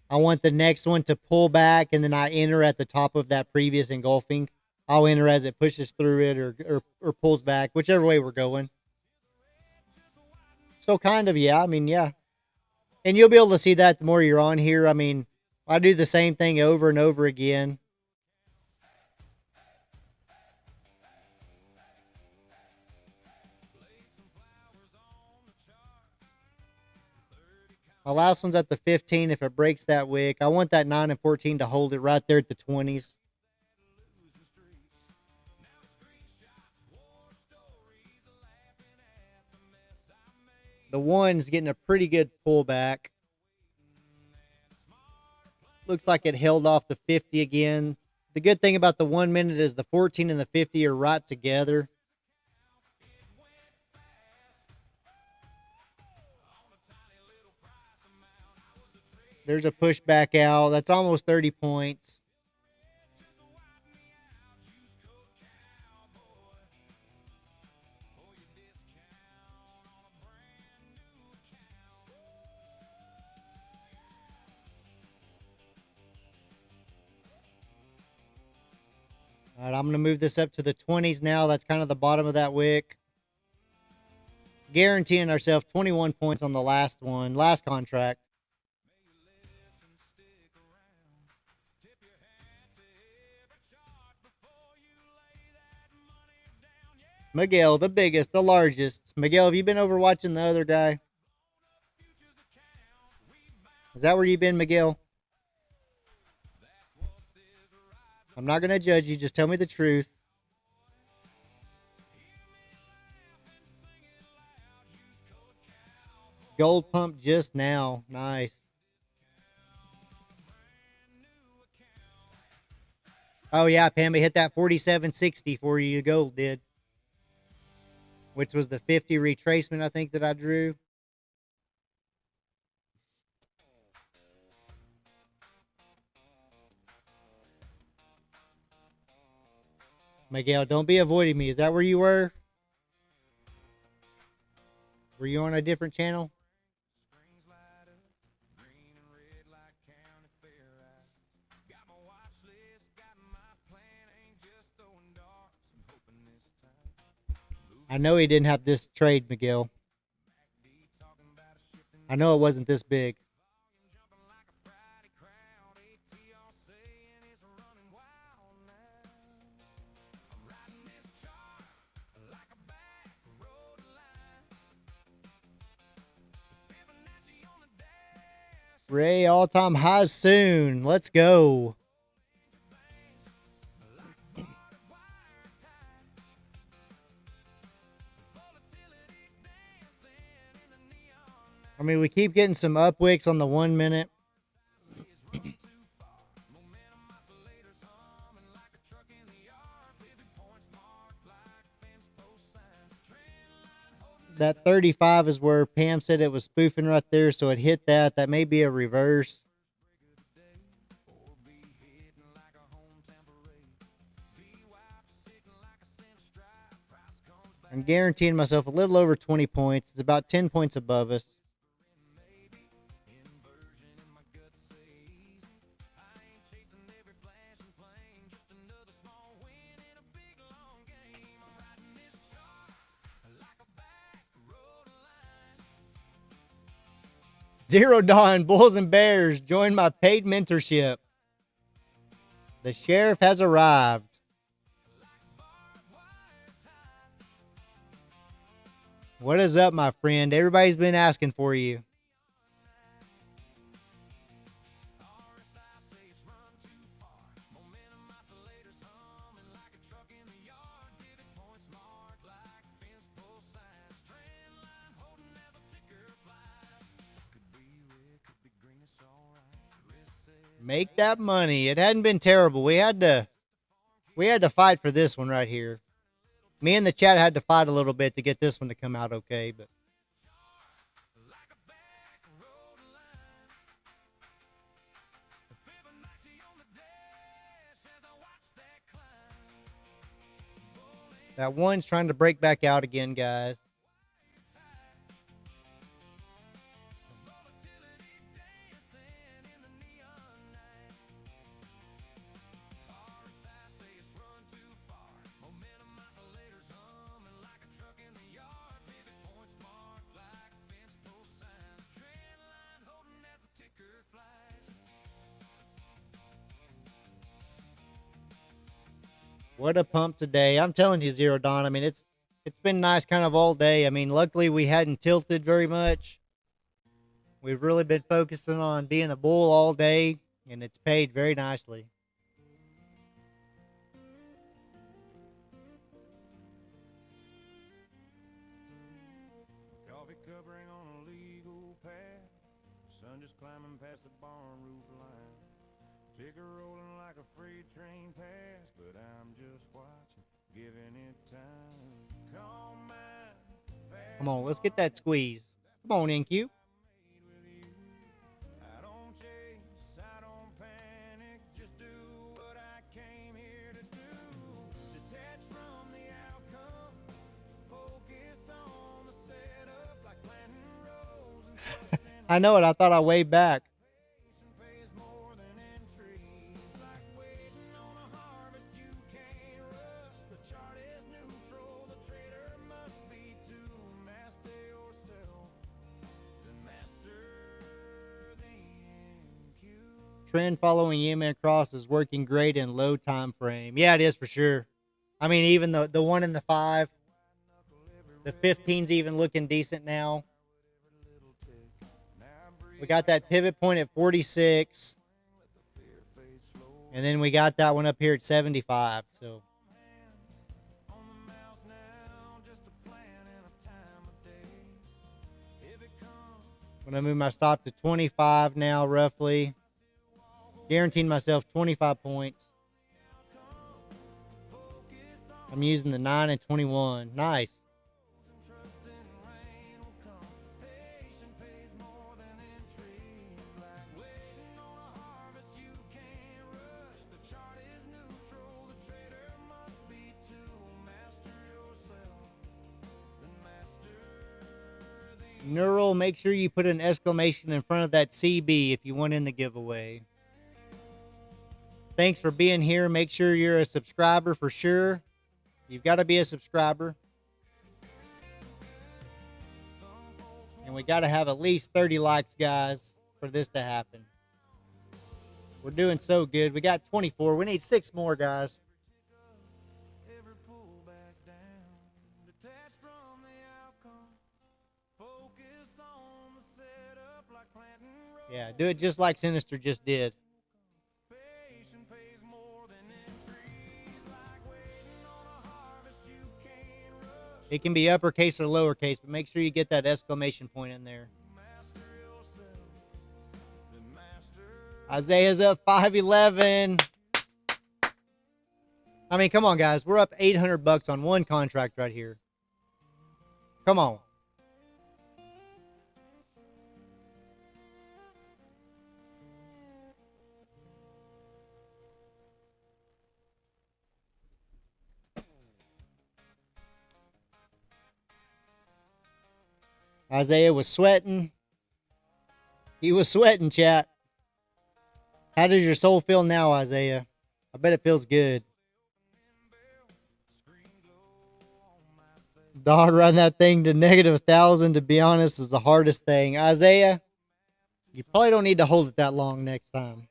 I want the next one to pull back, and then I enter at the top of that previous engulfing. I'll enter as it pushes through it or pulls back, whichever way we're going. So kind of, yeah. I mean, yeah. And you'll be able to see that the more you're on here. I mean, I do the same thing over and over again. My last one's at the 15. If it breaks that wick, I want that 9 and 14 to hold it right there at the 20s. The 1's getting a pretty good pullback. Looks like it held off the 50 again. The good thing about the 1 minute is the 14 and the 50 are right together. There's a push back out. That's almost 30 points. All right, I'm going to move this up to the 20s now. That's kind of the bottom of that wick. Guaranteeing ourselves 21 points on the last one, last contract. Miguel, the biggest, the largest. Miguel, have you been over watching the other guy? Is that where you've been, Miguel? I'm not going to judge you. Just tell me the truth. Gold pump just now. Nice. Oh, yeah, Pammy hit that 47.60 for you. Gold did. Which was the 50 retracement, I think, that I drew. Miguel, don't be avoiding me. Is that where you were? Were you on a different channel? I know he didn't have this trade, Miguel. I know it wasn't this big. Ray, all-time highs soon. Let's go. I mean, we keep getting some up wicks on the 1 minute. That 35 is where Pam said it was spoofing right there, so it hit that. That may be a reverse. I'm guaranteeing myself a little over 20 points. It's about 10 points above us. Zero Dawn, Bulls and Bears, join my paid mentorship. The sheriff has arrived. What is up, my friend? Everybody's been asking for you. Make that money. It hadn't been terrible. We had to fight for this one right here. Me and the chat had to fight a little bit to get this one to come out okay, but that one's trying to break back out again, guys. What a pump today. I'm telling you, Zero Dawn. I mean, it's been nice kind of all day. I mean, luckily we hadn't tilted very much. We've really been focusing on being a bull all day, and it's paid very nicely. Coffee covering on a legal path. Sun just climbing past the barn roof line. Ticker rolling like a freight train past, but I'm just watching, giving it time. Call mine. Come on, let's get that squeeze. Come on, NQ. I don't chase, I don't panic, just do what I came here to do. Detach from the outcome, focus on the setup, like planting rows and trusting. I know it. I thought I waved back. Pays more than entries, like waiting on a harvest you can't rush. The chart is neutral, the trader must be to master yourself, then master the NQ. Trend following EMA across is working great in low time frame. Yeah, it is for sure. I mean, even the 1 and the 5, the 15's even looking decent now. We got that pivot point at 46. And then we got that one up here at 75. So On the mouse now, just a plan and a time of day. If it comes, I'm going to move my stop to 25 now, roughly. Guaranteeing myself 25 points. I'm using the 9 and 21. Nice. trust in rain will come. Patient pays more than entries, like waiting on a harvest you can't rush. The chart is neutral, the trader must be too. Neural, make sure you put an exclamation in front of that CB if you want in the giveaway. Thanks for being here. Make sure you're a subscriber for sure. You've got to be a subscriber. And we got to have at least 30 likes, guys, for this to happen. We're doing so good. We got 24. We need 6 more, guys. Yeah, do it just like Sinister just did. It can be uppercase or lowercase, but make sure you get that exclamation point in there. Isaiah's up 511. I mean, come on, guys. We're up $800 on one contract right here. Come on. Isaiah was sweating. He was sweating, chat. How does your soul feel now, Isaiah? I bet it feels good. Dog, run that thing to -1,000, to be honest, is the hardest thing. Isaiah, you probably don't need to hold it that long next time.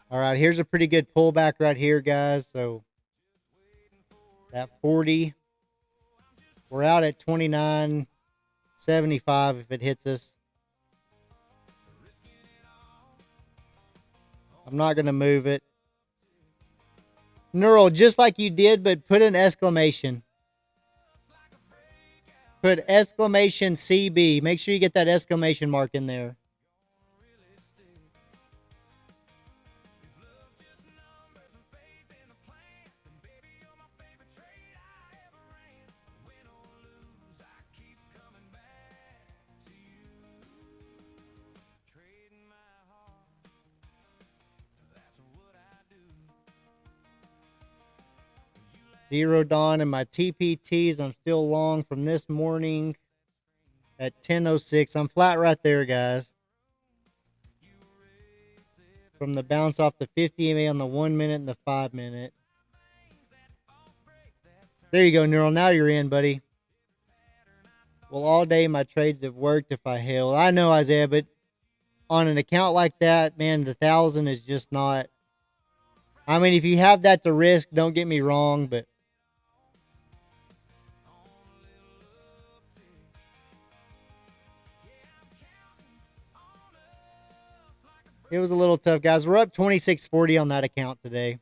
All right, here's a pretty good pullback right here, guys. So that 40, we're out at 29.75 if it hits us. I'm not going to move it. Neural, just like you did, but put an exclamation. Put exclamation CB. Make sure you get that exclamation mark in there. Zero Dawn and my TPTs. I'm still long from this morning at 10:06. I'm flat right there, guys. From the bounce off the 50 MA on the 1 minute and the 5 minute. There you go, Neural. Now you're in, buddy. Well, all day my trades have worked if I held. I know, Isaiah, but on an account like that, man, the 1,000 is just not. I mean, if you have that to risk, don't get me wrong, but it was a little tough, guys. We're up 26.40 on that account today.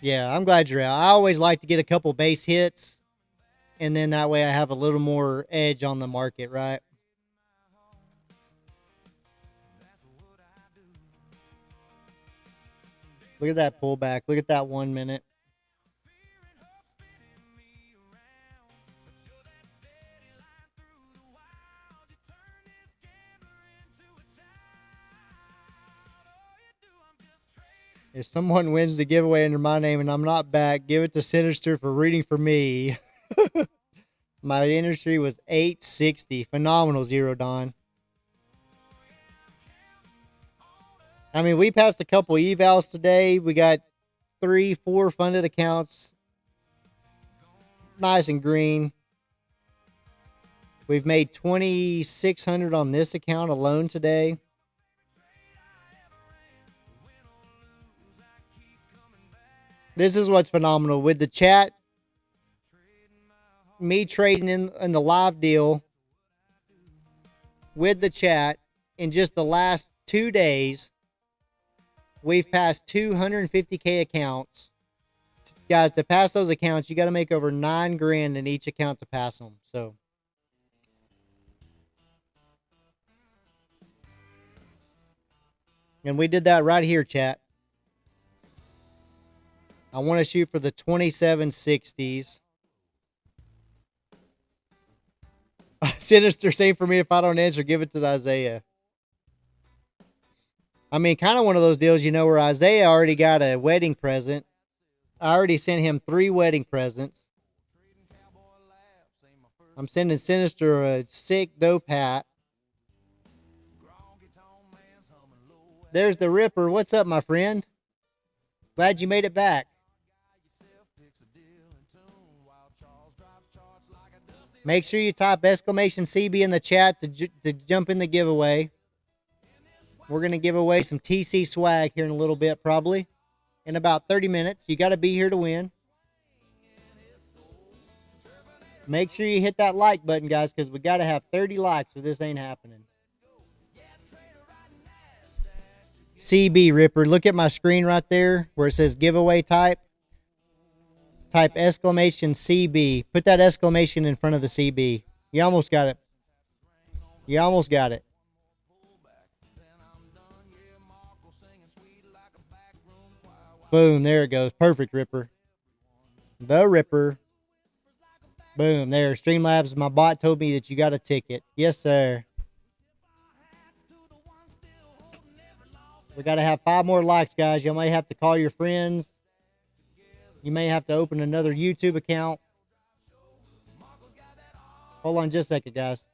Yeah, I'm glad you're out. I always like to get a couple base hits, and then that way I have a little more edge on the market, right? Look at that pullback. Look at that 1 minute. If someone wins the giveaway under my name and I'm not back, give it to Sinister for reading for me. My entry was 860. Phenomenal, Zero Dawn. I mean, we passed a couple evals today. We got 3, 4 funded accounts. Nice and green. We've made 2,600 on this account alone today. This is what's phenomenal. With the chat, me trading in the live deal with the chat, in just the last 2 days, we've passed 250K accounts. Guys, to pass those accounts, you got to make over $9 grand in each account to pass them. So, and we did that right here, chat. I want to shoot for the 2760s. Sinister, same for me. If I don't answer, give it to Isaiah. I mean, kind of one of those deals, you know, where Isaiah already got a wedding present. I already sent him 3 wedding presents. I'm sending Sinister a sick dope hat. There's the Ripper. What's up, my friend? Glad you made it back. Make sure you type exclamation CB in the chat to jump in the giveaway. We're going to give away some TC swag here in a little bit, probably. In about 30 minutes. You got to be here to win. Make sure you hit that like button, guys, because we got to have 30 likes or this ain't happening. CB, Ripper. Look at my screen right there where it says giveaway type. Type exclamation CB. Put that exclamation in front of the CB. You almost got it. You almost got it. Boom, there it goes. Perfect, Ripper. The Ripper. Boom, there. Streamlabs, my bot told me that you got a ticket. Yes, sir. We got to have 5 more likes, guys. You might have to call your friends. You may have to open another YouTube account. Hold on just a second, guys.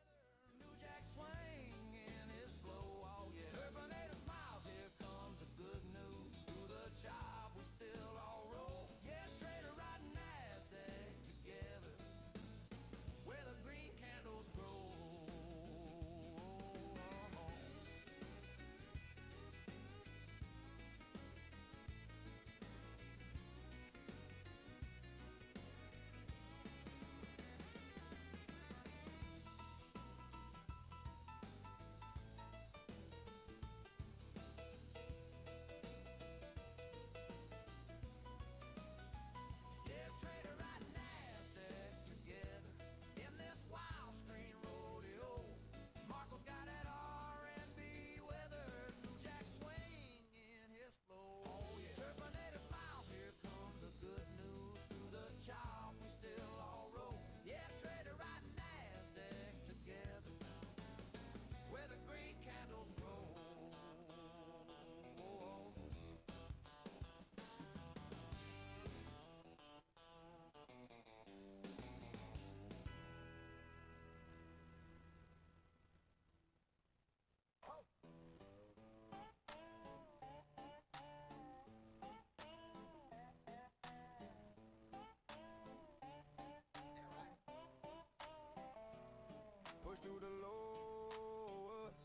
Push through the lowest,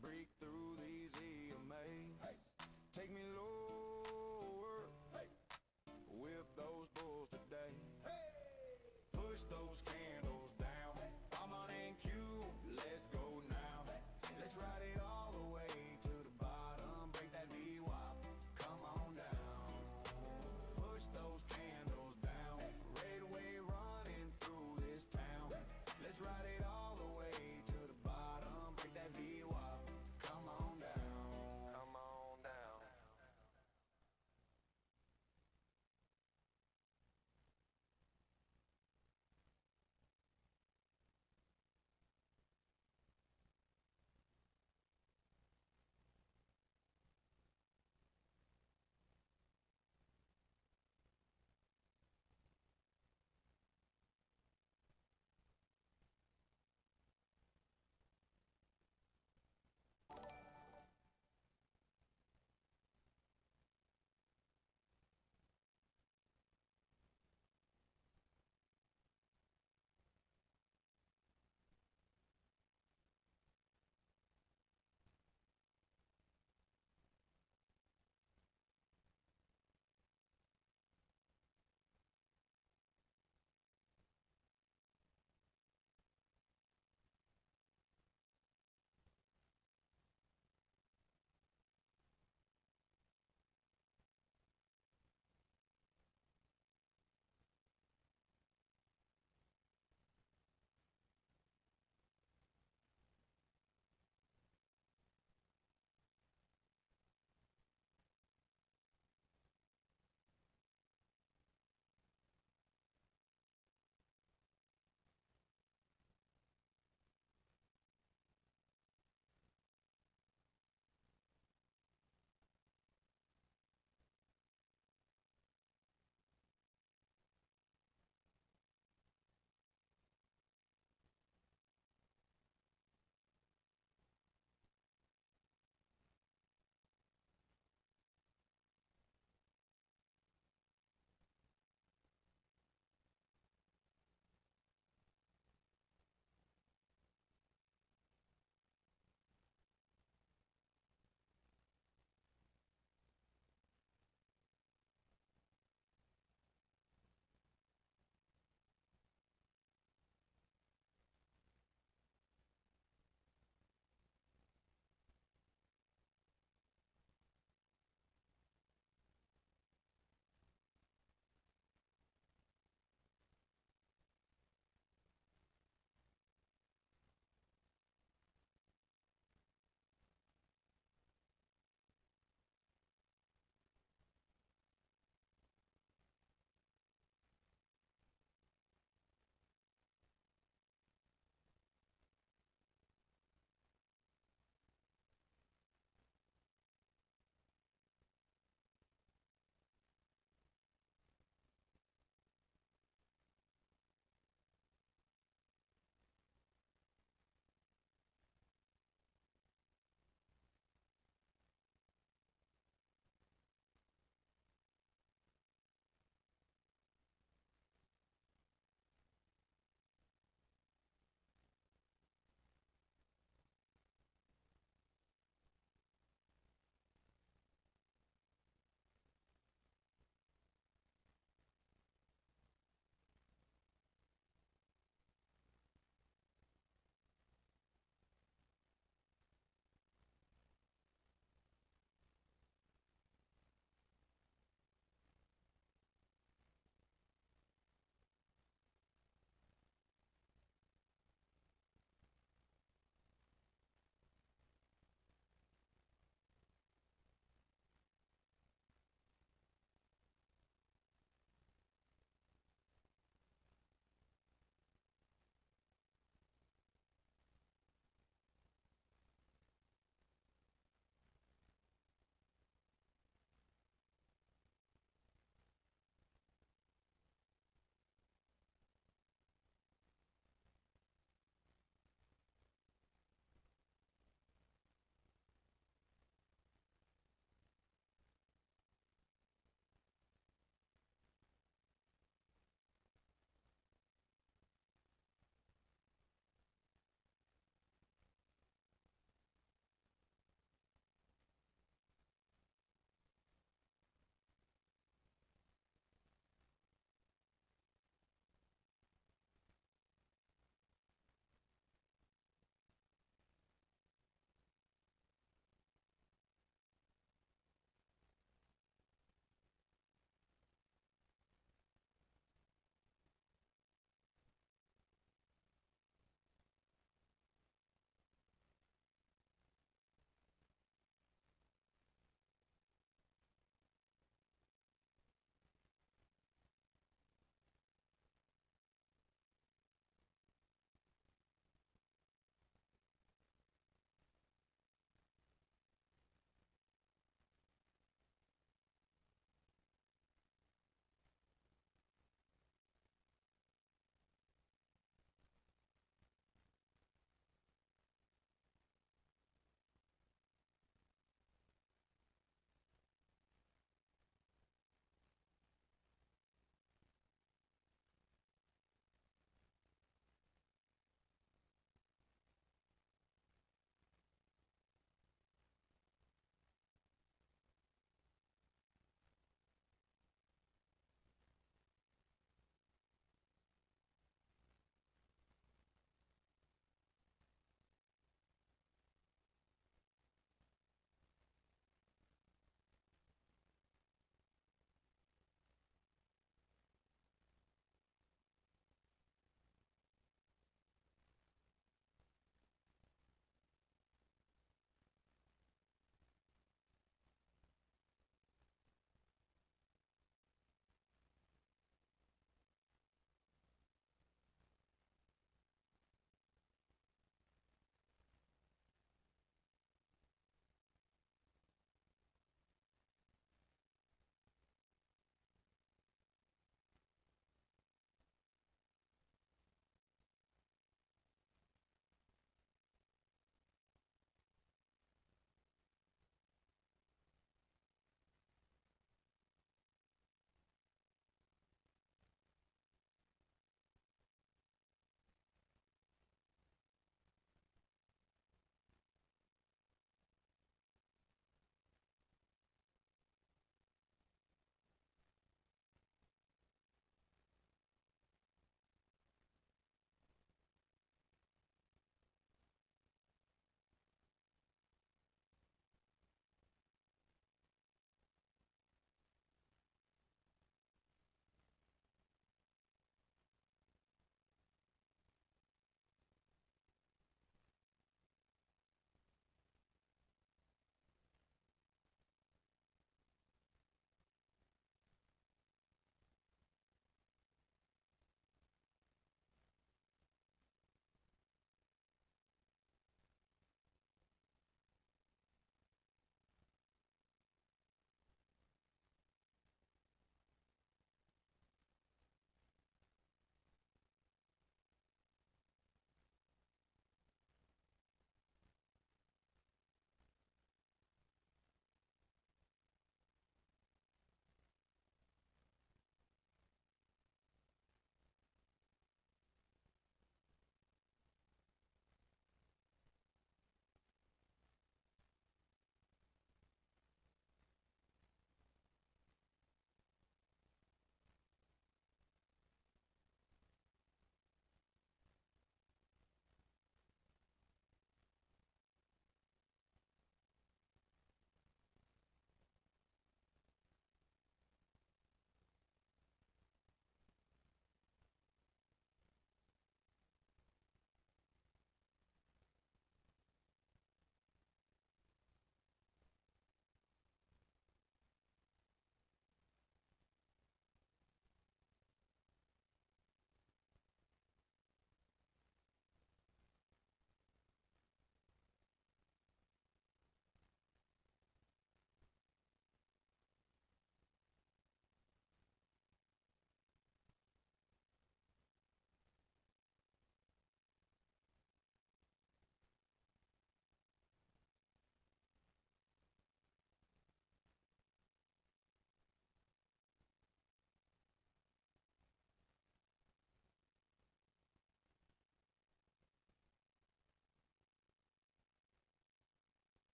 break through these EMAs. Take me lower, whip those bulls today. Push those candles down. I'm on NQ, let's go now. Let's ride it all the way to the bottom. Break that VWAP, come on down. Push those candles down. Red wave running through this town. Let's ride it all the way to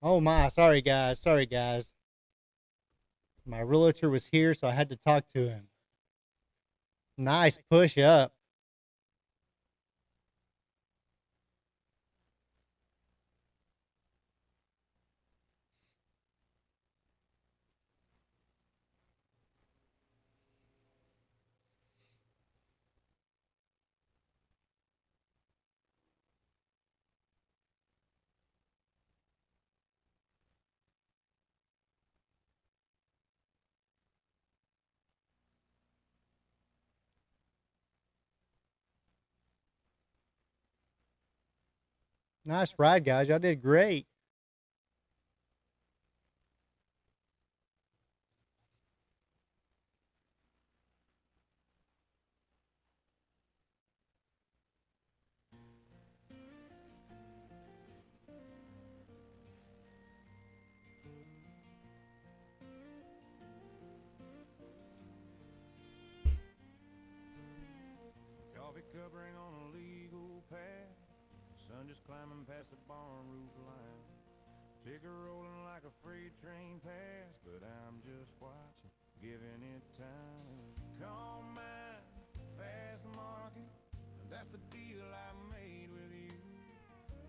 Oh my, sorry guys, sorry guys. My realtor was here, so I had to talk to him. Nice push up. Nice ride, guys. Y'all did great. Coffee covering on a legal pad. Sun just climbing past the barn roof line. Ticker rolling like a freight train past, but I'm just watching, giving it time. Calm mind, fast market, that's the deal I made with you.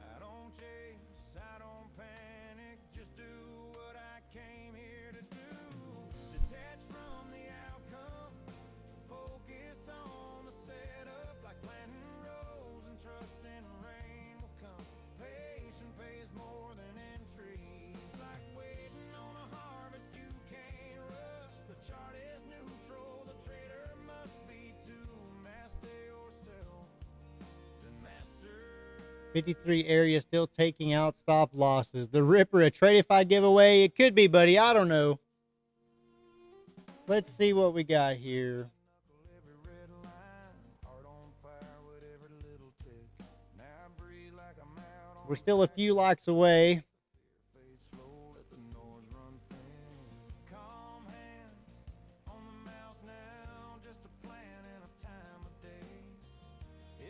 I don't chase, I don't panic, just do what I came here to do. Detach from the outcome, focus on the setup, like planting rows and trusting rain will come. Patience pays more than entries, like waiting on a harvest you can't rush. The chart is neutral, the trader must be to master yourself, then master. 53 area still taking out stop losses. The Ripper, a trade-ified giveaway. It could be, buddy. I don't know. Let's see what we got here. Every red line, heart on fire with every little tick. Now I breathe like I'm out on We're still a few likes away. fade slow, let the noise run thin. Calm hands on the mouse now, just a plan and a time of day.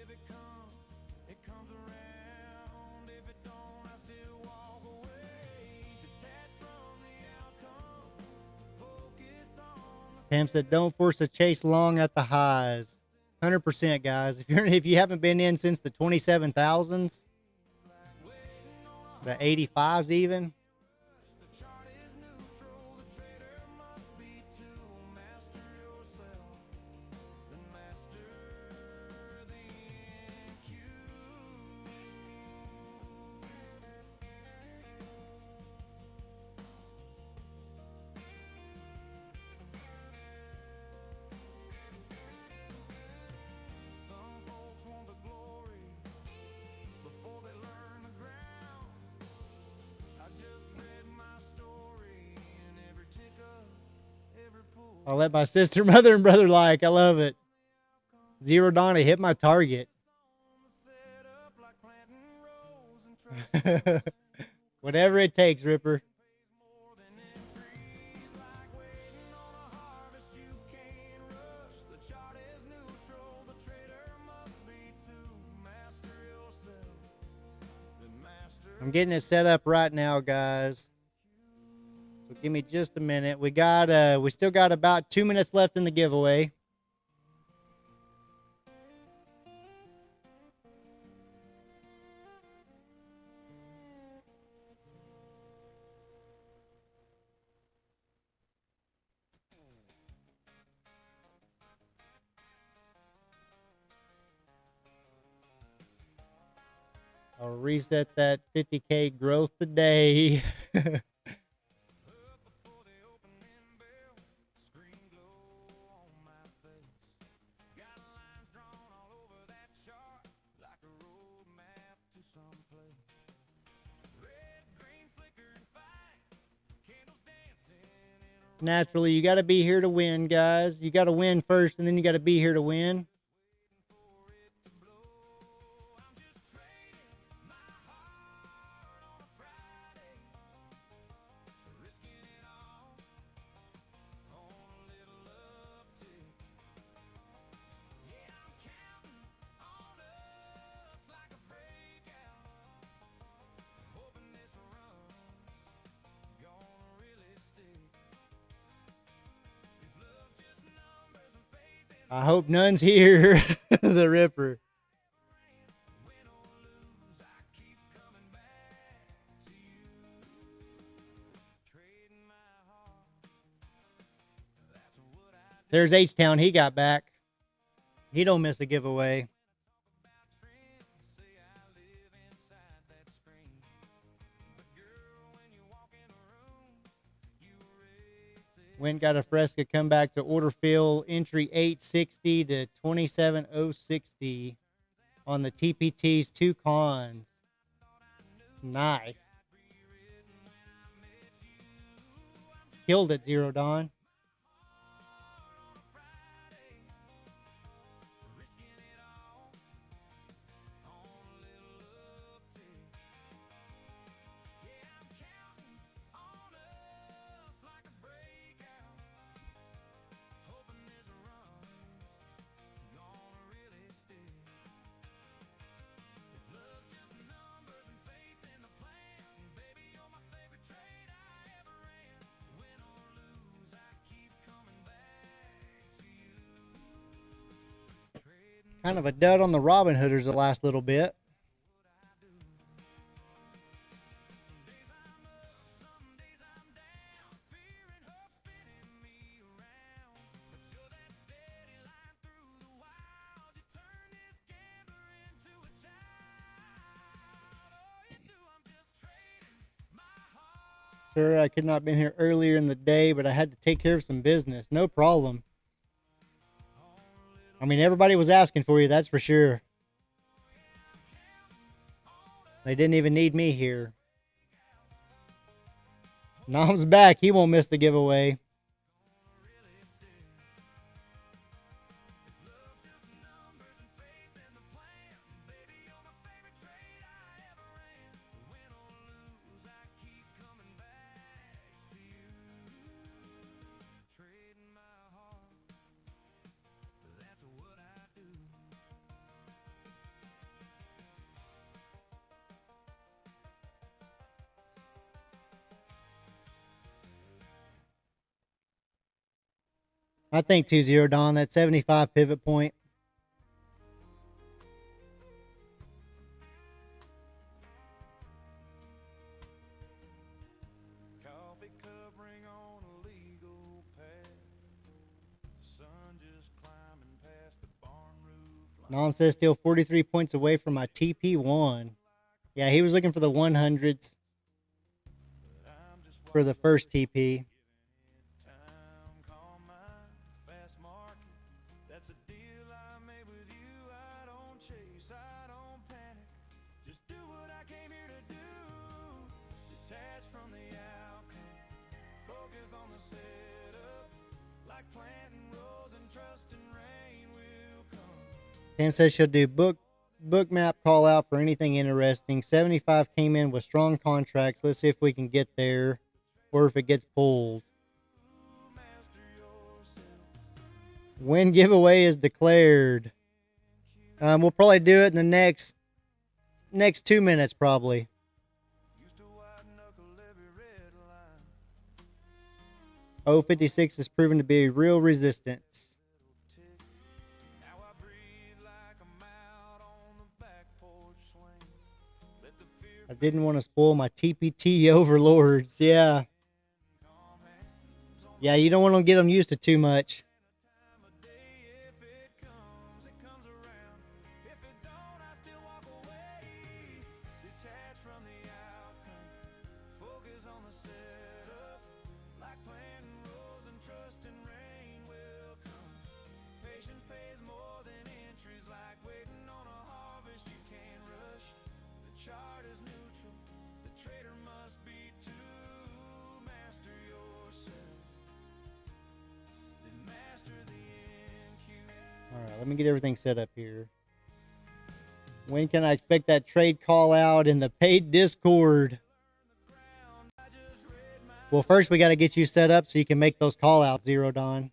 If it comes around. If it don't, I still walk away. Detach from the outcome, focus on the Pam said, "Don't force a chase long at the highs." 100%, guys. If you haven't been in since the 27,000s, the 85s even. The chart is neutral, the trader must be to master yourself, then master the NQ. Some folks want the glory before they learn the ground. I just read my story and every tick up, every pull. I'll let my sister, mother, and brother like. I love it. Zero Dawn, I hit my target. Set up like planting rows and trust Whatever it takes, Ripper. more than entries, like waiting on a harvest you can't rush. The chart is neutral, the trader must be to master yourself, then master. I'm getting it set up right now, guys. So give me just a minute. We still got about 2 minutes left in the giveaway. I'll reset that 50K growth today. Before the opening bell, screen glow on my face. Got lines drawn all over that chart, like a road map to someplace. Red, green, flicker and fight, candles dancing in a Naturally, you got to be here to win, guys. You got to win first, and then you got to be here to win. for it to blow. I'm just trading my heart on a Friday, risking it all on a little uptick. Yeah, I'm counting on us like a breakout, hoping this runs I hope none's here. The Ripper. There's H-Town. He got back. He don't miss a giveaway. Went got a Fresca come back to order fill entry 860 to 27060 on the TPT's 2 cons. Nice. Killed it, Zero Dawn. Kind of a dud on the Robin Hooders the last little bit. Sir, I could not have been here earlier in the day, but I had to take care of some business. No problem. I mean, everybody was asking for you, that's for sure. They didn't even need me here. Nom's back. He won't miss the giveaway. I think 2-0 Don, that 75 pivot point. Coffee cup ring on a legal pad. Sun just climbing past the barn roof. Non says still 43 points away from my TP1. Yeah, he was looking for the 100s for the first TP. Pam says she'll do book map call out for anything interesting. 75 came in with strong contracts. Let's see if we can get there or if it gets pulled. Win giveaway is declared. We'll probably do it in the next 2 minutes probably. 056 has proven to be a real resistance. I didn't want to spoil my TPT overlords. Yeah. Yeah, you don't want to get them used to too much. Alright, let me get everything set up here. When can I expect that trade call out in the paid Discord? Well, first we got to get you set up so you can make those call outs, Zero Dawn.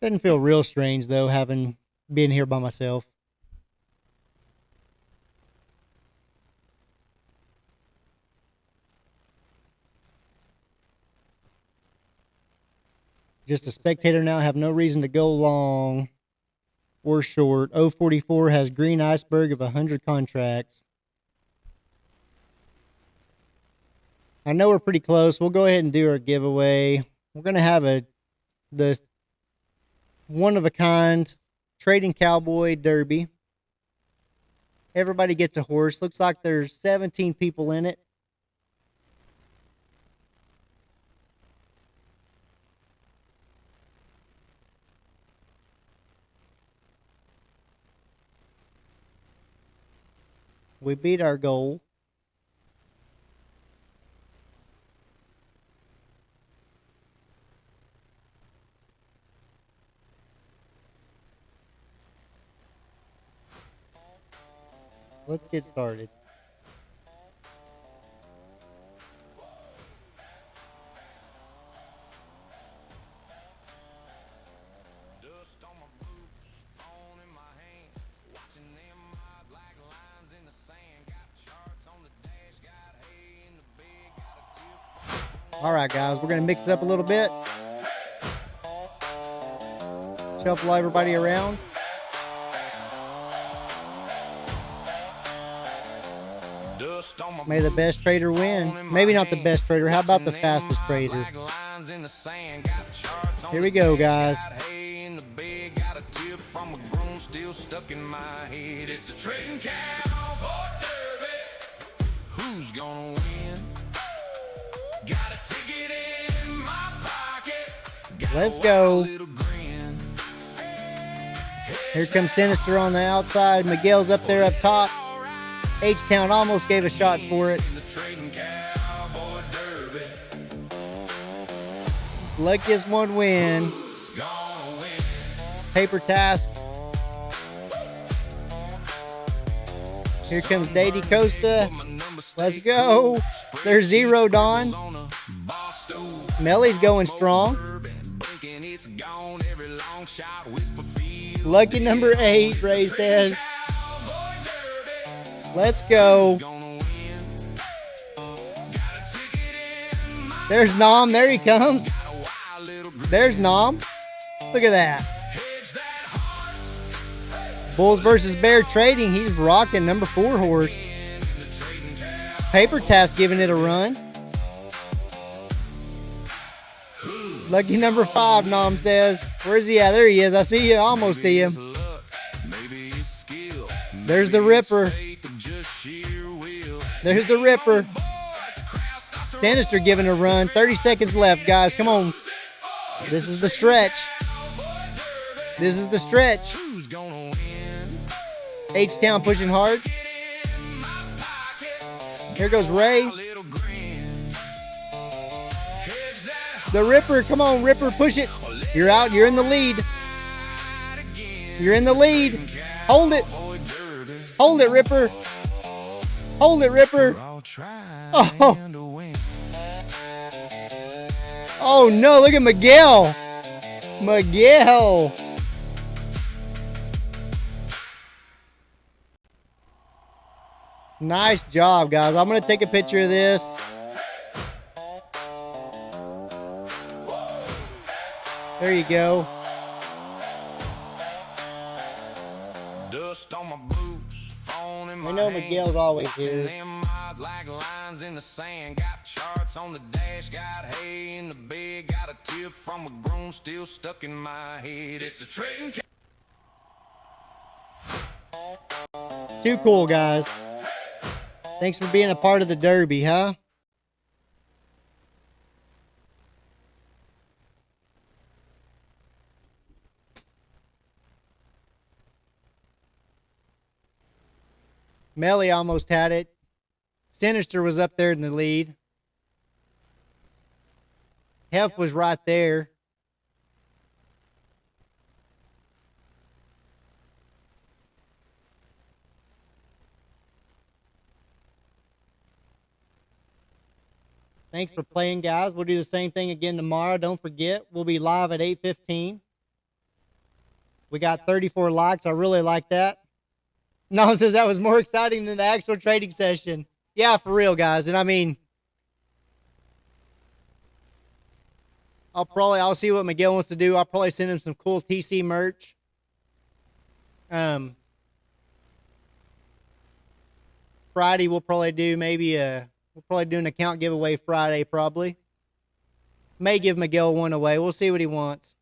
Doesn't feel real strange though, having been here by myself. Just a spectator now, have no reason to go long or short. 044 has green iceberg of 100 contracts. I know we're pretty close. We'll go ahead and do our giveaway. We're going to have the one-of-a-kind Trading Cowboy Derby. Everybody gets a horse. Looks like there's 17 people in it. We beat our goal. Let's get started. Dust on my boots, phone in my hand, watching them odds like lines in the sand. Got charts on the dash, got hay in the big, got a tip. All right, guys, we're going to mix it up a little bit. Shuffle everybody around. May the best trader win. Maybe not the best trader. How about the fastest trader? Here we go, guys. Stuck in my head. It's the Trading Cowboy Derby. Who's gonna win? Got a ticket in my pocket. Let's go. Here comes Sinister on the outside. Miguel's up there up top. H-Town almost gave a shot for it. Luckiest one win. Paper task. Here comes Daddy Costa. Let's go. There's zero, Don. Melly's going strong. Lucky number 8, Ray says. Let's go. There's Nom. There he comes. There's Nom. Look at that. Bulls versus Bear trading. He's rocking number 4 horse. Paper Task giving it a run. Lucky number 5, Nom says. Where's he at? There he is. I see you. I almost see him. There's the Ripper. There's the Ripper. Sinister giving a run. 30 seconds left, guys. Come on. This is the stretch. This is the stretch. H-Town pushing hard. Here goes Ray. The Ripper. Come on, Ripper. Push it. You're out. You're in the lead. You're in the lead. Hold it. Hold it, Ripper. Hold it, Ripper. Oh. Oh, no. Look at Miguel. Miguel. Nice job, guys. I'm going to take a picture of this. There you go. Dust on my boots, phone in my I know hand, Miguel's always watching here. them odds like lines in the sand. Got charts on the dash, got hay in the big, got a tip from a groom still stuck in my head. It's the Trading Too cool, guys. Thanks for being a part of the Derby, huh? Melly almost had it. Sinister was up there in the lead. Hef was right there. Thanks for playing, guys. We'll do the same thing again tomorrow. Don't forget, we'll be live at 8:15. We got 34 likes. I really like that. No one says that was more exciting than the actual trading session. Yeah, for real, guys. And I mean, I'll see what Miguel wants to do. I'll probably send him some cool TC merch. Friday we'll probably do an account giveaway Friday probably. May give Miguel one away. We'll see what he wants.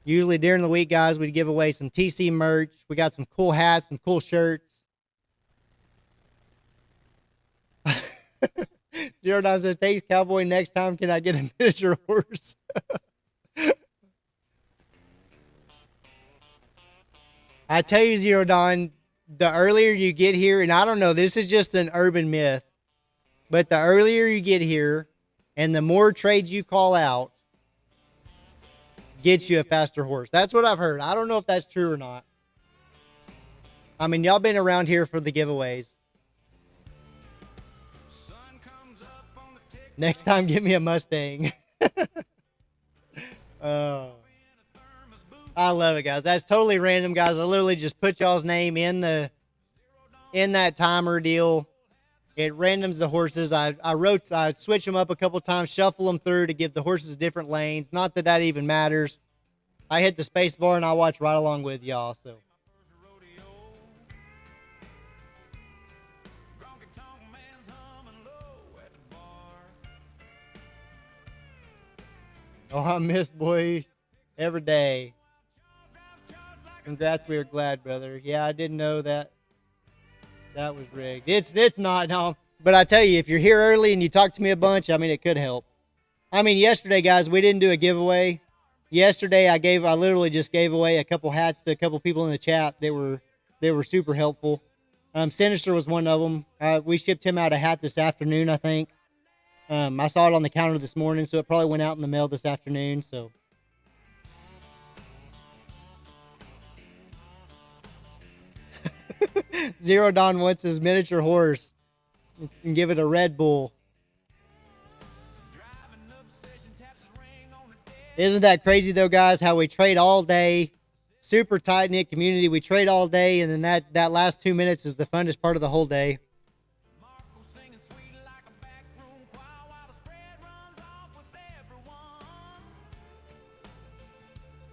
Usually during the week, guys, we'd give away some TC merch. We got some cool hats, some cool shirts. Zero Don says, thanks, Cowboy. Next time, can I get a miniature horse? I tell you, Zero Don, the earlier you get here, and I don't know, this is just an urban myth, but the earlier you get here and the more trades you call out, gets you a faster horse. That's what I've heard. I don't know if that's true or not. I mean, y'all been around here for the giveaways. Next time, give me a Mustang. Oh. I love it, guys. That's totally random, guys. I literally just put y'all's name in that timer deal. It randoms the horses. I switch them up a couple times, shuffle them through to give the horses different lanes. Not that that even matters. I hit the space bar and I watch right along with y'all. So. Oh, I miss boys every day. Congrats, we are glad, brother. Yeah, I didn't know that was rigged. It's not, no. But I tell you, if you're here early and you talk to me a bunch, I mean, it could help. I mean, yesterday, guys, we didn't do a giveaway. Yesterday, I literally just gave away a couple hats to a couple people in the chat. They were super helpful. Sinister was one of them. We shipped him out a hat this afternoon, I think. I saw it on the counter this morning, so it probably went out in the mail this afternoon. So. Zero Don wants his miniature horse and give it a Red Bull. Isn't that crazy though, guys? How we trade all day, super tight knit community. We trade all day, and then that last 2 minutes is the funnest part of the whole day.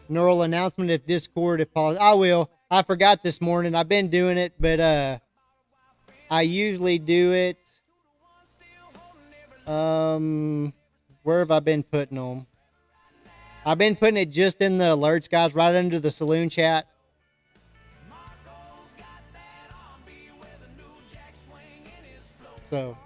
Neural announcement if Discord if possible. I will. I forgot this morning. I've been doing it, but I usually do it. Where have I been putting them? I've been putting it just in the alerts, guys, right under the saloon chat. So.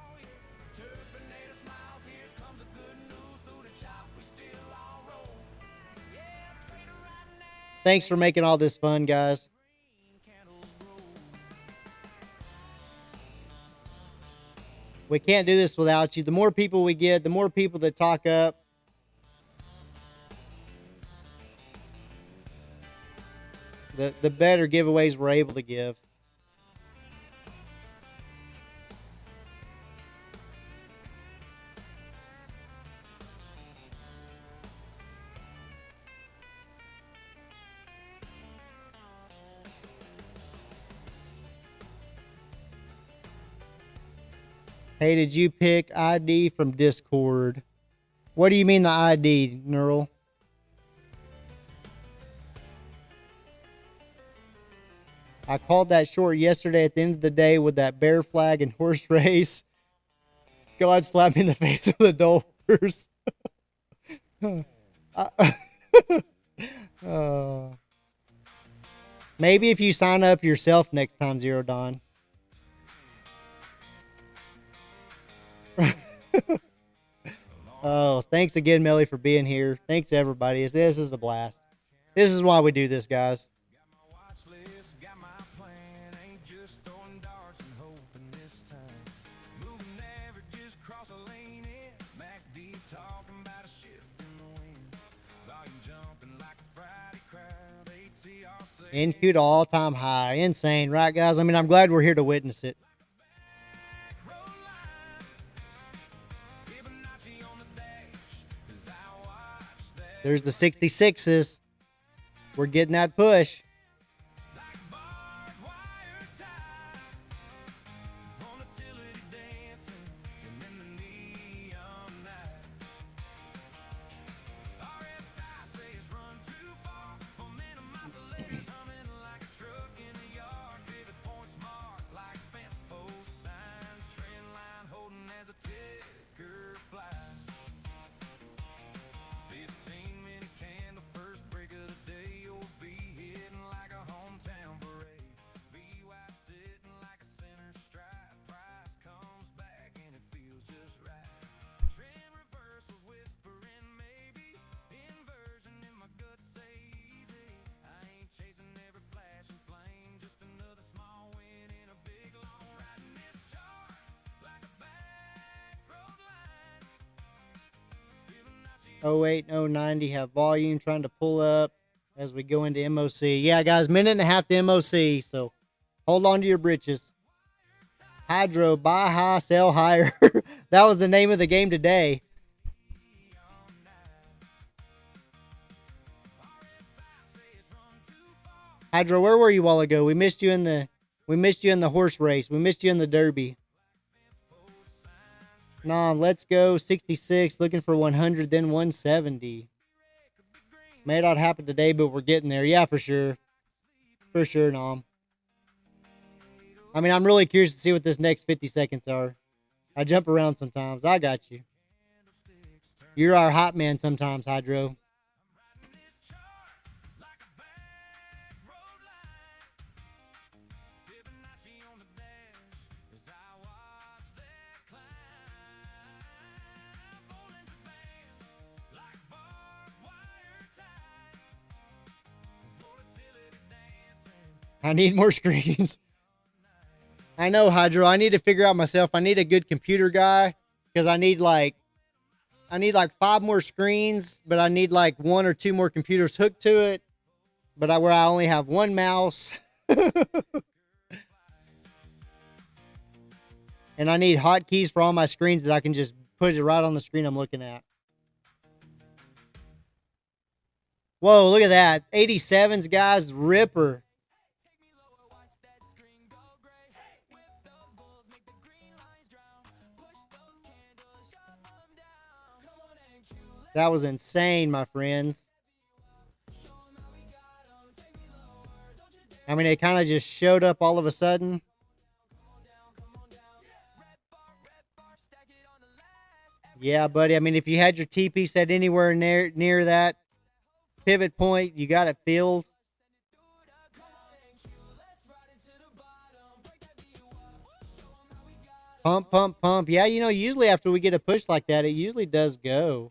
Thanks for making all this fun, guys. We can't do this without you. The more people we get, the more people that talk up, the better giveaways we're able to give. Hey, did you pick ID from Discord? What do you mean the ID, Neural? I called that short yesterday at the end of the day with that bear flag and horse race. God slapped me in the face with a dull horse. Maybe if you sign up yourself next time, Zero Dawn. Oh, thanks again, Melly, for being here. Thanks to everybody. This is a blast. This is why we do this, guys. NQ to all-time high. Insane, right, guys? I mean, I'm glad we're here to witness it. There's the 66s. We're getting that push. like barbed wire tie, volatility dancing, and then the neon night. RSI says run too far, momentum oscillators humming like a truck in a yard, pivot points marked like fence post signs, trend line holding as a ticker flies. 15-minute candle, first break of the day, you'll be hitting like a hometown parade. VY sitting like a center stripe, price comes back and it feels just right. Trend reversals whispering maybe, inversion in my gut say easy. I ain't chasing every flashing flame, just another small win in a big long riding this chart like a back road line. Fibonacci 08 and 090 have volume trying to pull up as we go into MOC. Yeah, guys, minute and a half to MOC, so hold on to your britches. Hydro, buy high, sell higher. That was the name of the game today. Hydro, where were you a while ago? We missed you in the horse race. We missed you in the Derby. Nom, let's go 66, looking for 100, then 170. May not happen today, but we're getting there. Yeah, for sure. For sure, Nom. I mean, I'm really curious to see what this next 50 seconds are. I jump around sometimes. I got you. You're our hot man sometimes, Hydro. I need more screens. I know, Hydro. I need to figure out myself. I need a good computer guy because I need like 5 more screens, but I need like 1 or 2 more computers hooked to it. But where I only have 1 mouse. And I need hotkeys for all my screens that I can just put it right on the screen I'm looking at. Whoa, look at that. 87s, guys. Ripper. That was insane, my friends. I mean, it kind of just showed up all of a sudden. Yeah, buddy. I mean, if you had your TP set anywhere near that pivot point, you got it filled. Pump, pump, pump. Yeah, you know, usually after we get a push like that, it usually does go.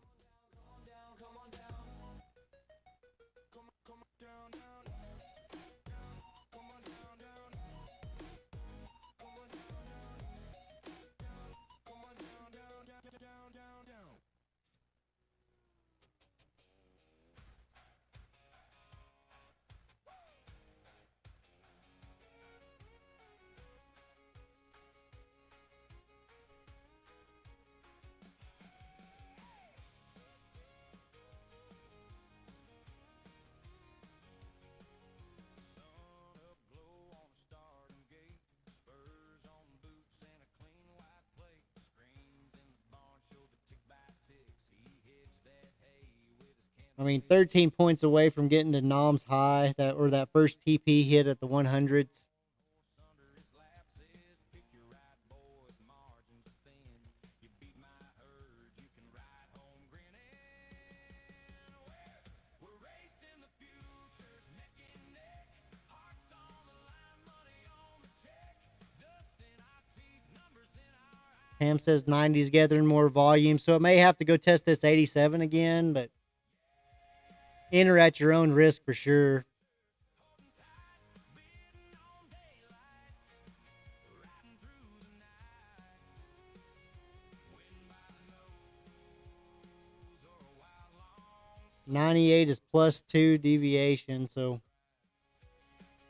I mean, 13 points away from getting to Nom's high, that first TP hit at the 100s. Pam says 90's gathering more volume, so it may have to go test this 87 again, but enter at your own risk for sure. '98 is +2 deviation, so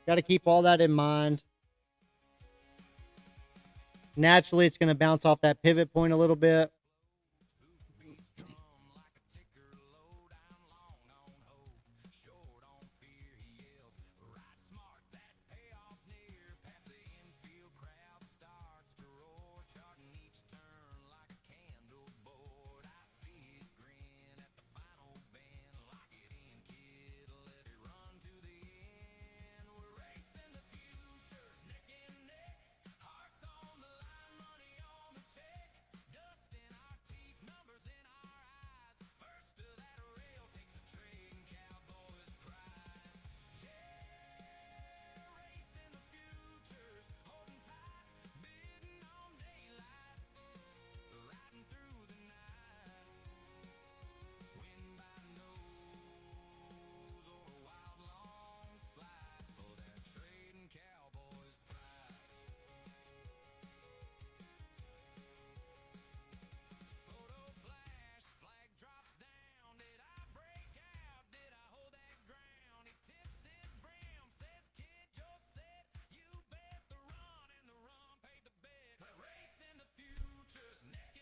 got to keep all that in mind. Naturally, it's going to bounce off that pivot point a little bit.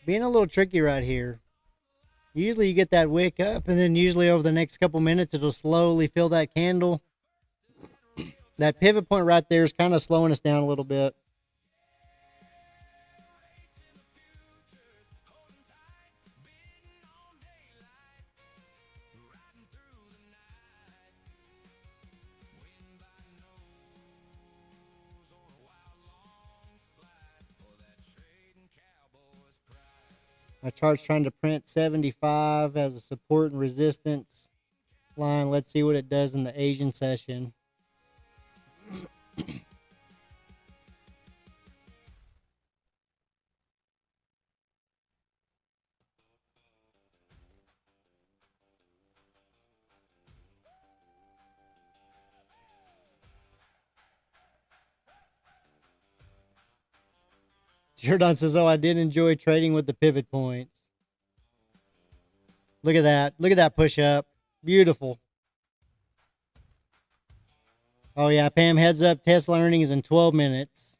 Being a little tricky right here. Usually you get that wick up, and then usually over the next couple minutes, it'll slowly fill that candle. That pivot point right there is kind of slowing us down a little bit. My chart's trying to print 75 as a support and resistance line. Let's see what it does in the Asian session. Jordan says, oh, I did enjoy trading with the pivot points. Look at that. Look at that push up. Beautiful. Oh, yeah. Pam, heads up. Tesla earnings in 12 minutes.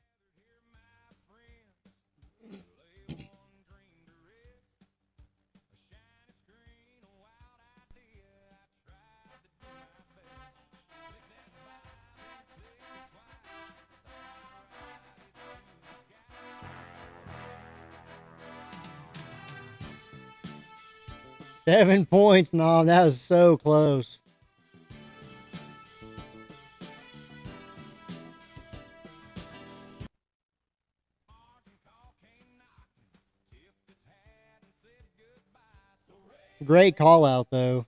Seven points. No, that was so close. Great call out, though.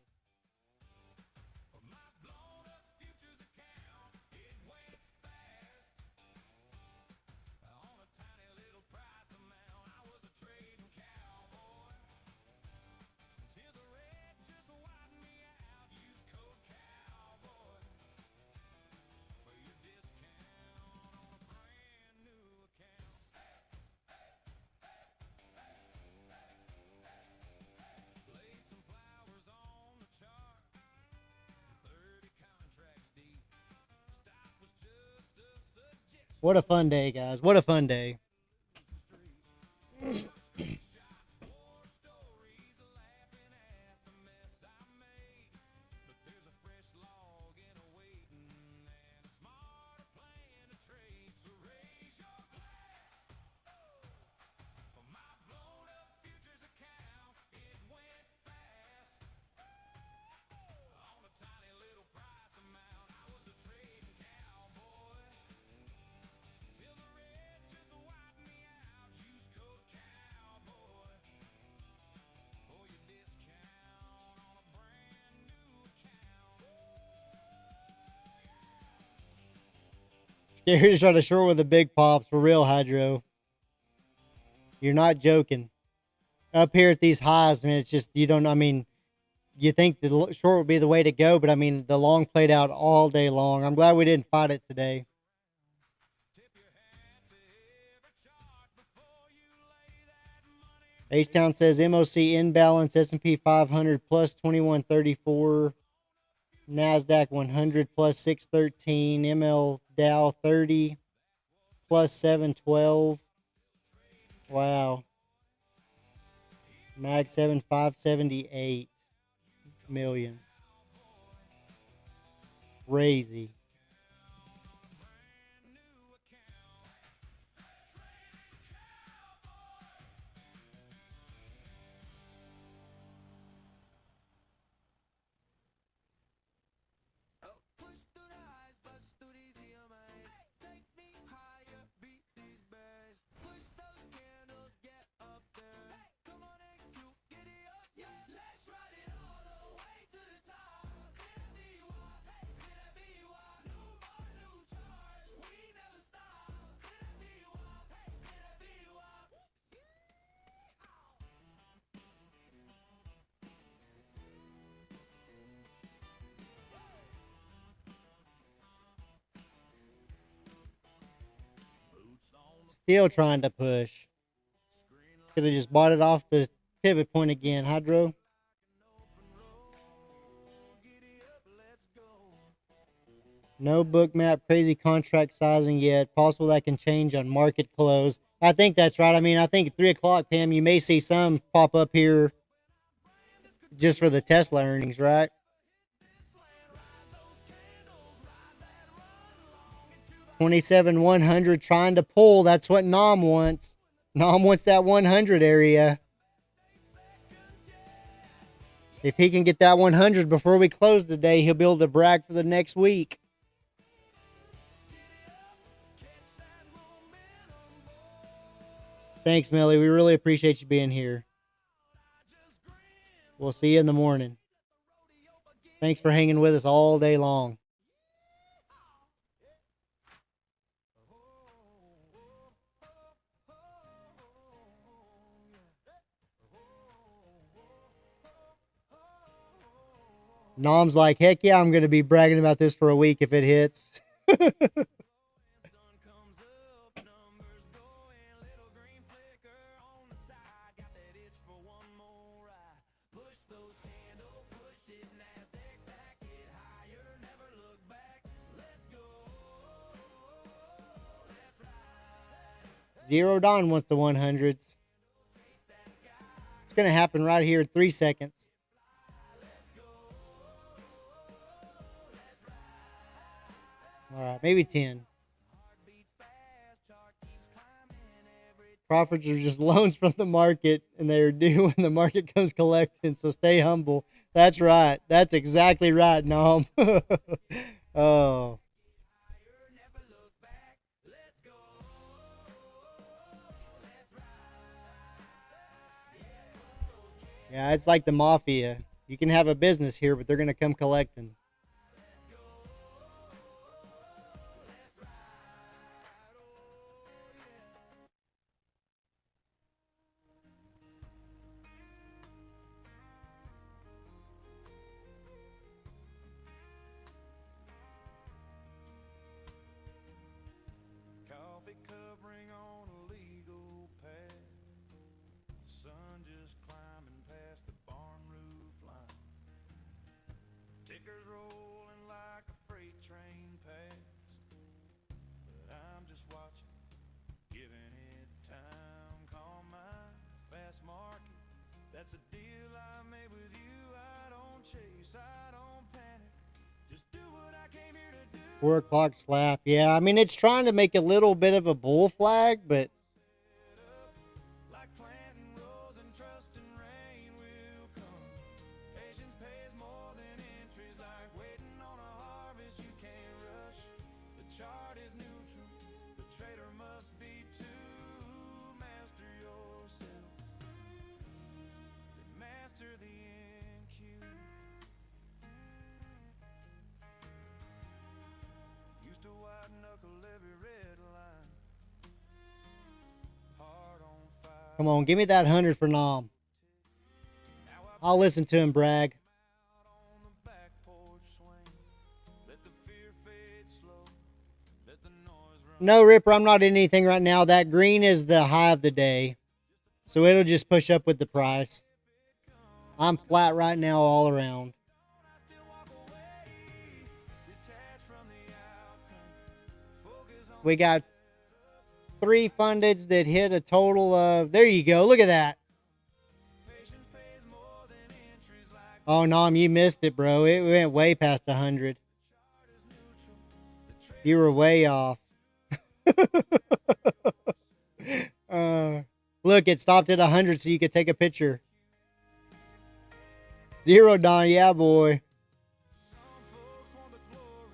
What a fun day, guys. What a fun day. Scary to try to short with the big pops. For real, Hydro. You're not joking. Up here at these highs, man, it's just, you don't, I mean, you think the short would be the way to go, but I mean, the long played out all day long. I'm glad we didn't fight it today. H-Town says MOC imbalance, S&P 500 plus 2134. NASDAQ 100 plus 613, ML Dow 30 plus 712. Wow. Mag 7 578 million. Crazy. Still trying to push. Could have just bought it off the pivot point again, Hydro. No book map, crazy contract sizing yet. Possible that can change on market close. I think that's right. I mean, I think at 3 o'clock, Pam, you may see some pop up here just for the Tesla earnings, right? 27,100 trying to pull. That's what Nom wants. Nom wants that 100 area. If he can get that 100 before we close today, he'll be able to brag for the next week. Thanks, Melly. We really appreciate you being here. We'll see you in the morning. Thanks for hanging with us all day long. Nom's like, heck yeah, I'm going to be bragging about this for a week if it hits. Zero Dawn wants the 100s. It's going to happen right here in 3 seconds. All right, maybe 10. Profits are just loans from the market, and they're due when the market comes collecting, so stay humble. That's right. That's exactly right, Nom. Oh. Yeah, it's like the mafia. You can have a business here, but they're going to come collecting. Coffee cup ring on a legal pad. Sun just climbing past the barn roof line. Tickers rolling like a freight train past. But I'm just watching, giving it time. Call mine fast market. That's a deal I made with you. I don't chase, I don't panic. Just do what I came here to do. 4 o'clock slap. Yeah, I mean, it's trying to make a little bit of a bull flag, but Like planting rows and trusting rain will come. Patience pays more than entries, like waiting on a harvest you can't rush. The chart is neutral, the trader must be too. Master yourself, then master the NQ. Used to white knuckle every red line. Heart on fire. come on, give me that 100 for Nom. I'll listen to him brag. Out on the back porch swing. Let the fear fade slow. Let the noise run. No, Ripper, I'm not in anything right now. That green is the high of the day, so it'll just push up with the price. I'm flat right now all around. I still walk away. Detach from the outcome. Focus on We got 3 fundeds that hit a total of, there you go, look at that. patience pays more than entries, like Oh, Nom, you missed it, bro. It went way past 100. You were way off. Look, it stopped at 100 so you could take a picture. 0 Don, yeah, boy. some folks want the glory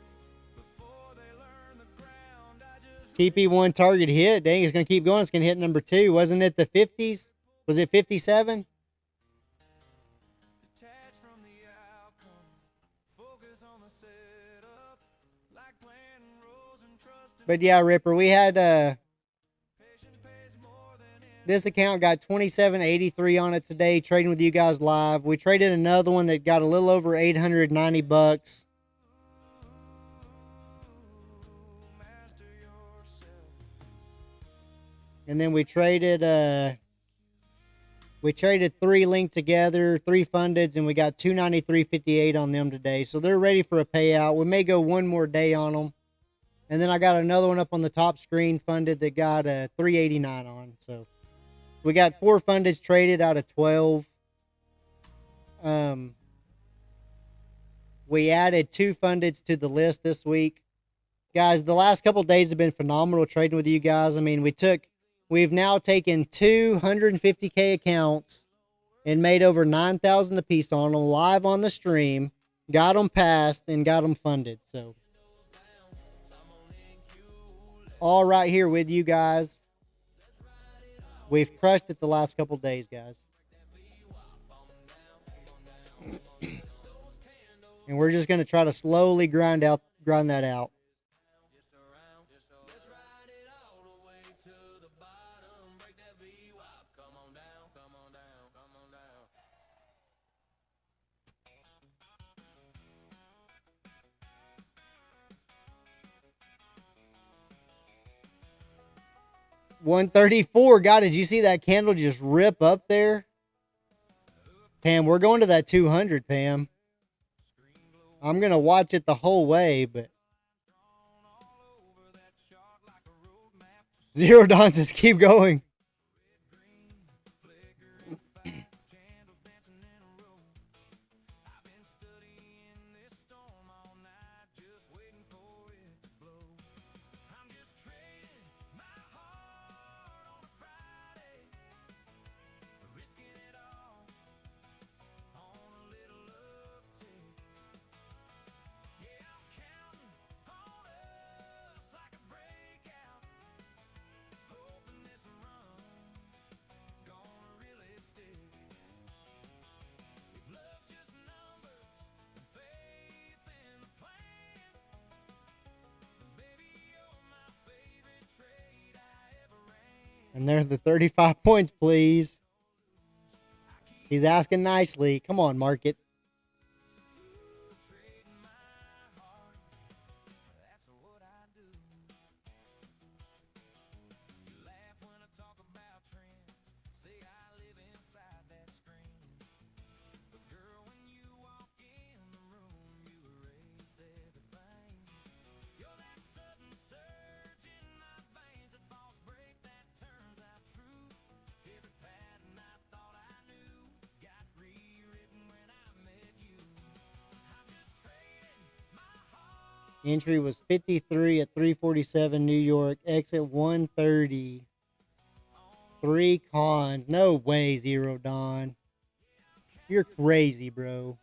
before they learn the ground. I just TP1 target hit. Dang, it's going to keep going. It's going to hit number 2. Wasn't it the 50s? Was it 57? detach from the outcome. Focus on the setup. Like planting rows and trusting. But yeah, Ripper, we had Patience pays more than this account got 2783 on it today, trading with you guys live. We traded another one that got a little over 890 bucks. master yourself. And then we traded We traded 3 linked together, 3 fundeds, and we got 293.58 on them today. So they're ready for a payout. We may go one more day on them. And then I got another one up on the top screen funded that got a 389 on. So we got 4 fundeds traded out of 12. We added 2 fundeds to the list this week. Guys, the last couple days have been phenomenal trading with you guys. I mean, we've now taken 250K accounts and made over 9,000 a piece on them live on the stream, got them passed, and got them funded. So, all right here with you guys. We've crushed it the last couple days, guys. And we're just going to try to slowly grind that out. $134. God, did you see that candle just rip up there? Pam, we're going to that 200, Pam. I'm going to watch it the whole way, but Zero Dawn says keep going. And there's the 35 points, please. He's asking nicely. Come on, market. Entry was 53 at 347 New York. Exit 130. 3 cons. No way, Zero Dawn. You're crazy, bro.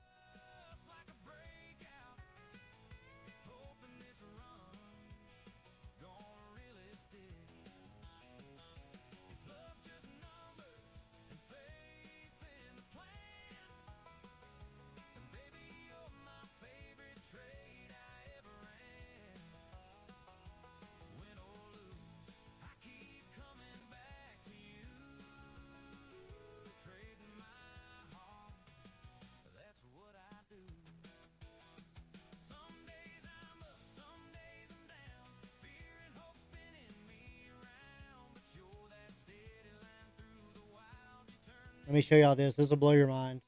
Let me show y'all this. This will blow your mind.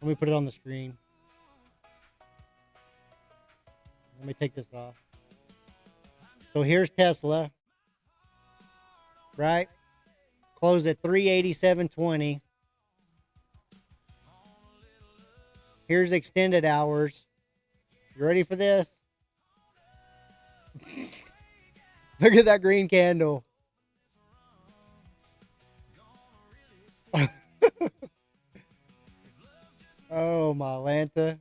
Let me put it on the screen. Let me take this off. So here's Tesla. Right? Close at 387.20. Here's extended hours. You ready for this? Look at that green candle. Oh, my Lanta.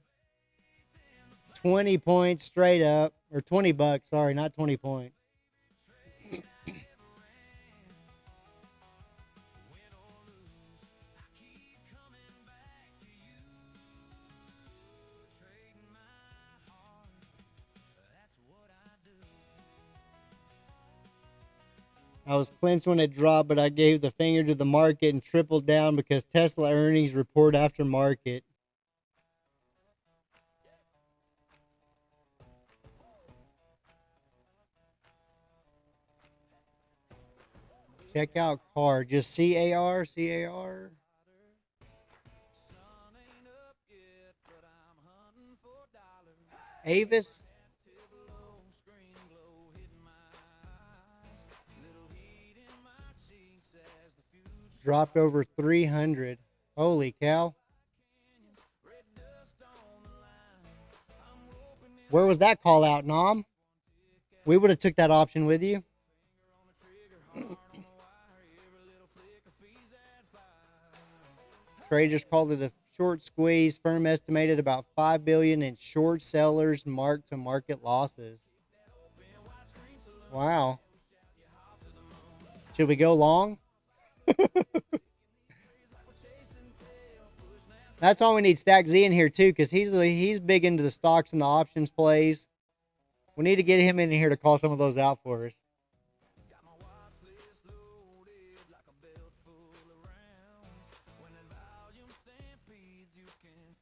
20 points straight up. Or 20 bucks. Sorry, not 20 points. I was clinched when it dropped, but I gave the finger to the market and tripled down because Tesla earnings report after market. Check out CAR. Just CAR, CAR. Avis. Dropped over 300. Holy cow. Where was that call out, Nom? We would have took that option with you. Traders called it a short squeeze. Firm estimated about $5 billion in short sellers mark-to-market losses. Wow. Should we go long? That's all we need. Stack Z in here too, because he's big into the stocks and the options plays. We need to get him in here to call some of those out for us.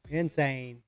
Insane.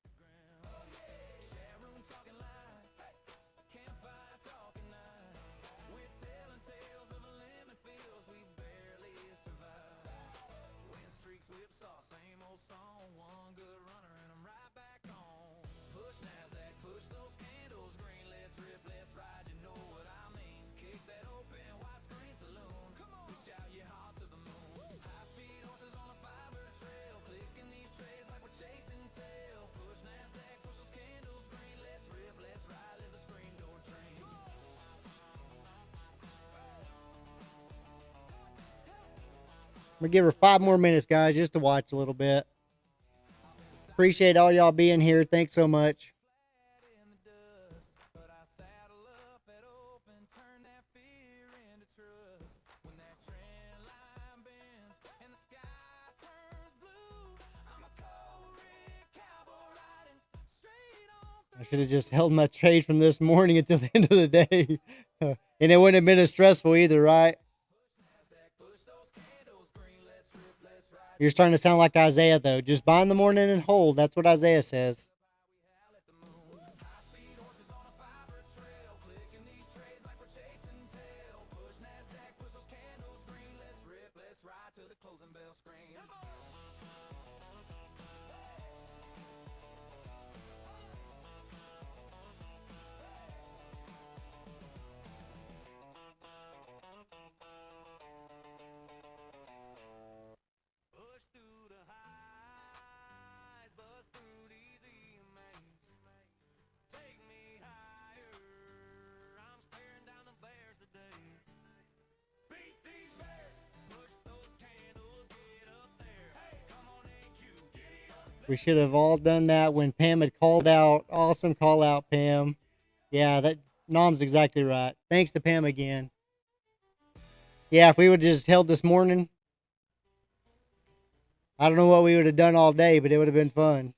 I'm going to give her 5 more minutes, guys, just to watch a little bit. Appreciate all y'all being here. Thanks so much. I should have just held my trade from this morning until the end of the day. And it wouldn't have been as stressful either, right? You're starting to sound like Isaiah, though. Just buy in the morning and hold. That's what Isaiah says. We should have all done that when Pam had called out. Awesome call out, Pam. Yeah, that Nom's exactly right. Thanks to Pam again. Yeah, if we would have just held this morning, I don't know what we would have done all day, but it would have been fun.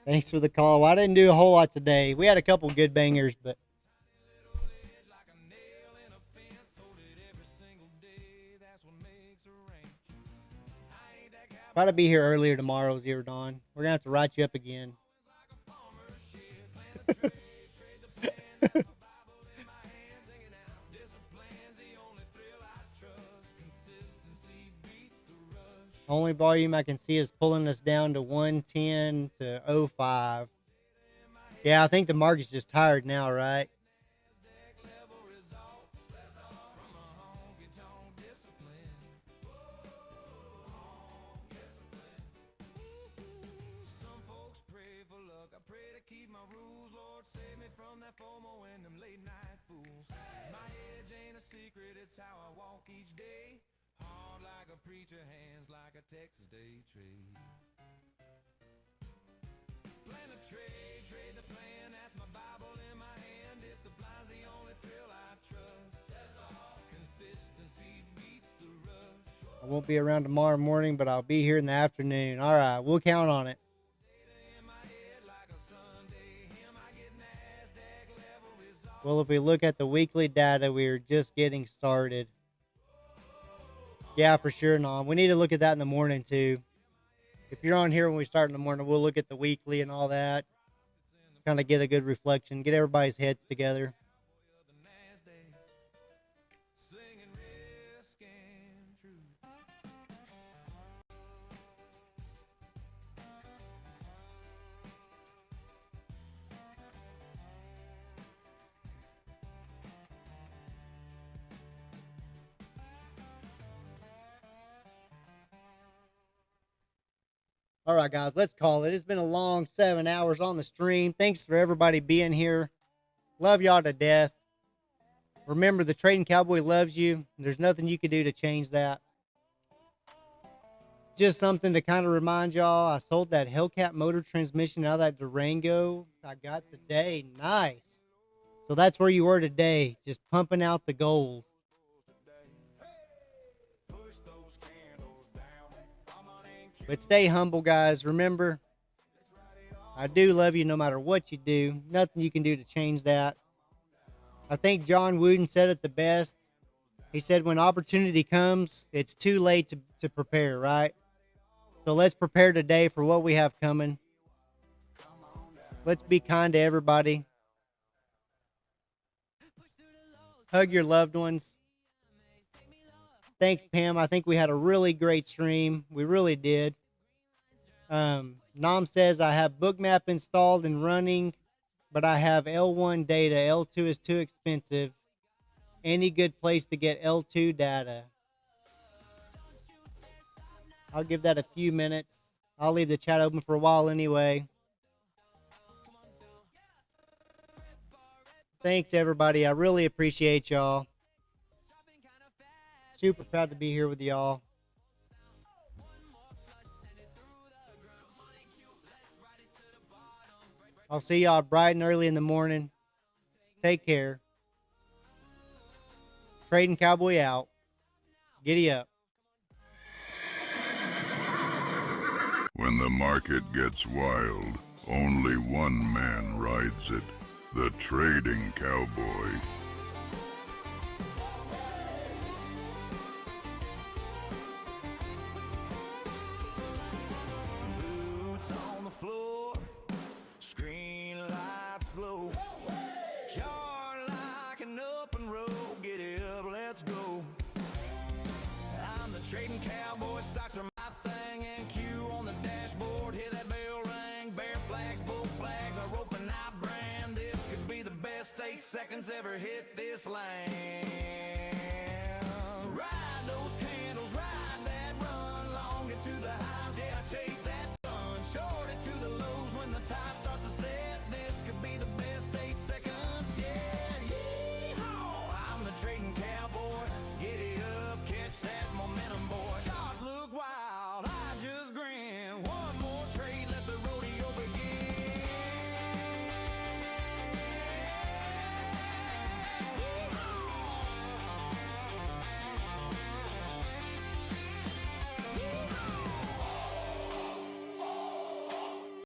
Thanks for the call. Well, I didn't do a whole lot today. We had a couple good bangers, but try to be here earlier tomorrow, Zero Dawn. We're gonna have to write you up again. Only volume I can see is pulling us down to 110 to 05. Yeah, I think the market's just tired now, right? FOMO and them late night fools. My edge ain't a secret, it's how I walk each day. Hard like a preacher, hands like a Texas day trade. Plan a trade, trade the plan, that's my Bible in my hand. Discipline's the only thrill I trust. That's all. Consistency beats the rush. I won't be around tomorrow morning, but I'll be here in the afternoon. All right, we'll count on it. Well, if we look at the weekly data, we're just getting started. Yeah, for sure, Nom. We need to look at that in the morning, too. If you're on here when we start in the morning, we'll look at the weekly and all that. Kind of get a good reflection. Get everybody's heads together. All right, guys, let's call it. It's been a long 7 hours on the stream. Thanks for everybody being here. Love y'all to death. Remember, the Trading Cowboy loves you. There's nothing you can do to change that. Just something to kind of remind y'all, I sold that Hellcat motor transmission out of that Durango I got today. Nice. So that's where you were today, just pumping out the gold. But stay humble, guys. Remember, I do love you no matter what you do. Nothing you can do to change that. I think John Wooden said it the best. He said when opportunity comes, it's too late to prepare, right? So let's prepare today for what we have coming. Let's be kind to everybody. Hug your loved ones. Thanks, Pam. I think we had a really great stream. We really did. Nam says, I have Bookmap installed and running, but I have L1 data. L2 is too expensive. Any good place to get L2 data? I'll give that a few minutes. I'll leave the chat open for a while anyway. Thanks, everybody. I really appreciate y'all. Super proud to be here with y'all. I'll see y'all bright and early in the morning. Take care. Trading Cowboy out. Giddy up. When the market gets wild, only one man rides it, the Trading Cowboy. Boots on the floor, screen lights glow. You're like an open road, get up, let's go. I'm the Trading Cowboy, stocks are my thing, and Q on the dashboard, hear that bell ring, bear flags, bull flags, I rope and I brand. This could be the best 8 seconds ever hit this land.